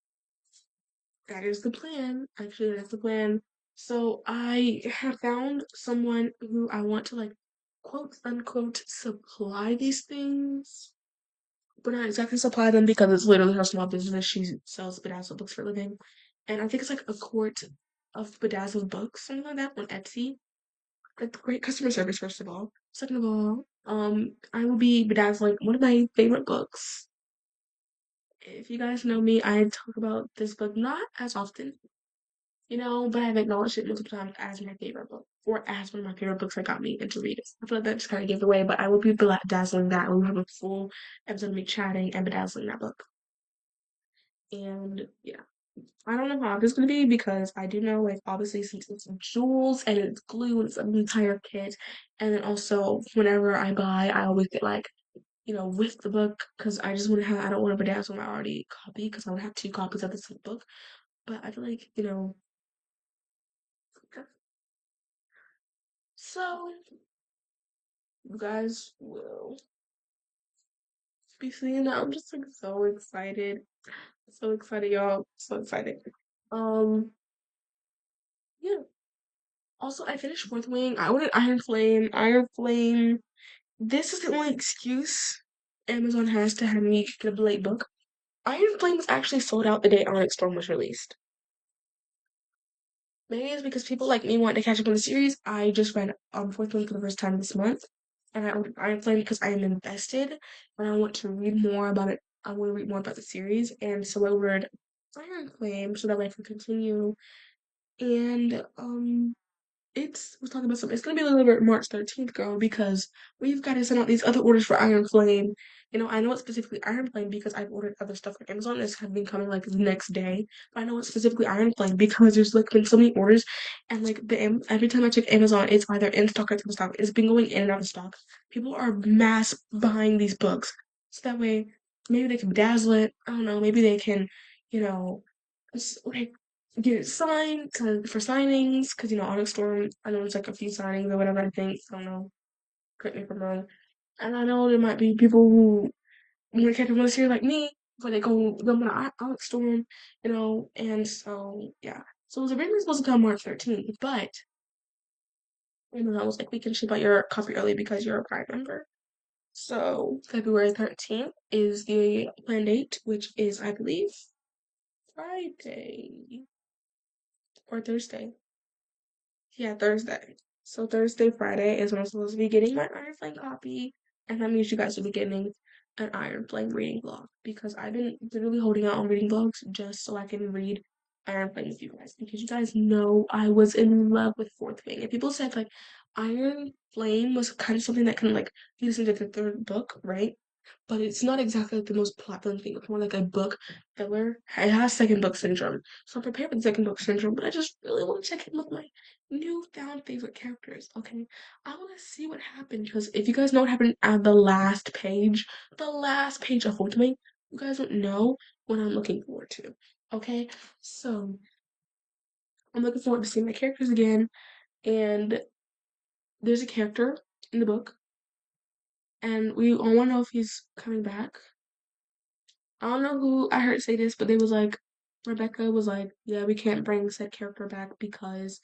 That is the plan. Actually, that's the plan. So I have found someone who I want to like quote unquote supply these things, but not exactly supply them because it's literally her small business. She sells bedazzled books for a living. And I think it's like a quart of bedazzled books, something like that, on Etsy. Like great customer service, first of all. Second of all, I will be bedazzling one of my favorite books. If you guys know me, I talk about this book not as often, but I've acknowledged it multiple times as my favorite book, or as one of my favorite books that got me into reading. I feel like that just kind of gave it away, but I will be bedazzling that. We'll have a full episode of me chatting and bedazzling that book. And yeah, I don't know how this is gonna be because I do know, like, obviously, since it's jewels and it's glue and it's an entire kit, and then also whenever I buy, I always get like, with the book because I just want to have, I don't want to bedazzle my already copy because I would have two copies of this book. But I feel like, so you guys will be seeing that. I'm just like so excited. So excited, y'all. So excited. Um, yeah. Also, I finished Fourth Wing. I ordered Iron Flame. Iron Flame. This is the only excuse Amazon has to have me get a late book. Iron Flame was actually sold out the day Onyx Storm was released. Maybe it's because people like me want to catch up on the series. I just read Fourth Wing for the first time this month, and I ordered Iron Flame because I am invested and I want to read more about it. I want to read more about the series, and so I ordered Iron Flame so that way I can continue. And we're talking about something. It's gonna be delivered March 13th, girl, because we've got to send out these other orders for Iron Flame. I know it's specifically Iron Flame because I've ordered other stuff on Amazon that's have been coming like the next day. But I know it's specifically Iron Flame because there's like been so many orders, and like every time I check Amazon, it's either in stock or out of stock. It's been going in and out of stock. People are mass buying these books, so that way maybe they can dazzle it. I don't know. Maybe they can, you know, like get it signed for signings because Onyx Storm. I know it's like a few signings or whatever. I think I don't know. Correct me if I'm wrong. And I know there might be people who want to catch up on the series like me, but they go to Onyx Storm, And so yeah, so it was originally supposed to come March 13th, but Amazon was like, we can ship out your copy early because you're a Prime member. So February 13th is the planned date, which is I believe Friday or Thursday. Yeah, Thursday. So Thursday, Friday is when I'm supposed to be getting my Iron Flame copy, and that means you guys will be getting an Iron Flame reading vlog because I've been literally holding out on reading vlogs just so I can read Iron Flame with you guys because you guys know I was in love with Fourth Wing, and people said like Iron Flame was kind of something that can like lead us into the third book, right? But it's not exactly like the most plot-filling thing. It's more like a book filler. It has second book syndrome, so I'm prepared for the second book syndrome. But I just really want to check in with my newfound favorite characters. Okay, I want to see what happened because if you guys know what happened at the last page of Ultimate, you guys don't know what I'm looking forward to. Okay, so I'm looking forward to seeing my characters again, and there's a character in the book, and we all want to know if he's coming back. I don't know who I heard say this, but they was like, Rebecca was like, yeah, we can't bring said character back because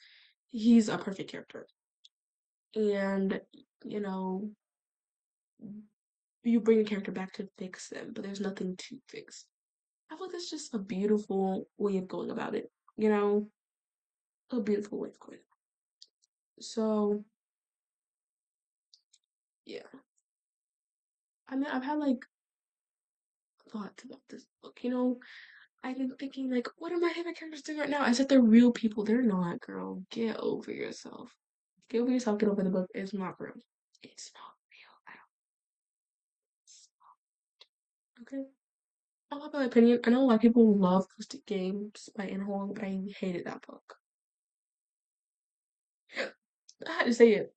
he's a perfect character. And, you know, you bring a character back to fix them, but there's nothing to fix. I feel like that's just a beautiful way of going about it, you know? A beautiful way of going. So, yeah. I mean, I've had like thoughts about this book, I've been thinking like, what are my favorite characters doing right now? As if they're real people. They're not, girl. Get over yourself. Get over yourself. Get over the book. It's not real. It's not real at all. Okay. I'll have my opinion. I know a lot of people love Acoustic Games by Anna Huang, but I hated that book. I had to say it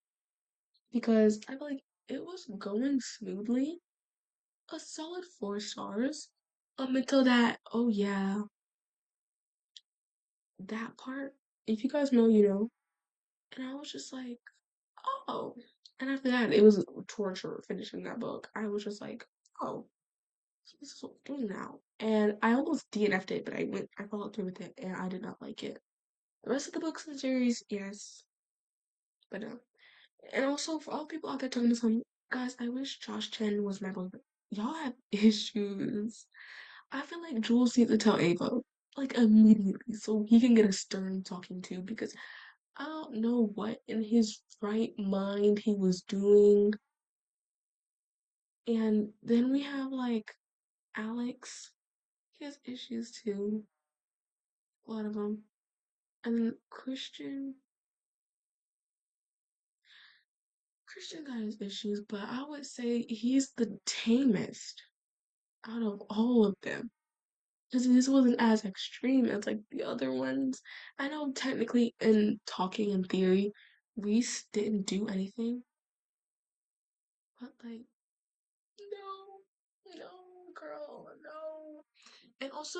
because I feel like it was going smoothly. A solid 4 stars. Until that, oh yeah, that part. If you guys know, you know. And I was just like, oh. And after that, it was torture finishing that book. I was just like, oh, so this is what we're doing now. And I almost DNF'd it, but I followed through with it, and I did not like it. The rest of the books in the series, yes, but no. And also, for all people out there talking to some guys, I wish Josh Chen was my boyfriend. Y'all have issues. I feel like Jules needs to tell Ava, like, immediately, so he can get a stern talking to, because I don't know what in his right mind he was doing. And then we have, like, Alex. He has issues too. A lot of them. And then Christian got his issues, but I would say he's the tamest out of all of them. Because this wasn't as extreme as like the other ones. I know technically in talking in theory, Reese didn't do anything, but like, no, girl, no. And also,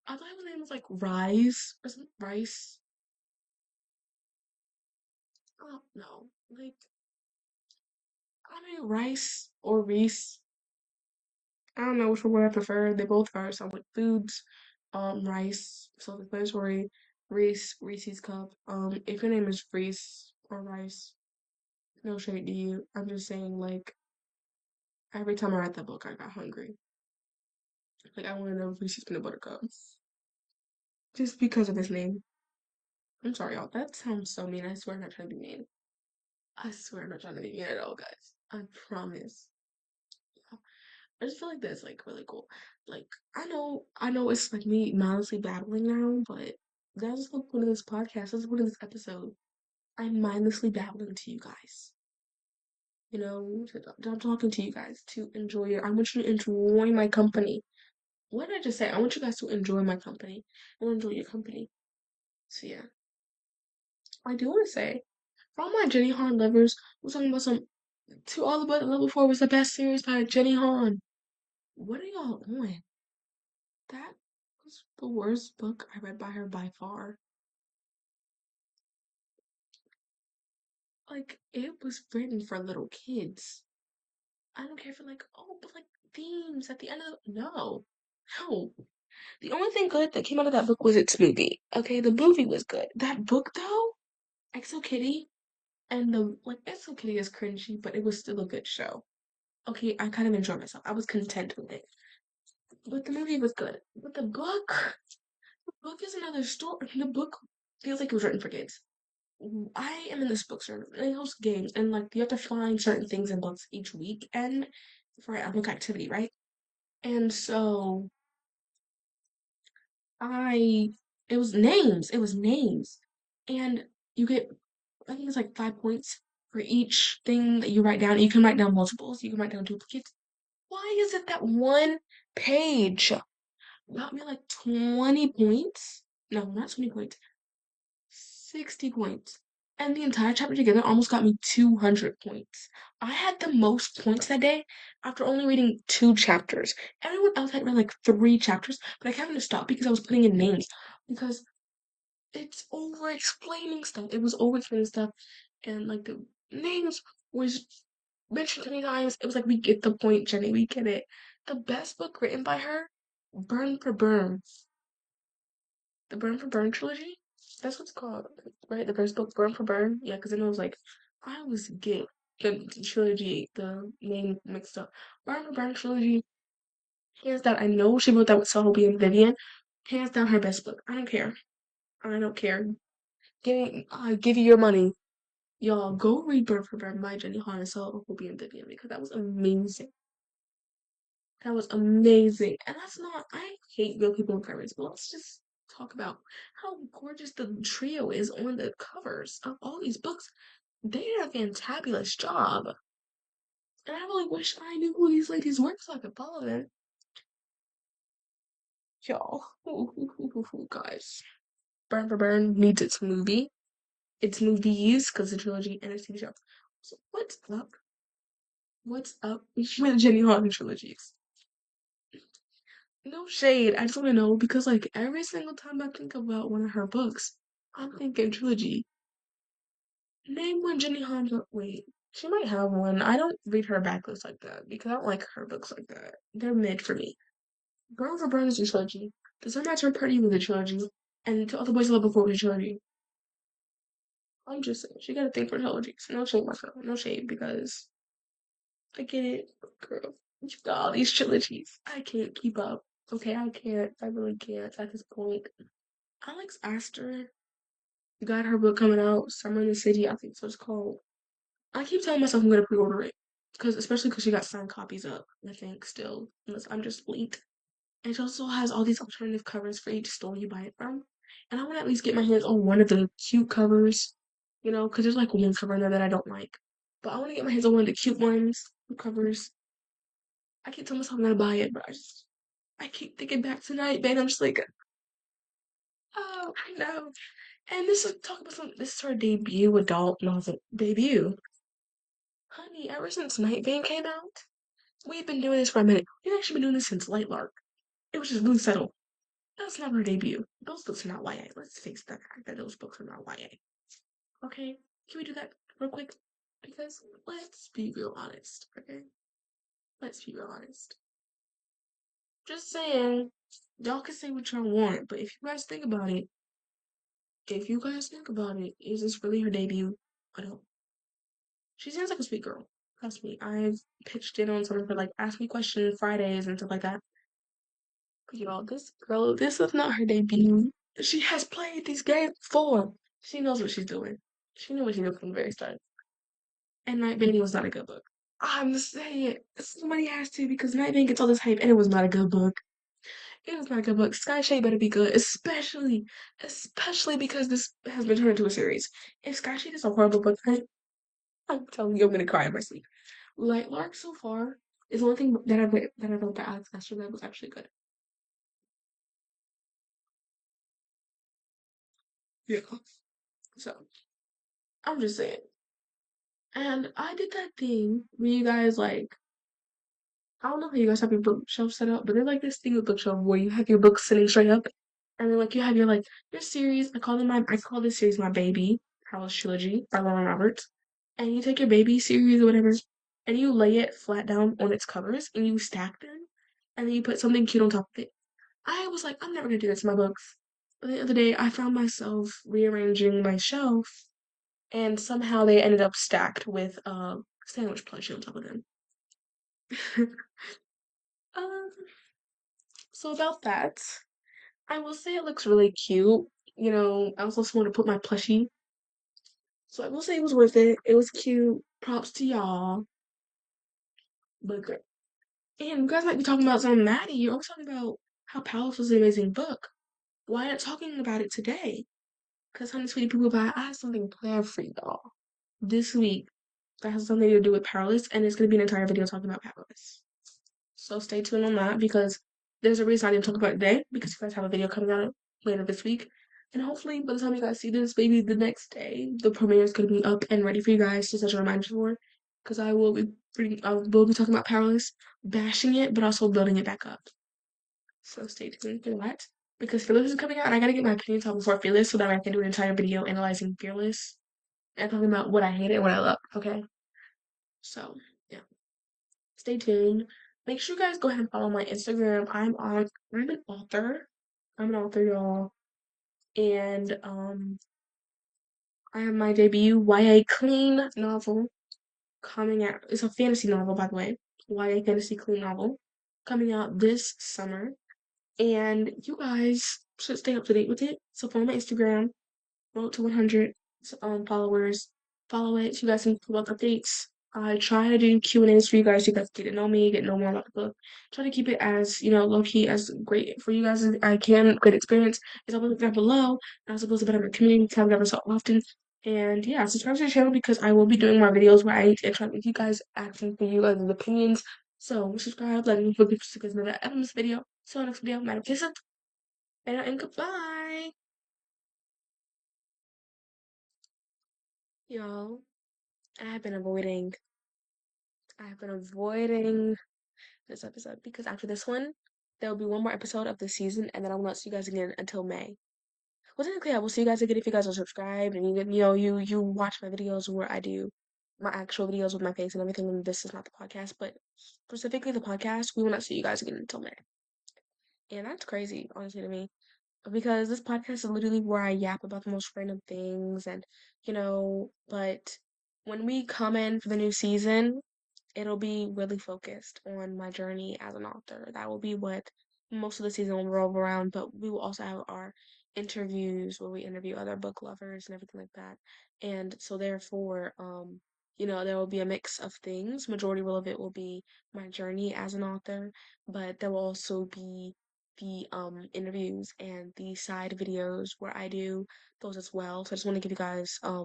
I thought his name was like Rise or something. Rice. Oh no, like I mean Rice or Reese. I don't know which one I prefer. They both are some like foods. Rice, self-explanatory. Reese's cup. If your name is Reese or Rice, no shade to you. I'm just saying, like, every time I read that book, I got hungry. Like, I want to know Reese's peanut butter cup just because of his name. I'm sorry, y'all. That sounds so mean. I swear I'm not trying to be mean. I swear I'm not trying to be mean at all, guys. I promise. I just feel like that's like really cool. Like I know it's like me mindlessly babbling now, but that's the point of this podcast. That's the point of this episode. I'm mindlessly babbling to you guys. You know, I'm talking to you guys to enjoy it. I want you to enjoy my company. What did I just say? I want you guys to enjoy my company. I want to enjoy your company. So yeah, I do want to say, for all my Jenny Han lovers, we're talking about some. To all about Level 4 was the best series by Jenny Han. What are y'all on? That was the worst book I read by her by far. Like, it was written for little kids. I don't care for like, oh, but like themes at the end of no. No. The only thing good that came out of that book was its movie. Okay, the movie was good. That book though, Exo Kitty and the like Exo Kitty is cringy, but it was still a good show. Okay, I kind of enjoyed myself. I was content with it. But the movie was good. But the book is another story. The book feels like it was written for kids. I am in this bookstore and they host games and like you have to find certain things in books each weekend for a book activity, right? And so I it was names. And you get I think it's like 5 points for each thing that you write down. You can write down multiples, you can write down duplicates. Why is it that one page got me like 20 points? No, not 20 points. 60 points. And the entire chapter together almost got me 200 points. I had the most points that day after only reading 2 chapters. Everyone else had read like 3 chapters, but I kept having to stop because I was putting in names. Because it's over explaining stuff. It was over explaining stuff. And like the names was mentioned 20 times. It was like, we get the point, Jenny. We get it. The best book written by her, Burn for Burn. The Burn for Burn trilogy? That's what it's called, right? The first book, Burn for Burn? Yeah, because then I was like, I was get the trilogy, the name mixed up. Burn for Burn trilogy, hands down. I know she wrote that with Sophie and Vivian. Hands down her best book. I don't care. I don't care. Give you your money. Y'all, go read Burn for Burn by Jenny Han and Sophie and Vivian because that was amazing. That was amazing. And that's not, I hate real people in covers, but let's just talk about how gorgeous the trio is on the covers of all these books. They did a fantabulous job. And I really wish I knew who these ladies were so I could follow them. Y'all, guys. Burn for Burn needs its movie. Its movies, because the trilogy and its TV show. So what's up? What's up with Jenny Han trilogies? No shade. I just want to know because like every single time I think about one of her books, I'm thinking trilogy. Name one Jenny Han book. Wait, she might have one. I don't read her backlist like that because I don't like her books like that. They're mid for me. Girl for Burn is a trilogy. The Sun Match Pretty was a trilogy. And To All the Boys I Love Before was a trilogy. I'm just saying, she got a thing for trilogies. No shade, myself. No shade because I get it, girl. You got all these trilogies. I can't keep up. Okay, I can't. I really can't at this point. Alex Astor got her book coming out, Summer in the City, I think so it's called. I keep telling myself I'm gonna pre-order it. Especially because she got signed copies up, I think, still. Unless I'm just late. And it also has all these alternative covers for each store you buy it from. And I want to at least get my hands on one of the cute covers, because there's like one cover in there that I don't like. But I want to get my hands on one of the cute ones, covers. I keep telling myself I'm gonna buy it, but I keep thinking back tonight, man. I'm just like, oh, I know. And this is her debut adult novel. Debut. Honey, ever since Night Vane came out, we've been doing this for a minute. We've actually been doing this since Light Lark. It was just really settled. That's not her debut. Those books are not YA. Let's face the fact that those books are not YA. Okay? Can we do that real quick? Because let's be real honest, okay? Let's be real honest. Just saying, y'all can say what y'all want, but if you guys think about it, is this really her debut? I don't. She seems like a sweet girl. Trust me. I've pitched in on some of her like Ask Me Question Fridays and stuff like that. But y'all, this girl, this is not her debut. She has played these games before. She knows what she's doing. She knew what she did from the very start. And Night Vane was not a good book. I'm just saying, somebody has to because Night Vane gets all this hype and it was not a good book. It was not a good book. Sky better be good, especially because this has been turned into a series. If Sky is a horrible book, I'm telling you, I'm gonna cry in my sleep. Light Lark so far is the only thing that I've read by Alex Astor that was actually good. Yeah. So I'm just saying. And I did that thing where you guys like I don't know how you guys have your bookshelf set up, but there's like this thing with bookshelf where you have your books sitting straight up, and then like you have your series. I call this series my baby House Trilogy by Lauren Roberts, and you take your baby series or whatever, and you lay it flat down on its covers, and you stack them, and then you put something cute on top of it. I was like, I'm never gonna do this to my books, but the other day I found myself rearranging my shelf, and somehow they ended up stacked with sandwich plushie on top of them. um, so about that. I will say it looks really cute. I also just want to put my plushie. So I will say it was worth it. It was cute. Props to y'all. But good. And you guys might be talking about some Maddie. You're always talking about how Palace was an amazing book. Why not talking about it today? Because, honey, sweetie people, I have something planned for y'all this week that has something to do with Powerless, and it's going to be an entire video talking about Powerless. So stay tuned on that because there's a reason I didn't talk about it today because you guys have a video coming out later this week. And hopefully by the time you guys see this, maybe the next day, the premiere is going to be up and ready for you guys to set a reminder for. Because I will be talking about Powerless, bashing it, but also building it back up. So stay tuned for that. Because Fearless is coming out and I gotta get my opinions on before Fearless so that I can do an entire video analyzing Fearless and talking about what I hate and what I love, okay? So, yeah. Stay tuned. Make sure you guys go ahead and follow my Instagram. I'm an author. I'm an author, y'all. And I have my debut YA clean novel coming out. It's a fantasy novel, by the way. YA fantasy clean novel coming out this summer. And you guys should stay up to date with it. So follow my Instagram, road to 100 followers. Follow it so you guys can keep up updates. I try to do Q&As for you guys so you guys get to know me, get to know more about the book. Try to keep it as, low-key as great for you guys as I can. Great experience. It's all linked down below. I also post about my community tab ever so often. And yeah, subscribe to the channel because I will be doing more videos where I try to make you guys asking for you guys' opinions. So subscribe, let me forget to guys another this video. So next video, Madam Kisses, and goodbye. Y'all, I have been avoiding this episode because after this one, there will be one more episode of the season, and then I will not see you guys again until May. well, technically, I will see you guys again if you guys are subscribed and you watch my videos where I do my actual videos with my face and everything. And this is not the podcast, but specifically the podcast, we will not see you guys again until May. And that's crazy, honestly, to me, because this podcast is literally where I yap about the most random things but when we come in for the new season, it'll be really focused on my journey as an author. That will be what most of the season will revolve around, but we will also have our interviews where we interview other book lovers and everything like that. And so therefore, there will be a mix of things. Majority of it will be my journey as an author, but there will also be the interviews and the side videos where I do those as well. So I just want to give you guys a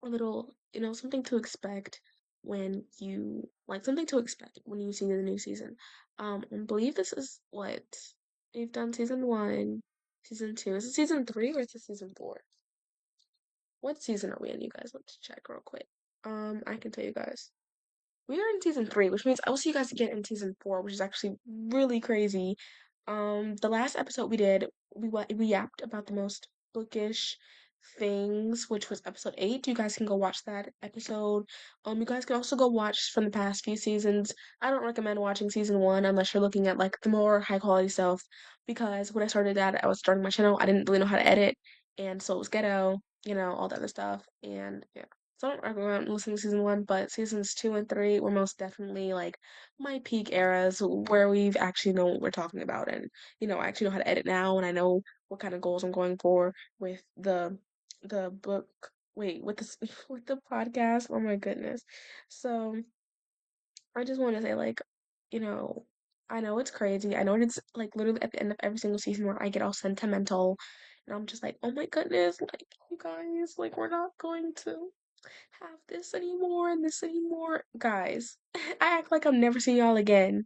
little, something to expect something to expect when you see the new season. I believe this is what we've done season one, season two. Is it season three or is it season four? What season are we in, you guys? Let's check real quick. I can tell you guys. We are in season three, which means I will see you guys again in season four, which is actually really crazy. The last episode we did, we yapped about the most bookish things, which was episode 8. You guys can go watch that episode. You guys can also go watch from the past few seasons. I don't recommend watching season 1 unless you're looking at like the more high quality stuff, because when I started that, I was starting my channel. I didn't really know how to edit, and so it was ghetto, all that other stuff, and yeah. So I don't recommend listening to season 1, but seasons 2 and 3 were most definitely like my peak eras where we've actually know what we're talking about, and I actually know how to edit now, and I know what kind of goals I'm going for with the book. Wait, with this with the podcast. Oh my goodness. So I just want to say, you know, I know it's crazy. I know it's like literally at the end of every single season where I get all sentimental, and I'm just like, oh my goodness, like you guys, like we're not going to have this anymore and this anymore. Guys, I act like I'm never seeing y'all again.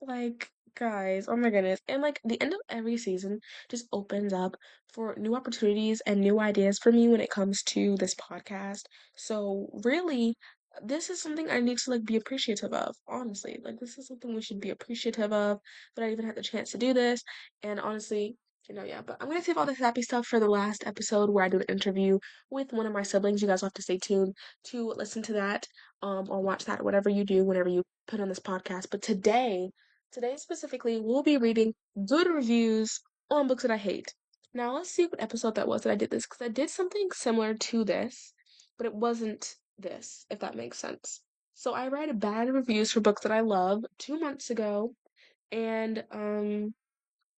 Like, guys, oh my goodness. And like the end of every season just opens up for new opportunities and new ideas for me when it comes to this podcast. So really, this is something I need to like be appreciative of, honestly. Like this is something we should be appreciative of, that I even had the chance to do this. And honestly, yeah, but I'm gonna save all this happy stuff for the last episode where I do an interview with one of my siblings. You guys will have to stay tuned to listen to that, or watch that, whatever you do whenever you put on this podcast. But today specifically, we'll be reading good reviews on books that I hate. Now, let's see what episode that was that I did this, because I did something similar to this, but it wasn't this, if that makes sense. So I read bad reviews for books that I love 2 months ago, and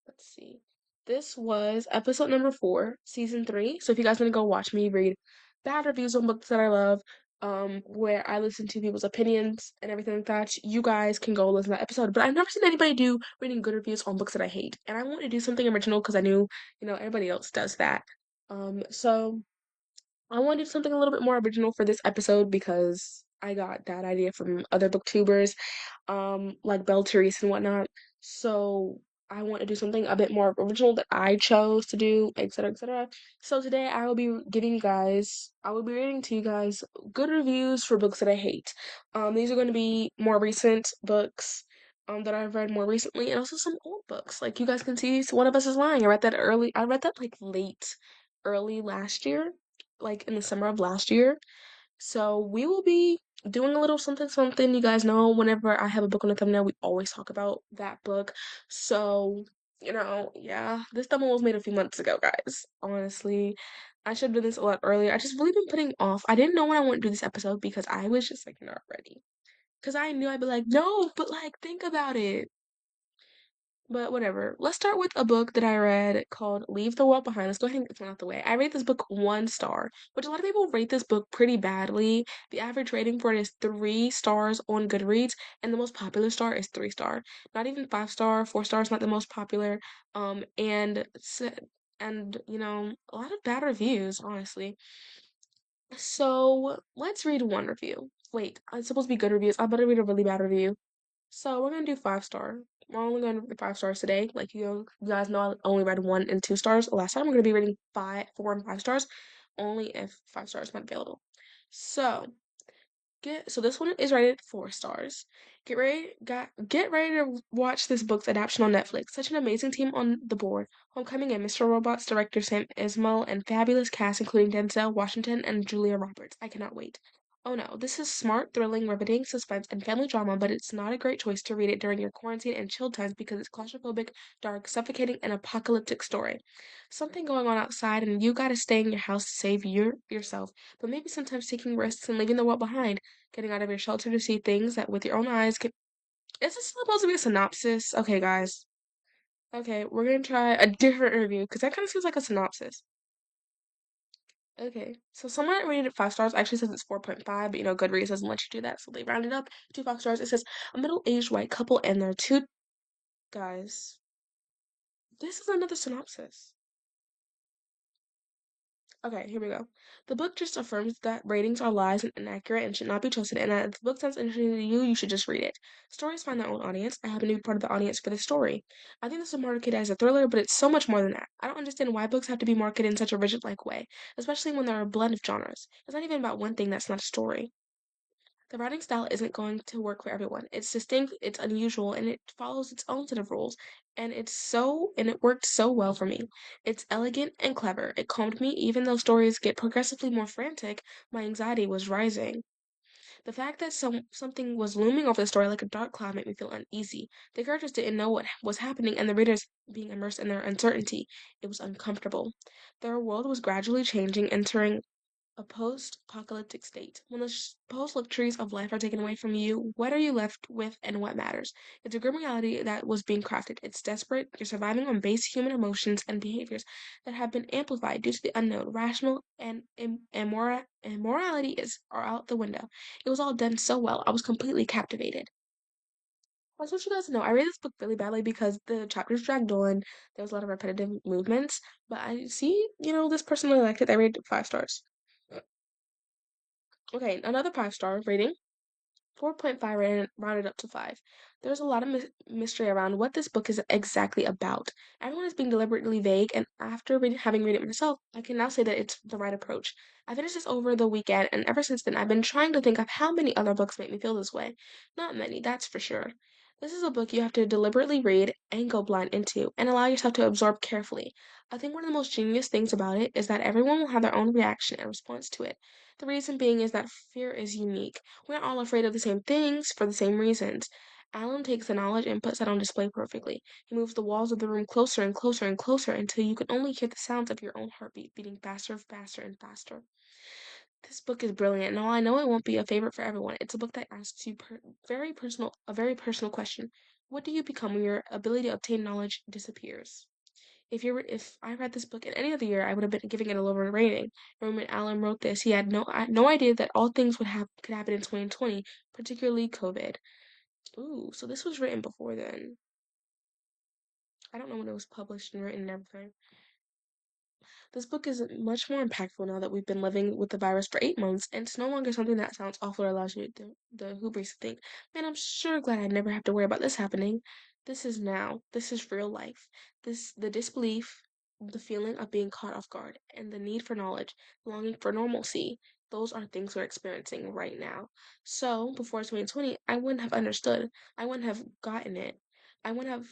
let's see. This was episode number 4, season 3. So if you guys want to go watch me read bad reviews on books that I love, where I listen to people's opinions and everything like that, you guys can go listen to that episode. But I've never seen anybody do reading good reviews on books that I hate. And I wanted to do something original because I knew, everybody else does that. So I want to do something a little bit more original for this episode because I got that idea from other booktubers, like Belle Therese and whatnot. So I want to do something a bit more original that I chose to do, etc., etc. So today I will be reading to you guys good reviews for books that I hate. These are going to be more recent books, that I've read more recently, and also some old books. Like you guys can see, One of Us is Lying. I read that like early last year, like in the summer of last year. So we will be doing a little something something. You guys know whenever I have a book on the thumbnail, we always talk about that book. So, yeah, this demo was made a few months ago, guys. Honestly, I should have done this a lot earlier. I just really been putting off. I didn't know when I wanted to do this episode because I was just like not ready. Because I knew I'd be like, no, but like think about it. But whatever. Let's start with a book that I read called Leave the World Behind. Let's go ahead and get this one out the way. I rate this book 1 star, which a lot of people rate this book pretty badly. The average rating for it is 3 stars on Goodreads, and the most popular star is 3 star. Not even 5 star, 4 stars, not the most popular. And a lot of bad reviews, honestly. So let's read one review. Wait, it's supposed to be good reviews. I better read a really bad review. So we're gonna do 5 star. We're only gonna do 5 stars today. Like you guys know, I only read 1 and 2 stars last time. We're gonna be reading 4 and 5 stars, only if 5 stars not available. So So this one is rated 4 stars. Get ready to watch this book's adaptation on Netflix. Such an amazing team on the board. Homecoming and Mr. Robot's director Sam Ismail and fabulous cast including Denzel Washington and Julia Roberts. I cannot wait. Oh no, this is smart, thrilling, riveting, suspense, and family drama, but it's not a great choice to read it during your quarantine and chill times because it's claustrophobic, dark, suffocating, and apocalyptic story. Something going on outside, and you gotta stay in your house to save yourself. But maybe sometimes taking risks and leaving the world behind, getting out of your shelter to see things that with your own eyes can. Is this supposed to be a synopsis? Okay, guys. Okay, we're gonna try a different review because that kind of seems like a synopsis. Okay, so someone rated it 5 stars actually says it's 4.5, but Goodreads doesn't let you do that, so they rounded up to 5 stars. It says a middle-aged white couple and their two guys. This is another synopsis. Okay, here we go. The book just affirms that ratings are lies and inaccurate and should not be trusted, and that if the book sounds interesting to you, you should just read it. Stories find their own audience. I happen to be part of the audience for the story. I think this is marketed as a thriller, but it's so much more than that. I don't understand why books have to be marketed in such a rigid-like way, especially when they're a blend of genres. It's not even about one thing that's not a story. The writing style isn't going to work for everyone. It's distinct, it's unusual, and it follows its own set of rules. And it worked so well for me. It's elegant and clever. It calmed me even though stories get progressively more frantic, my anxiety was rising. The fact that something was looming over the story like a dark cloud made me feel uneasy. The characters didn't know what was happening and the readers being immersed in their uncertainty. It was uncomfortable. Their world was gradually changing, entering a post-apocalyptic state. When the supposed luxuries of life are taken away from you, what are you left with and what matters? It's a grim reality that was being crafted. It's desperate. You're surviving on base human emotions and behaviors that have been amplified due to the unknown. Rational and morality are out the window. It was all done so well. I was completely captivated. I just want you guys to know, I read this book really badly because the chapters dragged on. There was a lot of repetitive movements, but I see, this person really liked it. I rated it 5 stars. Okay, another 5 star rating. 4.5 rounded up to 5. There's a lot of mystery around what this book is exactly about. Everyone is being deliberately vague, and after having read it myself, I can now say that it's the right approach. I finished this over the weekend, and ever since then, I've been trying to think of how many other books make me feel this way. Not many, that's for sure. This is a book you have to deliberately read and go blind into, and allow yourself to absorb carefully. I think one of the most genius things about it is that everyone will have their own reaction and response to it. The reason being is that fear is unique. We're all afraid of the same things for the same reasons. Alan takes the knowledge and puts it on display perfectly. He moves the walls of the room closer and closer and closer until you can only hear the sounds of your own heartbeat beating faster, faster, and faster. This book is brilliant, and while I know it won't be a favorite for everyone, it's a book that asks you a very personal question. What do you become when your ability to obtain knowledge disappears? If I read this book in any other year, I would have been giving it a lower rating. And when Alan wrote this, he had no idea that all things could happen in 2020, particularly COVID. Ooh, so this was written before then. I don't know when it was published and written and everything. This book is much more impactful now that we've been living with the virus for 8 months, and it's no longer something that sounds awful or allows you the hubris to think, man, I'm sure glad I never have to worry about this happening. This is now. This is real life. The disbelief, the feeling of being caught off guard, and the need for knowledge, longing for normalcy. Those are things we're experiencing right now. So, before 2020, I wouldn't have understood. I wouldn't have gotten it. I wouldn't have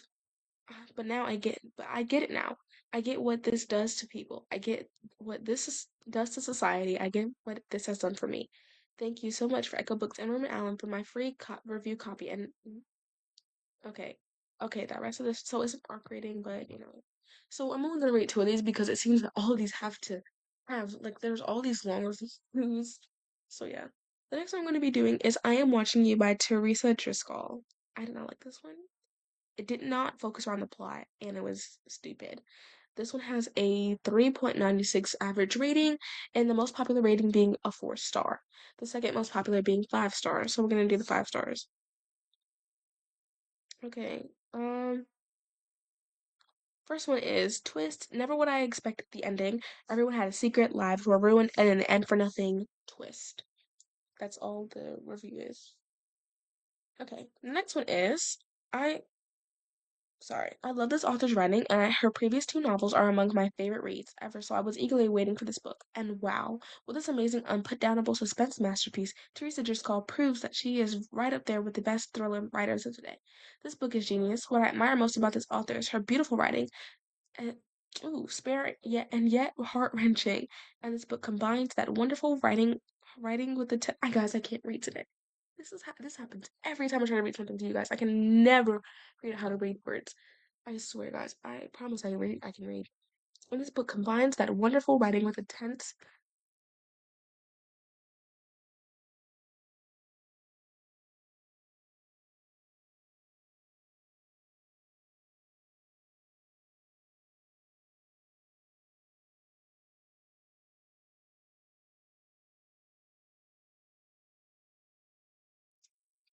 but I get it now. I get what this does to people. I get what does to society. I get what this has done for me. Thank you so much for Echo Books and Roman Allen for my free review copy. And okay, okay, that rest of this. So it's an arc rating, but So I'm only gonna rate 2 of these because it seems that all of these have to have like there's all these long reviews. So yeah. The next one I'm gonna be doing is I Am Watching You by Teresa Driscoll. I did not like this one. It did not focus on the plot, and it was stupid. This one has a 3.96 average rating, and the most popular rating being a 4 star. The second most popular being 5 stars. So we're gonna do the 5 stars. Okay. First one is twist. Never would I expect the ending. Everyone had a secret, lives were ruined, and in the end for nothing. Twist. That's all the review is. Okay. The next one is I Sorry. I love this author's writing, and her previous two novels are among my favorite reads ever, so I was eagerly waiting for this book. And wow, with this amazing, unputdownable suspense masterpiece, 𝙬𝙤𝙀𝙧𝙀 Driscoll proves that she is right up there with the best thriller writers of today. This book is genius. What I admire most about this author is her beautiful writing, and spare yet heart-wrenching. And this book combines that wonderful writing with the guys, I can't read today. This happens every time I try to read something to you guys. I can never figure out how to read words. I swear, guys. I promise I can read. I can read. And this book combines that wonderful writing with intense.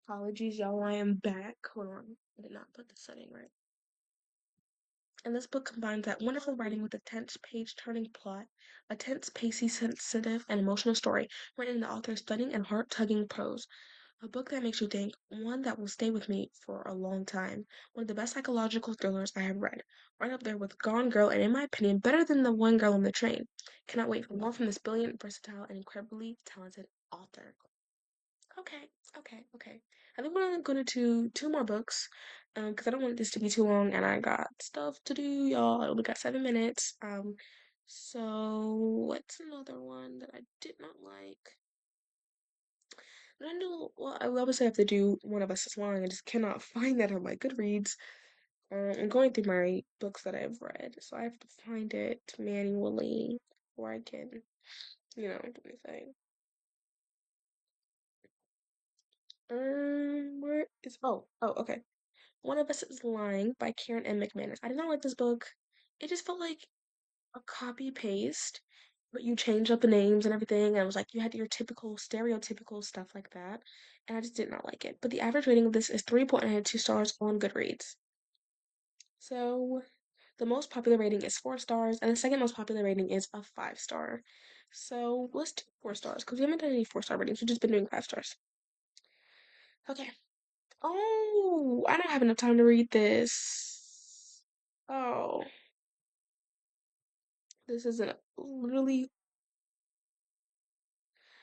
Apologies, y'all. I am back. Hold on. I did not put the setting right. And this book combines that wonderful writing with a tense, page-turning plot, a tense, pacey, sensitive, and emotional story written in the author's stunning and heart-tugging prose. A book that makes you think, one that will stay with me for a long time. One of the best psychological thrillers I have read. Right up there with Gone Girl, and in my opinion, better than The One Girl on the Train. Cannot wait for more from this brilliant, versatile, and incredibly talented author. Okay, okay. I think we're gonna do two more books, because I don't want this to be too long, and I got stuff to do, y'all. I only got 7 minutes. So what's another one that I did not like? I know, well, I would always have to do One of Us is Lying. I just cannot find that on my Goodreads. I'm going through my books that I've read, so I have to find it manually where I can, do anything. Okay. One of Us is Lying by Karen M. McManus. I did not like this book. It just felt like a copy paste, but you changed up the names and everything, and it was like you had your typical stereotypical stuff like that, and I just did not like it. But the average rating of this is 3.92 stars on Goodreads. So the most popular rating is 4 stars, and the second most popular rating is a 5 star. So let's do 4 stars because we haven't done any 4 star ratings. We've just been doing 5 stars. Okay. Oh, I don't have enough time to read this. Oh, this isn't literally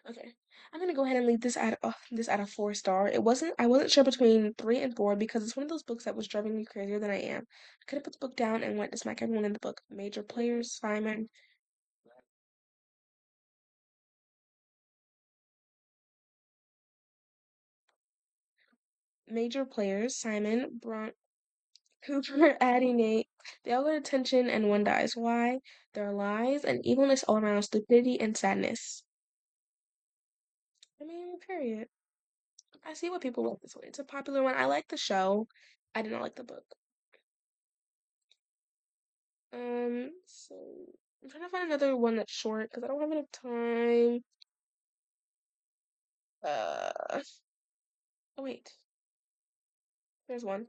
okay. I'm gonna go ahead and leave this at a 4 star. I wasn't sure between 3 and 4 because it's one of those books that was driving me crazier than I am. I could have put the book down and went to smack everyone in the book. Major players, Simon. Major players, Simon, Brunt, Cooper, Addie, Nate. They all get attention and one dies. Why? There are lies and evilness all around, stupidity and sadness. I mean, period. I see what people like this one. It's a popular one. I like the show. I did not like the book. So I'm trying to find another one that's short because I don't have enough time. Uh, oh wait, there's one.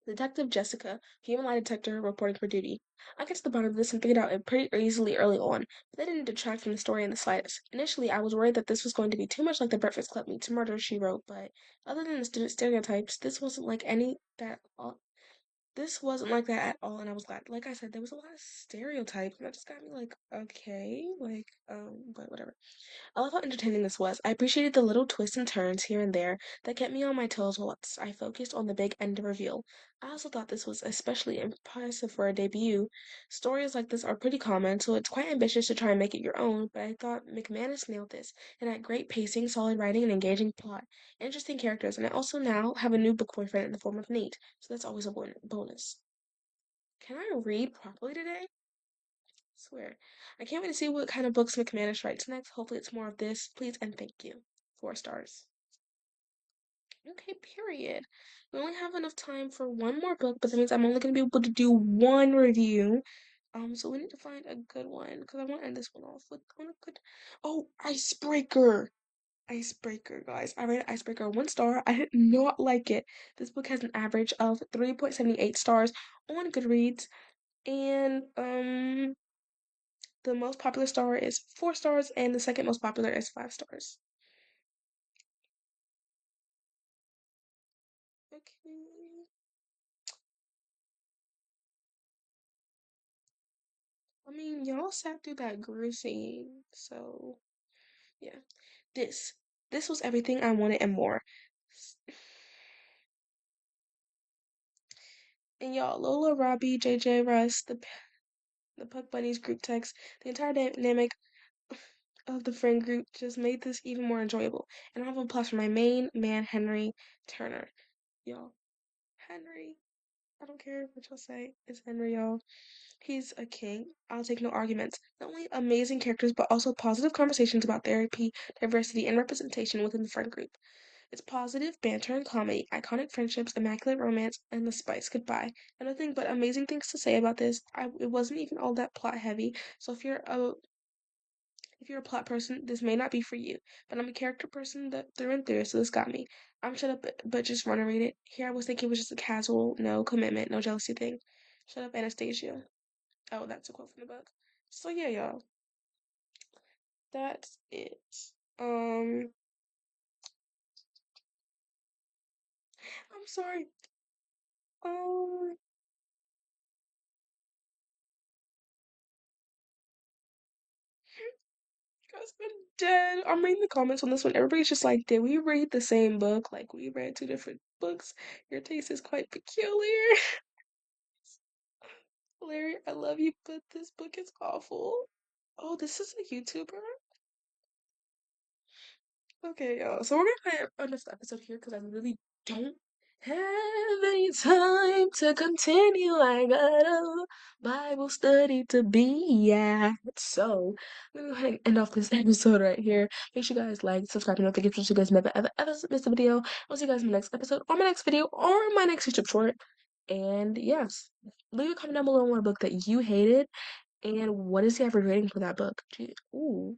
Detective Jessica, human lie detector reporting for duty. I got to the bottom of this and figured out it pretty easily early on, but that didn't detract from the story in the slightest. Initially, I was worried that this was going to be too much like the Breakfast Club meets Murder, she wrote, but other than the student stereotypes, this wasn't like that at all, and I was glad. Like I said, there was a lot of stereotypes, and that just got me like, okay, but whatever. I love how entertaining this was. I appreciated the little twists and turns here and there that kept me on my toes while I focused on the big end reveal. I also thought this was especially impressive for a debut. Stories like this are pretty common, so it's quite ambitious to try and make it your own, but I thought McManus nailed this. It had great pacing, solid writing, and engaging plot. Interesting characters, and I also now have a new book boyfriend in the form of Nate, so that's always a bonus. Can I read properly today? Swear. I can't wait to see what kind of books McManus writes next. Hopefully it's more of this. Please and thank you. 4 stars. Okay, period. We only have enough time for one more book, but that means I'm only gonna be able to do one review. So we need to find a good one because I want to end this one off with on a good. Oh, Icebreaker. Icebreaker, guys. I rated Icebreaker 1 star. I did not like it. This book has an average of 3.78 stars on Goodreads, and the most popular star is 4 stars, and the second most popular is 5 stars. Okay. I mean, y'all sat through that gruesome, so yeah. This this was everything I wanted and more. And y'all, Lola, Robbie, JJ, Russ, the Puck Bunnies group text, the entire dynamic of the friend group just made this even more enjoyable. And I have a plus for my main man, Henry Turner. Y'all, Henry, I don't care what y'all say, it's Henry, y'all. He's a king. I'll take no arguments. Not only amazing characters, but also positive conversations about therapy, diversity, and representation within the friend group. It's positive banter and comedy, iconic friendships, immaculate romance, and the spice goodbye. And nothing but amazing things to say about this. It wasn't even all that plot heavy. So if you're a plot person, this may not be for you. But I'm a character person that through and through, so this got me. I'm shut up, but just want to read it. Here I was thinking it was just a casual, no commitment, no jealousy thing. Shut up, Anastasia. Oh, that's a quote from the book. So yeah, y'all. That's it. I'm sorry. Um, I've been dead. I'm reading the comments on this one. Everybody's just like, did we read the same book? Like, we read two different books. Your taste is quite peculiar. Larry, I love you, but this book is awful. Oh, this is a YouTuber? Okay, y'all. So we're gonna end this episode here because I really don't have any time to continue. I got a Bible study to be at. So I'm gonna go ahead and end off this episode right here. Make sure you guys like, subscribe, and notifications so you guys never ever miss a video. I'll see you guys in the next episode or my next video or my next YouTube short. And yes, leave a comment down below on what book that you hated and what is the average rating for that book. Ooh.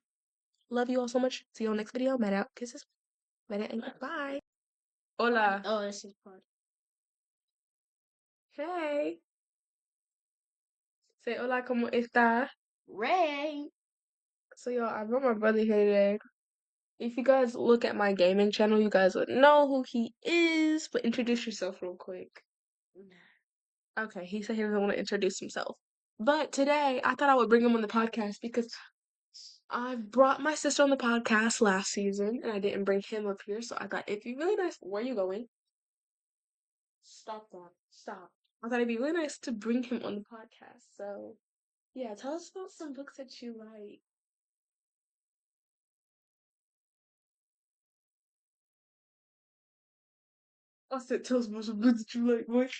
Love you all so much. See you on the next video. Mad out. Kisses. Mad out and goodbye. Hola. Oh, this is part. Hey. Say hola, ¿cómo está? Ray. So, y'all, I brought my brother here today. If you guys look at my gaming channel, you guys would know who he is. But introduce yourself real quick. Okay, he said he doesn't want to introduce himself. But today, I thought I would bring him on the podcast because I brought my sister on the podcast last season, and I didn't bring him up here. So I thought it'd be really nice. Where are you going? Stop that. Stop. I thought it'd be really nice to bring him on the podcast. So, yeah, tell us about some books that you like. I said, tell us about some books that you like. What?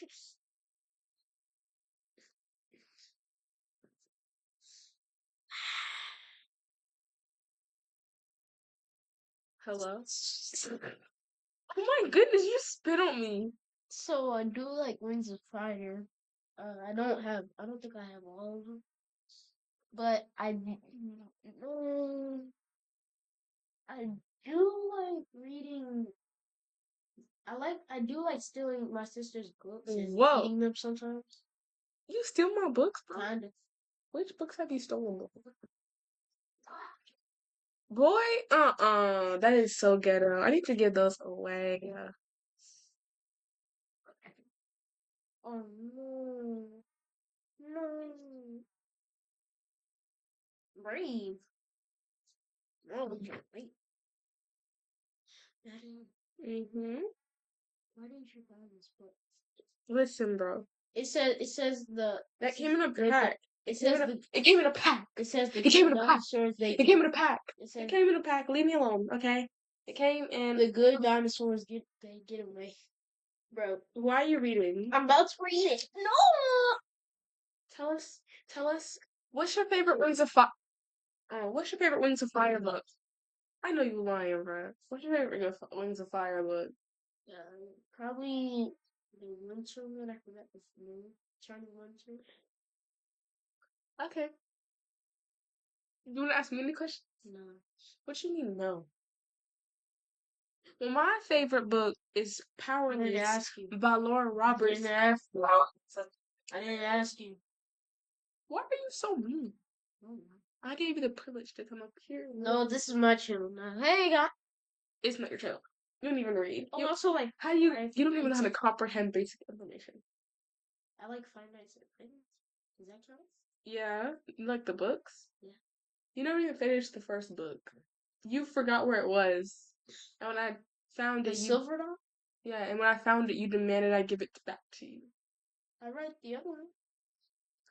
Hello? Oh my goodness, you spit on me. So I do like Rings of Fire. I don't think I have all of them, but I do like reading. I do like stealing my sister's books and Whoa. eating them sometimes. You steal my books, bro? Kind of. Which books have you stolen? Boy, that is so ghetto. I need to give those away. Oh no, no, brave. No, wait. Mm-hmm. Why didn't you buy this book? Listen, bro. It says That came in a pack. It says it came in a pack. It says the It came in a pack. dinosaurs. It came in a pack. It says It came in a pack. Leave me alone, okay? It came in. the good dinosaurs get away, bro. Why are you reading? I'm about to read it. No. Tell us. What's your favorite Wings of Fire? What's your favorite Wings of Fire book? I know you lying, bro. What's your favorite Wings of Fire book? Probably the winter one. I forgot the name. Charlie Winter. Okay. You want to ask me any questions? No. What you mean, no? Well, my favorite book is Powerless by Laura Roberts. I didn't ask you. Why are you so mean? I gave you the privilege to come up here. No, this is my channel now. Hey, guys. It's not your channel. You don't even read. Oh, also, like, how do you don't even know how to comprehend basic information. I like Five Nights at Freddy's. Does that count? Yeah, you like the books? Yeah. You never even finished the first book. You forgot where it was. And when I found The it, silver dog? yeah, and when I found it, you demanded I give it back to you. I read the other one.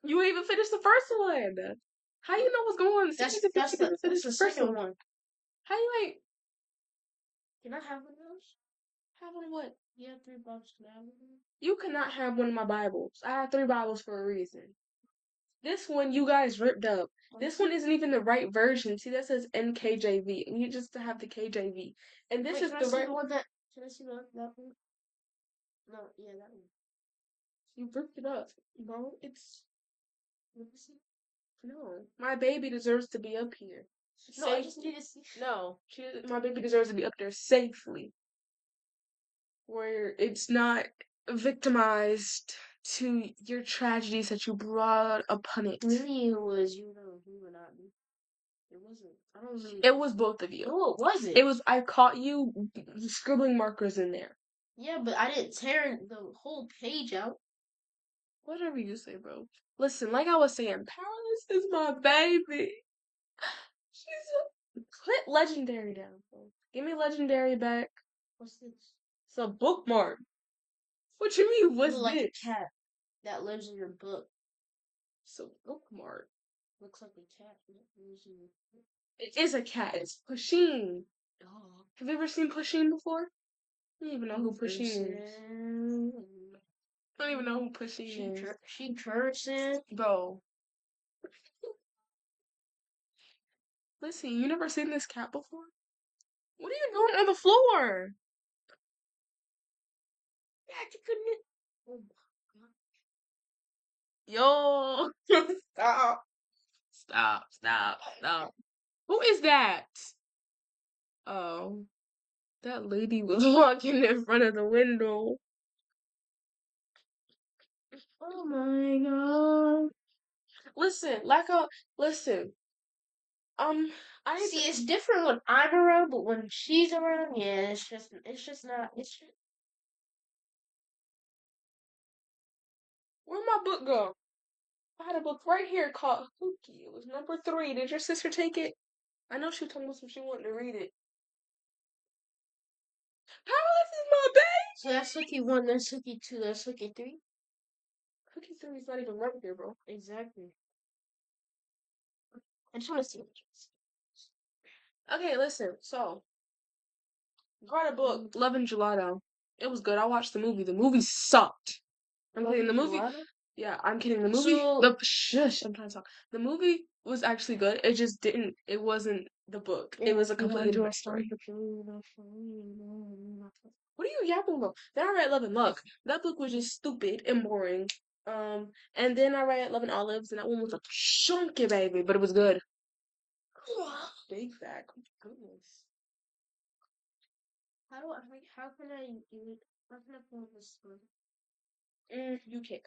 You ain't even finished the first one. How you know what's going on? That's the second one. How you ain't Can I have one of those? have one of what? You have 3 Bibles. Can I have one? You cannot have one of my Bibles. I have 3 Bibles for a reason. This one you guys ripped up. This one isn't even the right version. See, that says NKJV, and you just have the KJV. And this is the right one that. Can I see that one? No, yeah, that one. You ripped it up, bro. It's no. My baby deserves to be up here. No, I just need to see. No, my baby deserves to be up there safely, where it's not victimized to your tragedies that you brought upon it. Really, it was you were not me. It wasn't. I don't really. It was both of you. No, it wasn't. It was. I caught you scribbling markers in there. Yeah, but I didn't tear the whole page out. Whatever you say, bro. Listen, like I was saying, Paris is my baby. Put legendary down, bro. Give me legendary back. What's this? It's a bookmark. What you mean? What's like this? A cat that lives in your book. It's a bookmark. Looks like a cat that lives in your book. It is a cat. It's Pusheen. Oh. Have you ever seen Pusheen before? I don't even know who Pusheen is. I don't even know who Pusheen is. She cursing. Bro. Listen, you never seen this cat before? What are you doing on the floor? Yeah, you couldn't. Oh my god. Yo. Stop. Stop. Who is that? Oh. That lady was walking in front of the window. Oh my god. Listen. I see. It's different when I'm around, but when she's around, yeah, it's just not. Where'd my book go? I had a book right here called Hookie. It was number 3. Did your sister take it? I know she told me she wanted to read it. Powerless is my baby. So that's Hookie 1, that's Hookie 2, that's Hookie 3. Hookie 3 is not even right here, bro. Exactly. I just want to see what it is. Okay, listen. So, got a book, 𝙤𝙤𝙧𝙨. It was good. I watched the movie. The movie sucked. I'm kidding. The movie. Yeah, I'm kidding. The movie. Shush. I'm trying to talk. The movie was actually good. It just didn't. It wasn't the book. It was a completely different story. What are you yapping about? Then I read Love and Luck. That book was just stupid and boring. And then I read Love and Olives, and that one was a chunky baby, but it was good. Big fat. Goodness. How can I do it? How can I pull this through? You can't.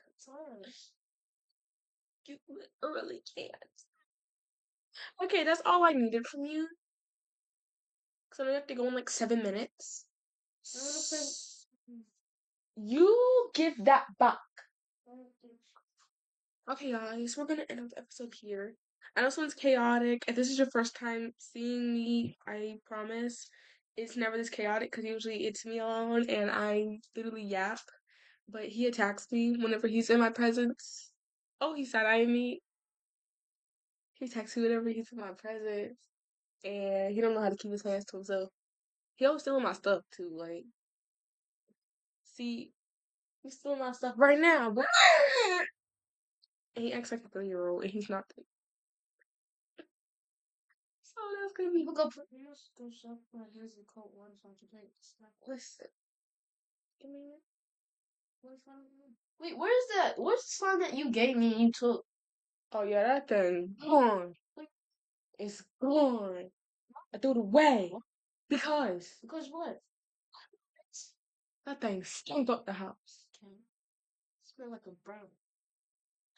You literally can't. Okay, that's all I needed from you. Because I have to go in like 7 minutes. You give that back. Okay, guys, we're gonna end the episode here. I know this one's chaotic. If this is your first time seeing me, I promise it's never this chaotic because usually it's me alone and I literally yap. But he attacks me whenever he's in my presence. Oh, he side-eyeing me. He attacks me whenever he's in my presence. And he don't know how to keep his hands to himself. He always stealing my stuff too, like. See, he's stealing my stuff right now, but and he acts like a 3-year-old and he's not. So that's gonna be. Go shop my hands and coat one so I can take Listen. Give me it. Wait, where's that? Where's the slime that you gave me and you took? Oh yeah, that thing gone. It's gone. I threw it away. Because what? That thing stunk up the house. Okay. It smelled like a brown.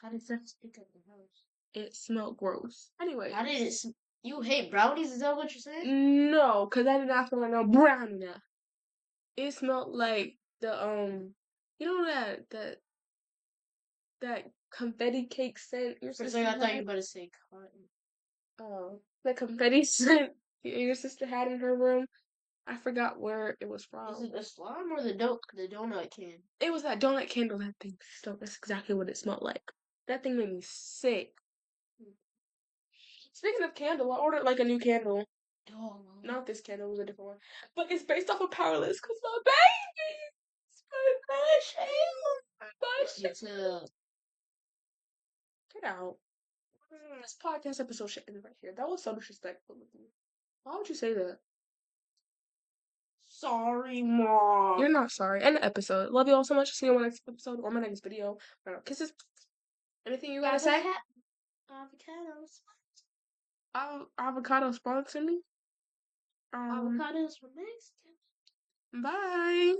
How did that stick up the house? It smelled gross. Anyway. How did it you hate brownies? Is that what you're saying? No, because I did not smell like no brownie. It smelled like the you know that confetti cake scent your For a sister second, I thought you had. were about to say cotton. Oh, the confetti scent your sister had in her room. I forgot where it was Is from. it the slime or the donut can? It was that donut candle. That thing. That's exactly what it smelled like. That thing made me sick. Speaking of candle, I ordered like a new candle. Oh, Not this candle, it was a different one. But it's based off of Powerless because my baby. It's my baby. it's Get out. This podcast episode should end right here. That was so disrespectful of me. Why would you say that? sorry, mom. You're not sorry. End the episode. Love you all so much. See you on my next episode or my next video. Kisses. Anything you gotta say? Avocados. Avocado sponsor me. Avocados from Mexico. Bye.